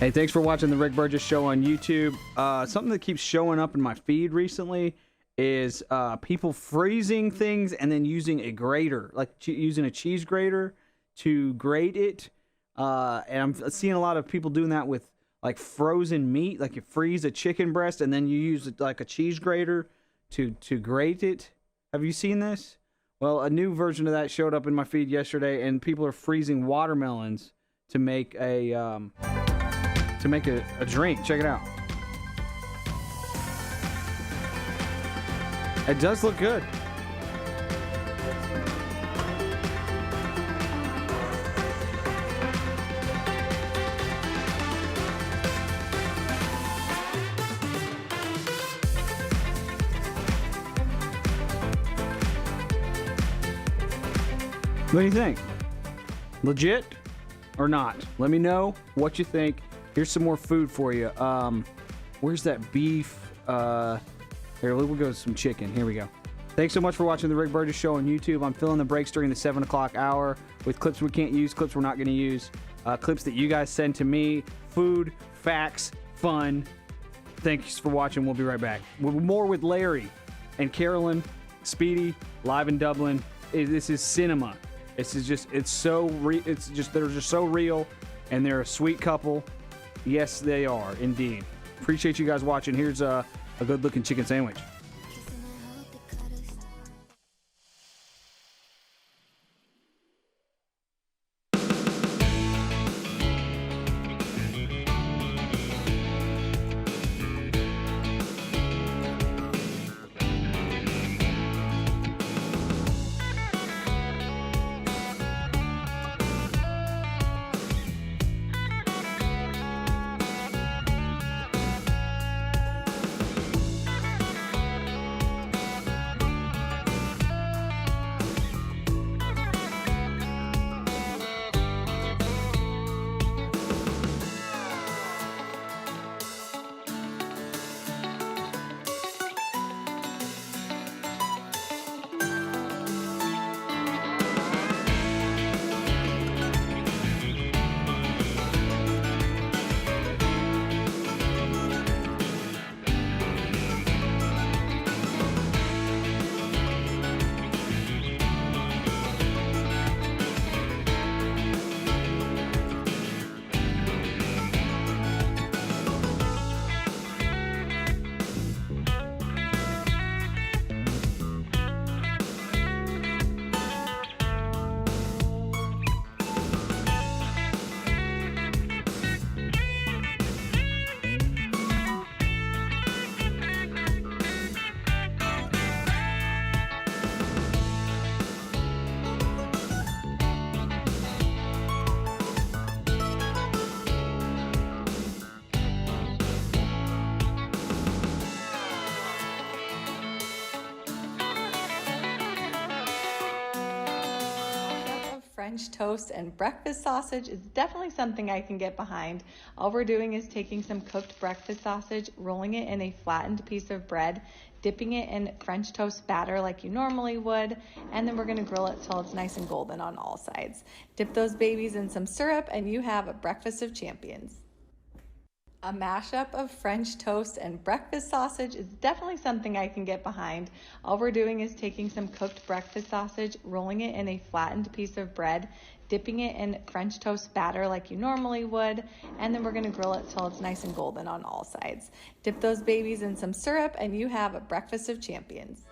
S4: Hey, thanks for watching the Rick Burgess Show on YouTube. Something that keeps showing up in my feed recently is people freezing things and then using a grater, like using a cheese grater to grate it. And I'm seeing a lot of people doing that with like frozen meat, like you freeze a chicken breast and then you use like a cheese grater to grate it. Have you seen this? Well, a new version of that showed up in my feed yesterday, and people are freezing watermelons to make a drink. Check it out. It does look good. What do you think? Legit or not? Let me know what you think. Here's some more food for you. Where's that beef? Here, we'll go with some chicken. Here we go. Thanks so much for watching the Rick Burgess Show on YouTube. I'm filling the breaks during the 7 o'clock hour with clips we can't use, clips we're not going to use, clips that you guys send to me. Food, facts, fun. Thanks for watching. We'll be right back. More with Larry and Carolyn, Speedy, live in Dublin. This is cinema. This is just, they're just so real, and they're a sweet couple. Yes, they are, indeed. Appreciate you guys watching. Here's a good-looking chicken sandwich.
S17: French toast and breakfast sausage is definitely something I can get behind. All we're doing is taking some cooked breakfast sausage, rolling it in a flattened piece of bread, dipping it in French toast batter like you normally would, and then we're going to grill it till it's nice and golden on all sides. Dip those babies in some syrup and you have a breakfast of champions. A mashup of French toast and breakfast sausage is definitely something I can get behind. All we're doing is taking some cooked breakfast sausage, rolling it in a flattened piece of bread, dipping it in French toast batter like you normally would, and then we're going to grill it till it's nice and golden on all sides. Dip those babies in some syrup and you have a breakfast of champions.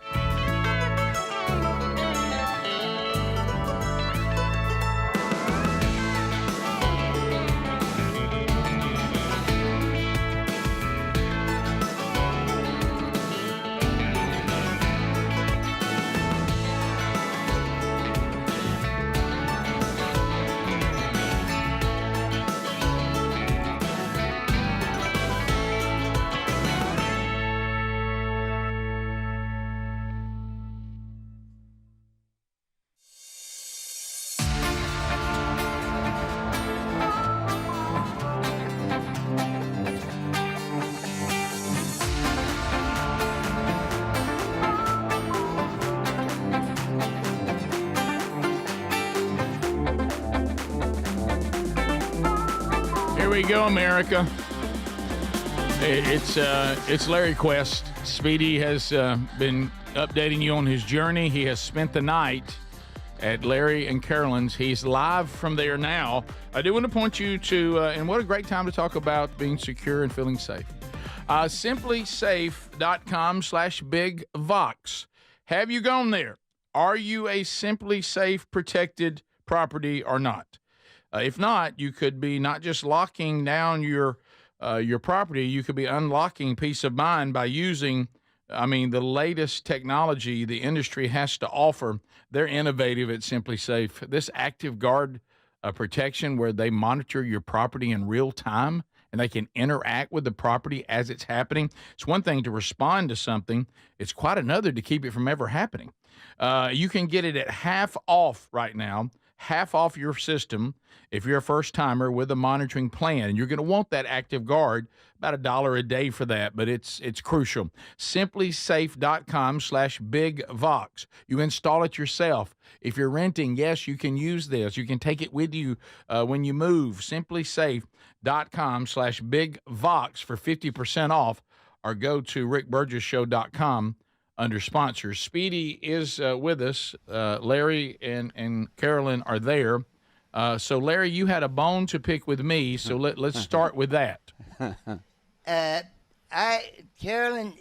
S2: Here we go, America. It's Larry Quest. Speedy has been updating you on his journey. He has spent the night at Larry and Carolyn's. He's live from there now. I do want to point you to, and what a great time to talk about being secure and feeling safe. SimpliSafe.com/BigVox. Have you gone there? Are you a Simply Safe protected property or not? If not, you could be not just locking down your property, you could be unlocking peace of mind by using, the latest technology the industry has to offer. They're innovative at Simply Safe. This Active Guard protection where they monitor your property in real time and they can interact with the property as it's happening. It's one thing to respond to something. It's quite another to keep it from ever happening. You can get it at half off right now, half off your system if you're a first-timer with a monitoring plan. And you're going to want that Active Guard, about $1 a day for that, but it's crucial. SimpliSafe.com/BigVox. You install it yourself. If you're renting, yes, you can use this. You can take it with you when you move. SimpliSafe.com/BigVox for 50% off, or go to rickburgesshow.com under sponsors. Speedy is with us. Larry and Carolyn are there. So, Larry, you had a bone to pick with me, so let's start with that.
S12: Carolyn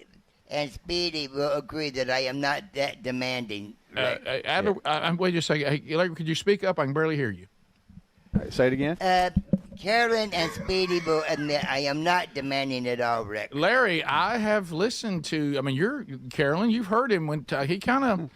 S12: and Speedy will agree that I am not that demanding.
S2: Wait just a second. Hey, Larry, could you speak up? I can barely hear you.
S10: Say it again.
S12: Carolyn and Speedy will admit I am not demanding at all, Rick.
S2: Larry, I have listened to. You're Carolyn. You've heard him when he kind of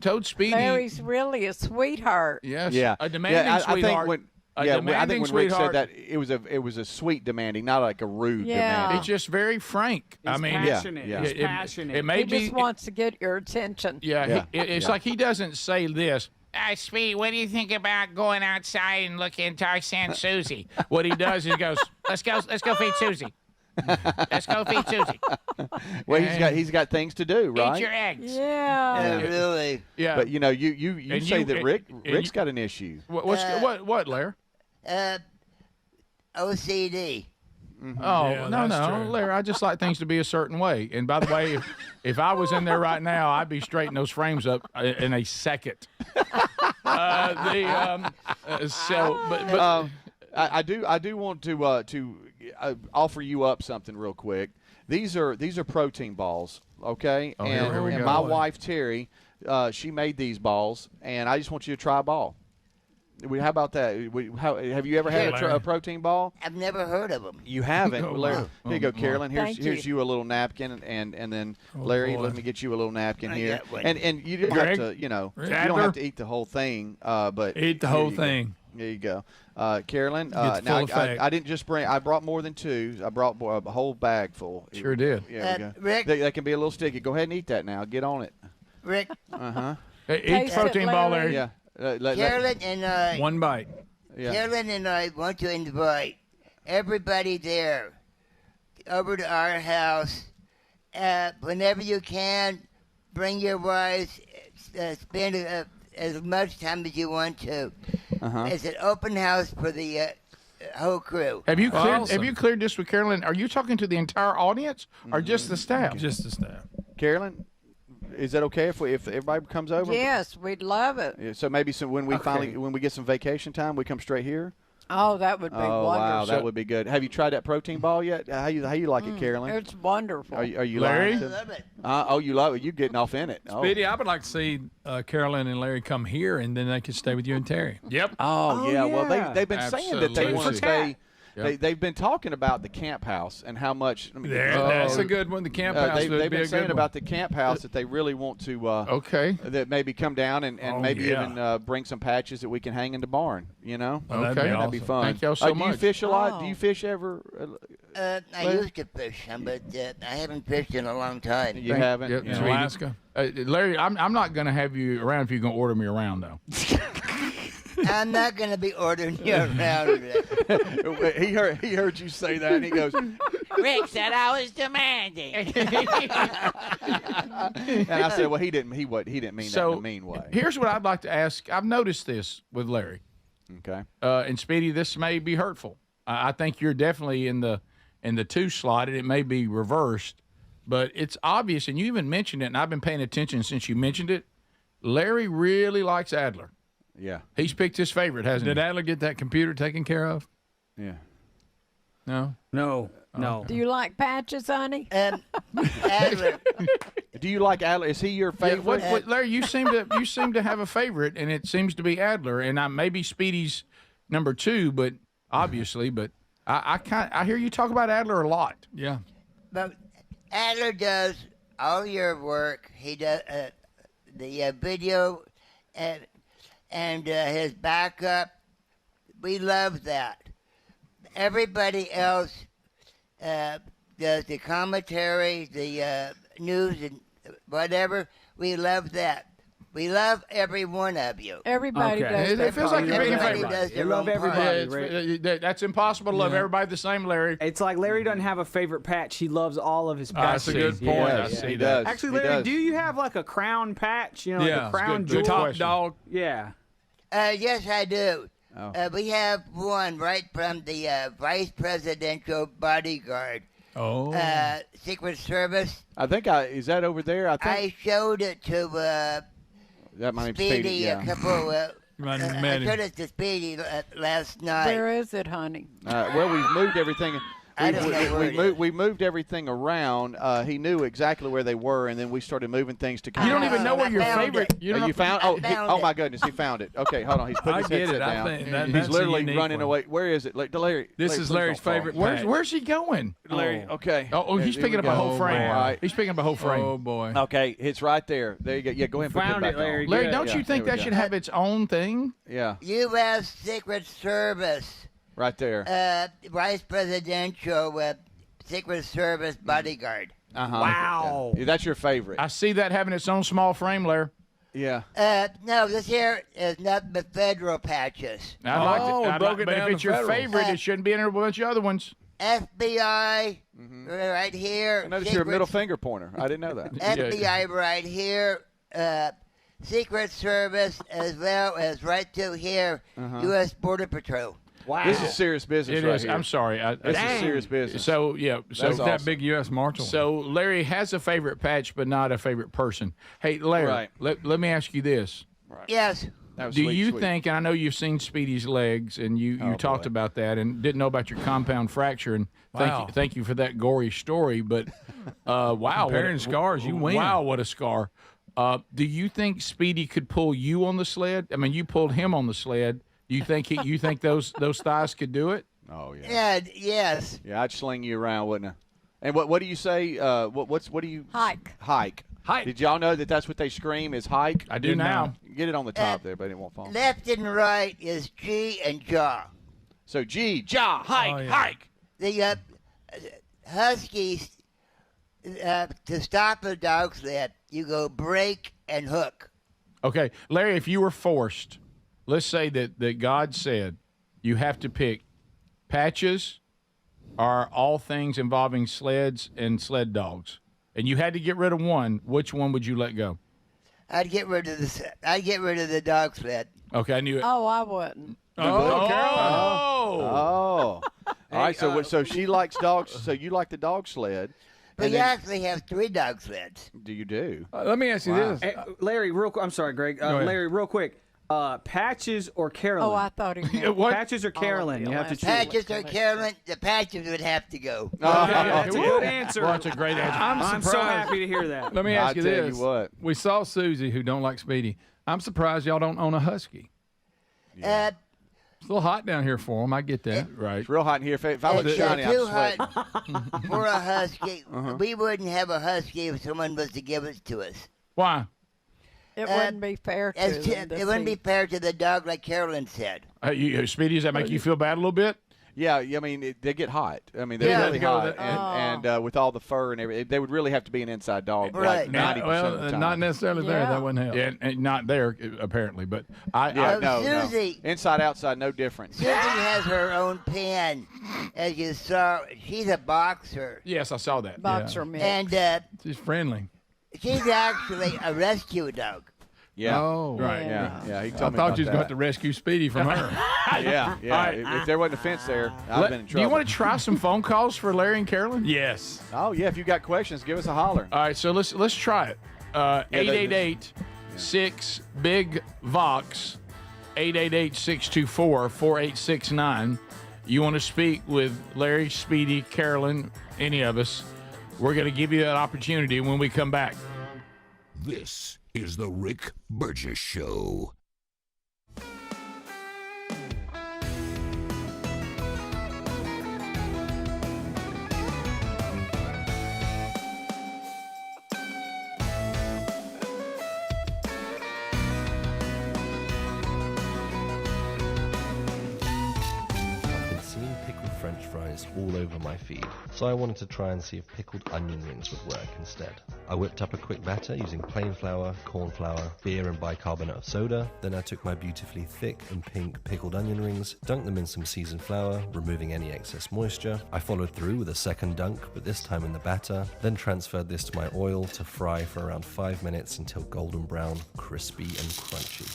S2: told Speedy.
S16: Larry's really a sweetheart.
S2: Yes.
S10: Yeah.
S2: A demanding sweetheart.
S10: I think when Rick said that, it was a sweet demanding, not like a rude demanding.
S2: It's just very frank.
S5: He's passionate.
S10: Yeah.
S5: He's passionate.
S2: It may
S16: he just wants to get your attention.
S2: Yeah. It's like he doesn't say this.
S14: Speedy, what do you think about going outside and looking to our Aunt Susie?
S2: What he does is he goes,
S14: let's go feed Susie. Let's go feed Susie.
S10: Well, he's got things to do, right?
S14: Eat your eggs.
S16: Yeah.
S12: Really.
S2: Yeah.
S10: But you say that Rick's got an issue.
S2: What, Larry?
S12: OCD.
S10: Mm-hmm.
S2: Oh,
S3: Yeah,
S2: no,
S3: that's true.
S2: Larry, I just like things to be a certain way. And by the way, if I was in there right now, I'd be straightening those frames up in a second.
S10: I do want to offer you up something real quick. These are protein balls, okay?
S2: Oh, here we
S10: and
S2: go.
S10: my wife Terry, she made these balls, and I just want you to try a ball. How about that? Have you ever had a protein ball?
S12: I've never heard of them.
S10: You haven't? Well, Larry, here you go, Carolyn. Here's you a little napkin, and then Larry, let me get you a little napkin here. And you don't have to, you don't have to eat the whole thing, but
S3: Eat the whole thing.
S10: There you go, Carolyn.
S3: Get the
S10: Now
S3: full effect.
S10: I didn't just bring. I brought more than two. I brought a whole bag full.
S2: Sure did.
S10: Yeah, there we go.
S12: Rick?
S10: That can be a little sticky. Go ahead and eat that now. Get on it.
S12: Rick.
S2: Eat the protein ball, Larry.
S10: Yeah.
S12: Carolyn and I.
S3: One bite.
S10: Yeah.
S12: Carolyn and I want to invite everybody there over to our house. Whenever you can, bring your wives. Spend as much time as you want to. It's an open house for the whole crew.
S2: Have you cleared this with Carolyn? Are you talking to the entire audience or just the staff?
S3: Just the staff.
S10: Carolyn, is that okay if everybody comes over?
S16: Yes, we'd love it.
S10: Yeah, so maybe when we get some vacation time, we come straight here.
S16: Oh, that would be wonderful.
S10: Wow, that would be good. Have you tried that protein ball yet? How you like it, Carolyn?
S16: It's wonderful.
S10: Are you
S2: Larry?
S10: I love it. You love it. You're getting off in it.
S3: Speedy, I would like to see Carolyn and Larry come here, and then they could stay with you and Terry.
S2: Yep.
S10: Oh yeah. Well, they've been saying that they want to
S2: Absolutely.
S10: stay. They've been talking about the camp house and how much.
S3: That's a good one. The camp house.
S10: They've been saying about the camp house that they really want to. That maybe come down and even bring some patches that we can hang in the barn.
S2: Okay,
S10: that'd be fun.
S2: Thank y'all so
S10: Do
S2: much.
S10: you fish a lot? Do you fish ever?
S12: I used to fish some, but I haven't fished in a long time.
S10: You haven't?
S2: Yep,
S10: Yeah.
S2: Alaska. Larry, I'm not going to have you around if you're going to order me around, though.
S12: I'm not going to be ordering you around.
S10: He heard you say that, and he goes,
S14: Rick said I was demanding.
S10: and I said, well, he didn't mean that in a mean way.
S2: Here's what I'd like to ask. I've noticed this with Larry.
S10: Okay.
S2: And Speedy, this may be hurtful. I think you're definitely in the 2 slot, and it may be reversed, but it's obvious, and you even mentioned it, and I've been paying attention since you mentioned it. Larry really likes Adler.
S10: Yeah.
S2: He's picked his favorite, hasn't he?
S3: Did Adler get that computer taken care of?
S10: Yeah.
S3: No?
S4: No.
S16: Do you like Patches, honey?
S12: Adler.
S10: Do you like Adler? Is he your favorite?
S2: Larry, you seem to have a favorite, and it seems to be Adler, and maybe Speedy's number 2, but obviously, but I hear you talk about Adler a lot.
S3: Yeah.
S12: But Adler does all your work. He does the video and his backup. We love that. Everybody else does the commentary, the news, and whatever. We love that. We love every one of you.
S16: Everybody does.
S2: It feels like you're picking
S12: Everybody
S2: favorite.
S12: does their
S4: You love
S12: own
S4: everybody.
S12: part.
S2: That's impossible to love everybody the same, Larry.
S4: It's like Larry doesn't have a favorite patch. He loves all of his patches.
S2: That's a good point. I see
S10: He
S2: that.
S10: does.
S4: Actually,
S10: He
S4: Larry,
S10: does.
S4: do you have like a crown patch? You know,
S3: Yeah,
S4: like a crown
S3: it's good.
S4: jewel?
S3: Top dog.
S4: Yeah.
S12: Yes, I do.
S10: Oh.
S12: We have one right from the vice presidential bodyguard.
S3: Oh.
S12: Secret Service.
S10: I think is that over there? I think
S12: I showed it to
S10: that my name's
S12: Speedy
S10: Speedy. Yeah.
S12: a couple.
S3: Might have
S12: I
S3: met him.
S12: showed it to Speedy last night.
S16: Where is it, honey?
S10: Well, we've moved everything.
S12: I don't know where it is.
S10: We moved everything around. He knew exactly where they were, and then we started moving things to.
S2: You don't even know where your
S12: I found
S2: favorite.
S12: it.
S2: You don't
S10: You
S2: know,
S10: found?
S12: I
S10: Oh,
S12: found
S10: oh
S12: it.
S10: my goodness, he found it. Okay, hold on. He's putting
S3: I
S10: his
S3: get
S10: headset
S3: it. I
S10: down.
S3: think that-
S10: He's
S3: that's a
S10: literally
S3: unique
S10: running
S3: one.
S10: away. Where is it? Larry.
S3: This
S10: Larry,
S3: is
S10: please
S3: Larry's
S10: don't fall.
S3: favorite
S2: where's
S3: patch.
S2: where's he going?
S10: Larry. Okay.
S2: Oh, he's
S10: Here
S2: picking
S10: we
S2: up a
S10: go.
S2: whole frame.
S10: All right.
S2: He's picking up a whole frame.
S3: Oh, boy.
S10: Okay, it's right there. There you go. Yeah, go ahead and put
S4: Found
S10: it back
S4: it, Larry.
S10: on.
S2: Larry,
S4: Good.
S2: don't you think
S10: there we
S2: that
S10: go.
S2: should have its own thing?
S10: Yeah,
S12: U.S. Secret Service,
S10: right there.
S12: vice presidential Secret Service bodyguard.
S10: Uh-huh.
S4: Wow.
S10: Yeah, that's your favorite.
S2: I see that having its own small frame, Larry.
S10: Yeah.
S12: No, this here is not the federal patches.
S2: I'd like to,
S3: Oh,
S2: I'd
S3: broke
S2: like,
S3: it
S2: but
S3: down
S2: if it's
S3: to
S2: your
S3: federal.
S2: favorite, it shouldn't be in a bunch of other ones.
S12: FBI, right here.
S10: I noticed you're a middle finger pointer. I didn't know that.
S12: FBI right here. Secret Service, as well as right to here, U.S. Border Patrol.
S4: Wow.
S10: This is serious business
S2: It
S10: right
S2: is.
S10: here.
S2: I'm sorry.
S10: This is serious business.
S2: So yeah. So
S10: That's
S3: That
S10: awesome.
S3: big U.S. Marshal.
S2: So Larry has a favorite patch, but not a favorite person. Hey, Larry,
S10: Right.
S2: let me ask you this.
S12: Yes.
S10: That was
S2: Do
S10: sweet,
S2: you
S10: sweet.
S2: think, and I know you've seen Speedy's legs, and you
S10: Oh,
S2: talked
S10: boy.
S2: about that, and didn't know about your compound fracture, and
S3: Wow.
S2: thank you for that gory story, but wow.
S3: Comparing scars, you win.
S2: Wow, what a scar. Do you think Speedy could pull you on the sled? I mean, you pulled him on the sled. Do you think you think those thighs could do it?
S10: Oh yeah.
S12: Yeah. Yes.
S10: Yeah, I'd sling you around, wouldn't I? And what do you say? What do you
S16: Hike.
S10: Hike. Did y'all know that's what they scream is hike?
S2: I do now.
S10: Get it on the top there, but it won't fall.
S12: Left and right is G and jaw.
S10: So G, jaw, hike,
S3: Oh, yeah.
S10: hike.
S12: The Huskies, to stop a dog sled, you go break and hook.
S2: Okay, Larry, if you were forced, let's say that God said you have to pick patches or all things involving sleds and sled dogs, and you had to get rid of one, which one would you let go?
S12: I'd get rid of the dog sled.
S2: Okay, I knew it.
S16: Oh, I wouldn't.
S2: Oh,
S10: Oh. All right, so she likes dogs. So you like the dog sled.
S12: We
S10: and then-
S12: actually have 3 dog sleds.
S10: Do you do?
S3: Let me ask you
S10: Wow.
S3: this.
S4: Hey, Larry, I'm sorry, Greg.
S3: ahead.
S4: Larry, real quick. Patches or Carolyn?
S16: Oh, I thought he meant.
S2: What?
S4: Patches or Carolyn? You have to choose.
S12: Patches or Carolyn, the patches would have to go.
S4: That's a good answer.
S2: Well, that's a great answer.
S4: I'm so happy to hear that.
S3: Let me ask you
S10: tell
S3: this.
S10: you what.
S3: We saw Susie, who don't like Speedy. I'm surprised y'all don't own a husky. It's a little hot down here for them. I get that.
S2: Right.
S10: It's real hot in here. If I look
S12: It's
S10: shiny, I'm
S12: too
S10: sweating.
S12: hot for a husky. We wouldn't have a husky if someone was to give it to us.
S2: Why?
S16: It wouldn't be fair to them.
S12: It wouldn't be fair to the dog, like Carolyn said.
S2: Speedy, does that make you feel bad a little bit?
S10: Yeah, I mean, they get hot. I mean, they're
S12: Yeah.
S10: really hot.
S3: Oh.
S10: And with all the fur and everything, they would really have to be an inside dog,
S12: Right.
S10: like 90% of the time.
S3: Not necessarily there.
S16: Yeah.
S3: That wouldn't help.
S2: And not there, apparently. But I
S10: No.
S12: Susie.
S10: Inside, outside, no difference.
S12: Susie has her own pen, as you saw. She's a boxer,
S2: yes, I saw that.
S16: Boxer mix.
S12: and
S3: She's friendly.
S12: she's actually a rescue dog.
S10: Yeah.
S3: Oh,
S10: right. Yeah. He told me
S3: I thought
S10: about
S3: you was going to
S10: that.
S3: have to rescue Speedy from her.
S10: Yeah. If there wasn't a fence there, I'd have been in trouble.
S2: Do you want to try some phone calls for Larry and Carolyn?
S3: Yes.
S10: Oh yeah. If you got questions, give us a holler.
S2: All right, so let's try it. 888-6-BIG-VOX, 888-624-4869. You want to speak with Larry, Speedy, Carolyn, any of us, we're going to give you that opportunity when we come back.
S1: This is the Rick Burgess Show.
S11: French fries all over my feed, so I wanted to try and see if pickled onion rings would work instead. I whipped up a quick batter using plain flour, corn flour, beer and bicarbonate of soda. Then I took my beautifully thick and pink pickled onion rings, dunked them in some seasoned flour, removing any excess moisture. I followed through with a second dunk, but this time in the batter, then transferred this to my oil to fry for around 5 minutes until golden brown, crispy and crunchy.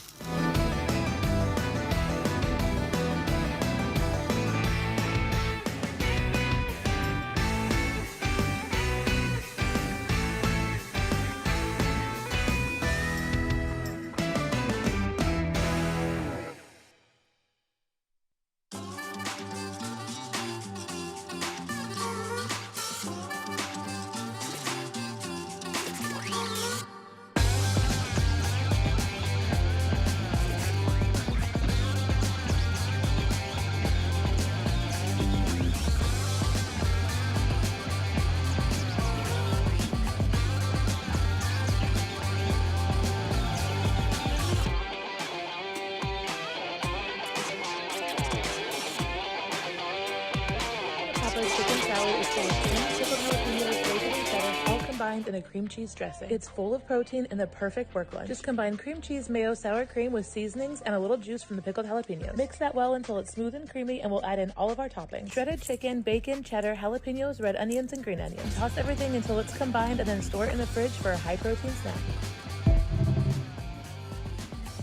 S18: In a cream cheese dressing. It's full of protein and the perfect work lunch. Just combine cream cheese, mayo, sour cream with seasonings and a little juice from the pickled jalapenos. Mix that well until it's smooth and creamy, and we'll add in all of our toppings. Shredded chicken, bacon, cheddar, jalapenos, red onions, and green onions. Toss everything until it's combined and then store it in the fridge for a high-protein snack.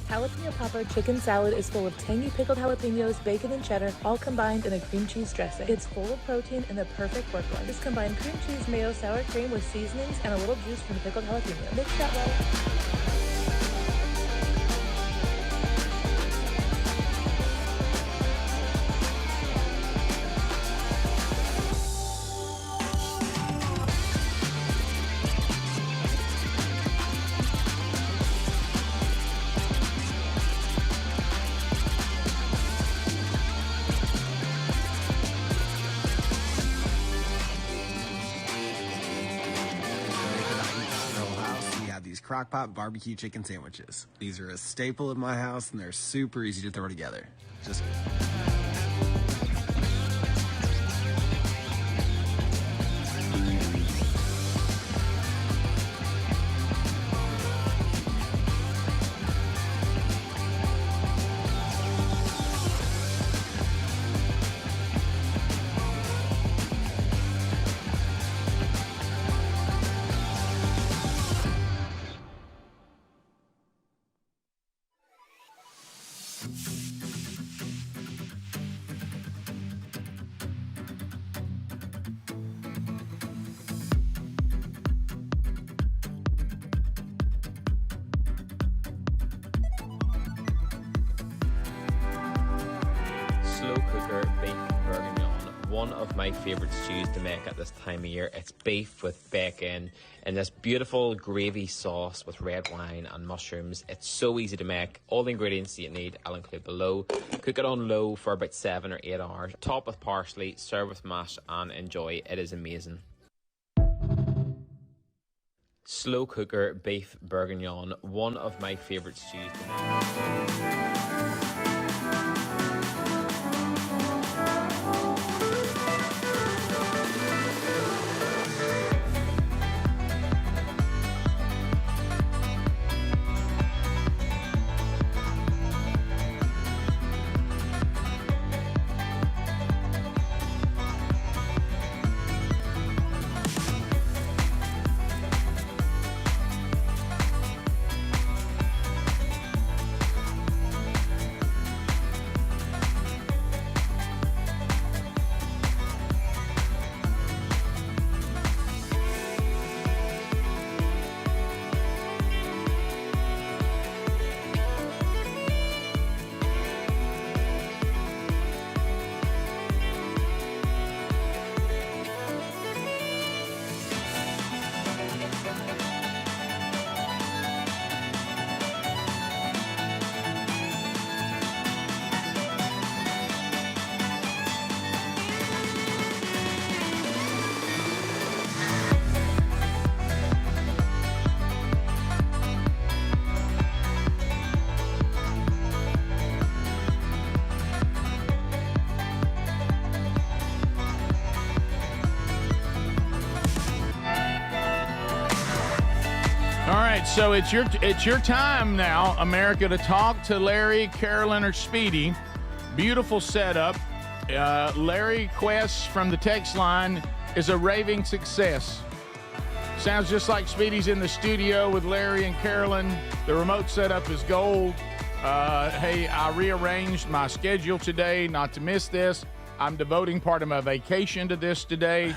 S18: Jalapeno popper chicken salad is full of tangy pickled jalapenos, bacon, and cheddar, all combined in a cream cheese dressing. It's full of protein and the perfect work lunch. Just combine cream cheese, mayo, sour cream with seasonings and a little juice from the pickled jalapeno. Mix that well.
S19: Crock-pot barbecue chicken sandwiches. These are a staple in my house, and they're super easy to throw together. Just
S24: one of my favourite stews to make at this time of year. It's beef with bacon and this beautiful gravy sauce with red wine and mushrooms. It's so easy to make. All the ingredients that you need I'll include below. Cook it on low for about 7 or 8 hours. Top with parsley, serve with mash and enjoy. It is amazing. Slow cooker beef bourguignon, one of my favourite stews to make.
S2: right, so it's your time now, America, to talk to Larry, Carolyn, or Speedy. Beautiful setup. Larry Quest from the text line is a raving success. Sounds just like Speedy's in the studio with Larry and Carolyn. The remote setup is gold. Hey, I rearranged my schedule today not to miss this. I'm devoting part of my vacation to this today.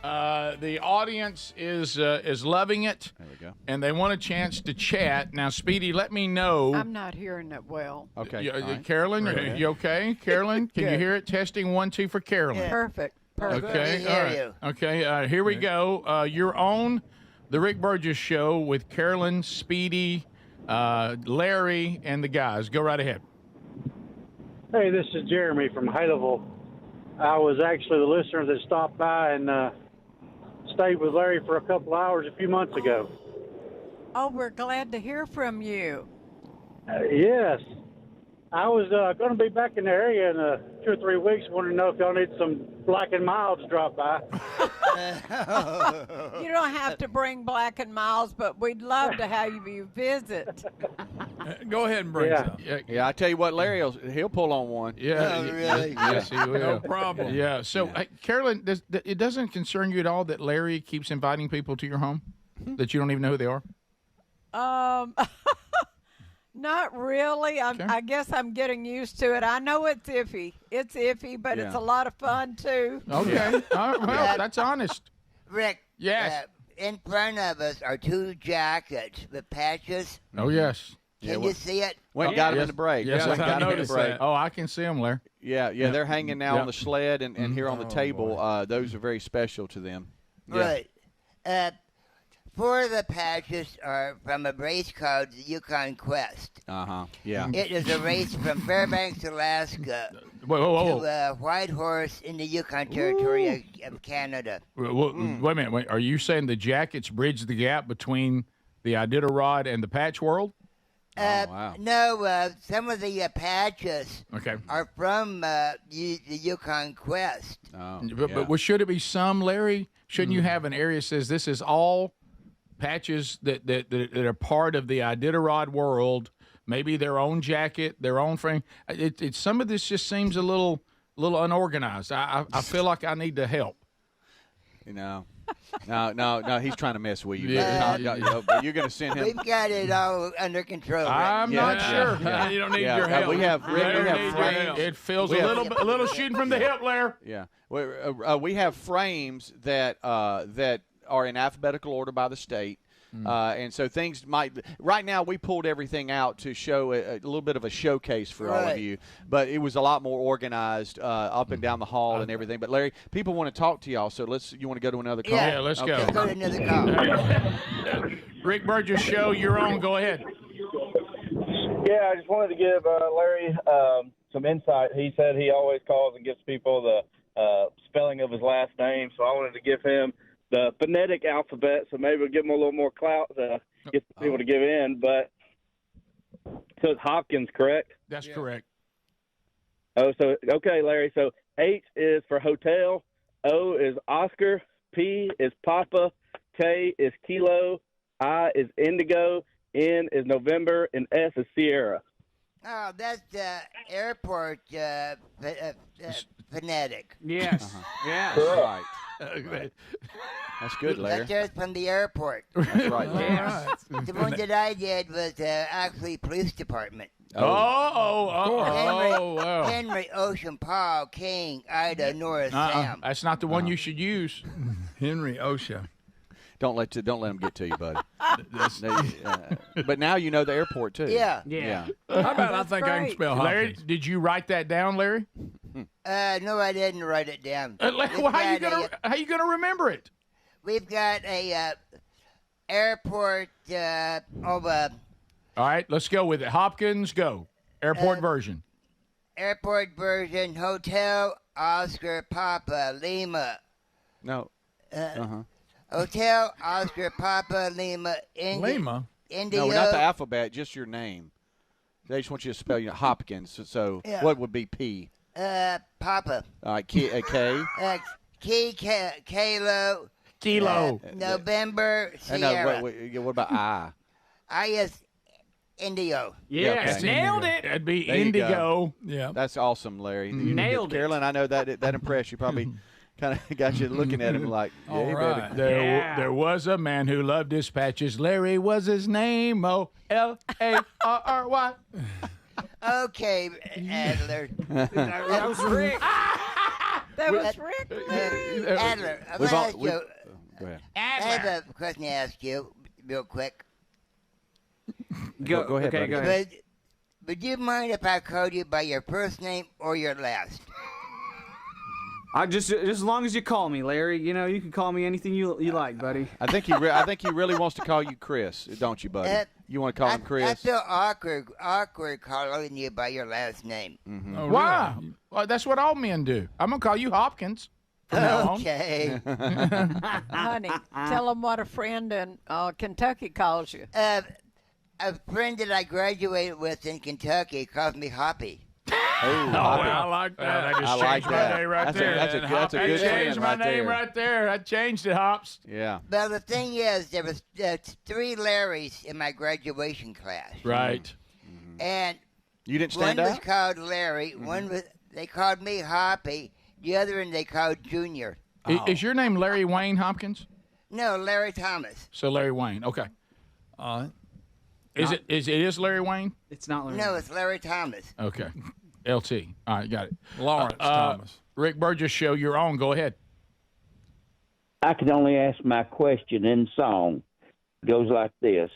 S2: The audience is loving it.
S10: There we go.
S2: And they want a chance to chat. Now, Speedy, let me know.
S16: I'm not hearing it well.
S10: Okay.
S2: Right. Carolyn, you okay? Carolyn, can you hear it? Testing 1, 2 for Carolyn.
S16: Yeah. Perfect.
S2: Okay. All right. Okay. Here we go. You're on the Rick Burgess Show with Carolyn, Speedy, Larry, and the guys. Go right ahead.
S7: Hey, this is Jeremy from Haleville. I was actually the listener that stopped by and stayed with Larry for a couple hours a few months ago.
S16: Oh, we're glad to hear from you.
S7: Yes. I was going to be back in the area in 2 or 3 weeks. Wanted to know if y'all need some Black and Milds to drop by.
S16: You don't have to bring Black and Miles, but we'd love to have you visit.
S3: Go ahead and bring some.
S10: Yeah, I tell you what, Larry, he'll pull on one.
S2: Yeah,
S10: really?
S2: Yes, he will.
S3: No problem.
S2: Yeah. So, Carolyn, it doesn't concern you at all that Larry keeps inviting people to your home that you don't even know who they are?
S16: Not really. I guess I'm getting used to it. I know it's iffy. It's iffy, but it's a lot of fun, too.
S2: Okay. All right. Well, that's honest.
S12: Rick.
S2: Yes.
S12: In front of us are 2 jackets with patches.
S2: Oh, yes.
S12: Can you see it?
S10: Went and got him in the break.
S2: Yes,
S10: Went and
S2: I
S10: got him in the
S2: noticed
S10: break.
S2: that. Oh, I can see them, Larry.
S10: Yeah, they're hanging now on the sled and here on the table. Those are very special to them. Yeah.
S12: Right. 4 of the patches are from a race called the Yukon Quest.
S10: Yeah.
S12: It is a race from Fairbanks, Alaska
S2: Whoa.
S12: to Whitehorse in the Yukon Territory of Canada.
S2: Wait a minute. Wait. Are you saying the jackets bridge the gap between the Iditarod and the patch world?
S10: Wow.
S12: No, some of the patches
S2: Okay.
S12: are from the Yukon Quest.
S2: But should it be some, Larry? Shouldn't you have an area that says this is all patches that are part of the Iditarod world, maybe their own jacket, their own frame? It some of this just seems a little unorganized. I feel like I need to help.
S10: No, he's trying to mess with you.
S2: Yeah.
S10: But you're going to send him.
S12: We've got it all under control.
S2: I'm not sure.
S3: Yeah. You don't need your help.
S10: We have frames.
S2: It feels a little shooting from the hip, Larry.
S10: Yeah. We have frames that are in alphabetical order by the state. And so things might – right now we pulled everything out to show a little bit of a showcase for all of you. But it was a lot more organized up and down the hall and everything. But, Larry, people want to talk to y'all, so you want to go to another call?
S2: Yeah, let's go.
S12: Go to another call.
S2: Rick Burgess Show, you're on. Go ahead.
S20: Yeah, I just wanted to give Larry some insight. He said he always calls and gives people the spelling of his last name, so I wanted to give him the phonetic alphabet, so maybe we'll give him a little more clout to get people to give in. But so it's Hopkins, correct?
S2: That's correct.
S20: Oh, so okay, Larry. So H is for hotel, O is Oscar, P is Papa, K is Kilo, I is Indigo, N is November, and S is Sierra.
S12: Oh, that's airport phonetic.
S4: Yes. Yeah.
S20: Right.
S10: That's good, Larry.
S12: That's just from the airport.
S10: That's right, Larry.
S12: The one that I did was actually police department. Henry, Ocean, Paul, King, Ida, Norris, Sam.
S2: That's not the one you should use.
S3: Henry Osha.
S10: Don't let them get to you, buddy. But now you know the airport too.
S12: Yeah.
S3: How about I think I can spell Hopkins?
S2: Larry, did you write that down, Larry?
S12: No, I didn't write it down.
S2: Well, how you gonna remember it?
S12: We've got a airport.
S2: All right, let's go with it. Hopkins, go. Airport version.
S12: Airport version. Hotel Oscar Papa Lima.
S10: No.
S12: Hotel Oscar Papa Lima.
S3: Lima.
S12: India.
S10: No, not the alphabet. Just your name. They just want you to spell Hopkins. So what would be P?
S12: Papa.
S10: All right, K.
S12: Kilo.
S2: Kilo.
S12: November. Sierra.
S10: What about I?
S12: Indigo.
S5: Yes,
S10: okay.
S5: nailed it.
S2: That'd be
S10: There you go.
S2: indigo.
S3: Yeah.
S10: That's awesome, Larry.
S5: Nailed it.
S10: Carolyn, I know that impressed you. Probably kind of got you looking at him like, yeah,
S3: All
S10: baby.
S3: right.
S2: There was a man who loved dispatches. Larry was his name. O-L-A-R-R-Y.
S12: Okay, Adler.
S5: That was Rick.
S16: That was Rick.
S12: Adler, I'm
S10: We've
S12: gonna
S10: all-
S12: ask
S10: we-
S12: you.
S10: Go ahead.
S12: I have a question to ask you, real quick.
S10: Go ahead,
S4: Okay,
S10: buddy.
S4: go ahead.
S12: Would you mind if I called you by your first name or your last?
S4: I just as long as you call me, Larry. You know, you can call me anything you like, buddy.
S10: I think he really wants to call you Chris, don't you, buddy? You want to call him Chris?
S12: I feel awkward calling you by your last name.
S10: Mm-hmm.
S3: Oh,
S2: Why? Well, that's what all men do. I'm going to call you Hopkins. from now on.
S12: Okay.
S16: Honey, tell them what a friend in Kentucky calls you.
S12: A friend that I graduated with in Kentucky calls me Hoppy.
S2: I like that. I just
S10: I like
S2: changed
S10: that.
S2: my name right
S10: That's a-
S2: there.
S10: that's a
S2: Hop,
S10: good
S2: I changed
S10: friend
S2: my
S10: right
S2: name
S10: there.
S2: right there. I changed it, Hops.
S10: Yeah.
S12: Well, the thing is, there was 3 Larrys in my graduation class.
S2: Right.
S12: And
S10: you didn't stand
S12: one was
S10: out?
S12: called Larry. One was they called me Hoppy. The other one they called Junior.
S2: Is your name Larry Wayne Hopkins?
S12: No, Larry Thomas.
S2: So Larry Wayne. Okay. Is it Larry Wayne?
S4: It's not Larry.
S12: No, it's Larry Thomas.
S2: Okay. LT. All right, got it.
S3: Lawrence Thomas.
S2: Rick Burgess show, you're on. Go ahead.
S6: I can only ask my question in song. It goes like this.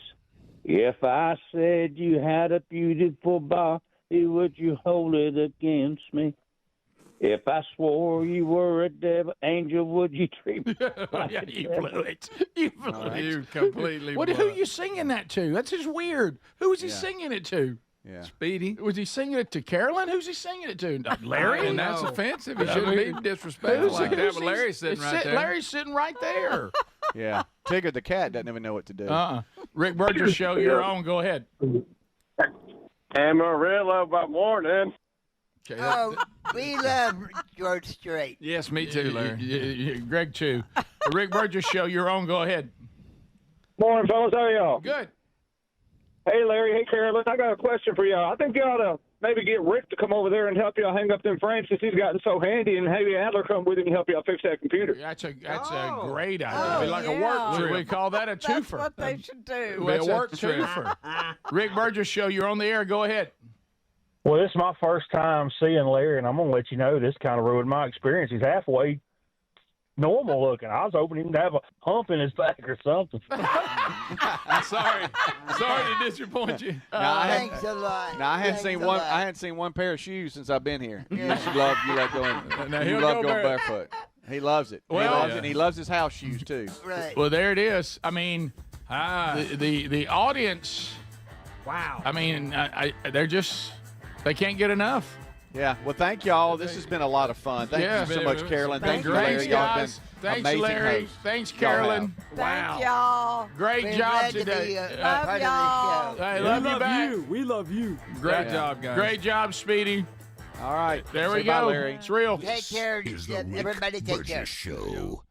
S6: If I said you had a beautiful body, would you hold it against me? If I swore you were a devil angel, would you treat me like
S2: Yeah,
S6: a
S2: you
S6: devil?
S2: blew it. You blew it.
S3: You completely
S2: Who
S3: blew
S2: are you singing that to? That's just weird. Who is he singing it to?
S10: Yeah.
S3: Speedy.
S2: Was he singing it to Carolyn? Who's he singing it to? Larry?
S3: And that's offensive. He shouldn't be disrespectful like that. But Larry's sitting right there.
S2: Larry's sitting right there.
S10: Yeah. Tigger the cat doesn't even know what to do.
S2: Rick Burgess show, you're on. Go ahead.
S20: Amarillo by morning.
S3: Okay,
S12: Oh, we love George Strait.
S3: Yes, me too, Larry.
S2: Greg too. Rick Burgess show, you're on. Go ahead.
S20: Morning, fellas. How are y'all?
S2: Good.
S20: Hey, Larry. Hey, Carolyn. I got a question for y'all. I think you ought to maybe get Rick to come over there and help y'all hang up them frames since he's gotten so handy, and maybe Adler come with him and help y'all fix that computer.
S2: That's a great idea. It'd be like a work trip. We call that a twofer.
S16: That's what they should do.
S2: It'd be a work twofer. Rick Burgess show, you're on the air. Go ahead.
S20: Well, this is my first time seeing Larry, and I'm going to let you know this kind of ruined my experience. He's halfway normal looking. I was hoping he would have a hump in his back or something.
S3: Sorry to disappoint you.
S12: Thanks a lot.
S10: Now I hadn't
S12: Thanks
S10: seen
S12: a
S10: one.
S12: lot.
S10: I hadn't seen one pair of shoes since I've been here. You love going.
S3: Now,
S10: You
S3: he'll
S10: love
S3: go
S10: going
S3: bare-
S10: barefoot. He loves it.
S2: Well,
S10: he loves
S2: yeah.
S10: it. And he loves his house shoes too.
S12: Right.
S2: Well, there it is. I mean, the audience.
S5: Wow.
S2: I mean, they're just they can't get enough.
S10: Yeah. Well, thank y'all. This has been a lot of fun. Thank
S2: Yeah.
S10: you so much, Carolyn. Thank you,
S2: Thanks,
S10: Larry. Y'all have
S2: guys.
S10: been
S2: Thanks,
S10: amazing
S2: Larry.
S10: hosts.
S2: Thanks,
S10: Y'all
S2: Carolyn.
S16: Thank y'all.
S2: Great
S12: We're
S2: job
S12: glad to
S2: today.
S12: be a
S16: Love
S12: part
S16: y'all.
S12: of the show.
S2: Hey,
S15: We
S2: love you
S15: love
S2: back.
S15: you. We love you.
S3: Great
S10: Yeah.
S3: job, guys.
S2: Great job, Speedy.
S10: All right.
S2: There
S10: Say
S2: we
S10: bye,
S2: go.
S10: Larry.
S2: It's real.
S12: Take care.
S1: Is the Rick
S12: Everybody take
S1: Burgess
S12: care.
S1: Show.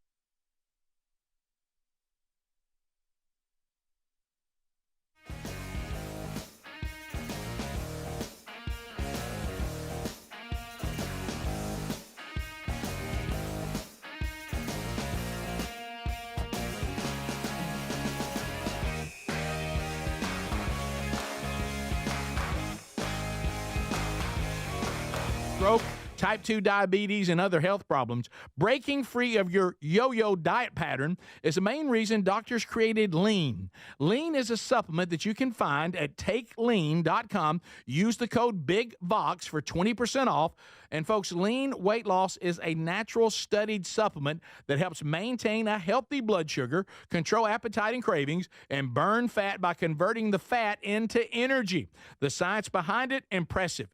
S2: Stroke, type 2 diabetes, and other health problems, breaking free of your yo-yo diet pattern is the main reason doctors created Lean. Lean is a supplement that you can find at takelean.com. Use the code BIGVOX for 20% off. And folks, Lean weight loss is a natural studied supplement that helps maintain a healthy blood sugar, control appetite and cravings, and burn fat by converting the fat into energy. The science behind it, impressive.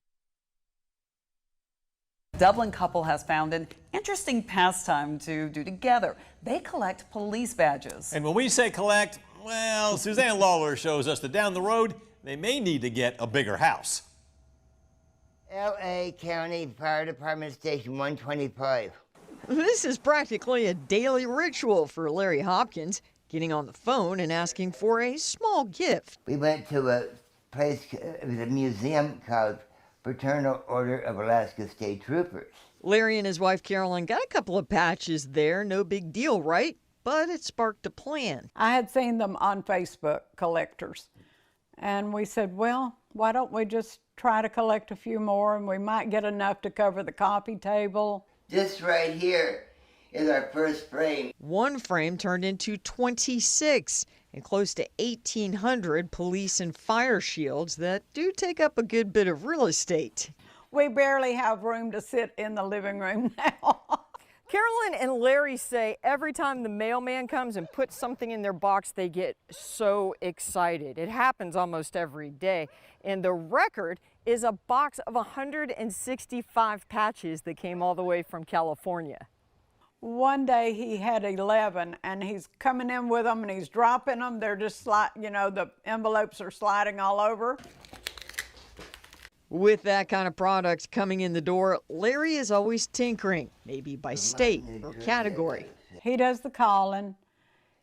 S9: Dublin couple has found an interesting pastime to do together. They collect police badges.
S15: And when we say collect, well, Suzanne Lawler shows us that down the road, they may need to get a bigger house.
S12: L.A. County Fire Department Station 125.
S22: This is practically a daily ritual for Larry Hopkins.
S8: getting on the phone and asking for a small gift.
S12: We went to a place, it was a museum called Fraternal Order of Alaska State Troopers.
S8: Larry and his wife Carolyn got a couple of patches there. No big deal, right? But it sparked a plan.
S16: I had seen them on Facebook, collectors. And we said, well, why don't we just try to collect a few more and we might get enough to cover the coffee table.
S12: This right here is our first frame.
S8: One frame turned into 26 and close to 1,800 police and fire shields that do take up a good bit of real estate.
S16: We barely have room to sit in the living room now.
S13: Carolyn and Larry say every time the mailman comes and puts something in their box, they get so excited. It happens almost every day. And the record is a box of 165 patches that came all the way from California.
S16: One day he had 11 and he's coming in with them and he's dropping them. They're just the envelopes are sliding all over.
S8: With that kind of product coming in the door, Larry is always tinkering, maybe by state or category.
S16: He does the calling.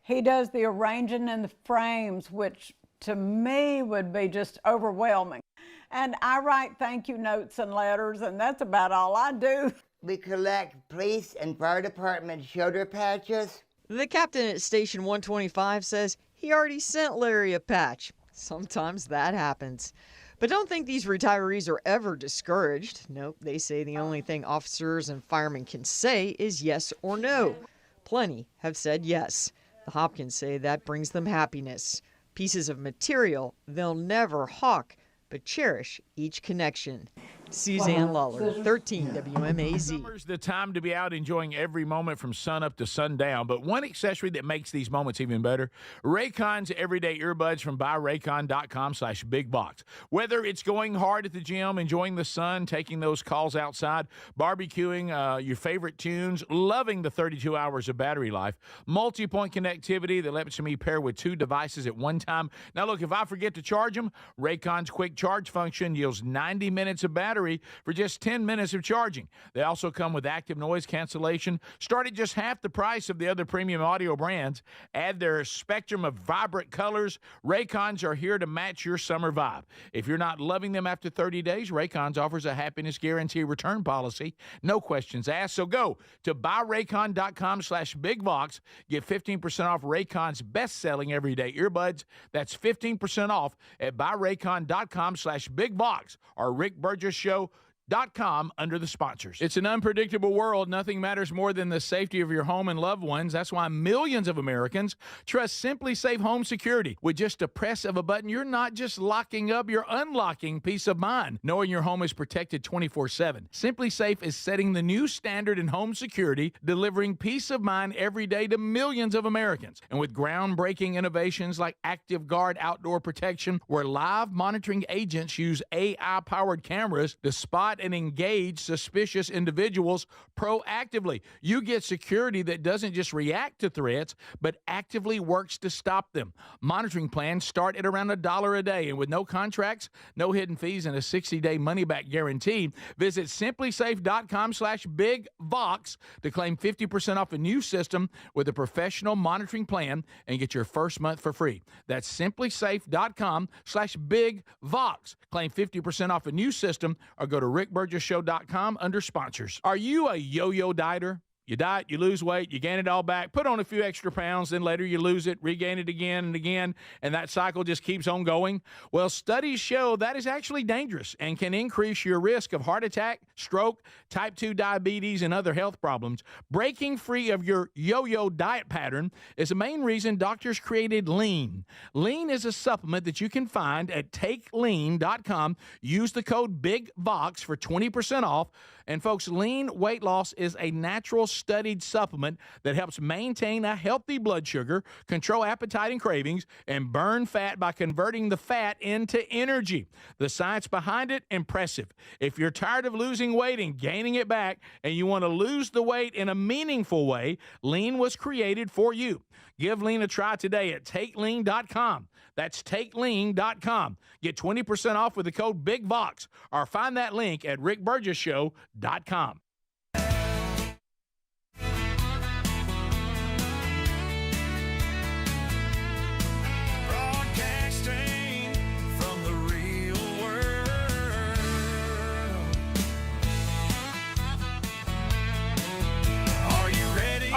S16: He does the arranging in the frames, which to me would be just overwhelming. And I write thank you notes and letters, and that's about all I do.
S12: We collect police and fire department shoulder patches.
S8: The captain at Station 125 says he already sent Larry a patch. Sometimes that happens. But don't think these retirees are ever discouraged. Nope, they say the only thing officers and firemen can say is yes or no. Plenty have said yes. The Hopkins say that brings them happiness. Pieces of material they'll never hawk, but cherish each connection. Suzanne Lawler, 13 WMAZ.
S2: Summer's the time to be out enjoying every moment from sun up to sundown, but one accessory that makes these moments even better, Raycon's everyday earbuds from buyraycon.com/bigbox. Whether it's going hard at the gym, enjoying the sun, taking those calls outside, barbecuing your favorite tunes, loving the 32 hours of battery life, multi-point connectivity that lets me pair with 2 devices at one time. Now look, if I forget to charge them, Raycon's quick charge function yields 90 minutes of battery for just 10 minutes of charging. They also come with active noise cancellation, start at just half the price of the other premium audio brands. Add their spectrum of vibrant colors. Raycons are here to match your summer vibe. If you're not loving them after 30 days, Raycons offers a happiness guarantee return policy. No questions asked. So go to buyraycon.com/bigbox. Get 15% off Raycon's best-selling everyday earbuds. That's 15% off at buyraycon.com/bigbox or Rick Burgess Show.com under the sponsors. It's an unpredictable world. Nothing matters more than the safety of your home and loved ones. That's why millions of Americans trust Simply Safe Home Security. With just a press of a button, you're not just locking up, you're unlocking peace of mind, knowing your home is protected 24/7. Simply Safe is setting the new standard in home security, delivering peace of mind every day to millions of Americans. And with groundbreaking innovations like Active Guard outdoor protection, where live monitoring agents use AI-powered cameras to spot and engage suspicious individuals proactively. You get security that doesn't just react to threats, but actively works to stop them. Monitoring plans start at around $1 a day, and with no contracts, no hidden fees, and a 60-day money-back guarantee, visit simplysafe.com/bigbox to claim 50% off a new system with a professional monitoring plan and get your first month for free. That's simplysafe.com/bigbox. Claim 50% off a new system or go to rickburgessshow.com under sponsors. Are you a yo-yo dieter? You diet, you lose weight, you gain it all back, put on a few extra pounds, then later you lose it, regain it again and again, and that cycle just keeps on going? Well, studies show that is actually dangerous and can increase your risk of heart attack, stroke, type 2 diabetes, and other health problems. Breaking free of your yo-yo diet pattern is the main reason doctors created Lean. Lean is a supplement that you can find at takelean.com. Use the code BIGVOX for 20% off. And folks, Lean weight loss is a natural studied supplement that helps maintain a healthy blood sugar, control appetite and cravings, and burn fat by converting the fat into energy. The science behind it, impressive. If you're tired of losing weight and gaining it back, and you want to lose the weight in a meaningful way, Lean was created for you. Give Lean a try today at takelean.com. That's takelean.com. Get 20% off with the code BIGVOX, or find that link at rickburgessshow.com.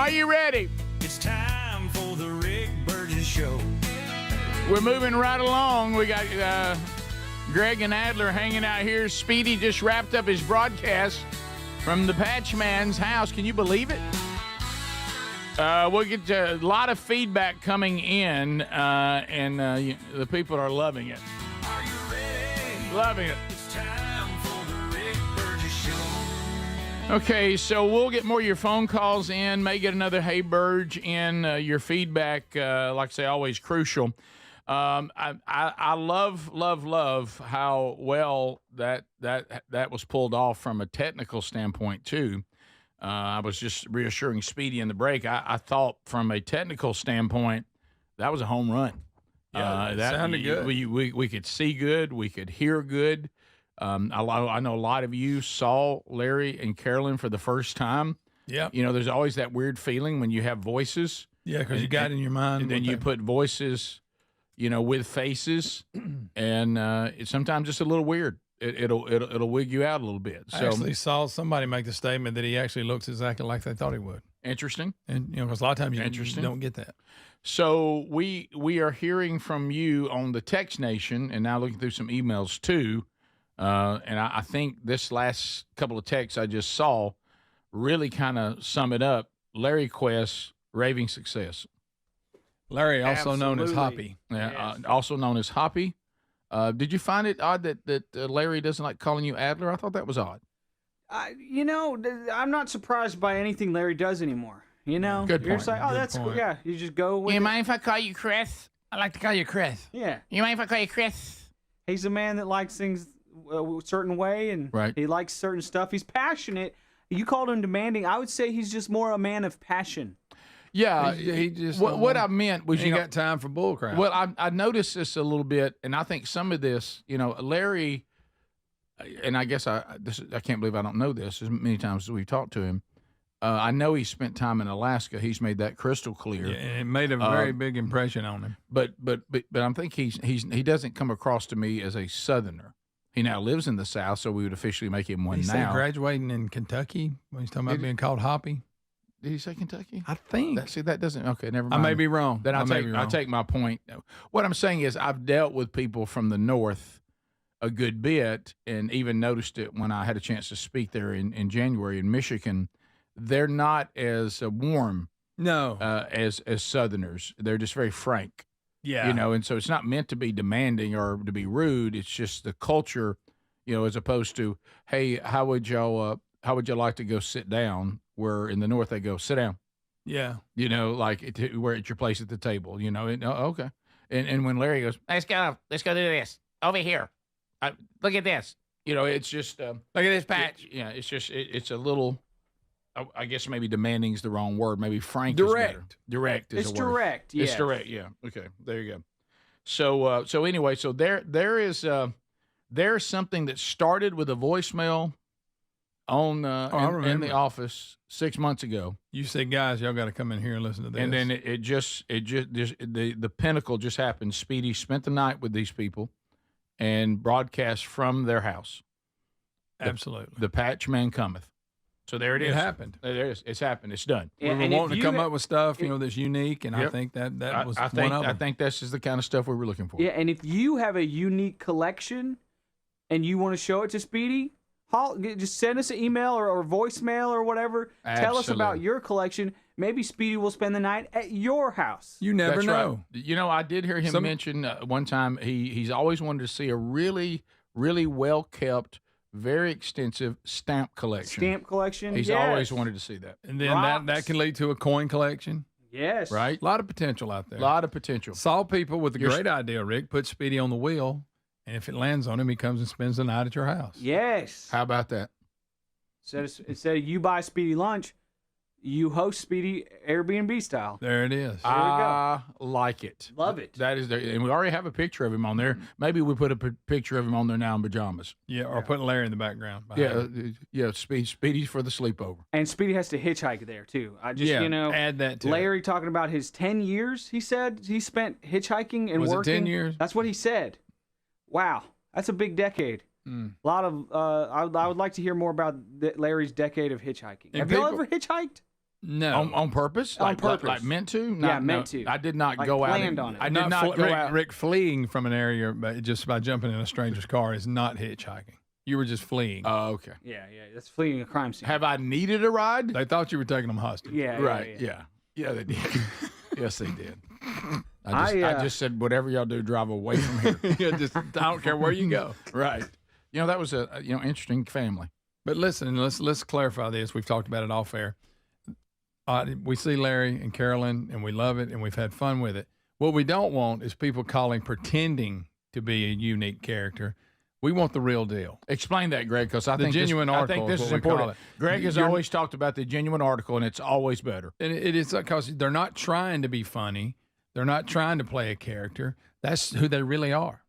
S2: Are you ready?
S17: It's time for the Rick Burgess Show.
S2: We're moving right along. We got Greg and Adler hanging out here. Speedy just wrapped up his broadcast from the Patchman's house. Can you believe it? We'll get a lot of feedback coming in, and the people are loving it.
S17: Are you ready?
S2: Loving it.
S17: It's time for the Rick Burgess Show.
S2: Okay, so we'll get more of your phone calls in. May get another Hey Burge in. Your feedback, like I say, always crucial. I love how well that was pulled off from a technical standpoint too. I was just reassuring Speedy in the break. I thought from a technical standpoint that was a home run.
S3: Yeah, that sounded good.
S2: We could see good. We could hear good. I know a lot of you saw Larry and Carolyn for the first time.
S3: Yeah.
S2: You know, there's always that weird feeling when you have voices.
S3: Yeah, because you got it in your mind.
S2: And then you put voices, you know, with faces, and it's sometimes just a little weird. It'll wig you out a little bit.
S3: I
S2: So
S3: actually saw somebody make the statement that he actually looks exactly like they thought he would.
S2: interesting.
S3: And, you know, because a lot of times you don't get that.
S2: So we are hearing from you on the Text Nation, and now looking through some emails too. And I think this last couple of texts I just saw really kind of sum it up. Larry Quest, raving success.
S3: Larry, also known as
S4: Absolutely.
S3: Hoppy.
S2: Yeah, also known as Hoppy. Did you find it odd that Larry doesn't like calling you Adler? I thought that was odd.
S4: You know, I'm not surprised by anything Larry does anymore. You know,
S2: Good
S4: you're just
S2: point.
S4: like, oh,
S2: Good
S4: that's cool.
S2: point.
S4: Yeah, you just go with
S14: You
S4: it.
S14: mind if I call you Chris?
S3: I like to call you Chris.
S4: Yeah,
S14: You mind if I call you Chris?
S4: he's a man that likes things a certain way, and
S2: Right.
S4: he likes certain stuff. He's passionate. You called him demanding. I would say he's just more a man of passion.
S2: Yeah,
S3: He just
S2: what I meant was
S3: He
S2: you
S3: ain't
S2: know,
S3: got time for bull crap.
S2: well, I noticed this a little bit, and I think some of this, you know, Larry, and I guess I can't believe I don't know this as many times as we've talked to him. I know he spent time in Alaska. He's made that crystal clear.
S3: Yeah, and it made a very big impression on him.
S2: But I think he doesn't come across to me as a Southerner. He now lives in the South, so we would officially make him one
S3: He said
S2: now.
S3: graduating in Kentucky when he's talking about being called Hoppy.
S2: Did he say Kentucky?
S3: I think.
S2: That doesn't. Okay, never
S3: I
S2: mind.
S3: may be wrong.
S2: Then
S3: I may be
S2: I
S3: wrong.
S2: take my point. What I'm saying is I've dealt with people from the North a good bit, and even noticed it when I had a chance to speak there in January in Michigan. They're not as warm,
S3: No.
S2: as Southerners. They're just very frank.
S3: Yeah.
S2: You know, and so it's not meant to be demanding or to be rude. It's just the culture, you know, as opposed to, hey, how would you like to go sit down? Where in the North they go, sit down.
S3: Yeah.
S2: You know, like we're at your place at the table. You know, okay. And when Larry goes,
S14: Let's go do this. Over here. Look at this.
S2: you know, it's just
S14: look at this patch.
S2: Yeah, it's just it's a little. I guess maybe demanding is the wrong word. Maybe frank.
S4: Direct.
S2: Is better. Direct is
S4: It's
S2: a word.
S4: direct,
S2: It's
S4: yes.
S2: direct. Yeah. Okay. There you go. So anyway, so there's something that started with a voicemail on in the office 6 months ago.
S3: You said, guys, y'all got to come in here and listen to this.
S2: And then the pinnacle just happened. Speedy spent the night with these people and broadcast from their house.
S3: Absolutely.
S2: The patch man cometh. So there it is.
S3: It happened.
S2: There it is. It's happened. It's done.
S3: We were wanting to come up with stuff, that's unique, and I
S2: Yep.
S3: think that was
S2: I
S3: one
S2: think
S3: of them.
S2: I think this is the kind of stuff we were looking for.
S4: Yeah, and if you have a unique collection and you want to show it to Speedy, just send us an email or voicemail or whatever. Tell us about
S2: Absolutely.
S4: your collection. Maybe Speedy will spend the night at your house.
S3: You never
S2: That's
S3: know.
S2: Right. You know, I did hear him mention one time he's always wanted to see a really, really well kept, very extensive stamp collection.
S4: Stamp collection?
S2: He's
S4: Yes.
S2: always wanted to see that.
S3: And then that can lead to a coin collection.
S4: Yes.
S2: Right?
S3: A lot of potential out there.
S2: A lot of potential.
S3: Saw people with a
S2: You're-
S3: great idea, Rick. Put Speedy on the wheel, and if it lands on him, he comes and spends the night at your house.
S4: Yes.
S2: How about that?
S4: Instead of you buy Speedy lunch, you host Speedy Airbnb style.
S3: There it is.
S2: I like it.
S4: Love it.
S2: That is there, and we already have a picture of him on there. Maybe we put a picture of him on there now in pajamas.
S3: Yeah, or putting Larry in the background.
S2: Yeah, Speedy's for the sleepover.
S4: And Speedy has to hitchhike there too. I just,
S3: add that to it.
S4: Larry talking about his 10 years, he said he spent hitchhiking and
S3: Was it
S4: working.
S3: 10 years?
S4: That's what he said. Wow. That's a big decade. A lot of, I would like to hear more about Larry's decade of hitchhiking.
S3: And
S4: Have y'all
S3: people-
S4: ever hitchhiked?
S3: No.
S2: On purpose?
S4: On
S2: Like
S4: purpose.
S2: meant to?
S4: Meant to.
S2: I did not
S4: Like
S2: go out.
S4: planned on it.
S2: I did not go out.
S3: Rick fleeing from an area but just by jumping in a stranger's car is not hitchhiking. You were just fleeing.
S2: Oh, okay.
S4: Yeah, that's fleeing a crime scene.
S2: Have I needed a ride?
S3: They thought you were taking them hostage.
S4: Yeah,
S2: Right.
S4: yeah.
S2: Yeah, they did. Yes, they did. I just said, whatever y'all do, drive away from here.
S3: I don't care where you go.
S2: Right. That was a interesting family.
S3: But listen, let's clarify this. We've talked about it off air. We see Larry and Carolyn, and we love it, and we've had fun with it. What we don't want is people pretending to be a unique character. We want the real deal.
S2: Explain that, Greg, because I
S3: The
S2: think
S3: genuine
S2: I
S3: article
S2: think this
S3: is
S2: is
S3: what we call
S2: important.
S3: it.
S2: Greg has always talked about the genuine article, and it's always better.
S3: And it is because they're not trying to be funny. They're not trying to play a character. That's who they really are.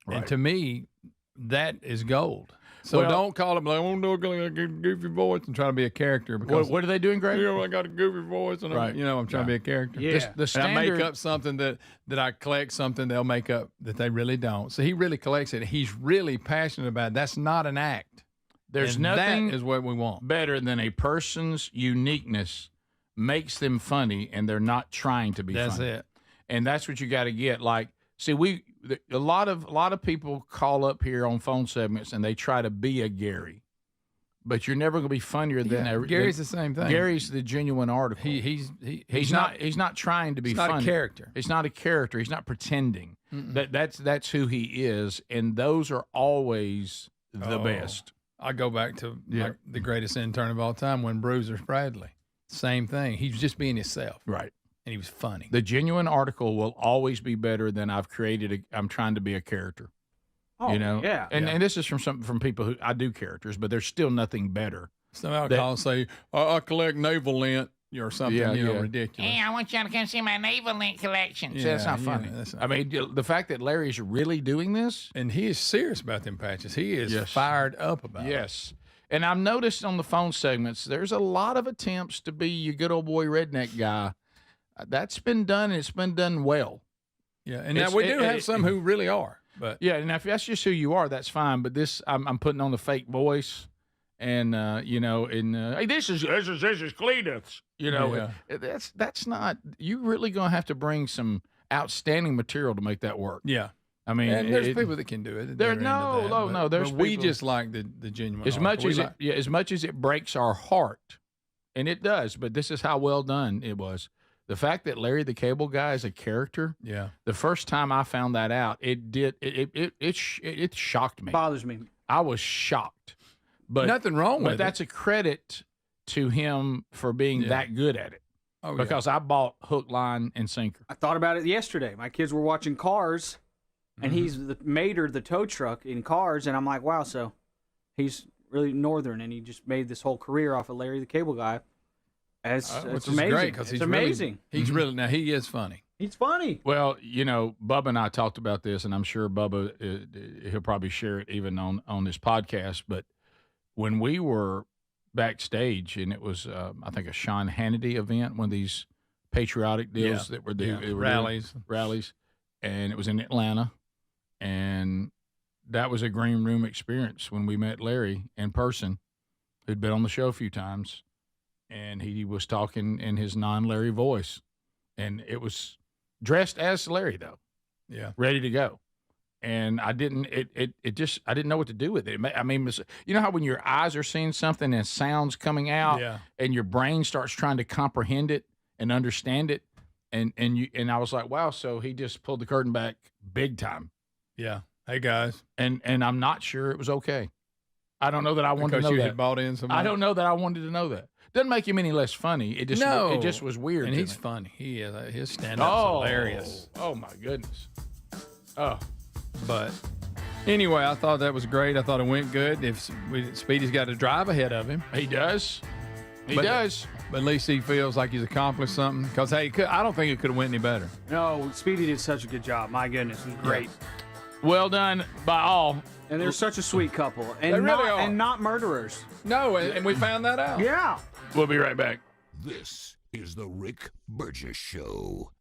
S2: Right.
S3: And to me, that is gold. So don't call them like, I want to do a goofy voice and try to be a character. Because
S2: What are they doing, Greg?
S3: I got a goofy voice, and I'm trying to be a character.
S2: Yeah. The
S3: And I make
S2: standard-
S3: up something that I collect something they'll make up that they really don't. So he really collects it. He's really passionate about it. That's not an act.
S2: There's
S3: And
S2: nothing
S3: that is what we want.
S2: better than a person's uniqueness makes them funny, and they're not trying to be
S3: That's
S2: funny.
S3: it.
S2: And that's what you got to get. Like, see, a lot of people call up here on phone segments and they try to be a Gary, but you're never going to be funnier than
S3: Gary's the same thing.
S2: Gary's the genuine article. He's not trying to be funny.
S3: Not a character.
S2: He's not a character. He's not pretending. That's who he is, and those are always the best.
S3: I go back to the greatest intern of all time, when Bruiser Bradley. Same thing. He was just being himself.
S2: Right.
S3: And he was funny.
S2: The genuine article will always be better than I'm trying to be a character.
S4: Oh, yeah.
S2: And this is from people who I do characters, but there's still nothing better.
S3: So I'll call and say, I collect naval lint or something, ridiculous.
S14: Hey, I want y'all to come see my naval link collection.
S2: See, that's not funny. I mean, the fact that Larry's really doing this.
S3: And he is serious about them patches. He is fired up about it.
S2: Yes. And I've noticed on the phone segments, there's a lot of attempts to be your good old boy redneck guy. That's been done, and it's been done well.
S3: Yeah, and now we do have some who really are. But
S2: yeah, and if that's just who you are, that's fine. But this, I'm putting on the fake voice, and hey, this is Cletus. That's not. You really gonna have to bring some outstanding material to make that work.
S3: Yeah.
S2: I mean,
S3: and there's people that can do it.
S2: There's
S3: we just like the genuine.
S2: As much as it breaks our heart, and it does. But this is how well done it was. The fact that Larry the Cable Guy is a character.
S3: Yeah.
S2: The first time I found that out, it shocked me.
S4: Bothers me.
S2: I was shocked. But
S3: nothing wrong with it.
S2: But that's a credit to him for being that good at it.
S3: Oh,
S2: because I bought hook, line, and sinker.
S4: I thought about it yesterday. My kids were watching Cars, and he's the Mater, the tow truck in Cars, and I'm like, wow, so he's really northern, and he just made this whole career off of Larry the Cable Guy. It's amazing.
S3: Great because he's
S4: amazing.
S3: He's really now he is funny.
S4: He's funny.
S2: Well, Bubba and I talked about this, and I'm sure Bubba he'll probably share it even on this podcast. But when we were backstage, and it was I think a Sean Hannity event, one of these patriotic deals that were
S3: rallies,
S2: and it was in Atlanta, and that was a green room experience when we met Larry in person, who'd been on the show a few times. And he was talking in his non-Larry voice, and it was dressed as Larry though, ready to go. And I didn't know what to do with it. I mean, you know how when your eyes are seeing something and sounds coming out, and your brain starts trying to comprehend it and understand it, and I was like, wow. So he just pulled the curtain back big time.
S3: Yeah. Hey guys,
S2: and I'm not sure it was okay. I don't know that I wanted to know that.
S3: Had bought in so much?
S2: I don't know that I wanted to know that. Doesn't make him any less funny. It just was weird.
S3: And he's funny. He is. His stand-up's hilarious.
S2: Oh my goodness. Oh,
S3: but anyway, I thought that was great. I thought it went good. Speedy's got to drive ahead of him.
S2: He does. He does.
S3: But at least he feels like he's accomplished something. Because hey, I don't think it could have went any better.
S4: No, Speedy did such a good job. My goodness, it was great.
S2: Well done by all.
S4: And they're such a sweet couple, and
S3: They really are.
S4: and not murderers.
S3: No, and we found that out.
S4: Yeah.
S2: We'll be right back.
S1: This is the Rick Burgess Show.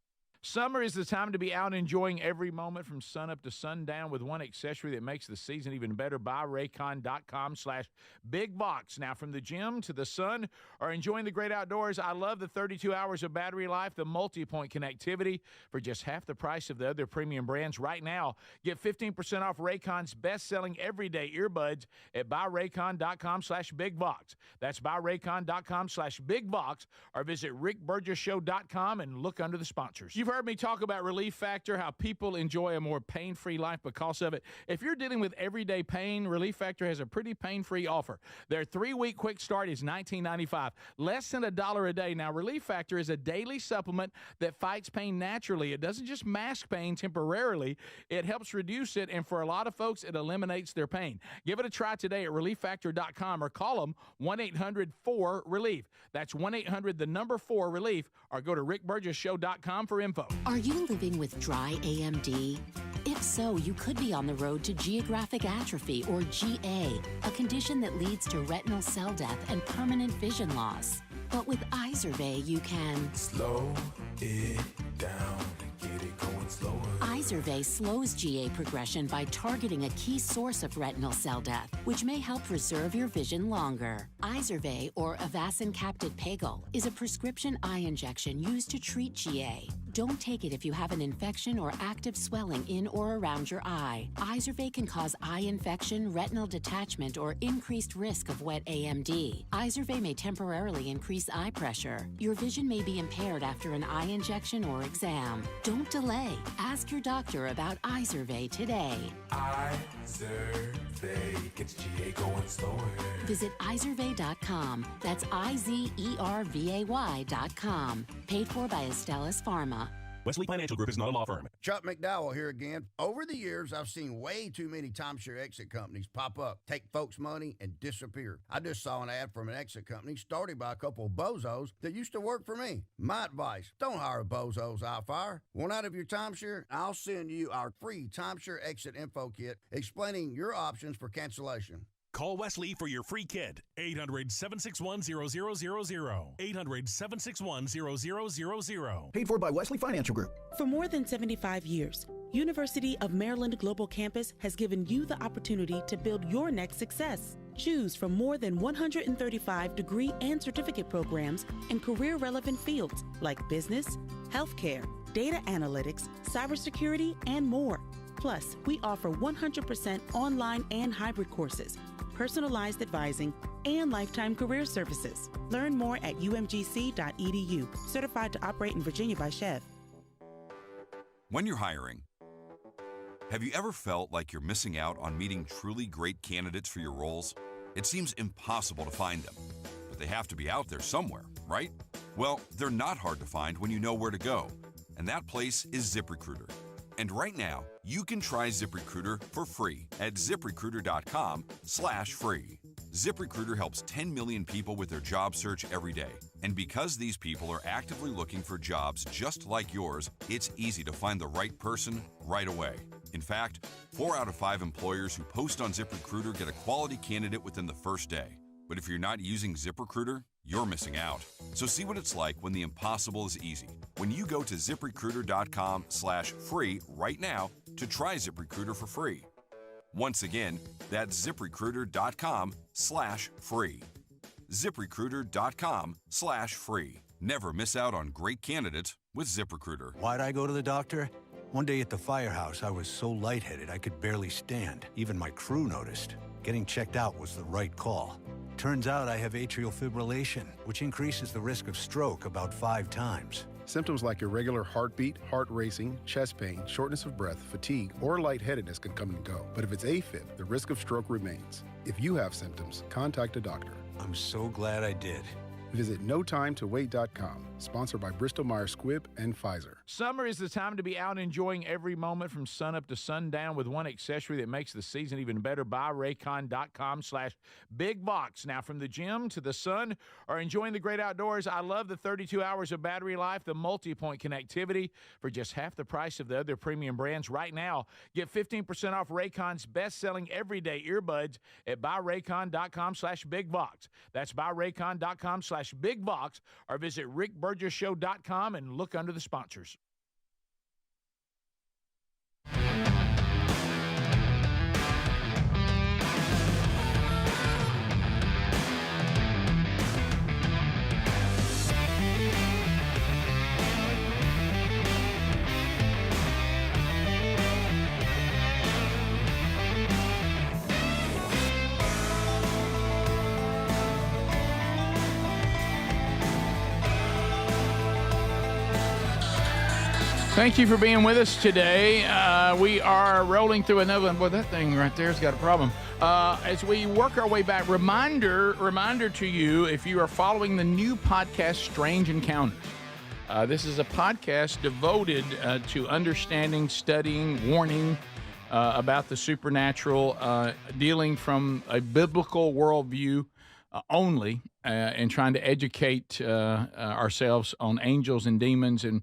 S2: Summer is the time to be out enjoying every moment from sunup to sundown with one accessory that makes the season even better. BuyRaycon.com/bigbox. Now, from the gym to the sun or enjoying the great outdoors, I love the 32 hours of battery life, the multi-point connectivity for just half the price of the other premium brands. Right now, get 15% off Raycon's best-selling everyday earbuds at BuyRaycon.com/bigbox. That's BuyRaycon.com/bigbox or visit RickBurgessShow.com and look under the sponsors. You've heard me talk about Relief Factor, how people enjoy a more pain-free life because of it. If you're dealing with everyday pain, Relief Factor has a pretty pain-free offer. Their 3-week quick start is $19.95, less than $1 a day. Now, Relief Factor is a daily supplement that fights pain naturally. It doesn't just mask pain temporarily. It helps reduce it, and for a lot of folks, it eliminates their pain. Give it a try today at ReliefFactor.com or call them 1-800-4-RELIEF. That's 1-800-4-RELIEF, or go to RickBurgessShow.com for info.
S11: Are you living with dry AMD? If so, you could be on the road to geographic atrophy, or GA, a condition that leads to retinal cell death and permanent vision loss. But with Izervay, you can
S17: slow it down and get it going slower.
S11: Izervay slows GA progression by targeting a key source of retinal cell death, which may help preserve your vision longer. Izervay, or Avastin Capted Pagel, is a prescription eye injection used to treat GA. Don't take it if you have an infection or active swelling in or around your eye. Izervay can cause eye infection, retinal detachment, or increased risk of wet AMD. Izervay may temporarily increase eye pressure. Your vision may be impaired after an eye injection or exam. Don't delay. Ask your doctor about Izervay today.
S17: Izervay gets GA going slower.
S11: Visit Izervay.com. That's IZERVAY.com. Paid for by Astellas Pharma.
S21: Wesley Financial Group is not a law firm.
S22: Chuck McDowell here again. Over the years, I've seen way too many timeshare exit companies pop up, take folks' money, and disappear. I just saw an ad from an exit company started by a couple of bozos that used to work for me. My advice, don't hire bozos I'll fire. Want out of your timeshare? I'll send you our free timeshare exit info kit explaining your options for cancellation.
S21: Call Wesley for your free kit. 800-761-0000. 800-761-0000.
S23: Paid for by Wesley Financial Group.
S25: For more than 75 years, University of Maryland Global Campus has given you the opportunity to build your next success. Choose from more than 135 degree and certificate programs in career-relevant fields like business, healthcare, data analytics, cybersecurity, and more. Plus, we offer 100% online and hybrid courses, personalized advising, and lifetime career services. Learn more at umgc.edu. Certified to operate in Virginia by Chev.
S26: When you're hiring, have you ever felt like you're missing out on meeting truly great candidates for your roles? It seems impossible to find them, but they have to be out there somewhere, right? Well, they're not hard to find when you know where to go, and that place is ZipRecruiter. And right now, you can try ZipRecruiter for free at ZipRecruiter.com/free. ZipRecruiter helps 10 million people with their job search every day. And because these people are actively looking for jobs just like yours, it's easy to find the right person right away. In fact, 4 out of 5 employers who post on ZipRecruiter get a quality candidate within the first day. But if you're not using ZipRecruiter, you're missing out. So see what it's like when the impossible is easy. When you go to ZipRecruiter.com/free right now to try ZipRecruiter for free. Once again, that's ZipRecruiter.com/free. ZipRecruiter.com/free. Never miss out on great candidates with ZipRecruiter.
S27: Why'd I go to the doctor? One day at the firehouse, I was so lightheaded I could barely stand. Even my crew noticed. Getting checked out was the right call. Turns out I have atrial fibrillation, which increases the risk of stroke about 5 times.
S28: Symptoms like irregular heartbeat, heart racing, chest pain, shortness of breath, fatigue, or lightheadedness can come and go. But if it's AFib, the risk of stroke remains. If you have symptoms, contact a doctor.
S27: I'm so glad I did.
S28: Visit NoTimeToWait.com, sponsored by Bristol-Myers Squibb and Pfizer.
S2: Summer is the time to be out enjoying every moment from sunup to sundown with one accessory that makes the season even better. BuyRaycon.com/bigbox. Now, from the gym to the sun or enjoying the great outdoors, I love the 32 hours of battery life, the multi-point connectivity for just half the price of the other premium brands. Right now, get 15% off Raycon's best-selling everyday earbuds at BuyRaycon.com/bigbox. That's BuyRaycon.com/bigbox or visit RickBurgessShow.com and look under the sponsors. Thank you for being with us today. We are rolling through another one. Boy, that thing right there's got a problem. As we work our way back, reminder to you, if you are following the new podcast, Strange Encounters. This is a podcast devoted to understanding, studying, warning about the supernatural, dealing from a biblical worldview only, and trying to educate ourselves on angels and demons. And,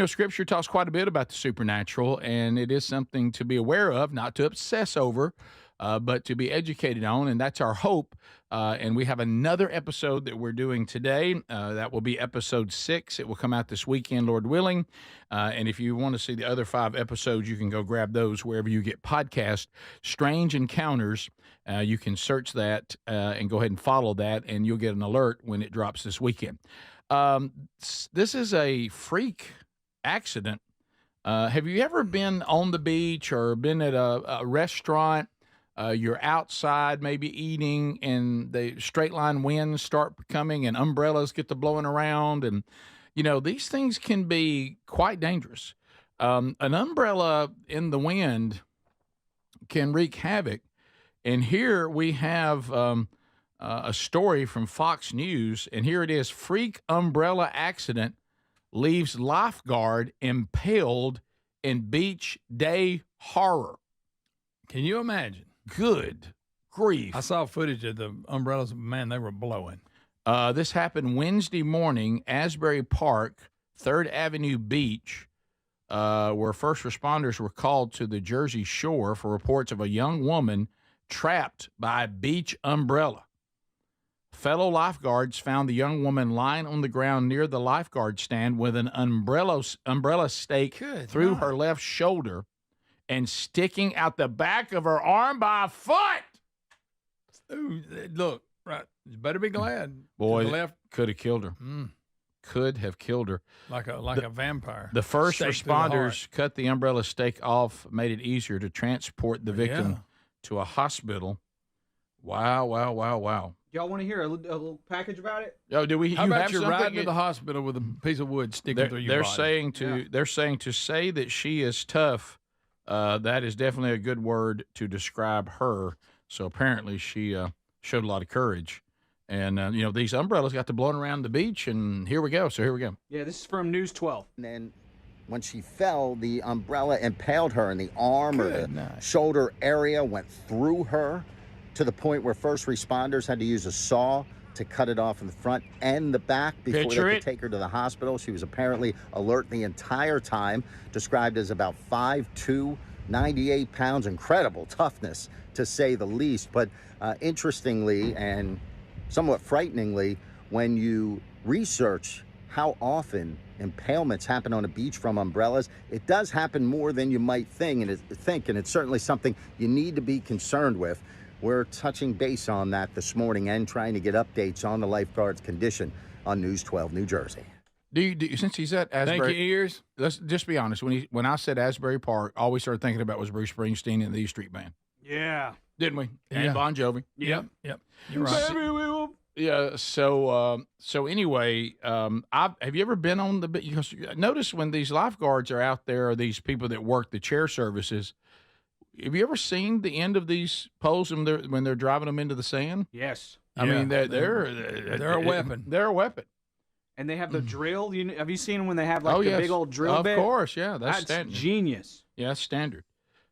S2: Scripture talks quite a bit about the supernatural, and it is something to be aware of, not to obsess over, but to be educated on, and that's our hope. And we have another episode that we're doing today. That will be episode 6. It will come out this weekend, Lord willing. And if you want to see the other 5 episodes, you can go grab those wherever you get podcasts. Strange Encounters. You can search that and go ahead and follow that, and you'll get an alert when it drops this weekend. This is a freak accident. Have you ever been on the beach or been at a restaurant? You're outside maybe eating, and the straight line winds start coming and umbrellas get to blowing around. And, these things can be quite dangerous. An umbrella in the wind can wreak havoc. And here we have a story from Fox News, and here it is. Freak umbrella accident leaves lifeguard impaled in beach day horror.
S3: Can you imagine?
S2: Good grief.
S3: I saw footage of the umbrellas. Man, they were blowing.
S2: This happened Wednesday morning, Asbury Park, 3rd Avenue Beach, where first responders were called to the Jersey Shore for reports of a young woman trapped by a beach umbrella. Fellow lifeguards found the young woman lying on the ground near the lifeguard stand with an umbrella stake through her left shoulder and sticking out the back of her arm by a foot.
S3: Ooh, look, right. You better be glad.
S2: Boy,
S3: the left
S2: could have killed her. Could have killed her.
S3: Like a vampire.
S2: The first
S3: Stake through the heart.
S2: responders cut the umbrella stake off, made it easier to transport the victim to a hospital. Wow.
S4: Y'all want to hear a little package about it?
S2: Oh, do we?
S3: How about you
S2: something?
S3: riding to the hospital with a piece of wood sticking through your body?
S2: They're saying to say that she is tough. That is definitely a good word to describe her. So apparently she showed a lot of courage. And, these umbrellas got to blowing around the beach, and here we go.
S4: Yeah, this is from News 12.
S5: And then when she fell, the umbrella impaled her in the arm or the shoulder area, went through her to the point where first responders had to use a saw to cut it off in the front and the back before they could take her to the hospital. She was apparently alert the entire time, described as about 5'2", 98 pounds, incredible toughness to say the least. But interestingly and somewhat frighteningly, when you research how often impalements happen on a beach from umbrellas, it does happen more than you might think, and it's certainly something you need to be concerned with. We're touching base on that this morning and trying to get updates on the lifeguard's condition on News 12 New Jersey.
S2: Do you since he's at Asbury,
S3: Thank you, ears.
S2: Let's just be honest. When I said Asbury Park, all we started thinking about was Bruce Springsteen and the E Street Band.
S4: Yeah.
S2: Didn't we? And Bon Jovi.
S3: Yep. You're right.
S2: Baby, we will. Yeah. So anyway, have you ever been on the? Because notice when these lifeguards are out there, or these people that work the chair services. Have you ever seen the end of these poles when they're driving them into the sand?
S4: Yes.
S2: I mean, they're
S3: a weapon.
S2: They're a weapon.
S4: And they have the drill. Have you seen them when they have the big old drill bit?
S2: Of course, yeah. That's standard.
S4: Genius.
S2: Yeah, that's standard.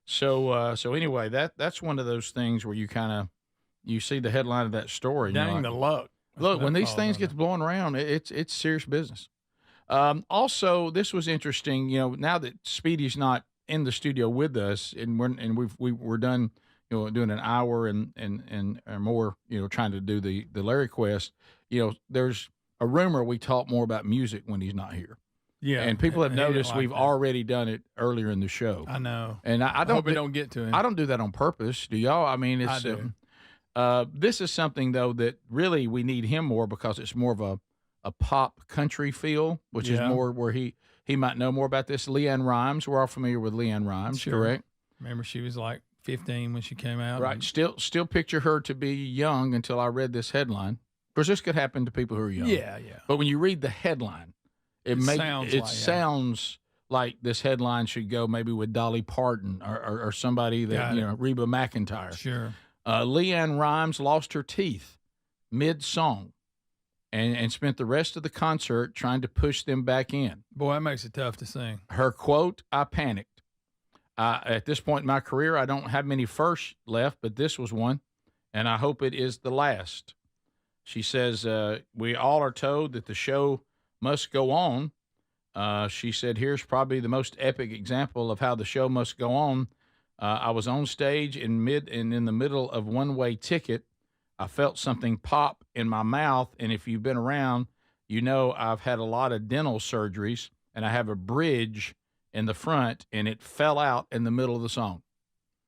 S2: So anyway, that's one of those things where you see the headline of that story.
S3: Dang the luck.
S2: Look, when these things get blowing around, it's serious business. Also, this was interesting. Now that Speedy's not in the studio with us, and we're done, doing an hour and more, trying to do the Larry Quest. There's a rumor we talk more about music when he's not here.
S3: Yeah,
S2: and people have noticed
S3: like
S2: we've
S3: that.
S2: already done it earlier in the show.
S3: I know,
S2: and I don't.
S3: hope we don't get to him.
S2: I don't do that on purpose. Do y'all? I mean, it's.
S3: I do.
S2: This is something though that really we need him more because it's more of a pop country feel, which is more where he might know more about this. Leanne Rimes, we're all familiar with Leanne Rimes, correct?
S3: Remember, she was like 15 when she came out.
S2: Right. Still picture her to be young until I read this headline. Of course, this could happen to people who are young.
S3: Yeah.
S2: But when you read the headline, it
S3: sounds
S2: sounds like this headline should go maybe with Dolly Parton or somebody that, Reba McEntire.
S3: Sure.
S2: Leanne Rimes lost her teeth mid-song and spent the rest of the concert trying to push them back in.
S3: Boy, that makes it tough to sing.
S2: Her quote, "I panicked. At this point in my career, I don't have many firsts left, but this was one, and I hope it is the last." She says, we all are told that the show must go on. She said, "Here's probably the most epic example of how the show must go on. I was on stage in the middle of One-Way Ticket. I felt something pop in my mouth, and if you've been around, you know I've had a lot of dental surgeries, and I have a bridge in the front, and it fell out in the middle of the song."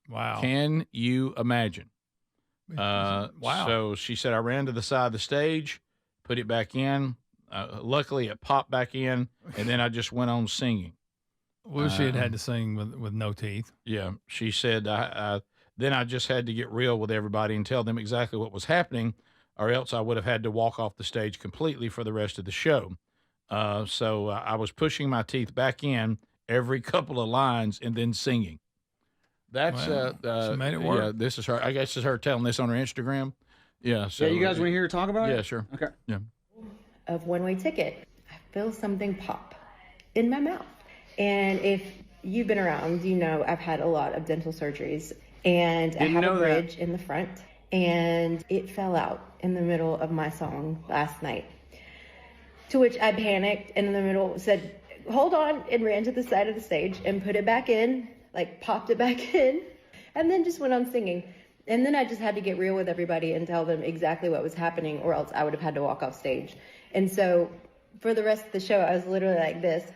S3: Wow.
S2: Can you imagine?
S3: Wow.
S2: So she said, "I ran to the side of the stage, put it back in. Luckily, it popped back in, and then I just went on singing."
S3: Well, she had to sing with no teeth.
S2: Yeah. She said, then I just had to get real with everybody and tell them exactly what was happening, or else I would have had to walk off the stage completely for the rest of the show. So I was pushing my teeth back in every couple of lines and then singing. That's
S3: she made it work.
S2: Yeah, this is her. I guess this is her telling this on her Instagram. Yeah. So
S4: you guys want to hear her talk about it?
S2: Yeah, sure.
S4: Okay.
S2: Yeah.
S6: Of One-Way Ticket, I feel something pop in my mouth. And if you've been around, you know I've had a lot of dental surgeries, and I have a bridge in the front, and it fell out in the middle of my song last night. To which I panicked and in the middle said, "Hold on," and ran to the side of the stage and put it back in, like popped it back in, and then just went on singing. And then I just had to get real with everybody and tell them exactly what was happening, or else I would have had to walk off stage. And so for the rest of the show, I was literally like this,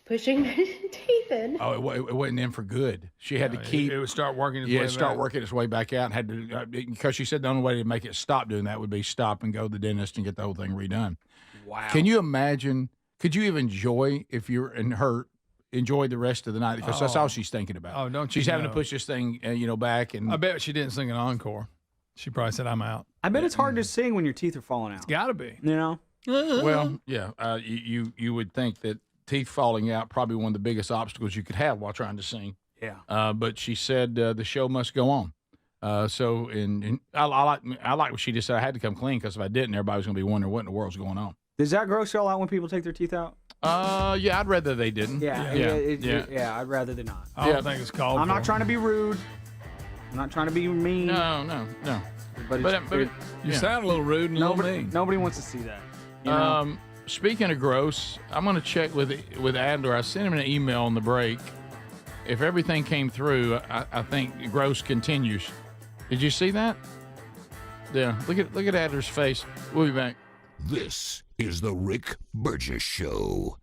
S6: pushing my teeth in.
S2: Oh, it wasn't in for good. She had to keep.
S3: It would start working its way back.
S2: start working its way back out. And had to because she said the only way to make it stop doing that would be stop and go to the dentist and get the whole thing redone.
S4: Wow.
S2: Can you imagine? Could you even enjoy if you're in her? Enjoy the rest of the night because that's all she's thinking about.
S3: Oh, don't you
S2: She's having
S3: know.
S2: to push this thing, back. And
S3: I bet she didn't sing an encore. She probably said, "I'm out."
S4: I bet it's hard to sing when your teeth are falling out.
S3: It's got to be.
S4: You know?
S2: Well, yeah. You would think that teeth falling out probably one of the biggest obstacles you could have while trying to sing.
S4: Yeah.
S2: But she said the show must go on. So I like what she just said. I had to come clean because if I didn't, everybody was going to be wondering what in the world's going on.
S4: Does that gross y'all out when people take their teeth out?
S2: Yeah, I'd rather they didn't.
S4: Yeah, I'd rather they not.
S3: I don't think it's called.
S4: I'm not trying to be rude. I'm not trying to be mean.
S2: No.
S4: But
S3: you sound a little rude and a little mean.
S4: Nobody wants to see that. You know?
S2: Speaking of gross, I'm going to check with Adler. I sent him an email on the break. If everything came through, I think gross continues. Did you see that? Yeah. Look at Adler's face. We'll be back.
S1: This is the Rick Burgess Show.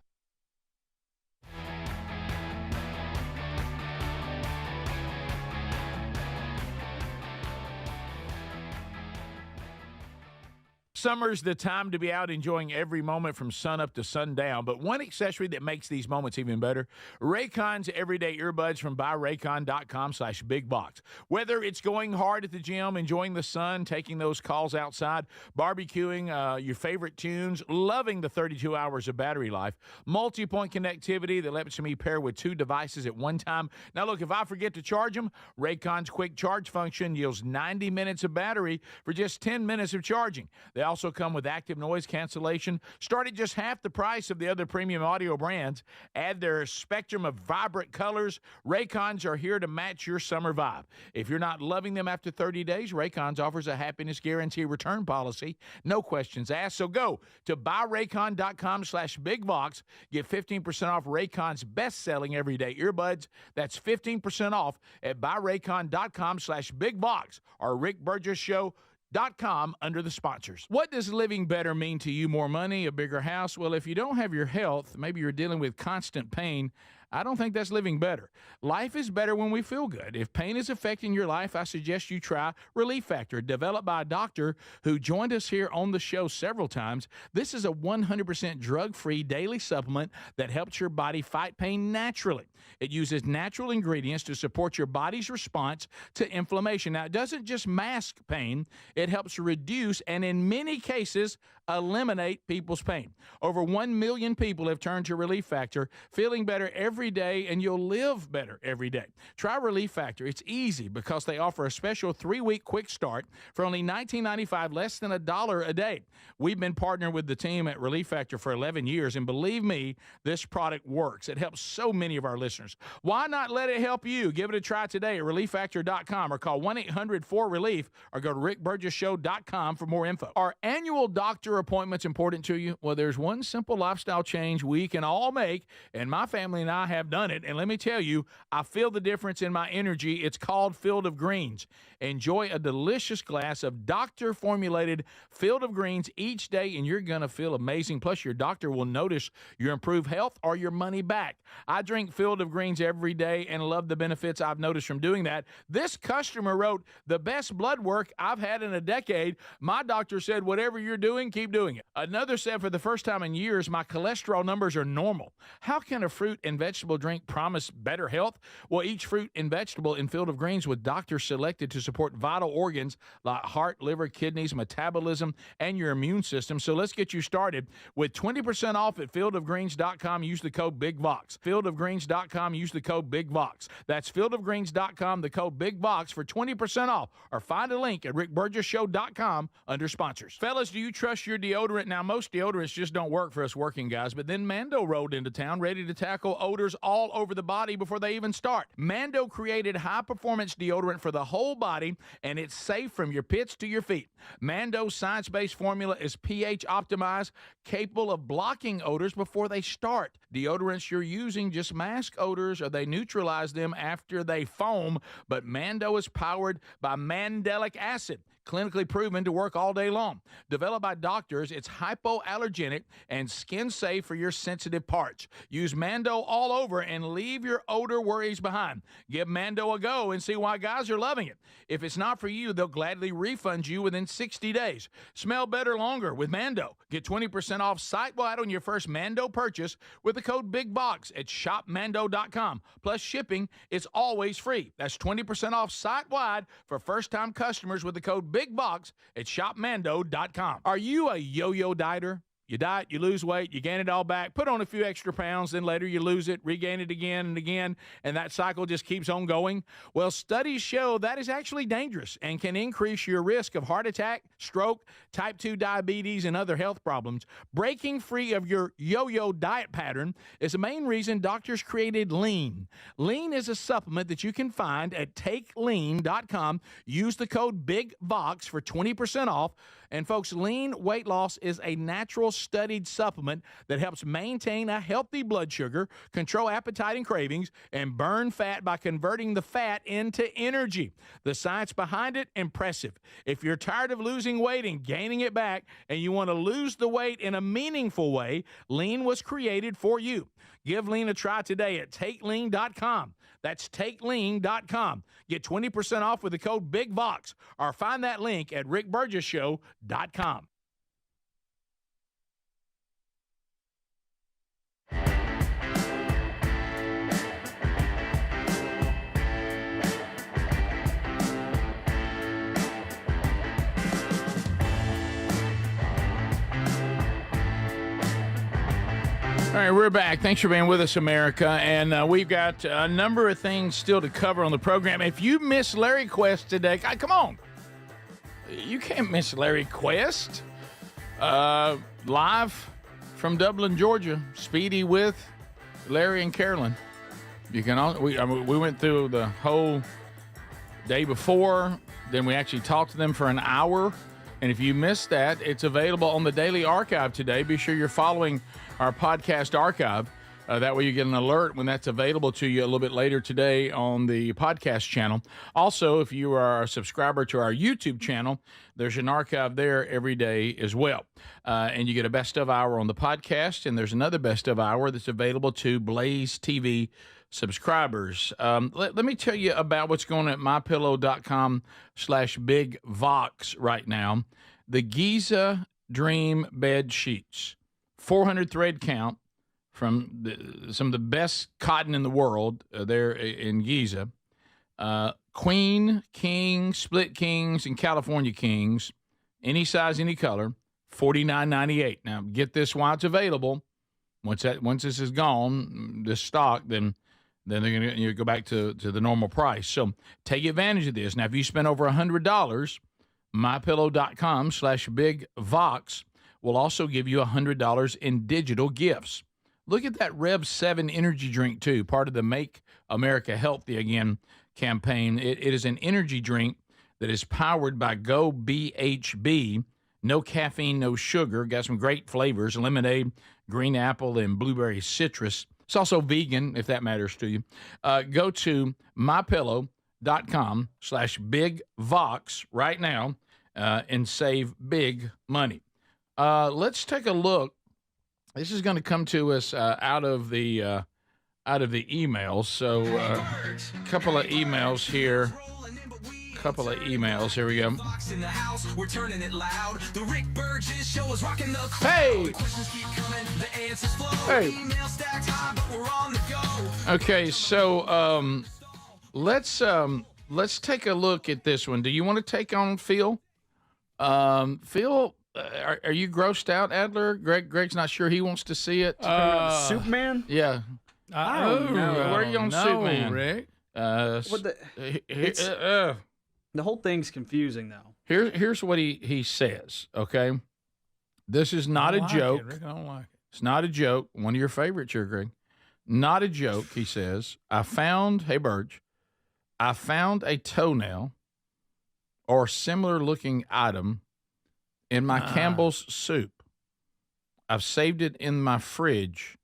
S2: Summer's the time to be out enjoying every moment from sunup to sundown, but one accessory that makes these moments even better, Raycon's everyday earbuds from buyraycon.com/bigbox. Whether it's going hard at the gym, enjoying the sun, taking those calls outside, barbecuing your favorite tunes, loving the 32 hours of battery life, multi-point connectivity that lets me pair with 2 devices at one time. Now look, if I forget to charge them, Raycon's quick charge function yields 90 minutes of battery for just 10 minutes of charging. They also come with active noise cancellation. Start at just half the price of the other premium audio brands. Add their spectrum of vibrant colors. Raycons are here to match your summer vibe. If you're not loving them after 30 days, Raycons offers a happiness guarantee return policy. No questions asked. So go to buyraycon.com/bigbox. Get 15% off Raycon's best-selling everyday earbuds. That's 15% off at buyraycon.com/bigbox or Rick Burgess Show. .com under the sponsors. What does living better mean to you? More money, a bigger house? Well, if you don't have your health, maybe you're dealing with constant pain, I don't think that's living better. Life is better when we feel good. If pain is affecting your life, I suggest you try Relief Factor, developed by a doctor who joined us here on the show several times. This is a 100% drug-free daily supplement that helps your body fight pain naturally. It uses natural ingredients to support your body's response to inflammation. Now, it doesn't just mask pain, it helps reduce and in many cases eliminate people's pain. Over 1 million people have turned to Relief Factor, feeling better every day, and you'll live better every day. Try Relief Factor. It's easy because they offer a special 3-week quick start for only $19.95, less than $1 a day. We've been partnering with the team at Relief Factor for 11 years, and believe me, this product works. It helps so many of our listeners. Why not let it help you? Give it a try today at ReliefFactor.com or call 1-800-4RELIEF or go to RickBurgessShow.com for more info. Are annual doctor appointments important to you? Well, there's one simple lifestyle change we can all make, and my family and I have done it, and let me tell you, I feel the difference in my energy. It's called Field of Greens. Enjoy a delicious glass of doctor-formulated Field of Greens each day, and you're going to feel amazing. Plus, your doctor will notice your improved health or your money back. I drink Field of Greens every day and love the benefits I've noticed from doing that. This customer wrote, the best blood work I've had in a decade. My doctor said, whatever you're doing, keep doing it. Another said, for the first time in years, my cholesterol numbers are normal. How can a fruit and vegetable drink promise better health? Well, each fruit and vegetable in Field of Greens with doctors selected to support vital organs like heart, liver, kidneys, metabolism, and your immune system. So let's get you started with 20% off at fieldofgreens.com. Use the code BIGVOX. Fieldofgreens.com. Use the code BIGVOX. That's fieldofgreens.com, the code BIGVOX for 20% off. Or find a link at rickburgesshow.com under sponsors. Fellas, do you trust your deodorant? Now, most deodorants just don't work for us working guys, but then Mando rolled into town ready to tackle odors all over the body before they even start. Mando created high-performance deodorant for the whole body, and it's safe from your pits to your feet. Mando's science-based formula is pH optimized, capable of blocking odors before they start. Deodorants you're using just mask odors or they neutralize them after they foam, but Mando is powered by mandelic acid, clinically proven to work all day long. Developed by doctors, it's hypoallergenic and skin safe for your sensitive parts. Use Mando all over and leave your odor worries behind. Give Mando a go and see why guys are loving it. If it's not for you, they'll gladly refund you within 60 days. Smell better longer with Mando. Get 20% off site-wide on your first Mando purchase with the code BIGBOX at shopmando.com. Plus shipping is always free. That's 20% off site-wide for first-time customers with the code BIGBOX at shopmando.com. Are you a yo-yo dieter? You diet, you lose weight, you gain it all back, put on a few extra pounds, then later you lose it, regain it again and again, and that cycle just keeps on going? Well, studies show that is actually dangerous and can increase your risk of heart attack, stroke, type 2 diabetes, and other health problems. Breaking free of your yo-yo diet pattern is the main reason doctors created Lean. Lean is a supplement that you can find at takelean.com. Use the code BIGVOX for 20% off. And folks, Lean weight loss is a natural studied supplement that helps maintain a healthy blood sugar, control appetite and cravings, and burn fat by converting the fat into energy. The science behind it, impressive. If you're tired of losing weight and gaining it back, and you want to lose the weight in a meaningful way, Lean was created for you. Give Lean a try today at takelean.com. That's takelean.com. Get 20% off with the code BIGVOX or find that link at rickburgesshow.com. All right, we're back. Thanks for being with us, America. And we've got a number of things still to cover on the program. If you miss Larry Quest today, come on. You can't miss Larry Quest. Live from Dublin, Georgia, Speedy with Larry and Carolyn. You can. We went through the whole day before. Then we actually talked to them for an hour. And if you missed that, it's available on the Daily Archive today. Be sure you're following our podcast archive. That way you get an alert when that's available to you a little bit later today on the podcast channel. Also, if you are a subscriber to our YouTube channel, there's an archive there every day as well. And you get a best of hour on the podcast, and there's another best of hour that's available to Blaze TV subscribers. Let me tell you about what's going on at mypillow.com/bigvox right now. The Giza Dream Bed Sheets, 400 thread count from some of the best cotton in the world there in Giza. Queen, king, split kings, and California kings, any size, any color, $49.98. Now, get this while it's available. Once this is gone, this stock, then they're going to go back to the normal price. So take advantage of this. Now, if you spend over $100, mypillow.com/bigvox will also give you $100 in digital gifts. Look at that Rev 7 energy drink, too, part of the Make America Healthy Again campaign. It is an energy drink that is powered by Go BHB. No caffeine, no sugar. Got some great flavors, lemonade, green apple, and blueberry citrus. It's also vegan, if that matters to you. Go to mypillow.com/bigvox right now and save big money. Let's take a look. This is going to come to us out of the emails. So a couple of emails here. Here we go. Hey! Hey! Okay, so let's take a look at this one. Do you want to take on Phil? Phil, are you grossed out, Adler? Greg's not sure he wants to see it.
S4: Superman?
S2: Yeah.
S4: I don't know.
S2: Where are you on Superman?
S3: Rick?
S4: The whole thing's confusing, though.
S2: Here's what he says, okay? This is not a joke.
S3: Rick, I don't like it.
S2: It's not a joke. One of your favorites here, Greg. Not a joke, he says. Hey, Burge, I found a toenail or similar looking item in my Campbell's soup. I've saved it in my fridge.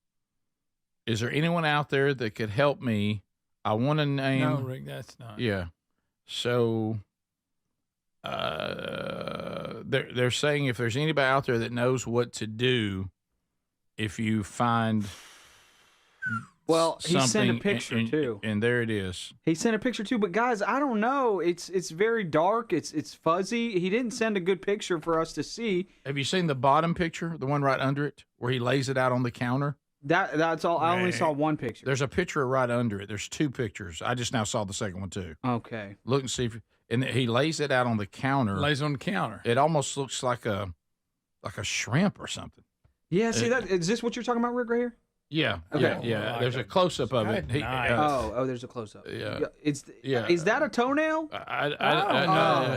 S2: Is there anyone out there that could help me? I want to name.
S3: No, Rick, that's not.
S2: Yeah. So they're saying if there's anybody out there that knows what to do if you find
S4: he sent a picture too.
S2: And there it is.
S4: He sent a picture too, but guys, I don't know. It's very dark. It's fuzzy. He didn't send a good picture for us to see.
S2: Have you seen the bottom picture, the one right under it, where he lays it out on the counter?
S4: That's all. I only saw one picture.
S2: There's a picture right under it. There's two pictures. I just now saw the second one too.
S4: Okay.
S2: Look and see if and he lays it out on the counter.
S3: Lays on the counter.
S2: It almost looks like a shrimp or something.
S4: Yeah. See that? Is this what you're talking about, Rick? Right here?
S2: Yeah.
S4: Okay.
S2: Yeah. There's a close up of it.
S4: Nice. There's a close up.
S2: Yeah.
S4: Is that a toenail?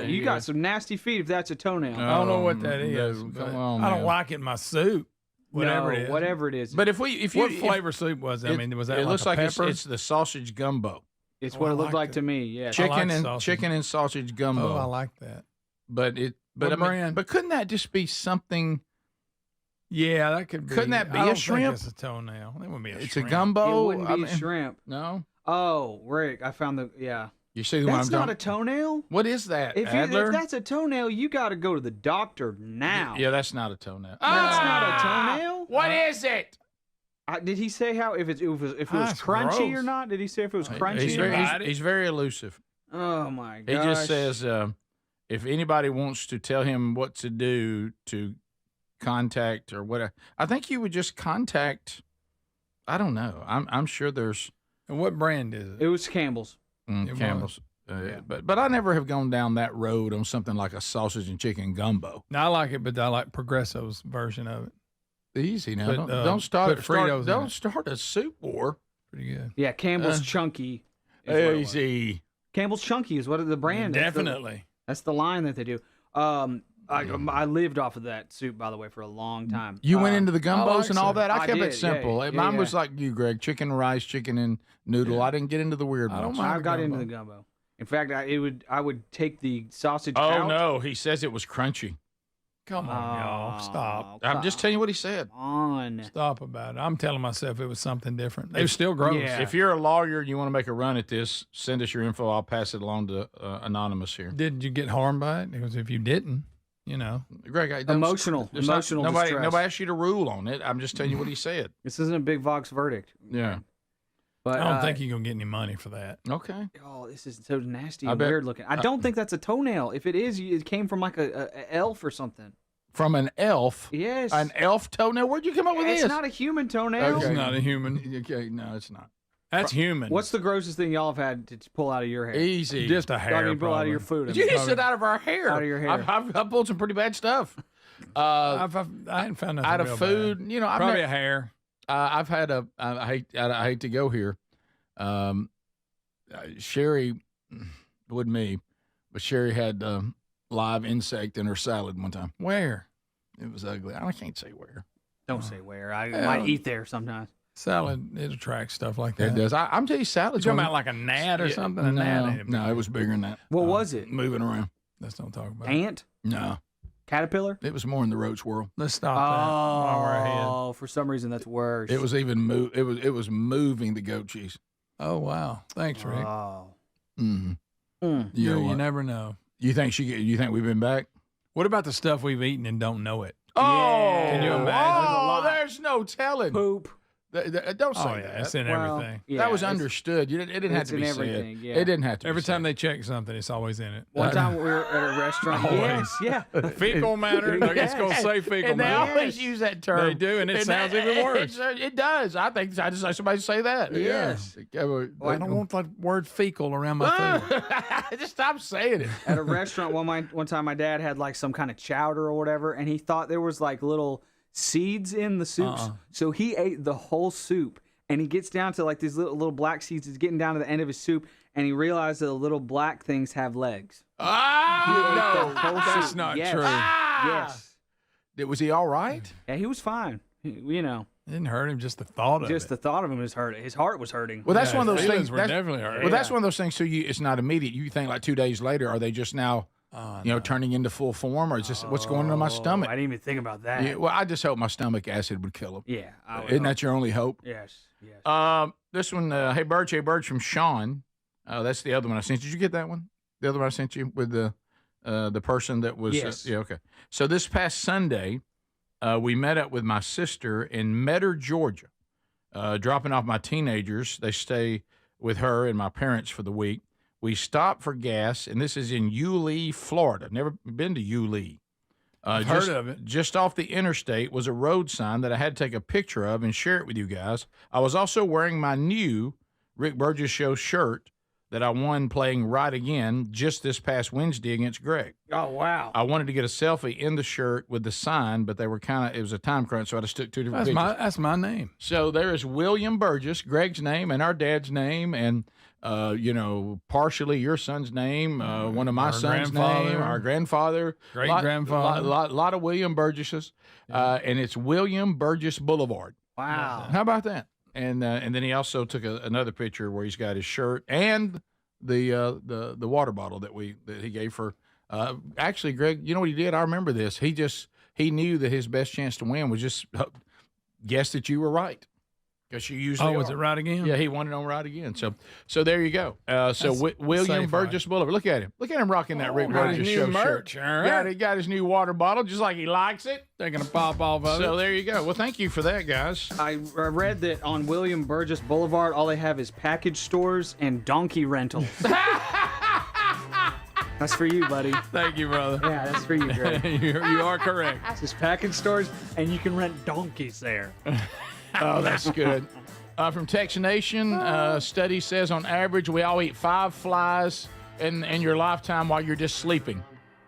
S4: You got some nasty feet if that's a toenail.
S3: I don't know what that is.
S2: Come on,
S3: I don't like it in my soup. Whatever it is.
S2: But if
S3: what flavor soup was that? I mean, was that
S2: it looks like
S3: pepper?
S2: it's the sausage gumbo.
S4: It's what it looked like to me. Yeah.
S2: Chicken and sausage gumbo.
S3: Oh, I like that.
S2: But couldn't that just be something?
S3: Yeah, that could be.
S2: Couldn't that be
S3: I don't
S2: a shrimp?
S3: Think it's a toenail. That wouldn't be a
S2: it's
S3: shrimp.
S2: A gumbo.
S4: It wouldn't be a shrimp.
S2: No.
S4: Oh, Rick, I found
S2: You see the
S4: one
S2: I'm
S4: That's not a toenail.
S2: What is that,
S4: if that's a toenail, you got to go to the doctor now.
S2: Yeah, that's not a toenail.
S4: That's not a toenail.
S14: What is it?
S4: Did he say how if it was crunchy or not? Did he say if it was crunchy?
S2: He's very elusive.
S4: Oh my gosh.
S2: He just says if anybody wants to tell him what to do to contact or whatever, I think you would just contact. I don't know. I'm sure there's.
S3: And what brand is it?
S4: It was Campbell's.
S2: Campbell's. But I never have gone down that road on something like a sausage and chicken gumbo.
S3: No, I like it, but I like Progresso's version of it.
S2: Easy now.
S3: But,
S2: don't start a soup war.
S3: Pretty good.
S4: Yeah, Campbell's Chunky.
S2: Easy.
S4: Campbell's Chunky is what the brand is.
S3: Definitely.
S4: That's the line that they do. I lived off of that soup, by the way, for a long time.
S2: You went into the gumbos and all that? I kept it simple.
S4: Yeah,
S2: Mine was like you, Greg. Chicken, rice, chicken, and noodle. Yeah. I didn't get into the weird ones.
S4: I got into the gumbo. In fact, I would take the sausage out.
S2: Oh, no. He says it was crunchy.
S3: Come on, y'all. Stop.
S2: I'm just telling you what he said.
S4: On.
S3: Stop about it. I'm telling myself it was something different. It was still gross.
S4: Yeah.
S2: If you're a lawyer and you want to make a run at this, send us your info. I'll pass it along to Anonymous here.
S3: Did you get harmed by it? Because if you didn't, you know.
S2: Greg,
S4: Emotional distress.
S2: Nobody asked you to rule on it. I'm just telling you what he said.
S4: This isn't a big Vox verdict.
S2: Yeah.
S4: But
S3: I don't think you're going to get any money for that.
S2: Okay.
S4: Oh, this is so nasty
S2: I
S4: and
S2: bet-
S4: weird looking. I don't think that's a toenail. If it is, it came from like a elf or something.
S2: From an elf?
S4: Yes.
S2: An elf toenail? Where'd you come up with
S4: It's
S2: this?
S4: not a human toenail.
S3: It's not a human.
S2: Okay, no, it's not.
S3: That's human.
S4: What's the grossest thing y'all have had to pull out of your hair?
S2: Easy.
S3: Just a hair.
S4: I mean, pull out of your
S3: probably.
S4: food.
S2: You just said out of our hair.
S4: Out of your hair.
S2: I've pulled some pretty bad stuff.
S3: I hadn't found nothing
S2: Out of
S3: real
S2: food,
S3: bad.
S2: you know,
S3: Probably a hair.
S2: I've had I hate to go here. Sherry, wouldn't me, but Sherry had live insect in her salad one time.
S3: Where?
S2: It was ugly. I can't say where.
S4: Don't say where. I might eat there sometimes.
S3: Salad, it attracts stuff like that.
S2: It does. I'm telling you, salad's
S3: You talking
S2: one
S3: about
S2: of-
S3: like a gnat or
S2: Yeah,
S3: something? A gnat ain't a big
S2: No, it was bigger than that.
S4: What was it?
S2: Moving around.
S3: Let's don't talk about it.
S4: Ant?
S2: No,
S4: Caterpillar?
S2: it was more in the roach world.
S3: Let's stop that while we're ahead.
S4: Oh, for some reason that's worse.
S2: It was even it was moving the goat cheese.
S3: Oh, wow. Thanks, Rick.
S4: Oh.
S2: Mm-hmm.
S3: You never know.
S2: You think we've been back?
S3: What about the stuff we've eaten and don't know it?
S2: Oh,
S3: Can you imagine?
S2: Oh, there's no telling.
S4: Poop.
S2: Don't say
S3: Oh, yeah,
S2: that.
S3: it's in everything.
S4: Yeah,
S2: that was
S4: it's-
S2: understood. It didn't have
S4: it's
S2: to be
S4: in
S2: said.
S4: everything, yeah.
S2: It didn't have to.
S3: Every
S2: be
S3: time
S2: said.
S3: they check something, it's always in it.
S4: One time we were at a restaurant.
S3: Always.
S4: Yes, yeah.
S3: Fecal matter. It's going to say fecal
S2: and they
S3: matter.
S2: always use that term.
S3: They do, and it sounds even worse.
S2: It does. I think I just like somebody to say that.
S4: Yes.
S3: Well, I don't want the word fecal around my food.
S2: Just stop saying it.
S4: At a restaurant one time my dad had like some kind of chowder or whatever, and he thought there was like little seeds in the soup. So he ate the whole soup, and he gets down to like these little black seeds. He's getting down to the end of his soup, and he realized that the little black things have legs.
S2: Ah,
S4: No,
S3: that's not true.
S4: Yes.
S2: Was he all right?
S4: Yeah, he was fine. You know,
S3: It didn't hurt him, just the thought of
S4: just
S3: it.
S4: the thought of him was hurting. His heart was hurting.
S2: Well, that's
S3: Yeah,
S2: one of those
S3: feelings
S2: things.
S3: were
S2: That's,
S3: definitely hurt.
S2: well, that's one of those things. So it's not immediate. You think like 2 days later, are they just now, turning into full form, or is this what's going on in my stomach?
S4: I didn't even think about that.
S2: Yeah, well, I just hope my stomach acid would kill him.
S4: Yeah.
S2: Isn't that your only hope?
S4: Yes. Yes.
S2: This one, hey Bird from Sean. That's the other one I sent you. Did you get that one? The other one I sent you with the person that was.
S4: Yes.
S2: Yeah. Okay. So this past Sunday, we met up with my sister in Metter, Georgia, dropping off my teenagers. They stay with her and my parents for the week. We stopped for gas, and this is in Yulee, Florida. Never been to Yulee.
S3: I've heard of it.
S2: Just off the interstate was a road sign that I had to take a picture of and share it with you guys. I was also wearing my new Rick Burgess Show shirt that I won playing Right Again just this past Wednesday against Greg.
S4: Oh, wow.
S2: I wanted to get a selfie in the shirt with the sign, but they were it was a time crunch, so I just took two different pictures.
S3: That's my name.
S2: So there is William Burgess, Greg's name, and our dad's name, and partially your son's name, one of my
S3: Our
S2: son's
S3: grandfather.
S2: name, our grandfather,
S3: Great-grandfather.
S2: lot of William Burgesses, and it's William Burgess Boulevard.
S4: Wow.
S2: How about that? And then he also took another picture where he's got his shirt and the water bottle that he gave for. Actually, Greg, you know what he did? I remember this. He knew that his best chance to win was just guess that you were right. Because you usually
S3: was
S2: are.
S3: it Right Again?
S2: Yeah, he won it on Right Again. So there you go. William
S3: safe,
S2: Burgess Boulevard. Look at him. Look at him rocking that Rick
S3: got his
S2: Burgess
S3: new
S2: Show
S3: merch,
S2: shirt.
S3: all right.
S2: Got his new water bottle, just like he likes it.
S3: Taking a pop off of
S2: So
S3: it.
S2: there you go. Well, thank you for that, guys.
S4: I read that on William Burgess Boulevard, all they have is package stores and donkey rentals. That's for you, buddy.
S3: Thank you, brother.
S4: Yeah, that's for you, Greg.
S3: you are correct.
S4: It's just package stores, and you can rent donkeys there.
S2: Oh, that's good. From Texas Nation, study says on average we all eat 5 flies in your lifetime while you're just sleeping.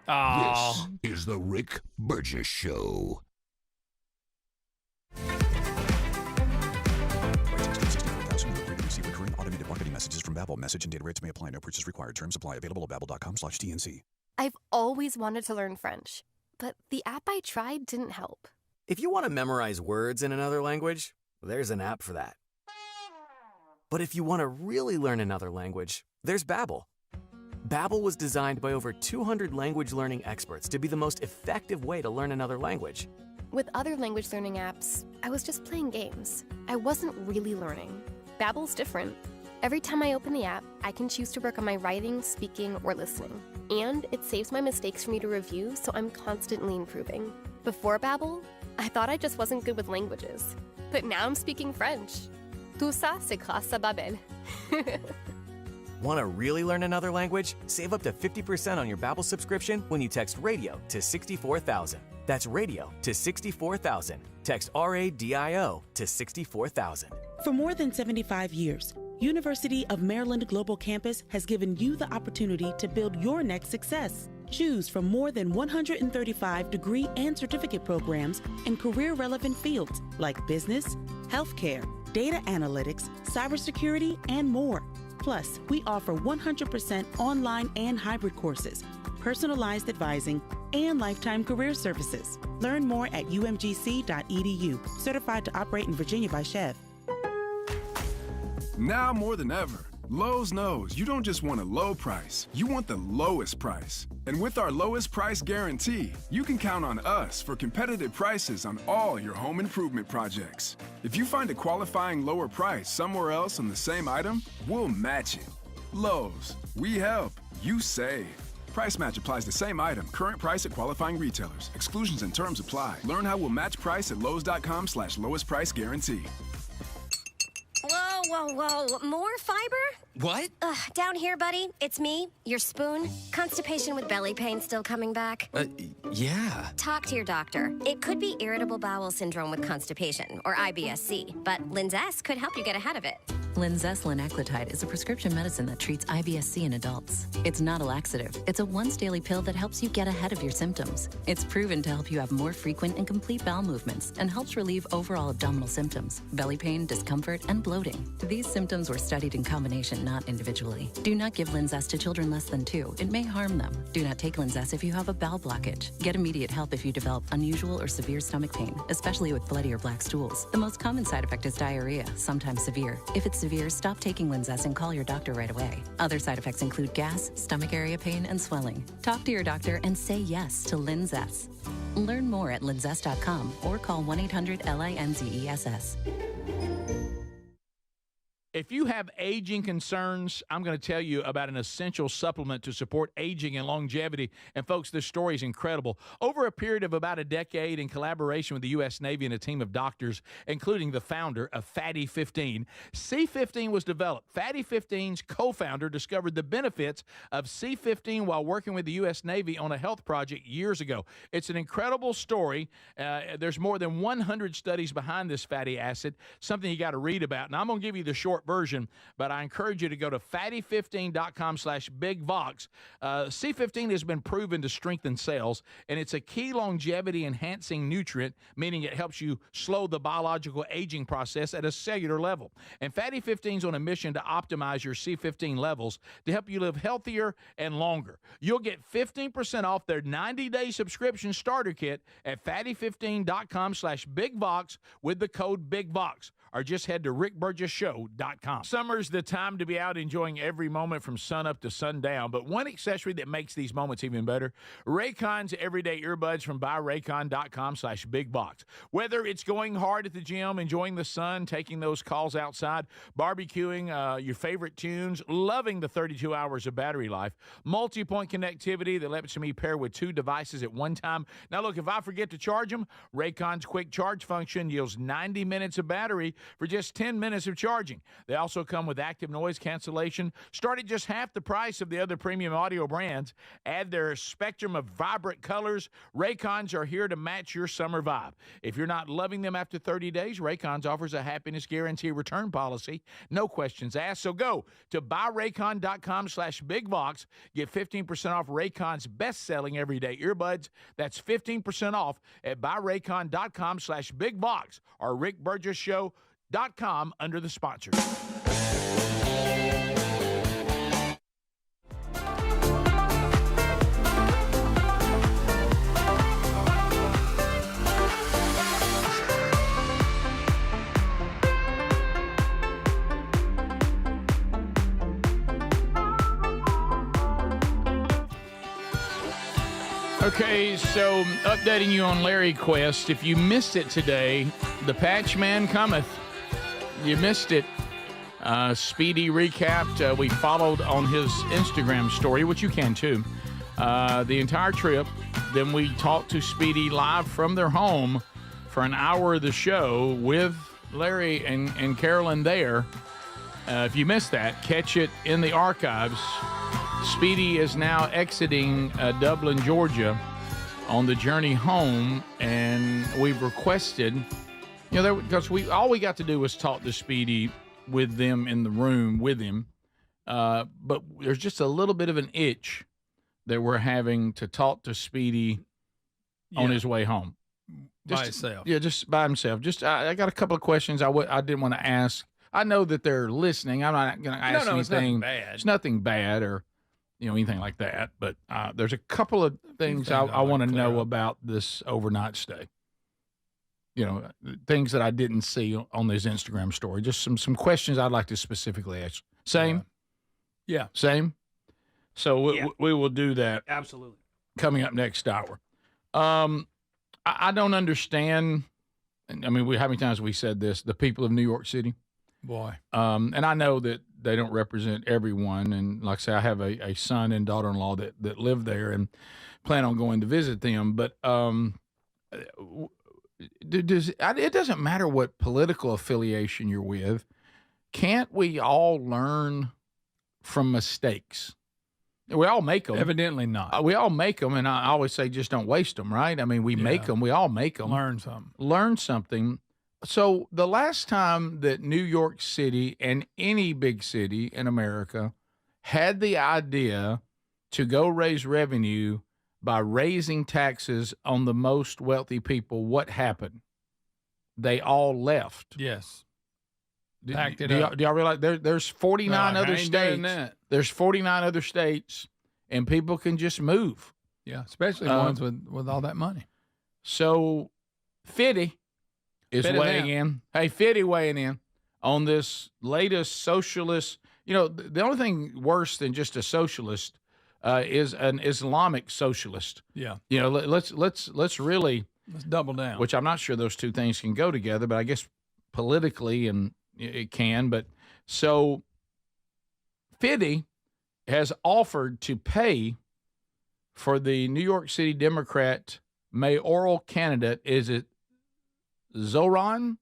S1: This is the Rick Burgess Show.
S7: Receive recurring automated marketing messages from Babbel. Message and data rates may apply. No purchase required. Terms apply. Available at babbel.com/TNC.
S9: I've always wanted to learn French, but the app I tried didn't help.
S10: If you want to memorize words in another language, there's an app for that. But if you want to really learn another language, there's Babbel. Babbel was designed by over 200 language learning experts to be the most effective way to learn another language.
S9: With other language learning apps, I was just playing games. I wasn't really learning. Babbel's different. Every time I open the app, I can choose to work on my writing, speaking, or listening. And it saves my mistakes for me to review, so I'm constantly improving. Before Babbel, I thought I just wasn't good with languages. But now I'm speaking French. Tout ça, c'est grâce à Babbel.
S10: Want to really learn another language? Save up to 50% on your Babbel subscription when you text RADIO to 64,000. That's RADIO to 64,000. Text RADIO to 64,000.
S25: For more than 75 years, University of Maryland Global Campus has given you the opportunity to build your next success. Choose from more than 135 degree and certificate programs in career-relevant fields like business, healthcare, data analytics, cybersecurity, and more. Plus, we offer 100% online and hybrid courses, personalized advising, and lifetime career services. Learn more at umgc.edu. Certified to operate in Virginia by Chev.
S13: Now more than ever, Lowe's knows you don't just want a low price, you want the lowest price. And with our lowest price guarantee, you can count on us for competitive prices on all your home improvement projects. If you find a qualifying lower price somewhere else on the same item, we'll match it. Lowe's, we help, you save. Price match applies to same item, current price at qualifying retailers. Exclusions and terms apply. Learn how we'll match price at lowes.com/lowest price guarantee.
S15: Whoa. More fiber?
S16: What?
S15: Down here, buddy. It's me, your spoon. Constipation with belly pain still coming back?
S16: Yeah.
S15: Talk to your doctor. It could be irritable bowel syndrome with constipation, or IBS-C, but Linzess could help you get ahead of it.
S18: Linzess linaclotide is a prescription medicine that treats IBS-C in adults. It's not a laxative. It's a once-daily pill that helps you get ahead of your symptoms. It's proven to help you have more frequent and complete bowel movements and helps relieve overall abdominal symptoms, belly pain, discomfort, and bloating. These symptoms were studied in combination, not individually. Do not give Linzess to children less than 2. It may harm them. Do not take Linzess if you have a bowel blockage. Get immediate help if you develop unusual or severe stomach pain, especially with bloody or black stools. The most common side effect is diarrhea, sometimes severe. If it's severe, stop taking Linzess and call your doctor right away. Other side effects include gas, stomach area pain, and swelling. Talk to your doctor and say yes to Linzess. Learn more at linzess.com or call 1-800-LINZESS.
S2: If you have aging concerns, I'm going to tell you about an essential supplement to support aging and longevity. And folks, this story is incredible. Over a period of about a decade, in collaboration with the U.S. Navy and a team of doctors, including the founder of Fatty 15, C15 was developed. Fatty 15's co-founder discovered the benefits of C15 while working with the U.S. Navy on a health project years ago. It's an incredible story. There's more than 100 studies behind this fatty acid, something you got to read about. And I'm going to give you the short version, but I encourage you to go to fatty15.com/bigvox. C15 has been proven to strengthen cells, and it's a key longevity enhancing nutrient, meaning it helps you slow the biological aging process at a cellular level. And Fatty 15 is on a mission to optimize your C15 levels to help you live healthier and longer. You'll get 15% off their 90-day subscription starter kit at fatty15.com/bigvox with the code BIGVOX, or just head to rickburgessshow.com. Summer's the time to be out enjoying every moment from sun up to sundown, but one accessory that makes these moments even better, Raycon's everyday earbuds from buyraycon.com/bigbox. Whether it's going hard at the gym, enjoying the sun, taking those calls outside, barbecuing, your favorite tunes, loving the 32 hours of battery life, multi-point connectivity that lets me pair with 2 devices at one time. Now look, if I forget to charge them, Raycon's quick charge function yields 90 minutes of battery for just 10 minutes of charging. They also come with active noise cancellation. Start at just half the price of the other premium audio brands. Add their spectrum of vibrant colors. Raycons are here to match your summer vibe. If you're not loving them after 30 days, Raycons offers a happiness guarantee return policy. No questions asked. So go to buyraycon.com/bigvox. Get 15% off Raycon's best-selling everyday earbuds. That's 15% off at buyraycon.com/bigvox or rickburgessshow.com under the sponsors. Okay, so updating you on Larry Quest. If you missed it today, the Patch Man cometh. You missed it. Speedy recapped. We followed on his Instagram story, which you can too, the entire trip. Then we talked to Speedy live from their home for an hour of the show with Larry and Carolyn there. If you missed that, catch it in the archives. Speedy is now exiting Dublin, Georgia on the journey home, and we've requested, because all we got to do was talk to Speedy with them in the room with him, but there's just a little bit of an itch that we're having to talk to Speedy on his way home.
S3: By himself.
S2: Yeah, just by himself. I got a couple of questions I didn't want to ask. I know that they're listening. I'm not going to ask anything.
S3: It's nothing bad.
S2: It's nothing bad or anything like that. But there's a couple of things I want to know about this overnight stay. Things that I didn't see on his Instagram story. Just some questions I'd like to specifically ask. Same?
S3: Yeah.
S2: Same? So we will do that.
S4: Absolutely.
S2: Coming up next hour. I don't understand. I mean, how many times we said this? The people of New York City.
S3: Boy.
S2: And I know that they don't represent everyone. And like I say, I have a son and daughter-in-law that live there and plan on going to visit them. But it doesn't matter what political affiliation you're with. Can't we all learn from mistakes? We all make them.
S3: Evidently not.
S2: We all make them, and I always say just don't waste them, right? I mean, we make them. We all make them.
S3: Learn something.
S2: So the last time that New York City and any big city in America had the idea to go raise revenue by raising taxes on the most wealthy people, what happened? They all left.
S3: Yes.
S2: Packed it up. Do y'all realize there's 49 other states? There's 49 other states, and people can just move.
S3: Yeah, especially ones with all that money.
S2: So, Fitty is weighing in. Hey, Fitty weighing in on this latest socialist. The only thing worse than just a socialist is an Islamic socialist.
S3: Yeah.
S2: Let's really
S3: double down.
S2: Which I'm not sure those two things can go together, but I guess politically and it can. But so Fitty has offered to pay for the New York City Democrat mayoral candidate. Is it Zohran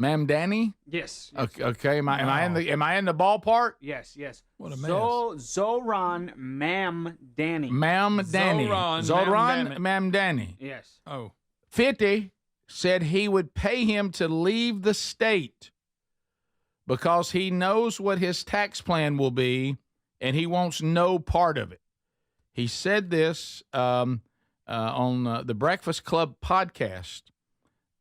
S2: Mamdani?
S4: Yes.
S2: Okay. Am I in the ballpark?
S4: Yes.
S3: What a mess.
S4: Zohran Mamdani.
S2: Zohran Mamdani.
S4: Yes.
S3: Oh.
S2: 50 said he would pay him to leave the state because he knows what his tax plan will be and he wants no part of it. He said this on the Breakfast Club podcast.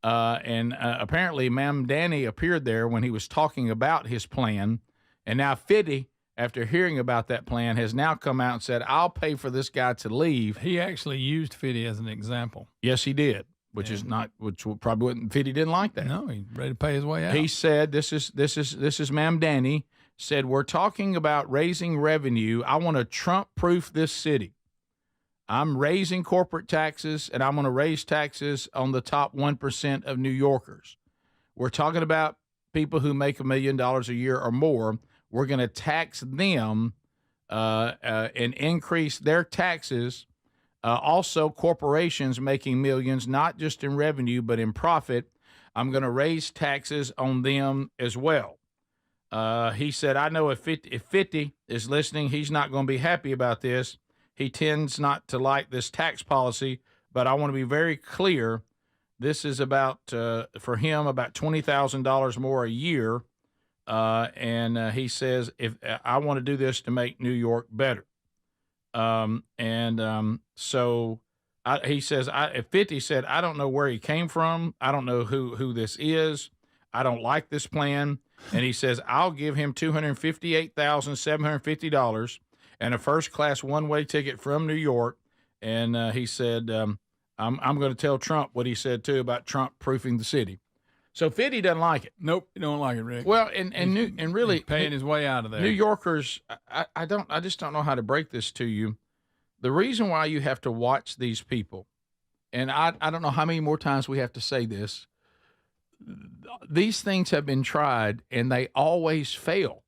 S2: And apparently Mamdani appeared there when he was talking about his plan. And now Fitty, after hearing about that plan, has now come out and said, I'll pay for this guy to leave.
S3: He actually used Fitty as an example.
S2: Yes, he did, which probably wouldn't, Fitty didn't like that.
S3: No, he's ready to pay his way out.
S2: He said, this is Mamdani, said, we're talking about raising revenue. I want to Trump-proof this city. I'm raising corporate taxes, and I'm going to raise taxes on the top 1% of New Yorkers. We're talking about people who make $1 million a year or more. We're going to tax them and increase their taxes. Also, corporations making millions, not just in revenue, but in profit. I'm going to raise taxes on them as well. He said, I know if 50 is listening, he's not going to be happy about this. He tends not to like this tax policy, but I want to be very clear. This is about, for him, about $20,000 more a year. And he says, if I want to do this to make New York better. So he says, 50 said, I don't know where he came from. I don't know who this is. I don't like this plan. And he says, I'll give him $258,750 and a first-class one-way ticket from New York. And he said, I'm going to tell Trump what he said, too, about Trump proofing the city. So Fitty doesn't like it.
S3: Nope, you don't like it, Rick.
S2: Well, and really
S3: he's paying his way out of there.
S2: New Yorkers, I just don't know how to break this to you. The reason why you have to watch these people, and I don't know how many more times we have to say this, these things have been tried and they always fail.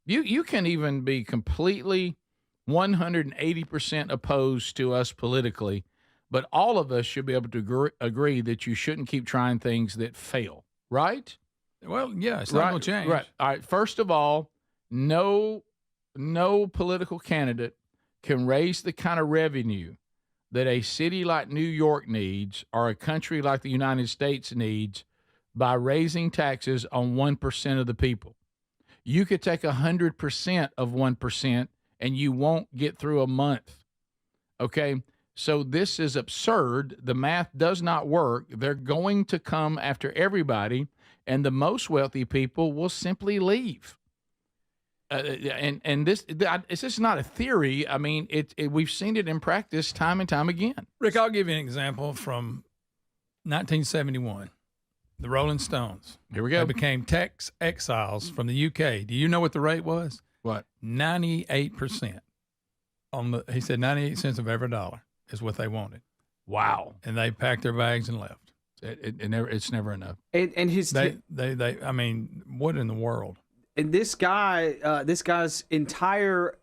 S2: You can even be completely 180% opposed to us politically, but all of us should be able to agree that you shouldn't keep trying things that fail, right?
S3: Well, yeah, it's not going to change.
S2: Right. All right. First of all, no political candidate can raise the kind of revenue that a city like New York needs or a country like the United States needs by raising taxes on 1% of the people. You could take 100% of 1% and you won't get through a month. Okay? So this is absurd. The math does not work. They're going to come after everybody, and the most wealthy people will simply leave. And this it's just not a theory. I mean, we've seen it in practice time and time again.
S3: Rick, I'll give you an example from 1971. The Rolling Stones.
S2: Here we go.
S3: They became tax exiles from the UK. Do you know what the rate was?
S2: What?
S3: 98%. He said 98 cents of every dollar is what they wanted.
S2: Wow.
S3: And they packed their bags and left.
S2: It's never enough.
S4: And his
S3: they I mean, what in the world?
S4: And this guy's entire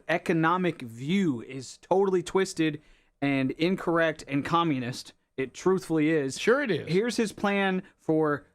S4: economic view is totally twisted and incorrect and communist. It truthfully is.
S2: Sure it is.
S4: Here's his plan for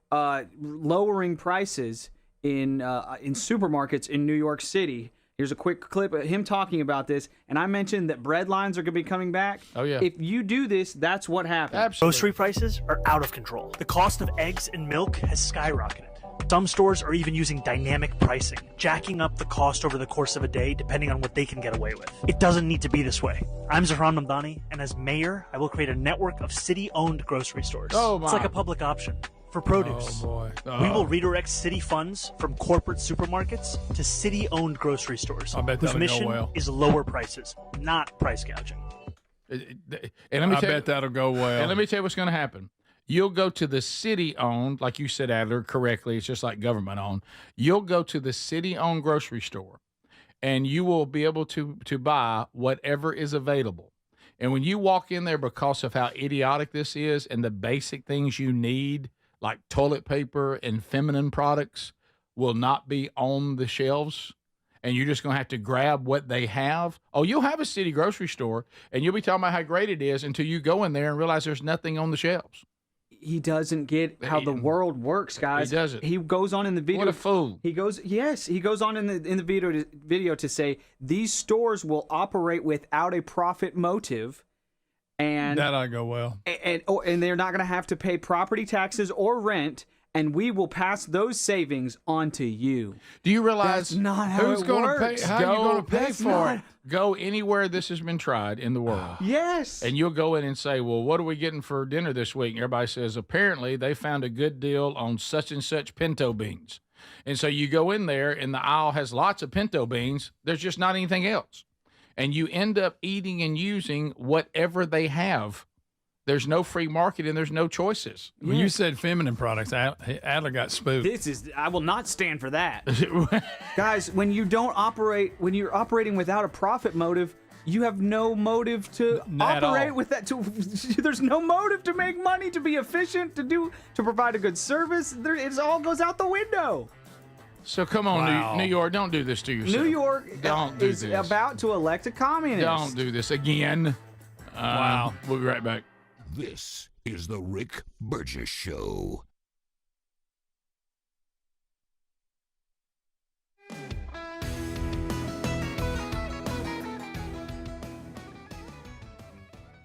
S4: lowering prices in supermarkets in New York City. Here's a quick clip of him talking about this. And I mentioned that bread lines are going to be coming back.
S2: Oh, yeah.
S4: If you do this, that's what happens.
S2: Absolutely.
S8: Grocery prices are out of control. The cost of eggs and milk has skyrocketed. Some stores are even using dynamic pricing, jacking up the cost over the course of a day depending on what they can get away with. It doesn't need to be this way. I'm Zahran Mamdani, and as mayor, I will create a network of city-owned grocery stores.
S2: Oh, my.
S8: It's like a public option for produce.
S3: Oh, boy.
S8: We will redirect city funds from corporate supermarkets to city-owned grocery stores
S3: I bet
S8: whose
S3: that'll go
S8: mission
S3: well.
S8: is lower prices, not price gouging.
S2: And
S3: I bet that'll go well.
S2: And let me tell you what's going to happen. You'll go to the city-owned, like you said, Adler, correctly. It's just like government-owned. You'll go to the city-owned grocery store, and you will be able to buy whatever is available. And when you walk in there, because of how idiotic this is and the basic things you need, like toilet paper and feminine products, will not be on the shelves, and you're just going to have to grab what they have. Oh, you'll have a city grocery store, and you'll be talking about how great it is until you go in there and realize there's nothing on the shelves.
S4: He doesn't get how the world works, guys.
S2: He doesn't.
S4: He goes on in the video.
S2: What a fool.
S4: He goes on in the video to say these stores will operate without a profit motive, and
S3: that'll go well.
S4: And they're not going to have to pay property taxes or rent, and we will pass those savings on to you.
S2: Do you realize
S4: that's not how
S2: who's
S4: it
S2: going
S4: works?
S2: to pay? How are you going to pay
S4: That's
S2: for
S4: not-
S2: it? Go anywhere this has been tried in the world.
S4: Yes.
S2: And you'll go in and say, well, what are we getting for dinner this week? And everybody says, apparently they found a good deal on such and such pinto beans. And so you go in there and the aisle has lots of pinto beans. There's just not anything else. And you end up eating and using whatever they have. There's no free market and there's no choices.
S3: When you said feminine products, Adler got spooked.
S4: I will not stand for that. Guys, when you're operating without a profit motive, you have no motive to operate with that. There's no motive to make money, to be efficient, to provide a good service. It all goes out the window.
S2: So come on,
S3: Wow.
S2: New York, don't do this to yourself.
S4: New York
S2: Don't do
S4: is
S2: this.
S4: about to elect a communist.
S2: Don't do this again.
S3: Wow.
S2: We'll be right back.
S1: This is the Rick Burgess Show.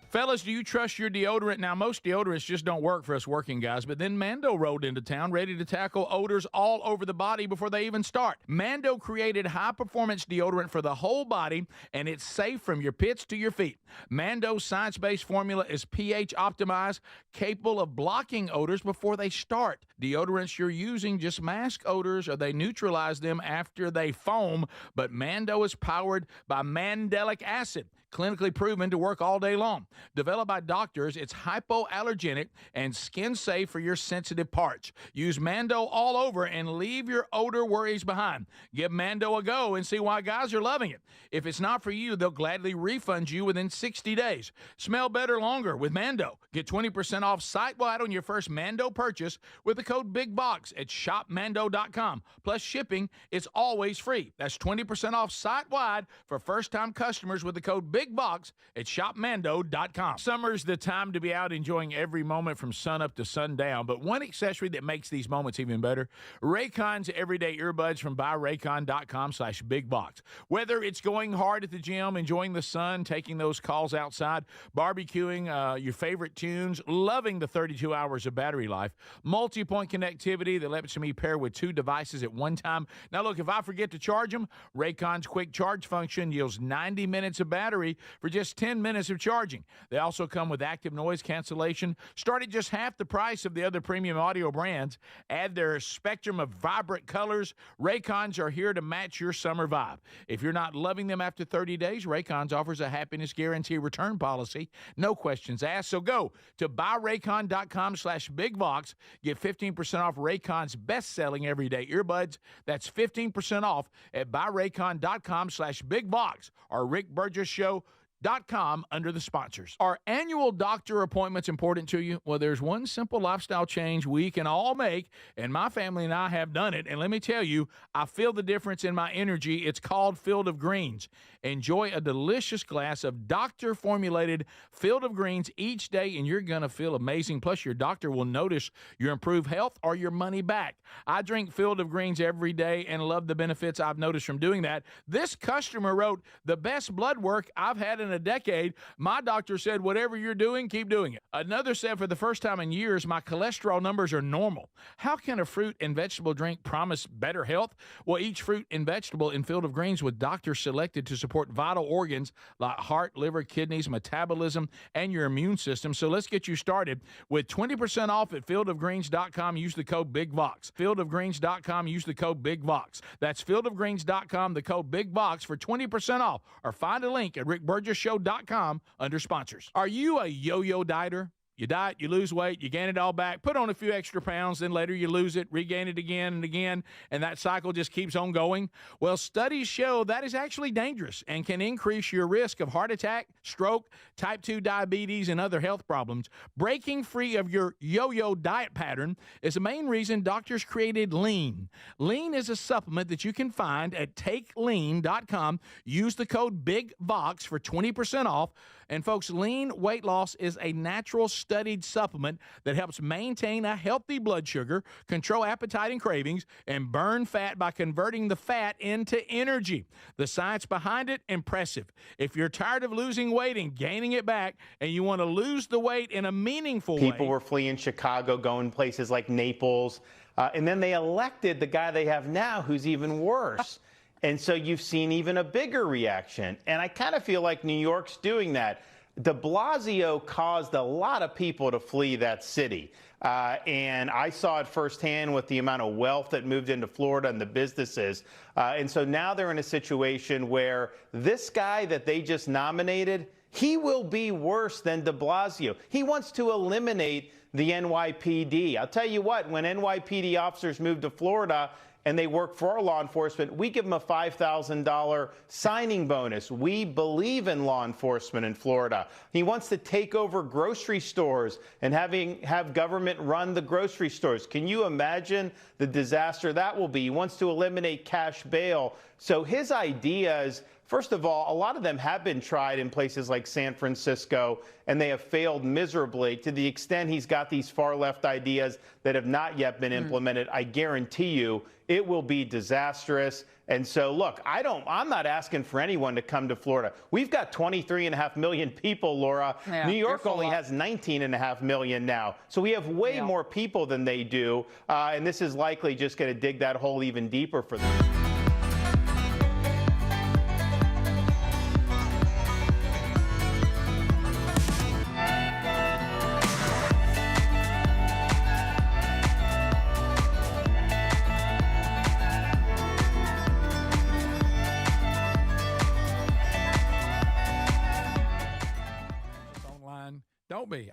S2: Fellas, do you trust your deodorant? Now, most deodorants just don't work for us working guys, but then Mando rolled into town ready to tackle odors all over the body before they even start. Mando created high-performance deodorant for the whole body, and it's safe from your pits to your feet. Mando's science-based formula is pH-optimized, capable of blocking odors before they start. Deodorants you're using just mask odors, or they neutralize them after they foam, but Mando is powered by mandelic acid, clinically proven to work all day long. Developed by doctors, it's hypoallergenic and skin safe for your sensitive parts. Use Mando all over and leave your odor worries behind. Give Mando a go and see why guys are loving it. If it's not for you, they'll gladly refund you within 60 days. Smell better longer with Mando. Get 20% off site-wide on your first Mando purchase with the code BIGBOX at shopmando.com. Plus shipping, it's always free. That's 20% off site-wide for first-time customers with the code BIGBOX at shopmando.com. Summer's the time to be out enjoying every moment from sun up to sundown, but one accessory that makes these moments even better, Raycon's everyday earbuds from buyraycon.com/bigbox. Whether it's going hard at the gym, enjoying the sun, taking those calls outside, barbecuing your favorite tunes, loving the 32 hours of battery life, multi-point connectivity that lets me pair with 2 devices at one time. Now look, if I forget to charge them, Raycon's quick charge function yields 90 minutes of battery for just 10 minutes of charging. They also come with active noise cancellation. Start at just half the price of the other premium audio brands. Add their spectrum of vibrant colors. Raycons are here to match your summer vibe. If you're not loving them after 30 days, Raycons offers a happiness guarantee return policy. No questions asked. So go to buyraycon.com/bigbox. Get 15% off Raycon's best-selling everyday earbuds. That's 15% off at buyraycon.com/bigbox or rickburgess.com under the sponsors. Are annual doctor appointments important to you? Well, there's one simple lifestyle change we can all make, and my family and I have done it. And let me tell you, I feel the difference in my energy. It's called Field of Greens. Enjoy a delicious glass of doctor-formulated Field of Greens each day, and you're going to feel amazing. Plus, your doctor will notice your improved health or your money back. I drink Field of Greens every day and love the benefits I've noticed from doing that. This customer wrote, "The best blood work I've had in a decade. My doctor said, whatever you're doing, keep doing it." Another said, "For the first time in years, my cholesterol numbers are normal." How can a fruit and vegetable drink promise better health? Well, each fruit and vegetable in Field of Greens was doctor selected to support vital organs like heart, liver, kidneys, metabolism, and your immune system. So let's get you started with 20% off at fieldofgreens.com. Use the code BIGVOX. Fieldofgreens.com. Use the code BIGVOX. That's fieldofgreens.com, the code BIGVOX for 20% off. Or find a link at rickburgesshow.com under sponsors. Are you a yo-yo dieter? You diet, you lose weight, you gain it all back, put on a few extra pounds, then later you lose it, regain it again and again, and that cycle just keeps on going? Well, studies show that is actually dangerous and can increase your risk of heart attack, stroke, type 2 diabetes, and other health problems. Breaking free of your yo-yo diet pattern is the main reason doctors created Lean. Lean is a supplement that you can find at takelean.com. Use the code BIGVOX for 20% off. And folks, Lean weight loss is a natural studied supplement that helps maintain a healthy blood sugar, control appetite and cravings, and burn fat by converting the fat into energy. The science behind it, impressive. If you're tired of losing weight and gaining it back, and you want to lose the weight in a meaningful way.
S11: People were fleeing Chicago, going places like Naples, and then they elected the guy they have now who's even worse. And so you've seen even a bigger reaction. And I kind of feel like New York's doing that. De Blasio caused a lot of people to flee that city. And I saw it firsthand with the amount of wealth that moved into Florida and the businesses. And so now they're in a situation where this guy that they just nominated, he will be worse than de Blasio. He wants to eliminate the NYPD. I'll tell you what, when NYPD officers move to Florida and they work for our law enforcement, we give them a $5,000 signing bonus. We believe in law enforcement in Florida. He wants to take over grocery stores and have government run the grocery stores. Can you imagine the disaster that will be? He wants to eliminate cash bail. So his ideas, first of all, a lot of them have been tried in places like San Francisco, and they have failed miserably. To the extent he's got these far-left ideas that have not yet been implemented, I guarantee you it will be disastrous. And so, look, I'm not asking for anyone to come to Florida. We've got 23.5 million people, Laura.
S12: Yeah,
S11: New York only has 19.5 million now. So we have way more people than they do. And this is likely just going to dig that hole even deeper for them.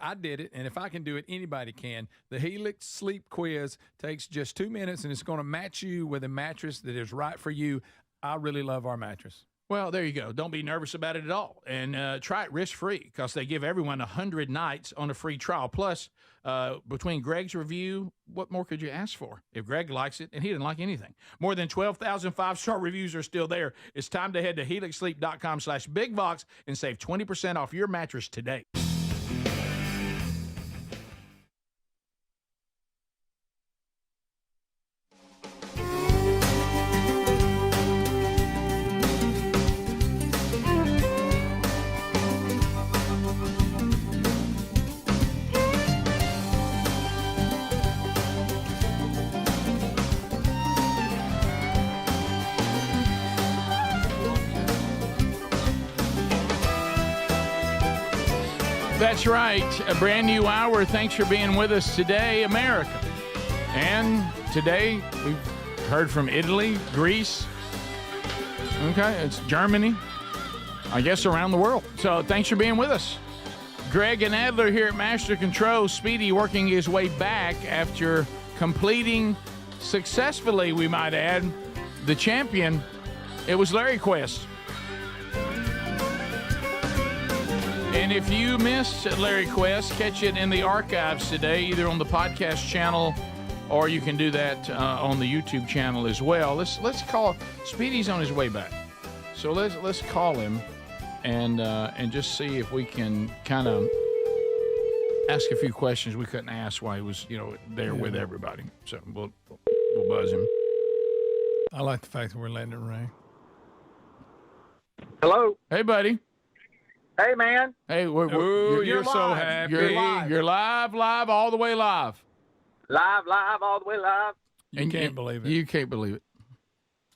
S3: I did it, and if I can do it, anybody can. The Helix Sleep Quiz takes just 2 minutes, and it's going to match you with a mattress that is right for you. I really love our mattress.
S2: Well, there you go. Don't be nervous about it at all. And try it risk-free because they give everyone 100 nights on a free trial. Plus, between Greg's review, what more could you ask for? If Greg likes it, and he didn't like anything. More than 12,000 five-star reviews are still there. It's time to head to helixsleep.com/bigbox and save 20% off your mattress today. That's right. A brand new hour. Thanks for being with us today, America. And today we've heard from Italy, Greece. Okay, it's Germany. I guess around the world. So thanks for being with us. Greg and Adler here at Master Control. Speedy working his way back after completing successfully, we might add, the champion. It was Larry Quest. And if you missed Larry Quest, catch it in the archives today, either on the podcast channel or you can do that on the YouTube channel as well. Let's call Speedy's on his way back, so let's call him and just see if we can kind of ask a few questions we couldn't ask while he was there with everybody. So we'll buzz him.
S3: I like the fact that we're letting it ring.
S12: Hello.
S2: Hey, buddy.
S12: Hey, man.
S2: Hey,
S3: you're so happy.
S2: You're live, all the way live.
S12: Live, all the way live.
S3: You can't believe it.
S2: You can't believe it.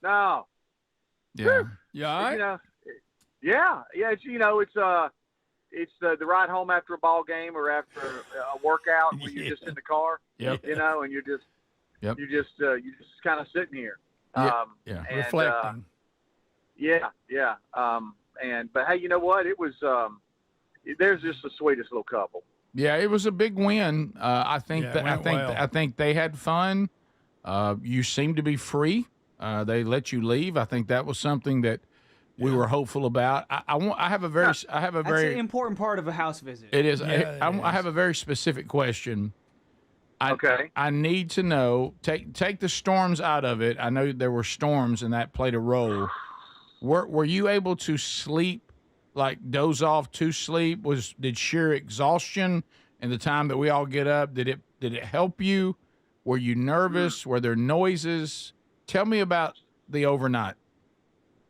S12: No.
S2: Yeah.
S3: You all right?
S12: Yeah. It's it's the ride home after a ball game or after a workout when you're just in the car.
S2: Yep.
S12: And you're just you're just kind of sitting here.
S2: Yeah.
S12: And,
S3: reflecting.
S12: But hey, you know what? It was there's just the sweetest little couple.
S2: Yeah, it was a big win. I think they had fun. You seemed to be free. They let you leave. I think that was something that we were hopeful about. I have a very
S4: That's an important part of a house visit.
S2: It is. I have a very specific question. I need to know. Take the storms out of it. I know there were storms and that played a role. Were you able to sleep, like doze off to sleep? Did sheer exhaustion and the time that we all get up, did it help you? Were you nervous? Were there noises? Tell me about the overnight.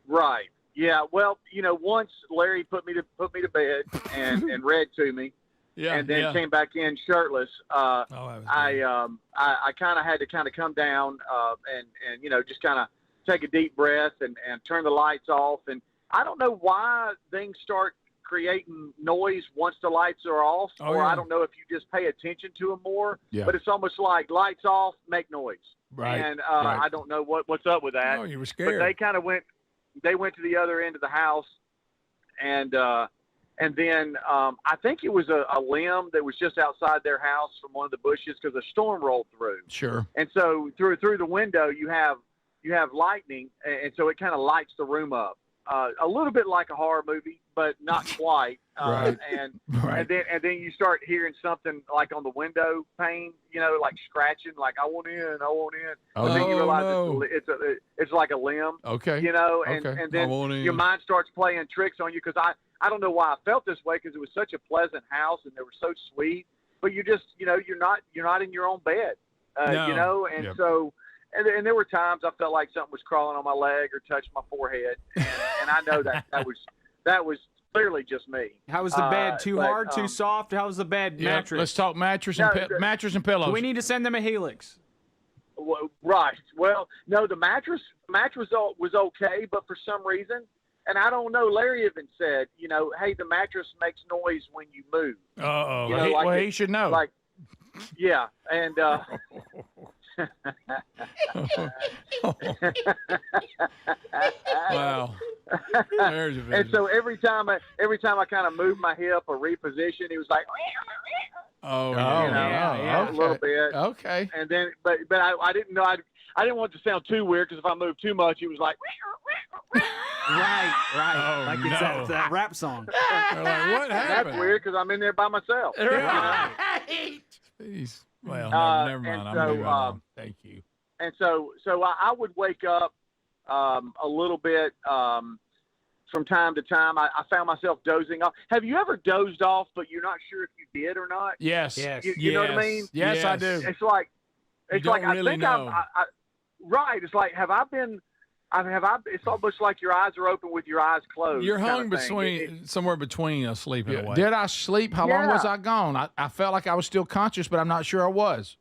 S12: Right. Yeah. Well, once Larry put me to bed and read to me, and then came back in shirtless. I kind of had to come down and just kind of take a deep breath and turn the lights off. And I don't know why things start creating noise once the lights are off, I don't know if you just pay attention to them more, but it's almost like lights off, make noise.
S2: Right.
S12: And I don't know what's up with that.
S3: Oh, you were scared.
S12: But they kind of went to the other end of the house and then I think it was a limb that was just outside their house from one of the bushes because a storm rolled through.
S2: Sure.
S12: And so through the window you have lightning, and so it kind of lights the room up. A little bit like a horror movie, but not quite.
S2: Right.
S12: And then you start hearing something like on the window pane, like scratching, like I want in.
S2: Oh,
S12: and then you realize
S2: no.
S12: it's like a limb.
S2: Okay.
S12: And then your mind starts playing tricks on you because I don't know why I felt this way because it was such a pleasant house and they were so sweet, but you just you're not in your own bed, so. And there were times I felt like something was crawling on my leg or touched my forehead, and I know that was clearly just me.
S4: How was the bed? Too hard? Too soft? How was the bed? Mattress?
S2: Let's talk mattress and pillows.
S4: Do we need to send them a Helix?
S12: Well, right. Well, no, the mattress was okay, but for some reason, and I don't know. Larry even said, hey, the mattress makes noise when you move.
S2: He should know.
S12: Yeah, and.
S3: Wow.
S12: And so every time I kind of moved my hip or repositioned, he was like,
S3: oh,
S12: a little bit.
S2: Okay.
S12: And then, but I didn't know. I didn't want it to sound too weird, because if I moved too much, he was like,
S16: right.
S3: Oh,
S16: Like it's that rap song.
S3: They're like, what happened?
S12: That's weird, because I'm in there by myself.
S3: Jeez. Well, never mind.
S12: And so,
S2: thank you.
S12: And so I would wake up a little bit from time to time. I found myself dozing off. Have you ever dozed off, but you're not sure if you did or not?
S2: Yes.
S12: You know what I mean?
S2: Yes, I do.
S12: It's like
S3: really
S12: I think
S3: know.
S12: right. It's like, it's almost like your eyes are open with your eyes closed.
S3: You're hung
S12: kind of
S3: between somewhere between a sleep and awake.
S2: Did I sleep? How long was I gone? I felt like I was still conscious, but I'm not sure I was.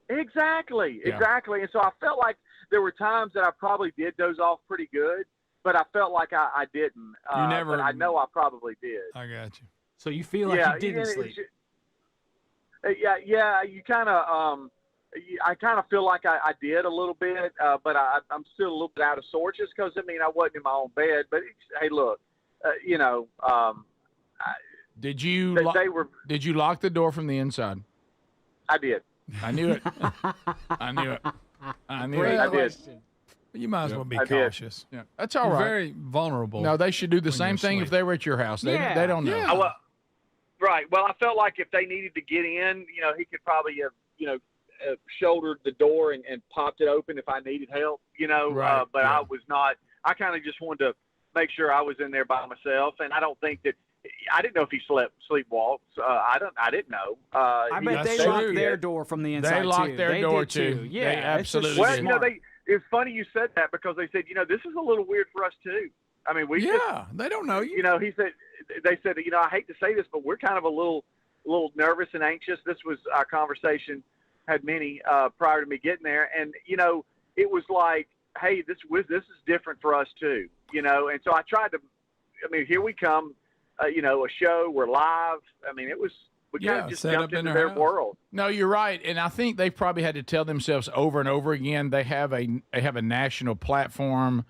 S12: Exactly. And so I felt like there were times that I probably did doze off pretty good, but I felt like I didn't.
S3: You never.
S12: But I know I probably did.
S3: I got you.
S16: So you feel like you didn't sleep?
S12: Yeah. You kind of. I kind of feel like I did a little bit, but I'm still a little bit out of sorts, just because I wasn't in my own bed. But hey, look,
S2: Did you lock the door from the inside?
S12: I did.
S2: I knew it. I knew it.
S12: I did.
S3: You might as well be cautious.
S2: Yeah, that's all right.
S3: You're very vulnerable.
S2: No, they should do the same thing if they were at your house. They don't know.
S12: Yeah. Right. Well, I felt like if they needed to get in, he could probably have, shouldered the door and popped it open if I needed help,
S2: Right.
S12: But I was not. I kind of just wanted to make sure I was in there by myself, and I don't think that. I didn't know if he sleepwalks. I didn't know.
S16: I bet they locked their door from the inside.
S2: They locked their door too.
S16: Yeah,
S2: they absolutely.
S12: Well, it's funny you said that, because they said, this is a little weird for us too. I mean,
S3: they don't know you.
S12: They said, I hate to say this, but we're kind of a little nervous and anxious. This was our conversation, had many prior to me getting there, and it was like, hey, this is different for us too, And so I tried to. Here we come. A show. We're live. We kind of just jumped into their world.
S2: No, you're right, and I think they probably had to tell themselves over and over again. They have a national platform.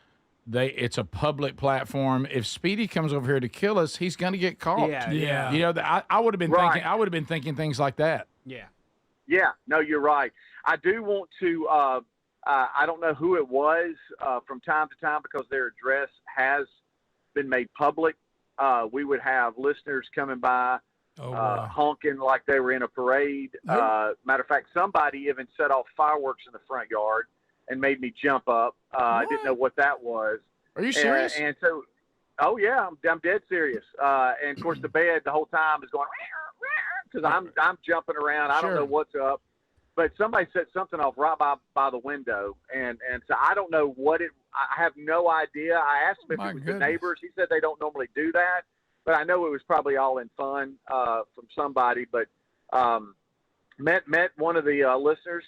S2: It's a public platform. If Speedy comes over here to kill us, he's going to get caught.
S3: Yeah.
S2: I would have been thinking. I would have been thinking things like that.
S16: Yeah.
S12: Yeah. No, you're right. I do want to. I don't know who it was from time to time, because their address has been made public. We would have listeners coming by, honking like they were in a parade. Matter of fact, somebody even set off fireworks in the front yard and made me jump up. I didn't know what that was.
S2: Are you serious?
S12: And so, oh yeah, I'm dead serious. And of course, the bed the whole time is going because I'm jumping around. I don't know what's up, but somebody set something off right by the window, and so I don't know what it. I have no idea. I asked him if it was the neighbors. He said they don't normally do that, but I know it was probably all in fun from somebody. But met one of the listeners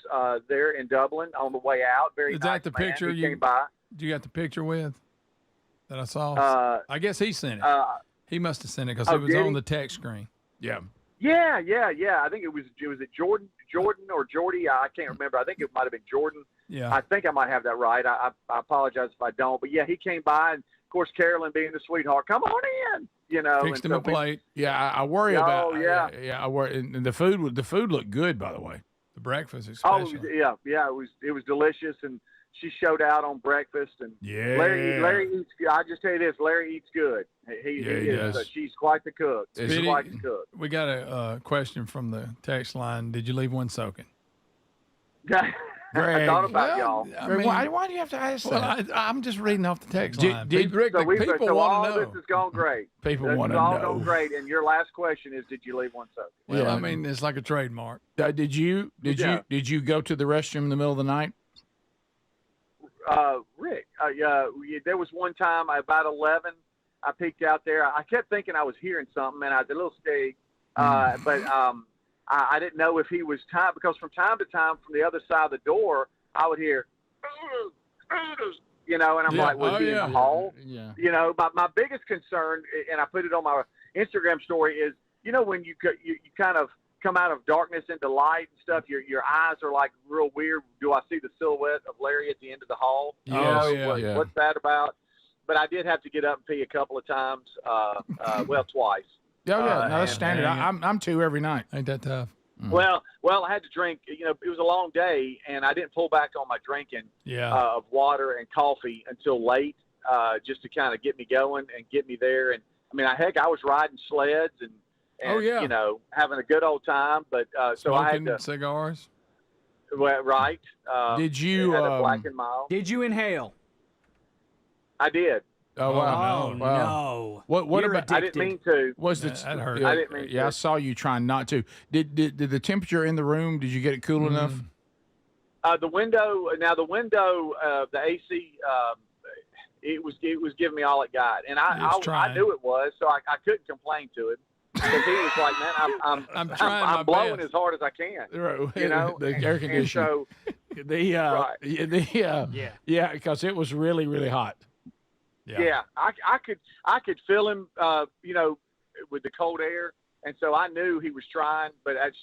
S12: there in Dublin on the way out. Very
S3: Is
S12: nice
S3: that the
S12: man.
S3: picture
S12: He
S3: you
S12: came by.
S3: You got the picture with that I saw? I guess he sent it. He must have sent it because it was on the text screen.
S2: Yeah.
S12: Yeah. I think it was Jordan or Jordy. I can't remember. I think it might have been Jordan.
S3: Yeah.
S12: I think I might have that right. I apologize if I don't. But yeah, he came by, and of course Carolyn being the sweetheart, come on in.
S3: Fixed him a plate.
S2: Yeah, I worry about.
S12: Oh yeah.
S2: I worry. And the food looked good, by the way.
S3: The breakfast especially.
S12: Oh yeah. It was delicious, and she showed out on breakfast. And
S2: yeah,
S12: Larry eats. I just tell you this, Larry eats good. He is. She's quite the cook.
S3: Speedy,
S12: she's quite the cook.
S3: We got a question from the text line. Did you leave one soaking?
S12: I thought about y'all.
S2: Greg, why do you have to ask that?
S3: I'm just reading off the text line.
S12: Rick,
S3: people want to know.
S12: All this has gone great.
S2: People want to
S12: know.
S2: It's all
S12: gone great. And your last question is, did you leave one soaking?
S3: Well, it's like a trademark.
S2: Did you go to the restroom in the middle of the night?
S12: Rick, there was one time about 11. I peeked out there. I kept thinking I was hearing something, and I was a little scared. But I didn't know if he was tired, because from time to time, from the other side of the door, I would hear, and I'm like, was he in the hall?
S2: Yeah.
S12: My biggest concern, and I put it on my Instagram story, is, when you kind of come out of darkness into light and stuff, your eyes are like real weird. Do I see the silhouette of Larry at the end of the hall?
S2: What's
S12: that about? but I did have to get up and pee a couple of times. Well, twice.
S2: Oh yeah, no, that's standard. I'm 2 every night.
S3: Ain't that tough?
S12: Well, I had to drink. You know, it was a long day, and I didn't pull back on my drinking of water and coffee until late, just to kind of get me going and get me there. And I mean, I was riding sleds and you know, having a good old time. But so I had to
S3: cigars.
S12: Well, right.
S2: Did you
S12: had a Black and Mild.
S16: Did you inhale?
S12: I did.
S2: Oh, wow.
S16: Oh,
S2: Wow.
S16: no.
S2: What
S16: You're
S2: about?
S12: I didn't mean to.
S2: Was
S3: that hurt?
S12: I didn't mean to.
S2: I saw you trying not to. Did the temperature in the room? Did you get it cool enough?
S12: The window. Now the window. The AC. It was giving me all it got, and I knew it was, so I couldn't complain to him. Because he was like, man, I'm blowing as hard as I can.
S2: Right.
S12: You know,
S2: the air conditioner.
S12: So,
S2: because it was really, really hot.
S12: Yeah, I could feel him, you know, with the cold air, and so I knew he was trying, but at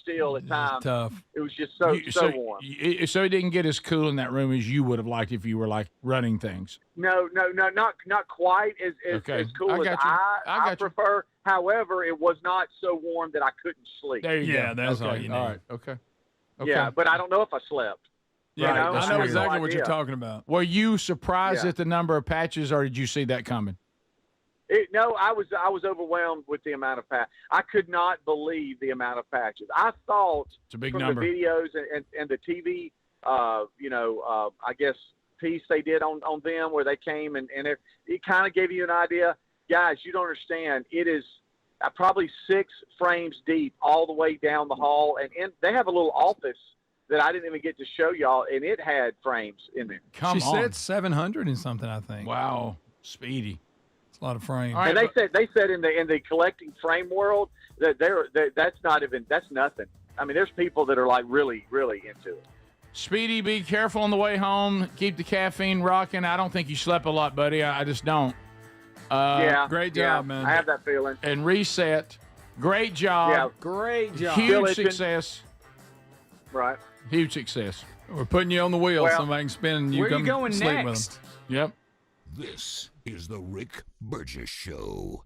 S12: times
S3: tough.
S12: It was just so warm.
S2: So it didn't get as cool in that room as you would have liked if you were like running things.
S12: No, not quite as cool as I prefer. However, it was not so warm that I couldn't sleep.
S2: There you go.
S3: Yeah, that's all you need.
S2: All right. Okay.
S12: Yeah, but I don't know if I slept.
S3: Yeah,
S12: You know?
S3: I know exactly what you're talking about.
S2: Were you surprised at the number of patches, or did you see that coming?
S12: No, I was overwhelmed with the amount of patches. I could not believe the amount of patches. I thought
S2: it's a big
S12: from
S2: number.
S12: The videos and the TV, I guess piece they did on them where they came and it kind of gave you an idea. Guys, you don't understand. It is probably 6 frames deep all the way down the hall, and they have a little office that I didn't even get to show y'all, and it had frames in there.
S3: She said 700 and something, I think.
S2: Wow, Speedy.
S3: It's a lot of frames.
S12: And they said in the collecting frame world that that's nothing. I mean, there's people that are like really, really into it.
S2: Speedy, be careful on the way home. Keep the caffeine rocking. I don't think you slept a lot, buddy. I just don't.
S3: Great job, man.
S12: I have that feeling.
S2: And reset. Great job.
S12: Yeah,
S16: great job.
S2: Huge success.
S12: Right.
S2: Huge success.
S3: We're putting you on the wheel.
S12: Well,
S3: Somebody can spin and you
S16: where
S3: come
S16: you going
S3: sleep
S16: next?
S3: with them.
S2: Yep.
S1: This is the Rick Burgess Show.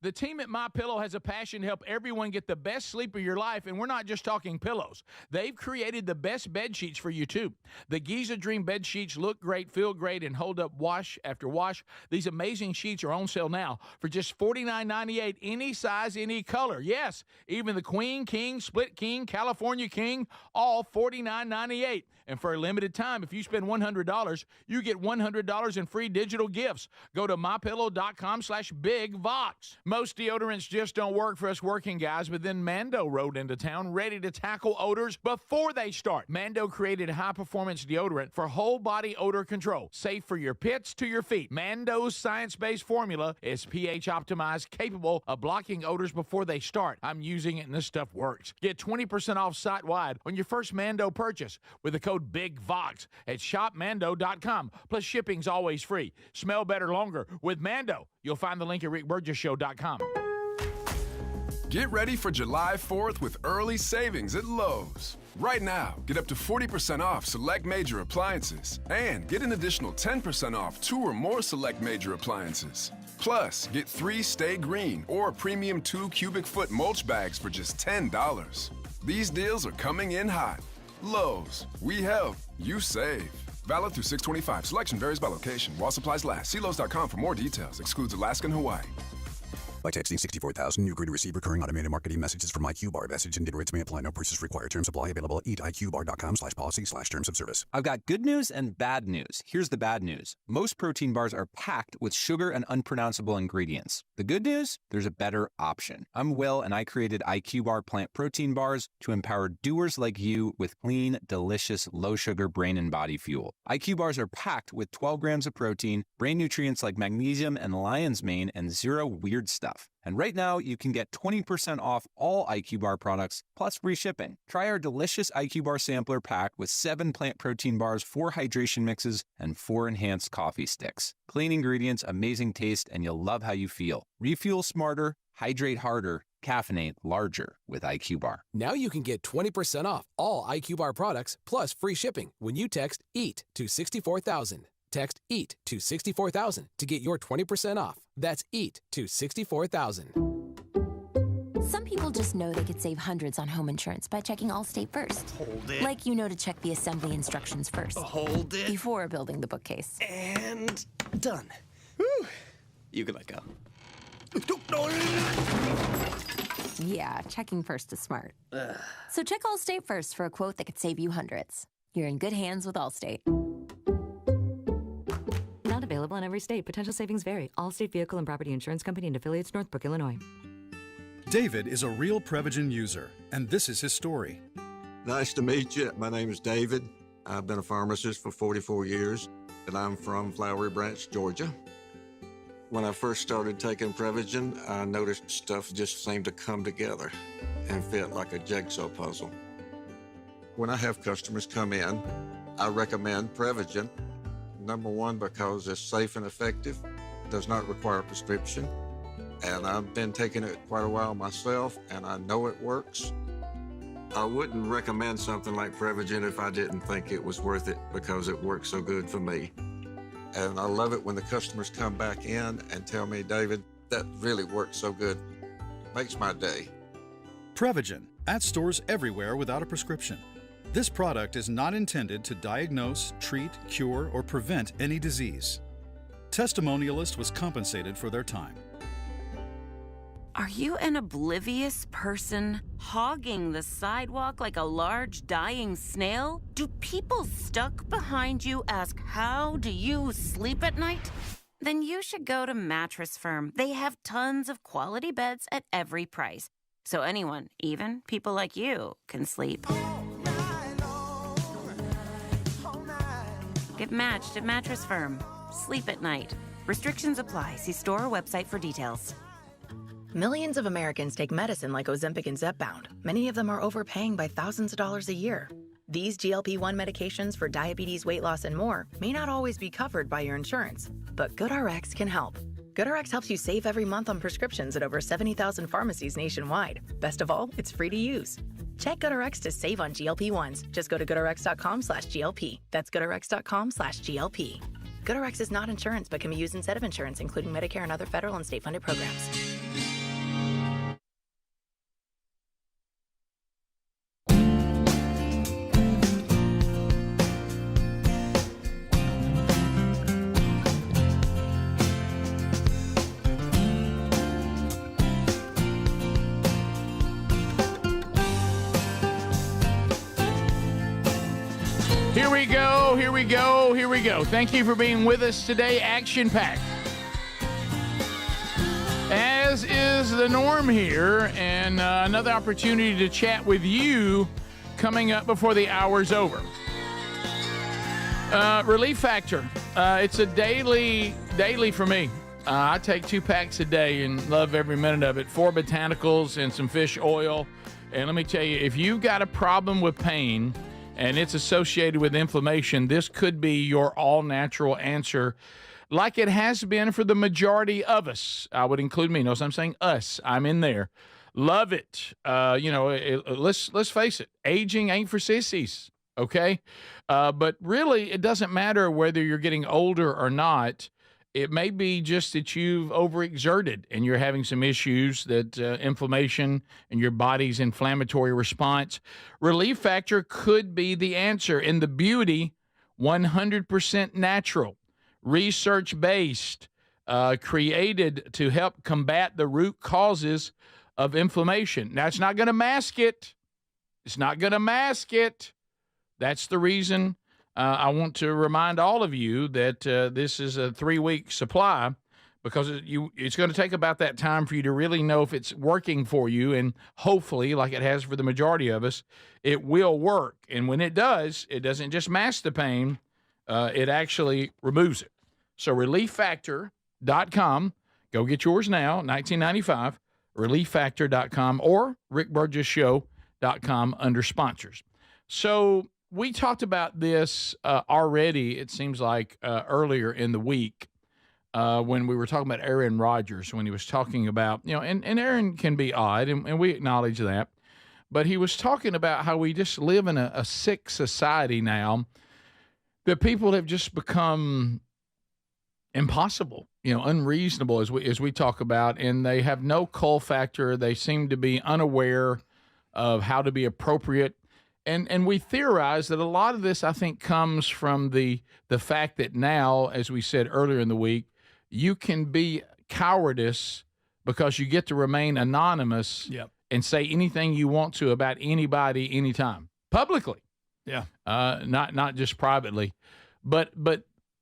S2: The team at MyPillow has a passion to help everyone get the best sleep of your life, and we're not just talking pillows. They've created the best bed sheets for you, too. The Giza Dream bed sheets look great, feel great, and hold up wash after wash. These amazing sheets are on sale now for just $49.98, any size, any color. Yes, even the Queen, King, Split King, California King, all $49.98. And for a limited time, if you spend $100, you get $100 in free digital gifts. Go to mypillow.com/bigvox. Most deodorants just don't work for us working guys, but then Mando rode into town ready to tackle odors before they start. Mando created a high-performance deodorant for whole-body odor control, safe for your pits to your feet. Mando's science-based formula is pH-optimized, capable of blocking odors before they start. I'm using it, and this stuff works. Get 20% off site-wide on your first Mando purchase with the code BIGVOX at shopmando.com. Plus, shipping's always free. Smell better longer with Mando. You'll find the link at rickburgesshow.com.
S13: Get ready for July 4th with early savings at Lowe's. Right now, get up to 40% off select major appliances and get an additional 10% off 2 or more select major appliances. Plus, get 3 Stay Green or premium 2 cubic foot mulch bags for just $10. These deals are coming in hot. Lowe's, we help, you save. Valid through 6/25. Selection varies by location. While supplies last. See Lowe's.com for more details. Excludes Alaska and Hawaii.
S7: By texting 64,000, you agree to receive recurring automated marketing messages from IQBar. Message and data rates may apply. No purchase required. Terms apply. Available at eatiqbar.com/policy/terms of service.
S17: I've got good news and bad news. Here's the bad news. Most protein bars are packed with sugar and unpronounceable ingredients. The good news? There's a better option. I'm Will, and I created IQBar plant protein bars to empower doers like you with clean, delicious, low-sugar brain and body fuel. IQ bars are packed with 12 grams of protein, brain nutrients like magnesium and lion's mane, and 0 weird stuff. And right now, you can get 20% off all IQ Bar products, plus free shipping. Try our delicious IQ Bar sampler pack with 7 plant protein bars, 4 hydration mixes, and 4 enhanced coffee sticks. Clean ingredients, amazing taste, and you'll love how you feel. Refuel smarter, hydrate harder, caffeinate larger with IQ Bar.
S19: Now you can get 20% off all IQ Bar products, plus free shipping when you text EAT to 64,000. Text EAT to 64,000 to get your 20% off. That's EAT to 64,000.
S20: Some people just know they could save hundreds on home insurance by checking Allstate first.
S21: Hold it.
S20: Like you know to check the assembly instructions first.
S21: Hold it.
S20: Before building the bookcase.
S21: And done. Whew. You can let go.
S20: Yeah, checking first is smart. So check Allstate first for a quote that could save you hundreds. You're in good hands with Allstate.
S22: Not available in every state. Potential savings vary. Allstate Vehicle and Property Insurance Company and affiliates, Northbrook, Illinois.
S23: David is a real Prevagen user, and this is his story.
S24: Nice to meet you. My name is David. I've been a pharmacist for 44 years, and I'm from Flowery Branch, Georgia. When I first started taking Prevagen, I noticed stuff just seemed to come together and fit like a jigsaw puzzle. When I have customers come in, I recommend Prevagen. Number one, because it's safe and effective, does not require a prescription, and I've been taking it quite a while myself, and I know it works. I wouldn't recommend something like Prevagen if I didn't think it was worth it because it works so good for me. And I love it when the customers come back in and tell me, David, that really works so good. It makes my day.
S23: Prevagen, at stores everywhere without a prescription. This product is not intended to diagnose, treat, cure, or prevent any disease. Testimonialist was compensated for their time.
S26: Are you an oblivious person hogging the sidewalk like a large dying snail? Do people stuck behind you ask, how do you sleep at night? Then you should go to Mattress Firm. They have tons of quality beds at every price. So anyone, even people like you, can sleep. Get matched at Mattress Firm. Sleep at night. Restrictions apply. See store or website for details.
S27: Millions of Americans take medicine like Ozempic and Zepbound. Many of them are overpaying by thousands of dollars a year. These GLP-1 medications for diabetes, weight loss, and more may not always be covered by your insurance, but GoodRx can help. GoodRx helps you save every month on prescriptions at over 70,000 pharmacies nationwide. Best of all, it's free to use. Check GoodRx to save on GLP-1s. Just go to goodrx.com/GLP. That's goodrx.com/GLP. GoodRx is not insurance, but can be used instead of insurance, including Medicare and other federal and state-funded programs.
S2: Here we go. Thank you for being with us today. Action-packed, as is the norm here, and another opportunity to chat with you coming up before the hour's over. Relief Factor. It's a daily for me. I take 2 packs a day and love every minute of it. 4 botanicals and some fish oil. And let me tell you, if you've got a problem with pain and it's associated with inflammation, this could be your all-natural answer, like it has been for the majority of us. I would include me. Notice I'm saying us. I'm in there. Love it. Let's face it. Aging ain't for sissies, okay? But really, it doesn't matter whether you're getting older or not. It may be just that you've overexerted and you're having some issues, that inflammation and your body's inflammatory response. Relief Factor could be the answer. And the beauty, 100% natural, research-based, created to help combat the root causes of inflammation. Now, it's not going to mask it. It's not going to mask it. That's the reason I want to remind all of you that this is a 3-week supply, because it's going to take about that time for you to really know if it's working for you. And hopefully, like it has for the majority of us, it will work. And when it does, it doesn't just mask the pain, it actually removes it. So ReliefFactor.com. Go get yours now, $19.95, ReliefFactor.com, or RickBurgessShow.com under sponsors. So we talked about this already, it seems like, earlier in the week when we were talking about Aaron Rodgers, when he was talking about, and Aaron can be odd, and we acknowledge that, but he was talking about how we just live in a sick society now, that people have just become impossible, unreasonable as we talk about, and they have no cull factor. They seem to be unaware of how to be appropriate. And we theorize that a lot of this, I think, comes from the fact that now, as we said earlier in the week, you can be cowardice because you get to remain anonymous and say anything you want to about anybody, anytime, publicly.
S3: Yeah.
S2: Not just privately. But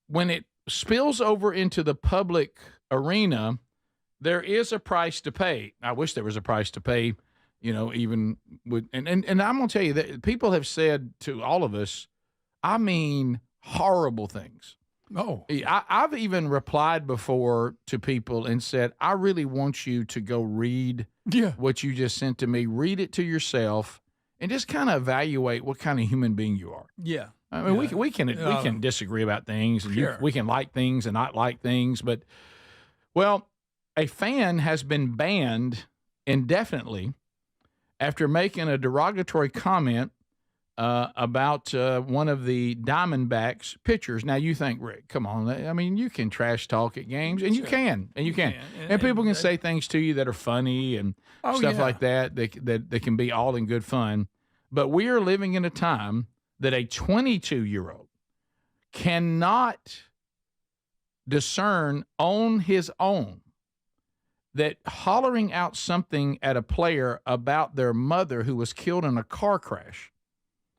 S2: when it spills over into the public arena, there is a price to pay. I wish there was a price to pay. Even with, and I'm going to tell you that people have said to all of us, I mean, horrible things.
S3: Oh,
S2: I've even replied before to people and said, I really want you to go read what you just sent to me. Read it to yourself and just kind of evaluate what kind of human being you are.
S3: Yeah.
S2: I mean, we can disagree about things, and we can like things and not like things, but, well, a fan has been banned indefinitely after making a derogatory comment about one of the Diamondbacks pitchers. Now, you think, Rick, come on. I mean, you can trash talk at games, and you can. And people can say things to you that are funny and stuff like that that can be all in good fun. But we are living in a time that a 22-year-old cannot discern on his own that hollering out something at a player about their mother who was killed in a car crash,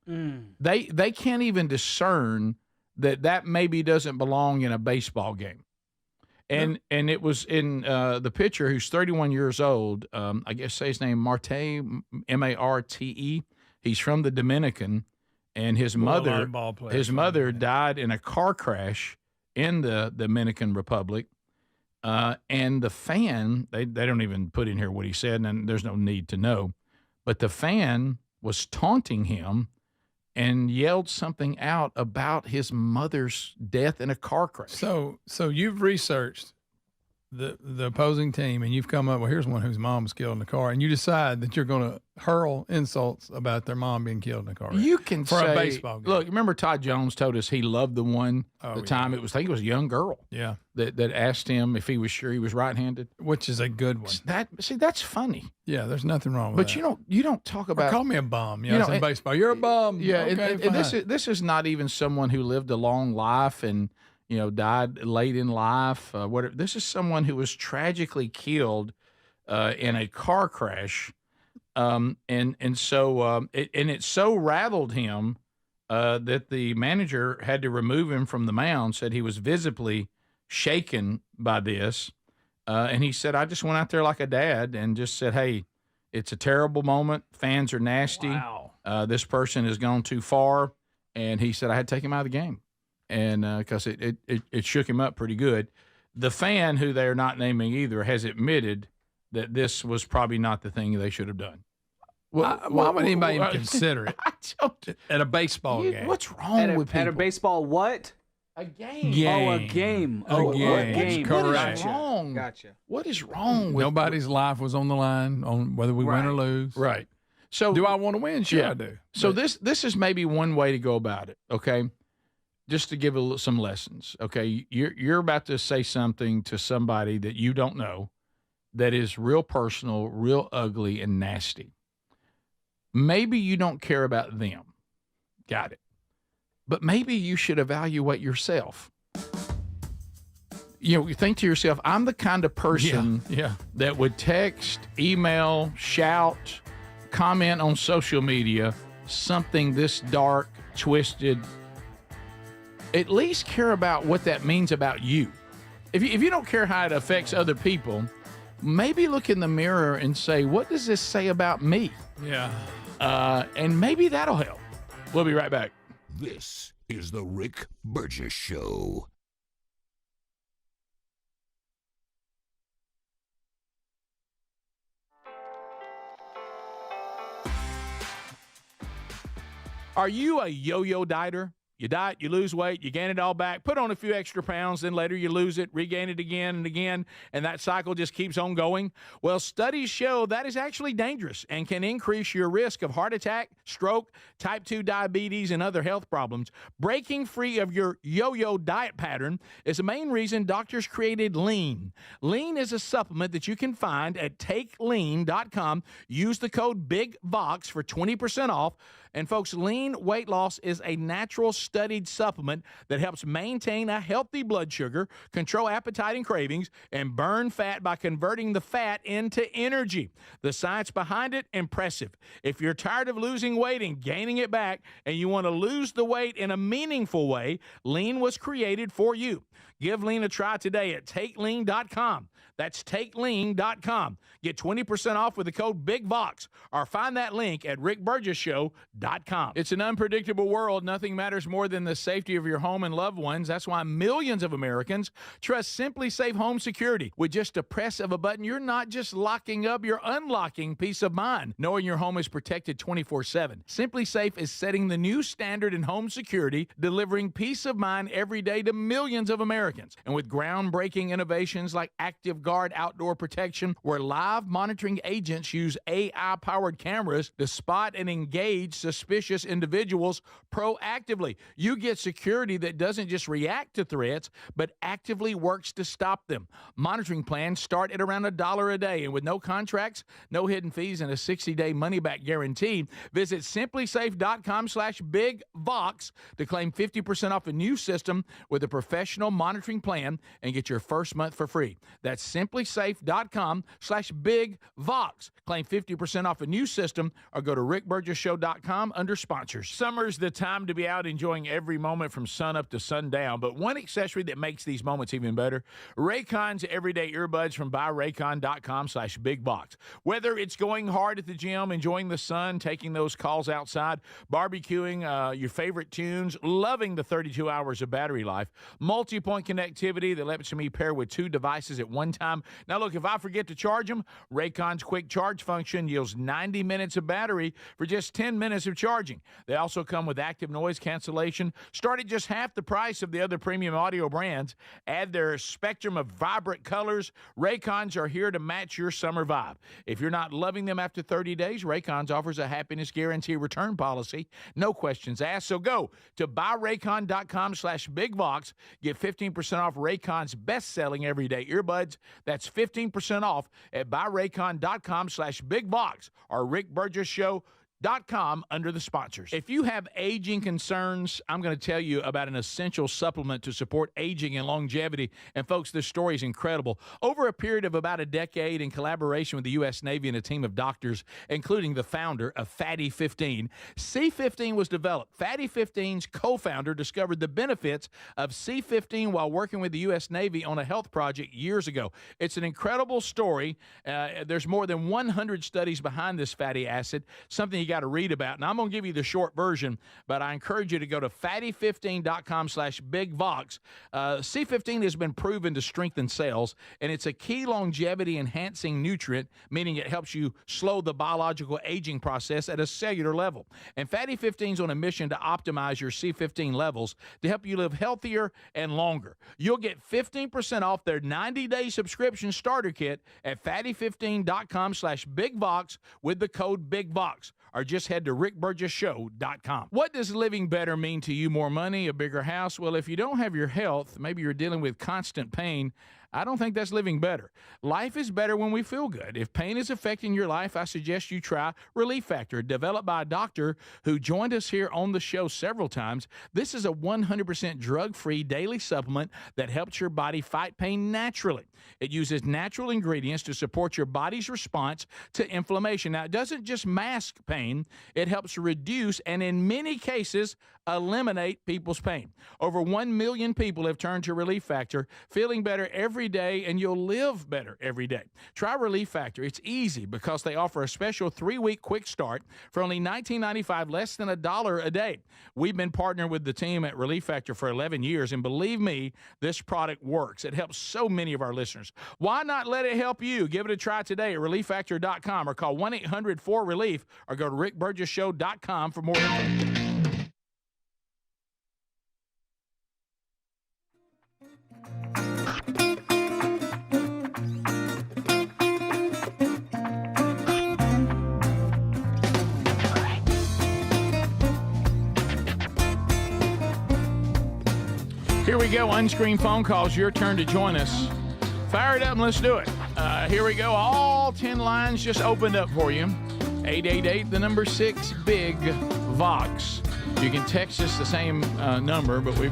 S2: they can't even discern that maybe doesn't belong in a baseball game. And it was in the pitcher who's 31 years old, I guess say his name, Marte, M-A-R-T-E. He's from the Dominican, and his mother died in a car crash in the Dominican Republic. And the fan, they don't even put in here what he said, and there's no need to know. But the fan was taunting him and yelled something out about his mother's death in a car crash.
S3: So you've researched the opposing team, and you've come up with, here's one whose mom was killed in the car, and you decide that you're going to hurl insults about their mom being killed in a car wreck.
S2: You can
S3: for
S2: say,
S3: a baseball game.
S2: Look, remember Todd Jones told us he loved the one time it was, I think it was a young girl.
S3: Yeah.
S2: That asked him if he was sure he was right-handed.
S3: Which is a good one.
S2: That's funny.
S3: Yeah, there's nothing wrong with that.
S2: But you don't talk about.
S3: Or call me a bum. It's in baseball. You're a bum.
S2: Yeah,
S3: okay,
S2: and this is not even someone who lived a long life and died late in life. Whatever. This is someone who was tragically killed in a car crash, and so it so rattled him that the manager had to remove him from the mound. Said he was visibly shaken by this, and he said, "I just went out there like a dad and just said, hey, it's a terrible moment. Fans are nasty.
S3: Wow.
S2: This person has gone too far," and he said, "I had to take him out of the game." And because it shook him up pretty good. The fan, who they're not naming either, has admitted that this was probably not the thing they should have done.
S3: Why would anybody even consider it at a baseball game?
S2: What's wrong with people?
S4: At a baseball what?
S2: A game.
S4: Oh, a game.
S3: A game.
S2: What is wrong?
S4: Gotcha.
S2: What is wrong with
S3: Nobody's life was on the line on whether we win or lose.
S2: Right. So
S3: do I want to win? Sure, I do.
S2: So this is maybe one way to go about it, okay? Just to give some lessons, okay? You're about to say something to somebody that you don't know that is real personal, real ugly, and nasty. Maybe you don't care about them. Got it. But maybe you should evaluate yourself. You think to yourself, I'm the kind of person that would text, email, shout, comment on social media, something this dark, twisted. At least care about what that means about you. If you don't care how it affects other people, maybe look in the mirror and say, what does this say about me?
S3: Yeah.
S2: And maybe that'll help. We'll be right back.
S1: This is the Rick Burgess Show.
S2: Are you a yo-yo dieter? You diet, you lose weight, you gain it all back, put on a few extra pounds, then later you lose it, regain it again and again, and that cycle just keeps on going. Well, studies show that is actually dangerous and can increase your risk of heart attack, stroke, type 2 diabetes, and other health problems. Breaking free of your yo-yo diet pattern is the main reason doctors created Lean. Lean is a supplement that you can find at takelean.com. Use the code BIGVOX for 20% off. And folks, Lean weight loss is a natural studied supplement that helps maintain a healthy blood sugar, control appetite and cravings, and burn fat by converting the fat into energy. The science behind it, impressive. If you're tired of losing weight and gaining it back, and you want to lose the weight in a meaningful way, Lean was created for you. Give Lean a try today at takelean.com. That's takelean.com. Get 20% off with the code BIGVOX, or find that link at rickburgessshow.com. It's an unpredictable world. Nothing matters more than the safety of your home and loved ones. That's why millions of Americans trust Simply Safe Home Security. With just a press of a button, you're not just locking up, you're unlocking peace of mind, knowing your home is protected 24/7. Simply Safe is setting the new standard in home security, delivering peace of mind every day to millions of Americans. And with groundbreaking innovations like Active Guard Outdoor Protection, where live monitoring agents use AI-powered cameras to spot and engage suspicious individuals proactively. You get security that doesn't just react to threats, but actively works to stop them. Monitoring plans start at around $1 a day, and with no contracts, no hidden fees, and a 60-day money-back guarantee, visit simplysafe.com/BigVox to claim 50% off a new system with a professional monitoring plan and get your first month for free. That's simplysafe.com/BigVox. Claim 50% off a new system or go to rickburgessshow.com under sponsors. Summer's the time to be out enjoying every moment from sun up to sundown, but one accessory that makes these moments even better, Raycon's everyday earbuds from buyraycon.com/BigVox. Whether it's going hard at the gym, enjoying the sun, taking those calls outside, barbecuing, your favorite tunes, loving the 32 hours of battery life, multi-point connectivity that lets me pair with two devices at one time. Now look, if I forget to charge them, Raycon's quick charge function yields 90 minutes of battery for just 10 minutes of charging. They also come with active noise cancellation, start at just half the price of the other premium audio brands. Add their spectrum of vibrant colors. Raycons are here to match your summer vibe. If you're not loving them after 30 days, Raycons offers a happiness guarantee return policy. No questions asked. So go to buyraycon.com/BigVox. Get 15% off Raycon's best-selling everyday earbuds. That's 15% off at buyraycon.com/BigVox or rickburgessshow.com under the sponsors. If you have aging concerns, I'm going to tell you about an essential supplement to support aging and longevity. And folks, this story is incredible. Over a period of about a decade, in collaboration with the U.S. Navy and a team of doctors, including the founder of Fatty 15, C15 was developed. Fatty 15's co-founder discovered the benefits of C15 while working with the U.S. Navy on a health project years ago. It's an incredible story. There's more than 100 studies behind this fatty acid, something you got to read about. And I'm going to give you the short version, but I encourage you to go to fatty15.com/BigVox. C15 has been proven to strengthen cells, and it's a key longevity enhancing nutrient, meaning it helps you slow the biological aging process at a cellular level. And Fatty 15 is on a mission to optimize your C15 levels to help you live healthier and longer. You'll get 15% off their 90-day subscription starter kit at fatty15.com/BigVox with the code BigVox, or just head to rickburgessshow.com. What does living better mean to you? More money, a bigger house? Well, if you don't have your health, maybe you're dealing with constant pain, I don't think that's living better. Life is better when we feel good. If pain is affecting your life, I suggest you try Relief Factor, developed by a doctor who joined us here on the show several times. This is a 100% drug-free daily supplement that helps your body fight pain naturally. It uses natural ingredients to support your body's response to inflammation. Now, it doesn't just mask pain, it helps reduce and in many cases eliminate people's pain. Over 1 million people have turned to Relief Factor, feeling better every day, and you'll live better every day. Try Relief Factor. It's easy because they offer a special 3-week quick start for only $19.95, less than $1 a day. We've been partnering with the team at Relief Factor for 11 years, and believe me, this product works. It helps so many of our listeners. Why not let it help you? Give it a try today at ReliefFactor.com or call 1-800-4RELIEF or go to rickburgessshow.com for more info. Here we go. Unscreened phone calls. Your turn to join us. Fire it up and let's do it. Here we go. All 10 lines just opened up for you. 888, the number 6, Big Vox. You can text us the same number, but we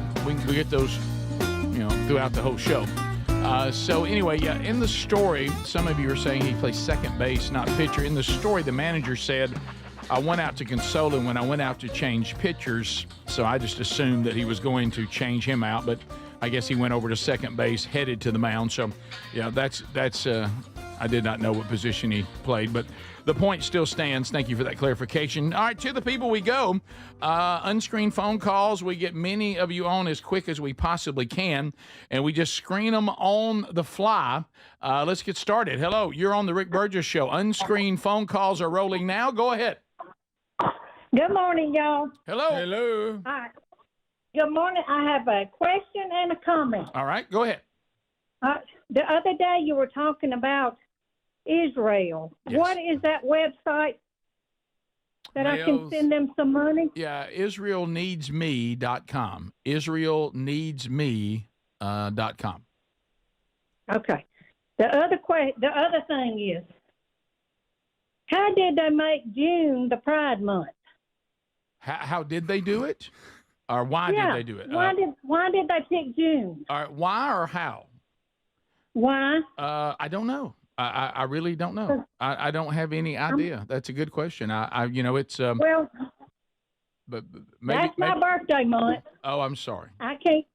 S2: get those, throughout the whole show. So anyway, yeah, in the story, some of you are saying he plays second base, not pitcher. In the story, the manager said, I went out to console him when I went out to change pitchers, so I just assumed that he was going to change him out, but I guess he went over to second base, headed to the mound. So, yeah, that's I did not know what position he played, but the point still stands. Thank you for that clarification. All right, to the people we go. Unscreened phone calls. We get many of you on as quick as we possibly can, and we just screen them on the fly. Let's get started. Hello, you're on the Rick Burgess Show. Unscreened phone calls are rolling now. Go ahead.
S5: Good morning, y'all.
S2: Hello.
S3: Hello.
S5: Hi. Good morning. I have a question and a comment.
S2: All right, go ahead.
S5: The other day you were talking about Israel.
S2: Yes.
S5: What is that website that I can send them some money?
S2: Yeah, IsraelNeedsMe.com. IsraelNeedsMe.com.
S5: Okay. The other thing is, how did they make June the Pride Month?
S2: How did they do it? Or why did they do it?
S5: Why did they pick June?
S2: All right, why or how?
S5: Why?
S2: I don't know. I really don't know. I don't have any idea. That's a good question. It's
S5: well,
S2: but maybe
S5: that's my birthday month.
S2: Oh, I'm sorry.
S5: I can't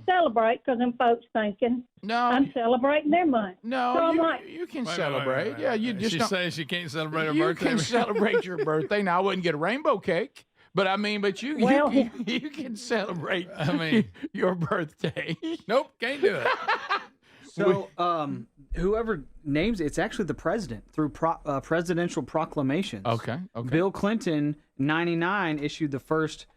S5: celebrate because them folks thinking I'm celebrating their month.
S2: No,
S5: so
S2: you can celebrate.
S3: Wait.
S2: Yeah, you just
S3: She's saying she can't celebrate her
S2: you
S3: birthday.
S2: You can celebrate your birthday. Now, I wouldn't get a rainbow cake. But you can celebrate. Your birthday.
S3: Nope, can't do it.
S4: So, whoever names it's actually the president through presidential proclamations.
S2: Okay.
S4: Bill Clinton, 99, issued the first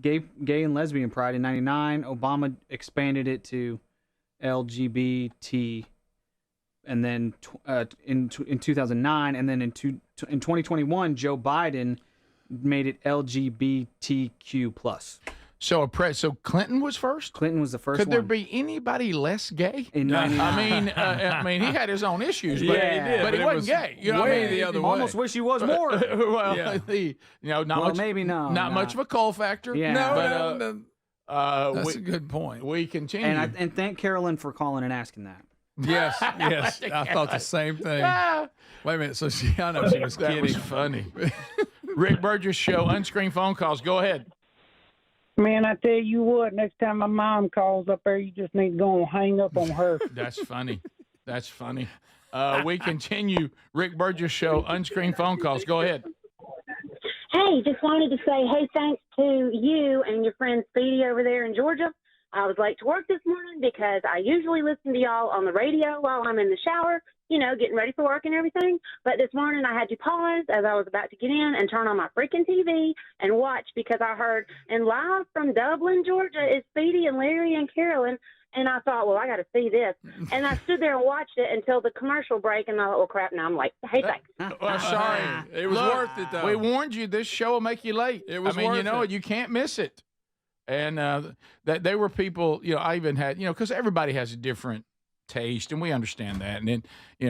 S4: gay and lesbian pride in 99. Obama expanded it to LGBT, and then in 2009, and then in 2021, Joe Biden made it LGBTQ plus.
S2: So Clinton was first?
S4: Clinton was the first
S2: Could
S4: one.
S2: there be anybody less gay?
S4: In 99.
S2: I mean, he had his own issues, but,
S4: Yeah, he did,
S2: but he wasn't gay. You know what I mean?
S3: The other way.
S4: Almost wish he was more.
S2: Well,
S3: Yeah.
S2: Not
S4: Well,
S2: much.
S4: maybe no,
S2: Not
S4: no.
S2: much of a coal factor.
S4: Yeah.
S3: No. That's a good point.
S2: We continue.
S4: And thank Carolyn for calling and asking that.
S3: Yes. I thought the same thing.
S2: Ah,
S3: Wait a minute. So I know she was
S2: that
S3: kidding.
S2: was funny. Rick Burgess Show. Unscreened phone calls. Go ahead.
S5: Man, I tell you what, next time my mom calls up there, you just need to go and hang up on her.
S2: That's funny. That's funny. We continue. Rick Burgess Show. Unscreened phone calls. Go ahead.
S6: Hey, just wanted to say, hey, thanks to you and your friend Speedy over there in Georgia. I was late to work this morning because I usually listen to y'all on the radio while I'm in the shower, getting ready for work and everything. But this morning I had to pause as I was about to get in and turn on my freaking TV and watch because I heard, and live from Dublin, Georgia, is Speedy and Larry and Carolyn. And I thought, well, I got to see this. And I stood there and watched it until the commercial break, and I thought, well, crap, now I'm like, hey, thanks.
S2: Sorry.
S3: It was worth it, though.
S2: We warned you. This show will make you late.
S3: It was worth it.
S2: You can't miss it. And that they were people, I even had, because everybody has a different taste, and we understand that. And then,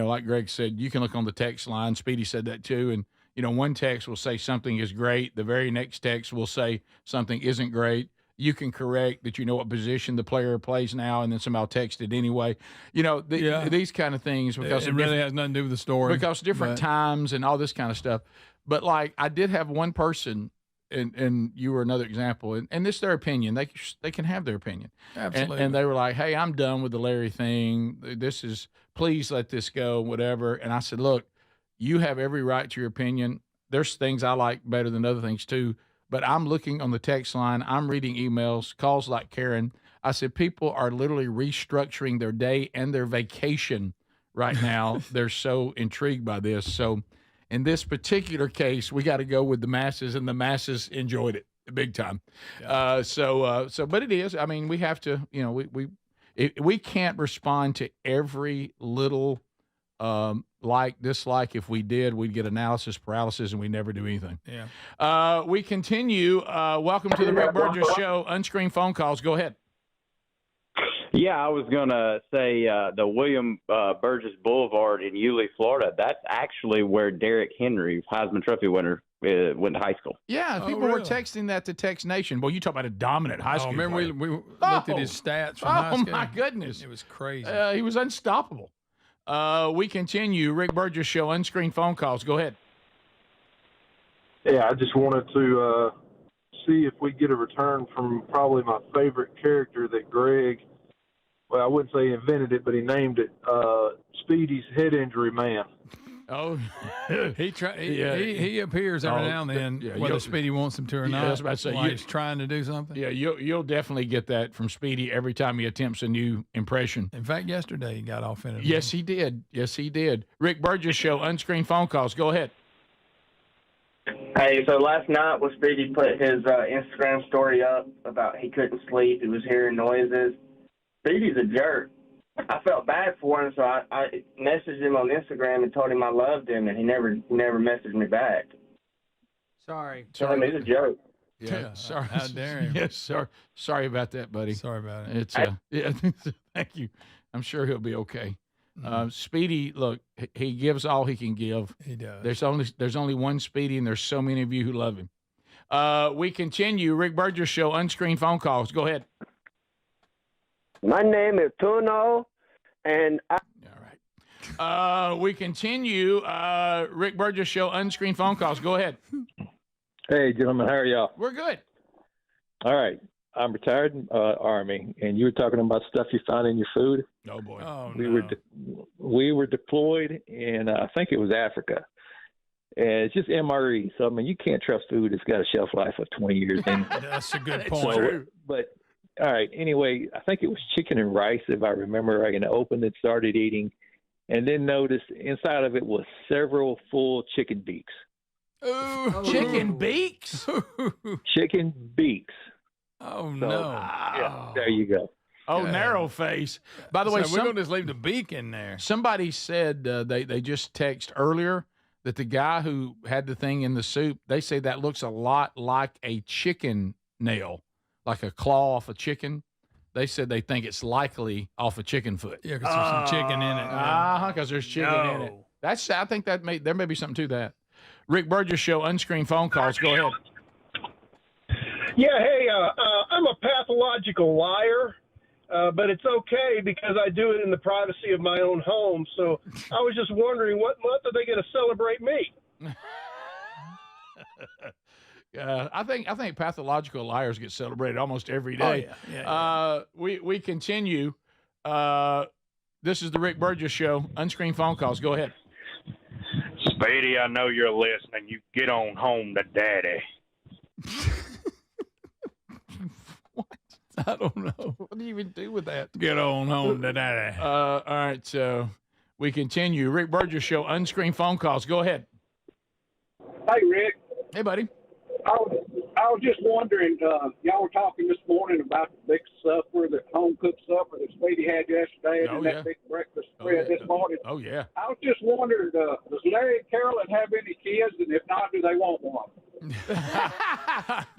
S2: like Greg said, you can look on the text line. Speedy said that too. And, one text will say something is great. The very next text will say something isn't great. You can correct that what position the player plays now, and then somehow text it anyway. These kind of things. Because
S3: it really has nothing to do with the story.
S2: Because different times and all this kind of stuff. But, I did have one person, and you were another example, and this is their opinion. They can have their opinion.
S3: Absolutely.
S2: And they were like, hey, I'm done with the Larry thing. Please let this go, whatever. And I said, look, you have every right to your opinion. There's things I like better than other things too. But I'm looking on the text line. I'm reading emails, calls like Karen. I said, people are literally restructuring their day and their vacation right now. They're so intrigued by this. So in this particular case, we got to go with the masses, and the masses enjoyed it big time. Yeah. But it is. I mean, we have to. We can't respond to every little like, dislike. If we did, we'd get analysis paralysis, and we never do anything.
S3: Yeah.
S2: We continue. Welcome to the Rick Burgess Show. Unscreened phone calls. Go ahead.
S8: Yeah, I was going to say the William Burgess Boulevard in Yulee, Florida, that's actually where Derrick Henry, Heisman Trophy winner, went to high school.
S2: Yeah, people were texting that to Text Nation. Well, you talk about a dominant high school
S3: remember
S2: player.
S3: we looked at his stats from high school?
S2: Oh, my goodness.
S3: It was crazy.
S2: He was unstoppable. We continue. Rick Burgess Show, unscreened phone calls. Go ahead.
S9: Yeah, I just wanted to see if we get a return from probably my favorite character that Greg, well, I wouldn't say he invented it, but he named it Speedy's Head Injury Man.
S2: Oh,
S3: he appears every now and then, whether Speedy wants him to or not.
S2: I was about to say,
S3: while he's trying to do something.
S2: Yeah, you'll definitely get that from Speedy every time he attempts a new impression.
S3: In fact, yesterday he got off in it.
S2: Yes, he did. Yes, he did. Rick Burgess Show, unscreened phone calls. Go ahead.
S10: Hey, so last night when Speedy put his Instagram story up about he couldn't sleep, he was hearing noises. Speedy's a jerk. I felt bad for him, so I messaged him on Instagram and told him I loved him, and he never messaged me back.
S16: Sorry.
S10: Tell him he's a joke.
S2: Yeah, sorry.
S3: How dare him?
S2: Yes, sorry about that, buddy.
S3: Sorry about it.
S2: It's yeah. Thank you. I'm sure he'll be okay. Speedy, look, he gives all he can give.
S3: He does.
S2: There's only one Speedy, and there's so many of you who love him. We continue. Rick Burgess Show, unscreened phone calls. Go ahead.
S14: My name is Tuno, and
S2: we continue. Rick Burgess Show, unscreened phone calls. Go ahead.
S15: Hey, gentlemen, how are y'all?
S2: We're good.
S15: All right. I'm retired Army, and you were talking about stuff you found in your food.
S2: Oh, boy.
S3: Oh,
S15: We were deployed in, I think it was Africa. And it's just MRE. So, I mean, you can't trust food that's got a shelf life of 20 years.
S3: That's a good point.
S15: But all right. Anyway, I think it was chicken and rice, if I remember right. And I opened it, started eating, and then noticed inside of it was several full chicken beaks.
S2: Ooh, chicken beaks?
S15: Chicken beaks.
S3: Oh,
S15: So,
S3: no.
S15: Yeah, there you go.
S2: Oh, narrow face. By the way,
S3: we're going to just leave the beak in there.
S2: Somebody said they just texted earlier that the guy who had the thing in the soup, they say that looks a lot like a chicken nail, like a claw off a chicken. They said they think it's likely off a chicken foot.
S3: Yeah, because there's some chicken in it.
S2: Because there's chicken in it. I think there may be something to that. Rick Burgess Show, unscreened phone calls. Go ahead.
S9: Yeah, hey, I'm a pathological liar, but it's okay because I do it in the privacy of my own home. So I was just wondering, what month are they going to celebrate me?
S2: I think pathological liars get celebrated almost every day. We continue. This is the Rick Burgess Show. Unscreened phone calls. Go ahead.
S18: Speedy, I know you're listening. You get on home to Daddy.
S2: I don't know. What do you even do with that?
S3: Get on home to Daddy.
S2: All right, so we continue. Rick Burgess Show, unscreened phone calls. Go ahead.
S25: Hey, Rick.
S2: Hey, buddy.
S25: I was just wondering, y'all were talking this morning about the big supper, the home-cooked supper that Speedy had yesterday, and that big breakfast spread this morning.
S2: Oh, yeah.
S25: I was just wondering, does Larry and Carolyn have any kids, and if not, do they want one?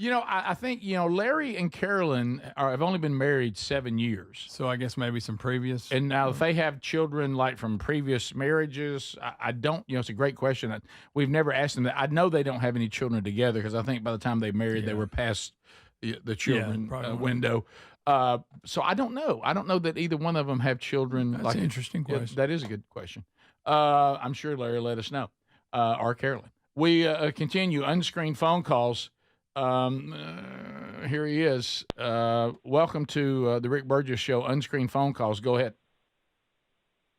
S2: I think, Larry and Carolyn have only been married 7 years.
S3: So I guess maybe some previous.
S2: And now if they have children like from previous marriages, I don't, it's a great question. We've never asked them that. I know they don't have any children together because I think by the time they married, they were past the children window. So I don't know. I don't know that either one of them have children.
S3: That's an interesting question.
S2: That is a good question. I'm sure Larry let us know, or Carolyn. We continue unscreened phone calls. Here he is. Welcome to the Rick Burgess Show. Unscreened phone calls. Go ahead.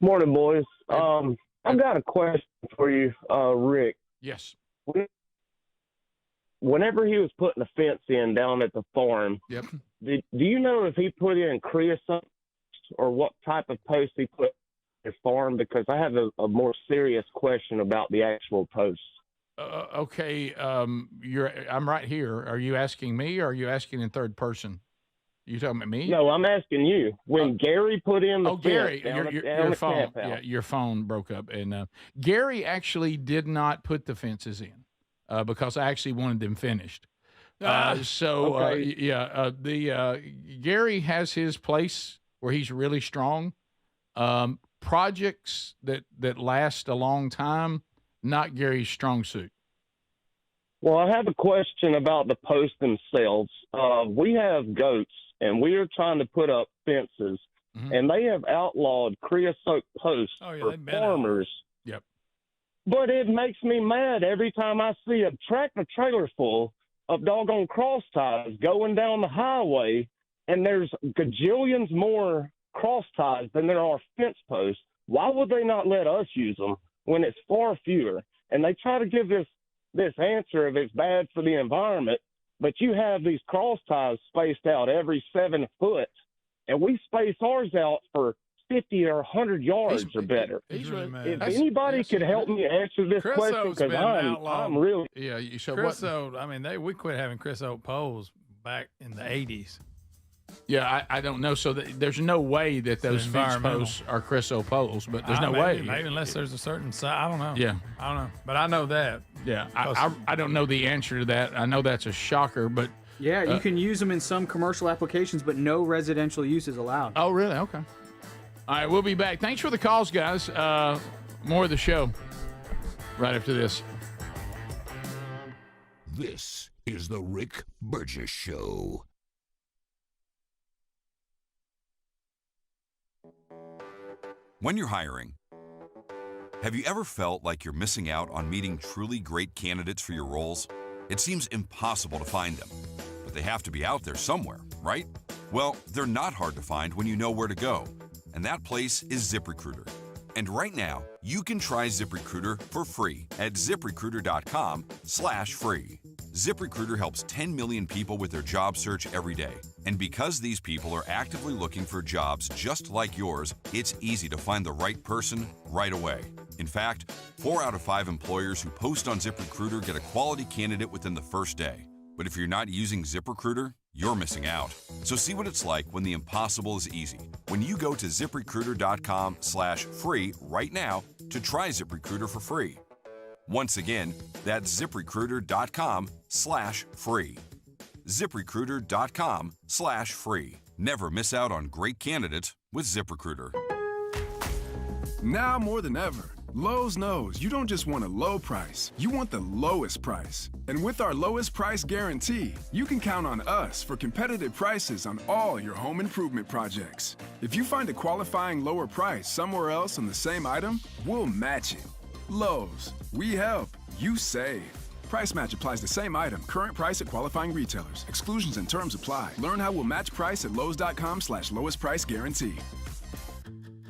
S14: Morning, boys. I've got a question for you, Rick.
S2: Yes.
S14: Whenever he was putting the fence in down at the farm,
S2: yep.
S14: Do you know if he put in creosote or what type of post he put in his farm? Because I have a more serious question about the actual posts.
S2: Okay, I'm right here. Are you asking me or are you asking in third person? You talking about me?
S14: No, I'm asking you. When Gary put in the fence
S2: Gary,
S14: down
S2: your
S14: the
S2: phone,
S14: camp house.
S2: your phone broke up, and Gary actually did not put the fences in because I actually wanted them finished. Gary has his place where he's really strong. Projects that last a long time, not Gary's strong suit.
S14: Well, I have a question about the posts themselves. We have goats, and we are trying to put up fences, and they have outlawed creosote posts for farmers.
S2: Yep.
S14: But it makes me mad every time I see a tractor trailer full of doggone cross ties going down the highway, and there's gajillions more cross ties than there are fence posts. Why would they not let us use them when it's far fewer? And they try to give this answer of it's bad for the environment, but you have these cross ties spaced out every 7 foot, and we space ours out for 50 or 100 yards or better. If anybody could help me answer this question, because I'm really...
S2: Yeah, you should.
S3: Chris Oak, I mean, we quit having Chris Oak poles back in the 80s.
S2: Yeah, I don't know. So there's no way that those fence posts are Chris Oak poles, but there's no way.
S3: Maybe unless there's a certain size. I don't know.
S2: Yeah.
S3: I don't know. But I know that.
S2: Yeah, I don't know the answer to that. I know that's a shocker, but...
S4: Yeah, you can use them in some commercial applications, but no residential use is allowed.
S2: Oh, really? Okay. All right, we'll be back. Thanks for the calls, guys. More of the show right after this.
S1: This is the Rick Burgess Show.
S7: When you're hiring, have you ever felt like you're missing out on meeting truly great candidates for your roles? It seems impossible to find them, but they have to be out there somewhere, right? Well, they're not hard to find when you know where to go, and that place is ZipRecruiter. And right now, you can try ZipRecruiter for free at ZipRecruiter.com/free. ZipRecruiter helps 10 million people with their job search every day. And because these people are actively looking for jobs just like yours, it's easy to find the right person right away. In fact, 4 out of 5 employers who post on ZipRecruiter get a quality candidate within the first day. But if you're not using ZipRecruiter, you're missing out. So see what it's like when the impossible is easy. When you go to ZipRecruiter.com/free right now to try ZipRecruiter for free. Once again, that's ZipRecruiter.com/free. ZipRecruiter.com/free. Never miss out on great candidates with ZipRecruiter.
S11: Now more than ever, Lowe's knows you don't just want a low price, you want the lowest price. And with our lowest price guarantee, you can count on us for competitive prices on all your home improvement projects. If you find a qualifying lower price somewhere else on the same item, we'll match it. Lowe's, we help, you save. Price match applies to same item, current price at qualifying retailers. Exclusions and terms apply. Learn how we'll match price at lowes.com/lowest price guarantee.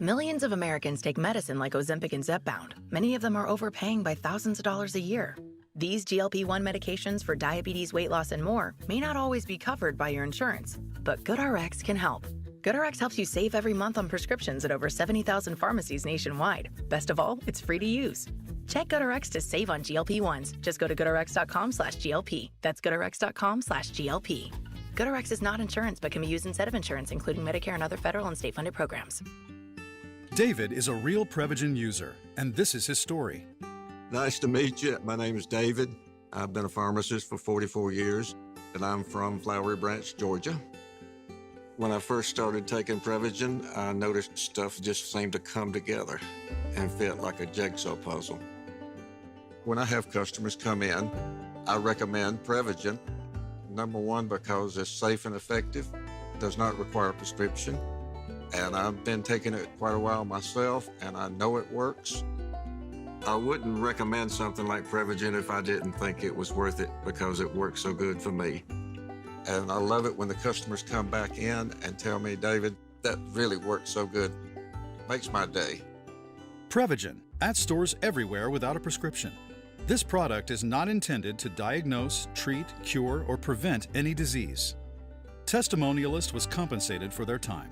S27: Millions of Americans take medicine like Ozempic and Zepbound. Many of them are overpaying by thousands of dollars a year. These GLP-1 medications for diabetes, weight loss, and more may not always be covered by your insurance, but GoodRx can help. GoodRx helps you save every month on prescriptions at over 70,000 pharmacies nationwide. Best of all, it's free to use. Check GoodRx to save on GLP-1s. Just go to GoodRx.com/GLP. That's GoodRx.com/GLP. GoodRx is not insurance, but can be used instead of insurance, including Medicare and other federal and state-funded programs.
S23: David is a real Prevagen user, and this is his story.
S24: Nice to meet you. My name is David. I've been a pharmacist for 44 years, and I'm from Flowery Branch, Georgia. When I first started taking Prevagen, I noticed stuff just seemed to come together and fit like a jigsaw puzzle. When I have customers come in, I recommend Prevagen. Number one, because it's safe and effective, does not require a prescription, and I've been taking it quite a while myself, and I know it works. I wouldn't recommend something like Prevagen if I didn't think it was worth it because it works so good for me. And I love it when the customers come back in and tell me, David, that really works so good. Makes my day.
S23: Prevagen, at stores everywhere without a prescription. This product is not intended to diagnose, treat, cure, or prevent any disease. Testimonialist was compensated for their time.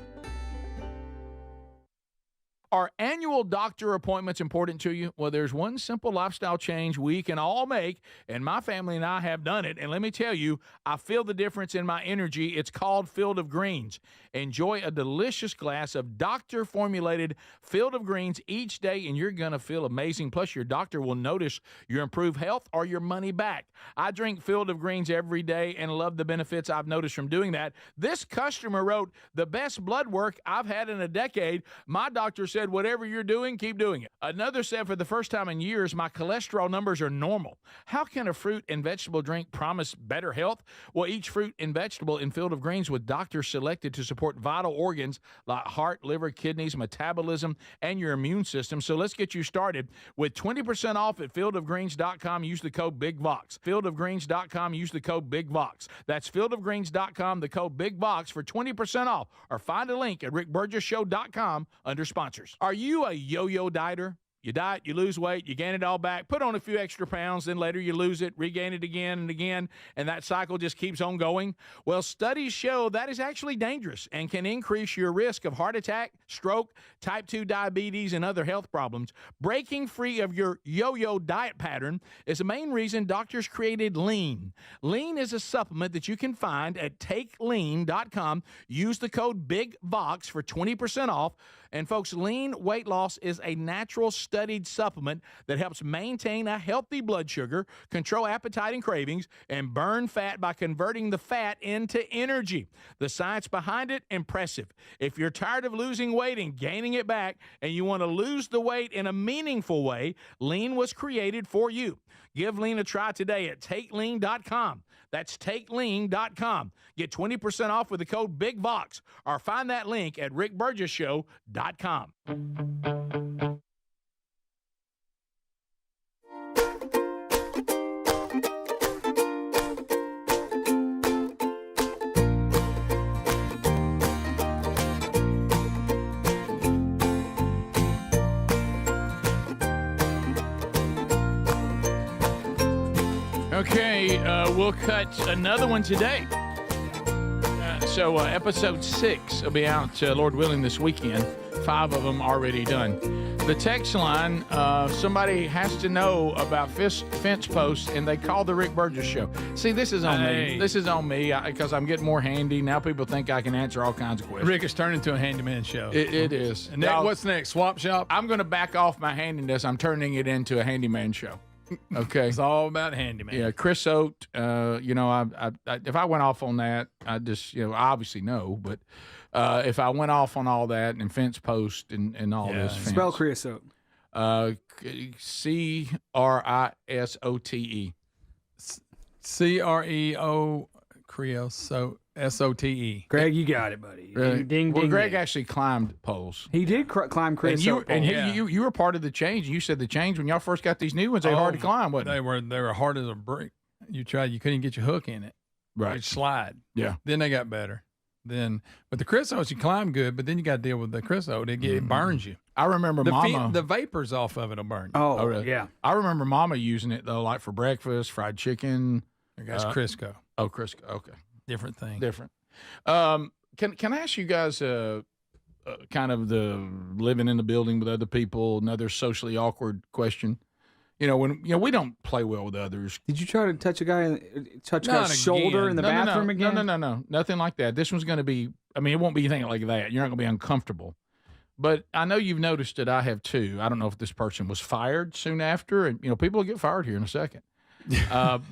S2: Are annual doctor appointments important to you? Well, there's one simple lifestyle change we can all make, and my family and I have done it. And let me tell you, I feel the difference in my energy. It's called Field of Greens. Enjoy a delicious glass of doctor-formulated Field of Greens each day, and you're going to feel amazing. Plus, your doctor will notice your improved health or your money back. I drink Field of Greens every day and love the benefits I've noticed from doing that. This customer wrote, the best blood work I've had in a decade. My doctor said, whatever you're doing, keep doing it. Another said, for the first time in years, my cholesterol numbers are normal. How can a fruit and vegetable drink promise better health? Well, each fruit and vegetable in Field of Greens with doctors selected to support vital organs like heart, liver, kidneys, metabolism, and your immune system. So let's get you started with 20% off at fieldofgreens.com. Use the code BIGVOX. Fieldofgreens.com. Use the code BIGVOX. That's fieldofgreens.com, the code BIGVOX for 20% off. Or find a link at rickburgessshow.com under sponsors. Are you a yo-yo dieter? You diet, you lose weight, you gain it all back, put on a few extra pounds, then later you lose it, regain it again and again, and that cycle just keeps on going? Well, studies show that is actually dangerous and can increase your risk of heart attack, stroke, type 2 diabetes, and other health problems. Breaking free of your yo-yo diet pattern is the main reason doctors created Lean. Lean is a supplement that you can find at takelean.com. Use the code BIGVOX for 20% off. And folks, Lean weight loss is a natural studied supplement that helps maintain a healthy blood sugar, control appetite and cravings, and burn fat by converting the fat into energy. The science behind it, impressive. If you're tired of losing weight and gaining it back, and you want to lose the weight in a meaningful way, Lean was created for you. Give Lean a try today at takelean.com. That's takelean.com. Get 20% off with the code BIGVOX, or find that link at rickburgessshow.com. Okay, we'll cut another one today. So episode 6 will be out, Lord willing, this weekend. 5 of them already done. The text line, somebody has to know about fence posts, and they call the Rick Burgess Show. See, this is on me. This is on me because I'm getting more handy. Now people think I can answer all kinds of questions.
S3: Rick is turning into a handyman show.
S2: It is.
S3: And what's next? Swap shop?
S2: I'm going to back off my handiness. I'm turning it into a handyman show. Okay.
S3: It's all about handyman.
S2: Yeah, Chris Oat, I if I went off on that, I just, I obviously know, but if I went off on all that and fence post and all this. Fence,
S4: spell creosote.
S2: CRISOTE.
S3: CREO creosote. SOTE.
S4: Greg, you got it, buddy.
S2: Really?
S4: Ding,
S2: well,
S4: ding,
S2: Greg
S4: ding.
S2: actually climbed poles.
S4: He did climb creosote
S2: and
S4: poles.
S2: you were part of the change. You said the change when y'all first got these new ones, they were hard to climb, wasn't
S3: they? They were hard as a brick. You couldn't get your hook in it.
S2: Right.
S3: It'd slide.
S2: Yeah.
S3: Then they got better. But the creosote, you climb good, but then you got to deal with the creosote. It burns you.
S2: I remember
S3: the vapors off of it'll burn you.
S4: Oh, really? Yeah.
S2: I remember Mama using it though, like for breakfast, fried chicken.
S3: That's Crisco.
S2: Oh, Crisco. Okay.
S3: Different thing.
S2: Different. Can I ask you guys kind of the living in the building with other people, another socially awkward question? When we don't play well with others.
S4: Did you try to touch a guy's shoulder in the bathroom again?
S2: No, nothing like that. This one's going to be. I mean, it won't be anything like that. You're not going to be uncomfortable. But I know you've noticed that I have too. I don't know if this person was fired soon after, and people will get fired here in a second.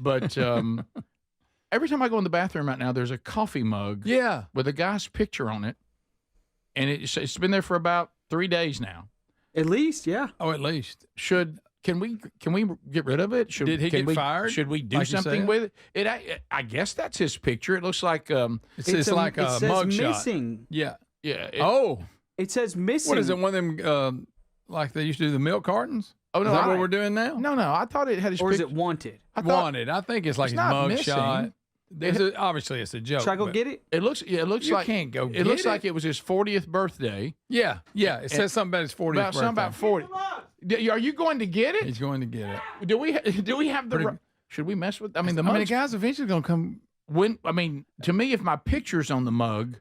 S2: But every time I go in the bathroom right now, there's a coffee mug.
S3: Yeah.
S2: With a guy's picture on it, and it's been there for about 3 days now.
S4: At least, yeah.
S3: Oh, at least.
S2: Can we get rid of it?
S3: Did he get fired?
S2: Should we do something with it? I guess that's his picture. It looks like
S3: it's like a mug shot.
S4: Missing.
S3: Yeah.
S2: Yeah.
S4: It says missing.
S3: What is it? One of them like they used to do the milk cartons?
S2: Oh no,
S3: is that what we're doing now?
S2: No. I thought it had his.
S4: Or
S2: picture.
S4: Is it wanted?
S3: Wanted. I think it's like his mug shot. Obviously, it's a joke.
S4: Should I go get it?
S2: It looks. Yeah, it looks
S3: you
S2: like.
S3: Can't go.
S2: It looks like it was his 40th birthday.
S3: Yeah. It says something about his 40th birthday.
S2: Something about 40. Are you going to get it?
S3: He's going to get it.
S2: Do we have the? Should we mess with?
S3: The guy's eventually going to come.
S2: To me, if my picture's on the mug,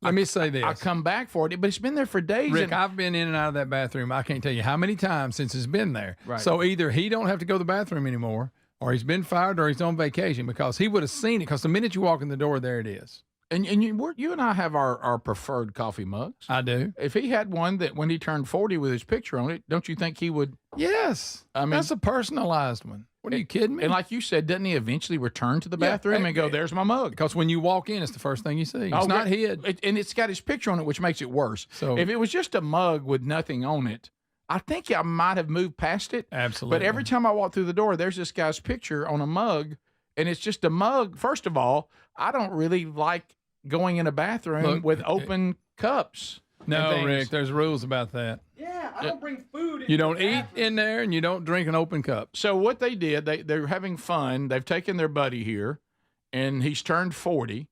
S3: Let me say this.
S2: I come back for it, but it's been there for days.
S3: Rick,
S2: and
S3: I've been in and out of that bathroom. I can't tell you how many times since it's been there.
S2: Right.
S3: So either he don't have to go to the bathroom anymore, or he's been fired, or he's on vacation, because he would have seen it. Because the minute you walk in the door, there it is.
S2: And you and I have our preferred coffee mugs.
S3: I do.
S2: If he had one that when he turned 40 with his picture on it, don't you think he would?
S3: Yes.
S2: I mean,
S3: that's a personalized one. What are you kidding me?
S2: And like you said, doesn't he eventually return to the bathroom and go, "There's my mug"?
S3: Because when you walk in, it's the first thing you see. It's not hid.
S2: And it's got his picture on it, which makes it worse. So if it was just a mug with nothing on it, I think I might have moved past it.
S3: Absolutely.
S2: But every time I walk through the door, there's this guy's picture on a mug, and it's just a mug. First of all, I don't really like going in a bathroom with open cups.
S3: No, Rick, there's rules about that.
S4: Yeah, I don't bring food in.
S3: You don't eat in there, and you don't drink an open cup.
S2: So what they did, they're having fun. They've taken their buddy here, and he's turned 40.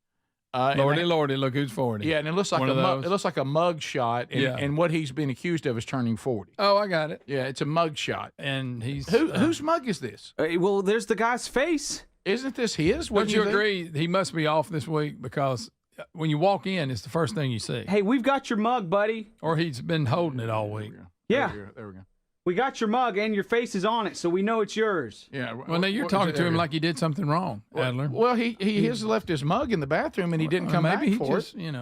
S3: Lordy, look who's 40.
S2: Yeah, and it looks like it looks like a mug shot, and,
S3: Yeah.
S2: and what he's been accused of is turning 40.
S3: Oh, I got it.
S2: Yeah, it's a mug shot.
S3: And he's
S2: whose mug is this?
S4: Well, there's the guy's face.
S2: Isn't this his?
S3: Would you agree he must be off this week, because when you walk in, it's the first thing you see.
S4: Hey, we've got your mug, buddy.
S3: Or he's been holding it all week.
S4: Yeah.
S2: There we go.
S4: We got your mug, and your face is on it, so we know it's yours.
S2: Yeah.
S3: Well, now you're talking to him like he did something wrong, Adler.
S2: Well, he has left his mug in the bathroom, and he didn't come
S3: maybe
S2: back
S3: he
S2: for
S3: just,
S2: it.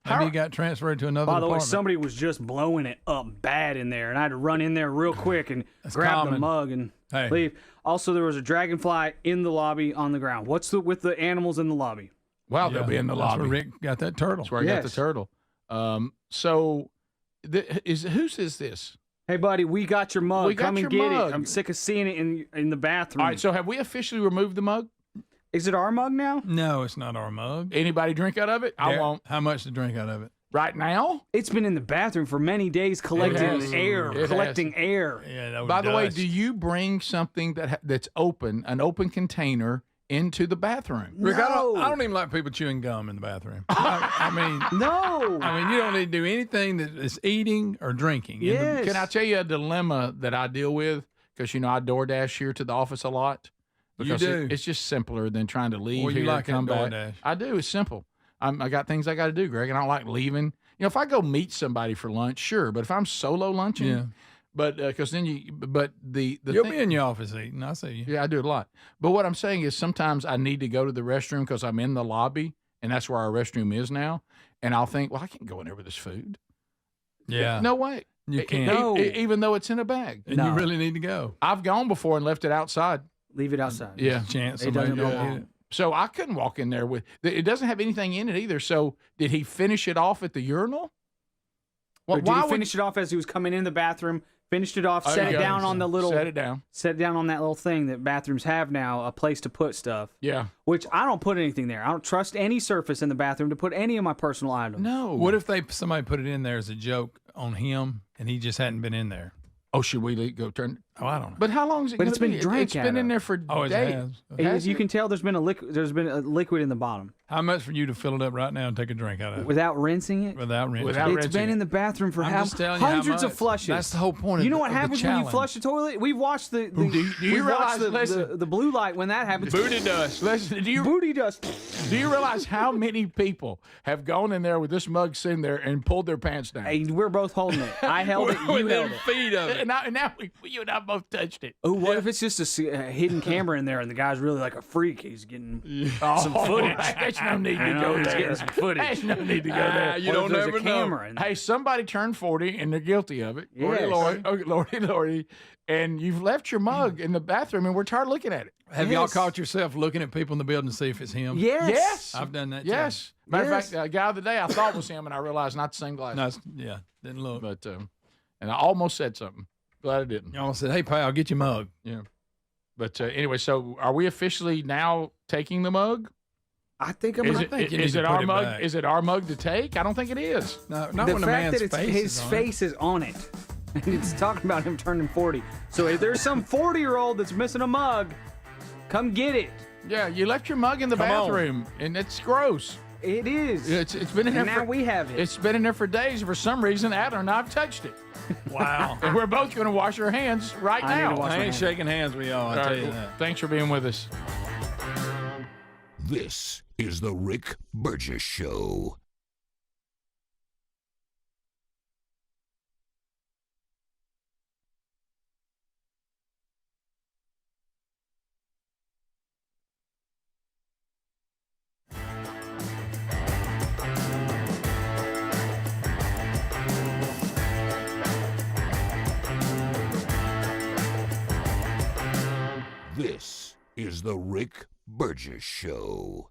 S3: Maybe he got transferred to another
S4: By the way,
S3: department.
S4: somebody was just blowing it up bad in there, and I had to run in there real quick and grab the
S3: common.
S4: mug and
S3: Hey.
S4: leave. Also, there was a dragonfly in the lobby on the ground. What's with the animals in the lobby?
S2: Wow, they'll be in the
S3: That's
S2: lobby.
S3: where Rick got that turtle.
S2: That's where I got the turtle. So, whose is this?
S4: Hey, buddy, we got your mug.
S2: We got
S4: Come and
S2: your
S4: get
S2: mug.
S4: it. I'm sick of seeing it in the bathroom.
S2: All right, so have we officially removed the mug?
S4: Is it our mug now?
S3: No, it's not our mug.
S2: Anybody drink out of it? I
S3: Yeah.
S2: won't.
S3: How much to drink out of it?
S2: Right now?
S4: It's been in the bathroom for many days, collecting air.
S3: Yeah,
S2: By the way, do you bring something that's open, an open container, into the bathroom?
S3: Rick, I don't even like people chewing gum in the bathroom. I mean,
S4: no.
S3: I mean, you don't need to do anything that is eating or drinking.
S2: Can I tell you a dilemma that I deal with? Because, I DoorDash here to the office a lot. Because
S3: do.
S2: It's just simpler than trying to leave
S3: Well, you
S2: here
S3: like
S2: and come
S3: that
S2: back.
S3: DoorDash.
S2: I do. It's simple. I got things I got to do, Greg, and I don't like leaving. If I go meet somebody for lunch, sure. But if I'm solo lunching,
S3: Yeah.
S2: but because then the
S3: You'll
S2: thing,
S3: be in your office eating. I see you.
S2: Yeah, I do it a lot. But what I'm saying is sometimes I need to go to the restroom because I'm in the lobby, and that's where our restroom is now. And I'll think, well, I can't go in there with this food.
S3: Yeah.
S2: No way.
S3: You can't.
S2: Even though it's in a bag.
S3: And you really need to go.
S2: I've gone before and left it outside.
S4: Leave it outside.
S2: Yeah.
S3: Chance
S4: It
S3: somebody
S4: doesn't
S3: will
S4: belong.
S3: get it.
S2: So I couldn't walk in there with it. Doesn't have anything in it either. So did he finish it off at the urinal?
S4: Or did he finish it off as he was coming in the bathroom? Finished it off, set it down on the little.
S2: Set it down.
S4: Set it down on that little thing that bathrooms have now, a place to put stuff.
S2: Yeah.
S4: Which I don't put anything there. I don't trust any surface in the bathroom to put any of my personal items.
S2: No.
S3: What if somebody put it in there as a joke on him and he just hadn't been in there?
S2: Oh, should we go turn?
S3: Oh, I don't know.
S2: But how long is it?
S4: But it's
S2: gonna
S4: been
S2: be?
S4: drank
S2: It's
S4: out
S2: been
S4: of.
S2: in there for
S3: Oh, it
S2: days.
S3: has.
S4: You can tell there's been a liquid in the bottom.
S3: How much for you to fill it up right now and take a drink out of it?
S4: Without rincing it?
S3: Without rinsing.
S4: It's been in the bathroom for
S3: I'm just telling you how
S4: hundreds of
S3: much.
S4: flushes.
S3: That's the whole point of
S4: You know
S3: the-
S4: what
S3: of the
S4: happens when you
S3: challenge.
S4: flush the toilet? We've watched the
S2: Do you
S4: we've watched
S2: realize?
S4: the blue light when that happens.
S2: Booty dust. Listen,
S4: Booty dust.
S2: Do you realize how many people have gone in there with this mug sitting there and pulled their pants down?
S4: Hey, we're both holding it. I held it. You held it.
S3: Feet of it.
S2: And now you and I both touched it.
S4: Oh, what if it's just a hidden camera in there and the guy's really like a freak? He's getting some footage.
S2: There's no need to
S4: I know,
S2: go
S4: he's
S2: there.
S4: getting some footage.
S2: There's no need to go there.
S3: You
S4: What
S3: don't
S4: if there's
S3: never
S4: a camera in there?
S2: Hey, somebody turned 40 and they're guilty of it.
S4: Yes.
S2: Lordy. And you've left your mug in the bathroom and we're tired of looking at it.
S3: Have y'all caught yourself looking at people in the building to see if it's him?
S2: Yes.
S3: I've done that.
S2: Yes. Matter of fact, a guy the day I thought was him and I realized not the same glass.
S3: No, yeah, didn't look.
S2: But and I almost said something. Glad I didn't.
S3: Y'all said, "Hey, pal, get your mug."
S2: Yeah. But anyway, so are we officially now taking the mug?
S4: I think I'm.
S2: Is
S3: I think you
S2: it
S3: need to
S2: our
S3: put it
S2: mug?
S3: back.
S2: Is it our mug to take? I don't think it is.
S3: No, not
S4: The
S3: when the
S4: fact
S3: man's
S4: that it's,
S3: face
S4: his
S3: is on
S4: face is on it. And it's talking about him turning 40. So if there's some 40-year-old that's missing a mug, come get it.
S2: Yeah, you left your mug in the
S3: Come on.
S2: bathroom, and it's gross.
S4: It is.
S2: It's been in there.
S4: And now
S2: for,
S4: we have it.
S2: It's been in there for days. For some reason, Adler and I've touched it.
S3: Wow.
S2: And we're both going to wash our hands right
S4: I need
S2: now.
S4: to wash
S3: I
S4: my
S3: ain't
S4: hands.
S3: shaking hands with y'all. I
S2: All
S3: tell
S2: right,
S3: you
S2: well,
S3: that.
S2: thanks for being with us.
S1: This is the Rick Burgess Show. This is the Rick Burgess Show.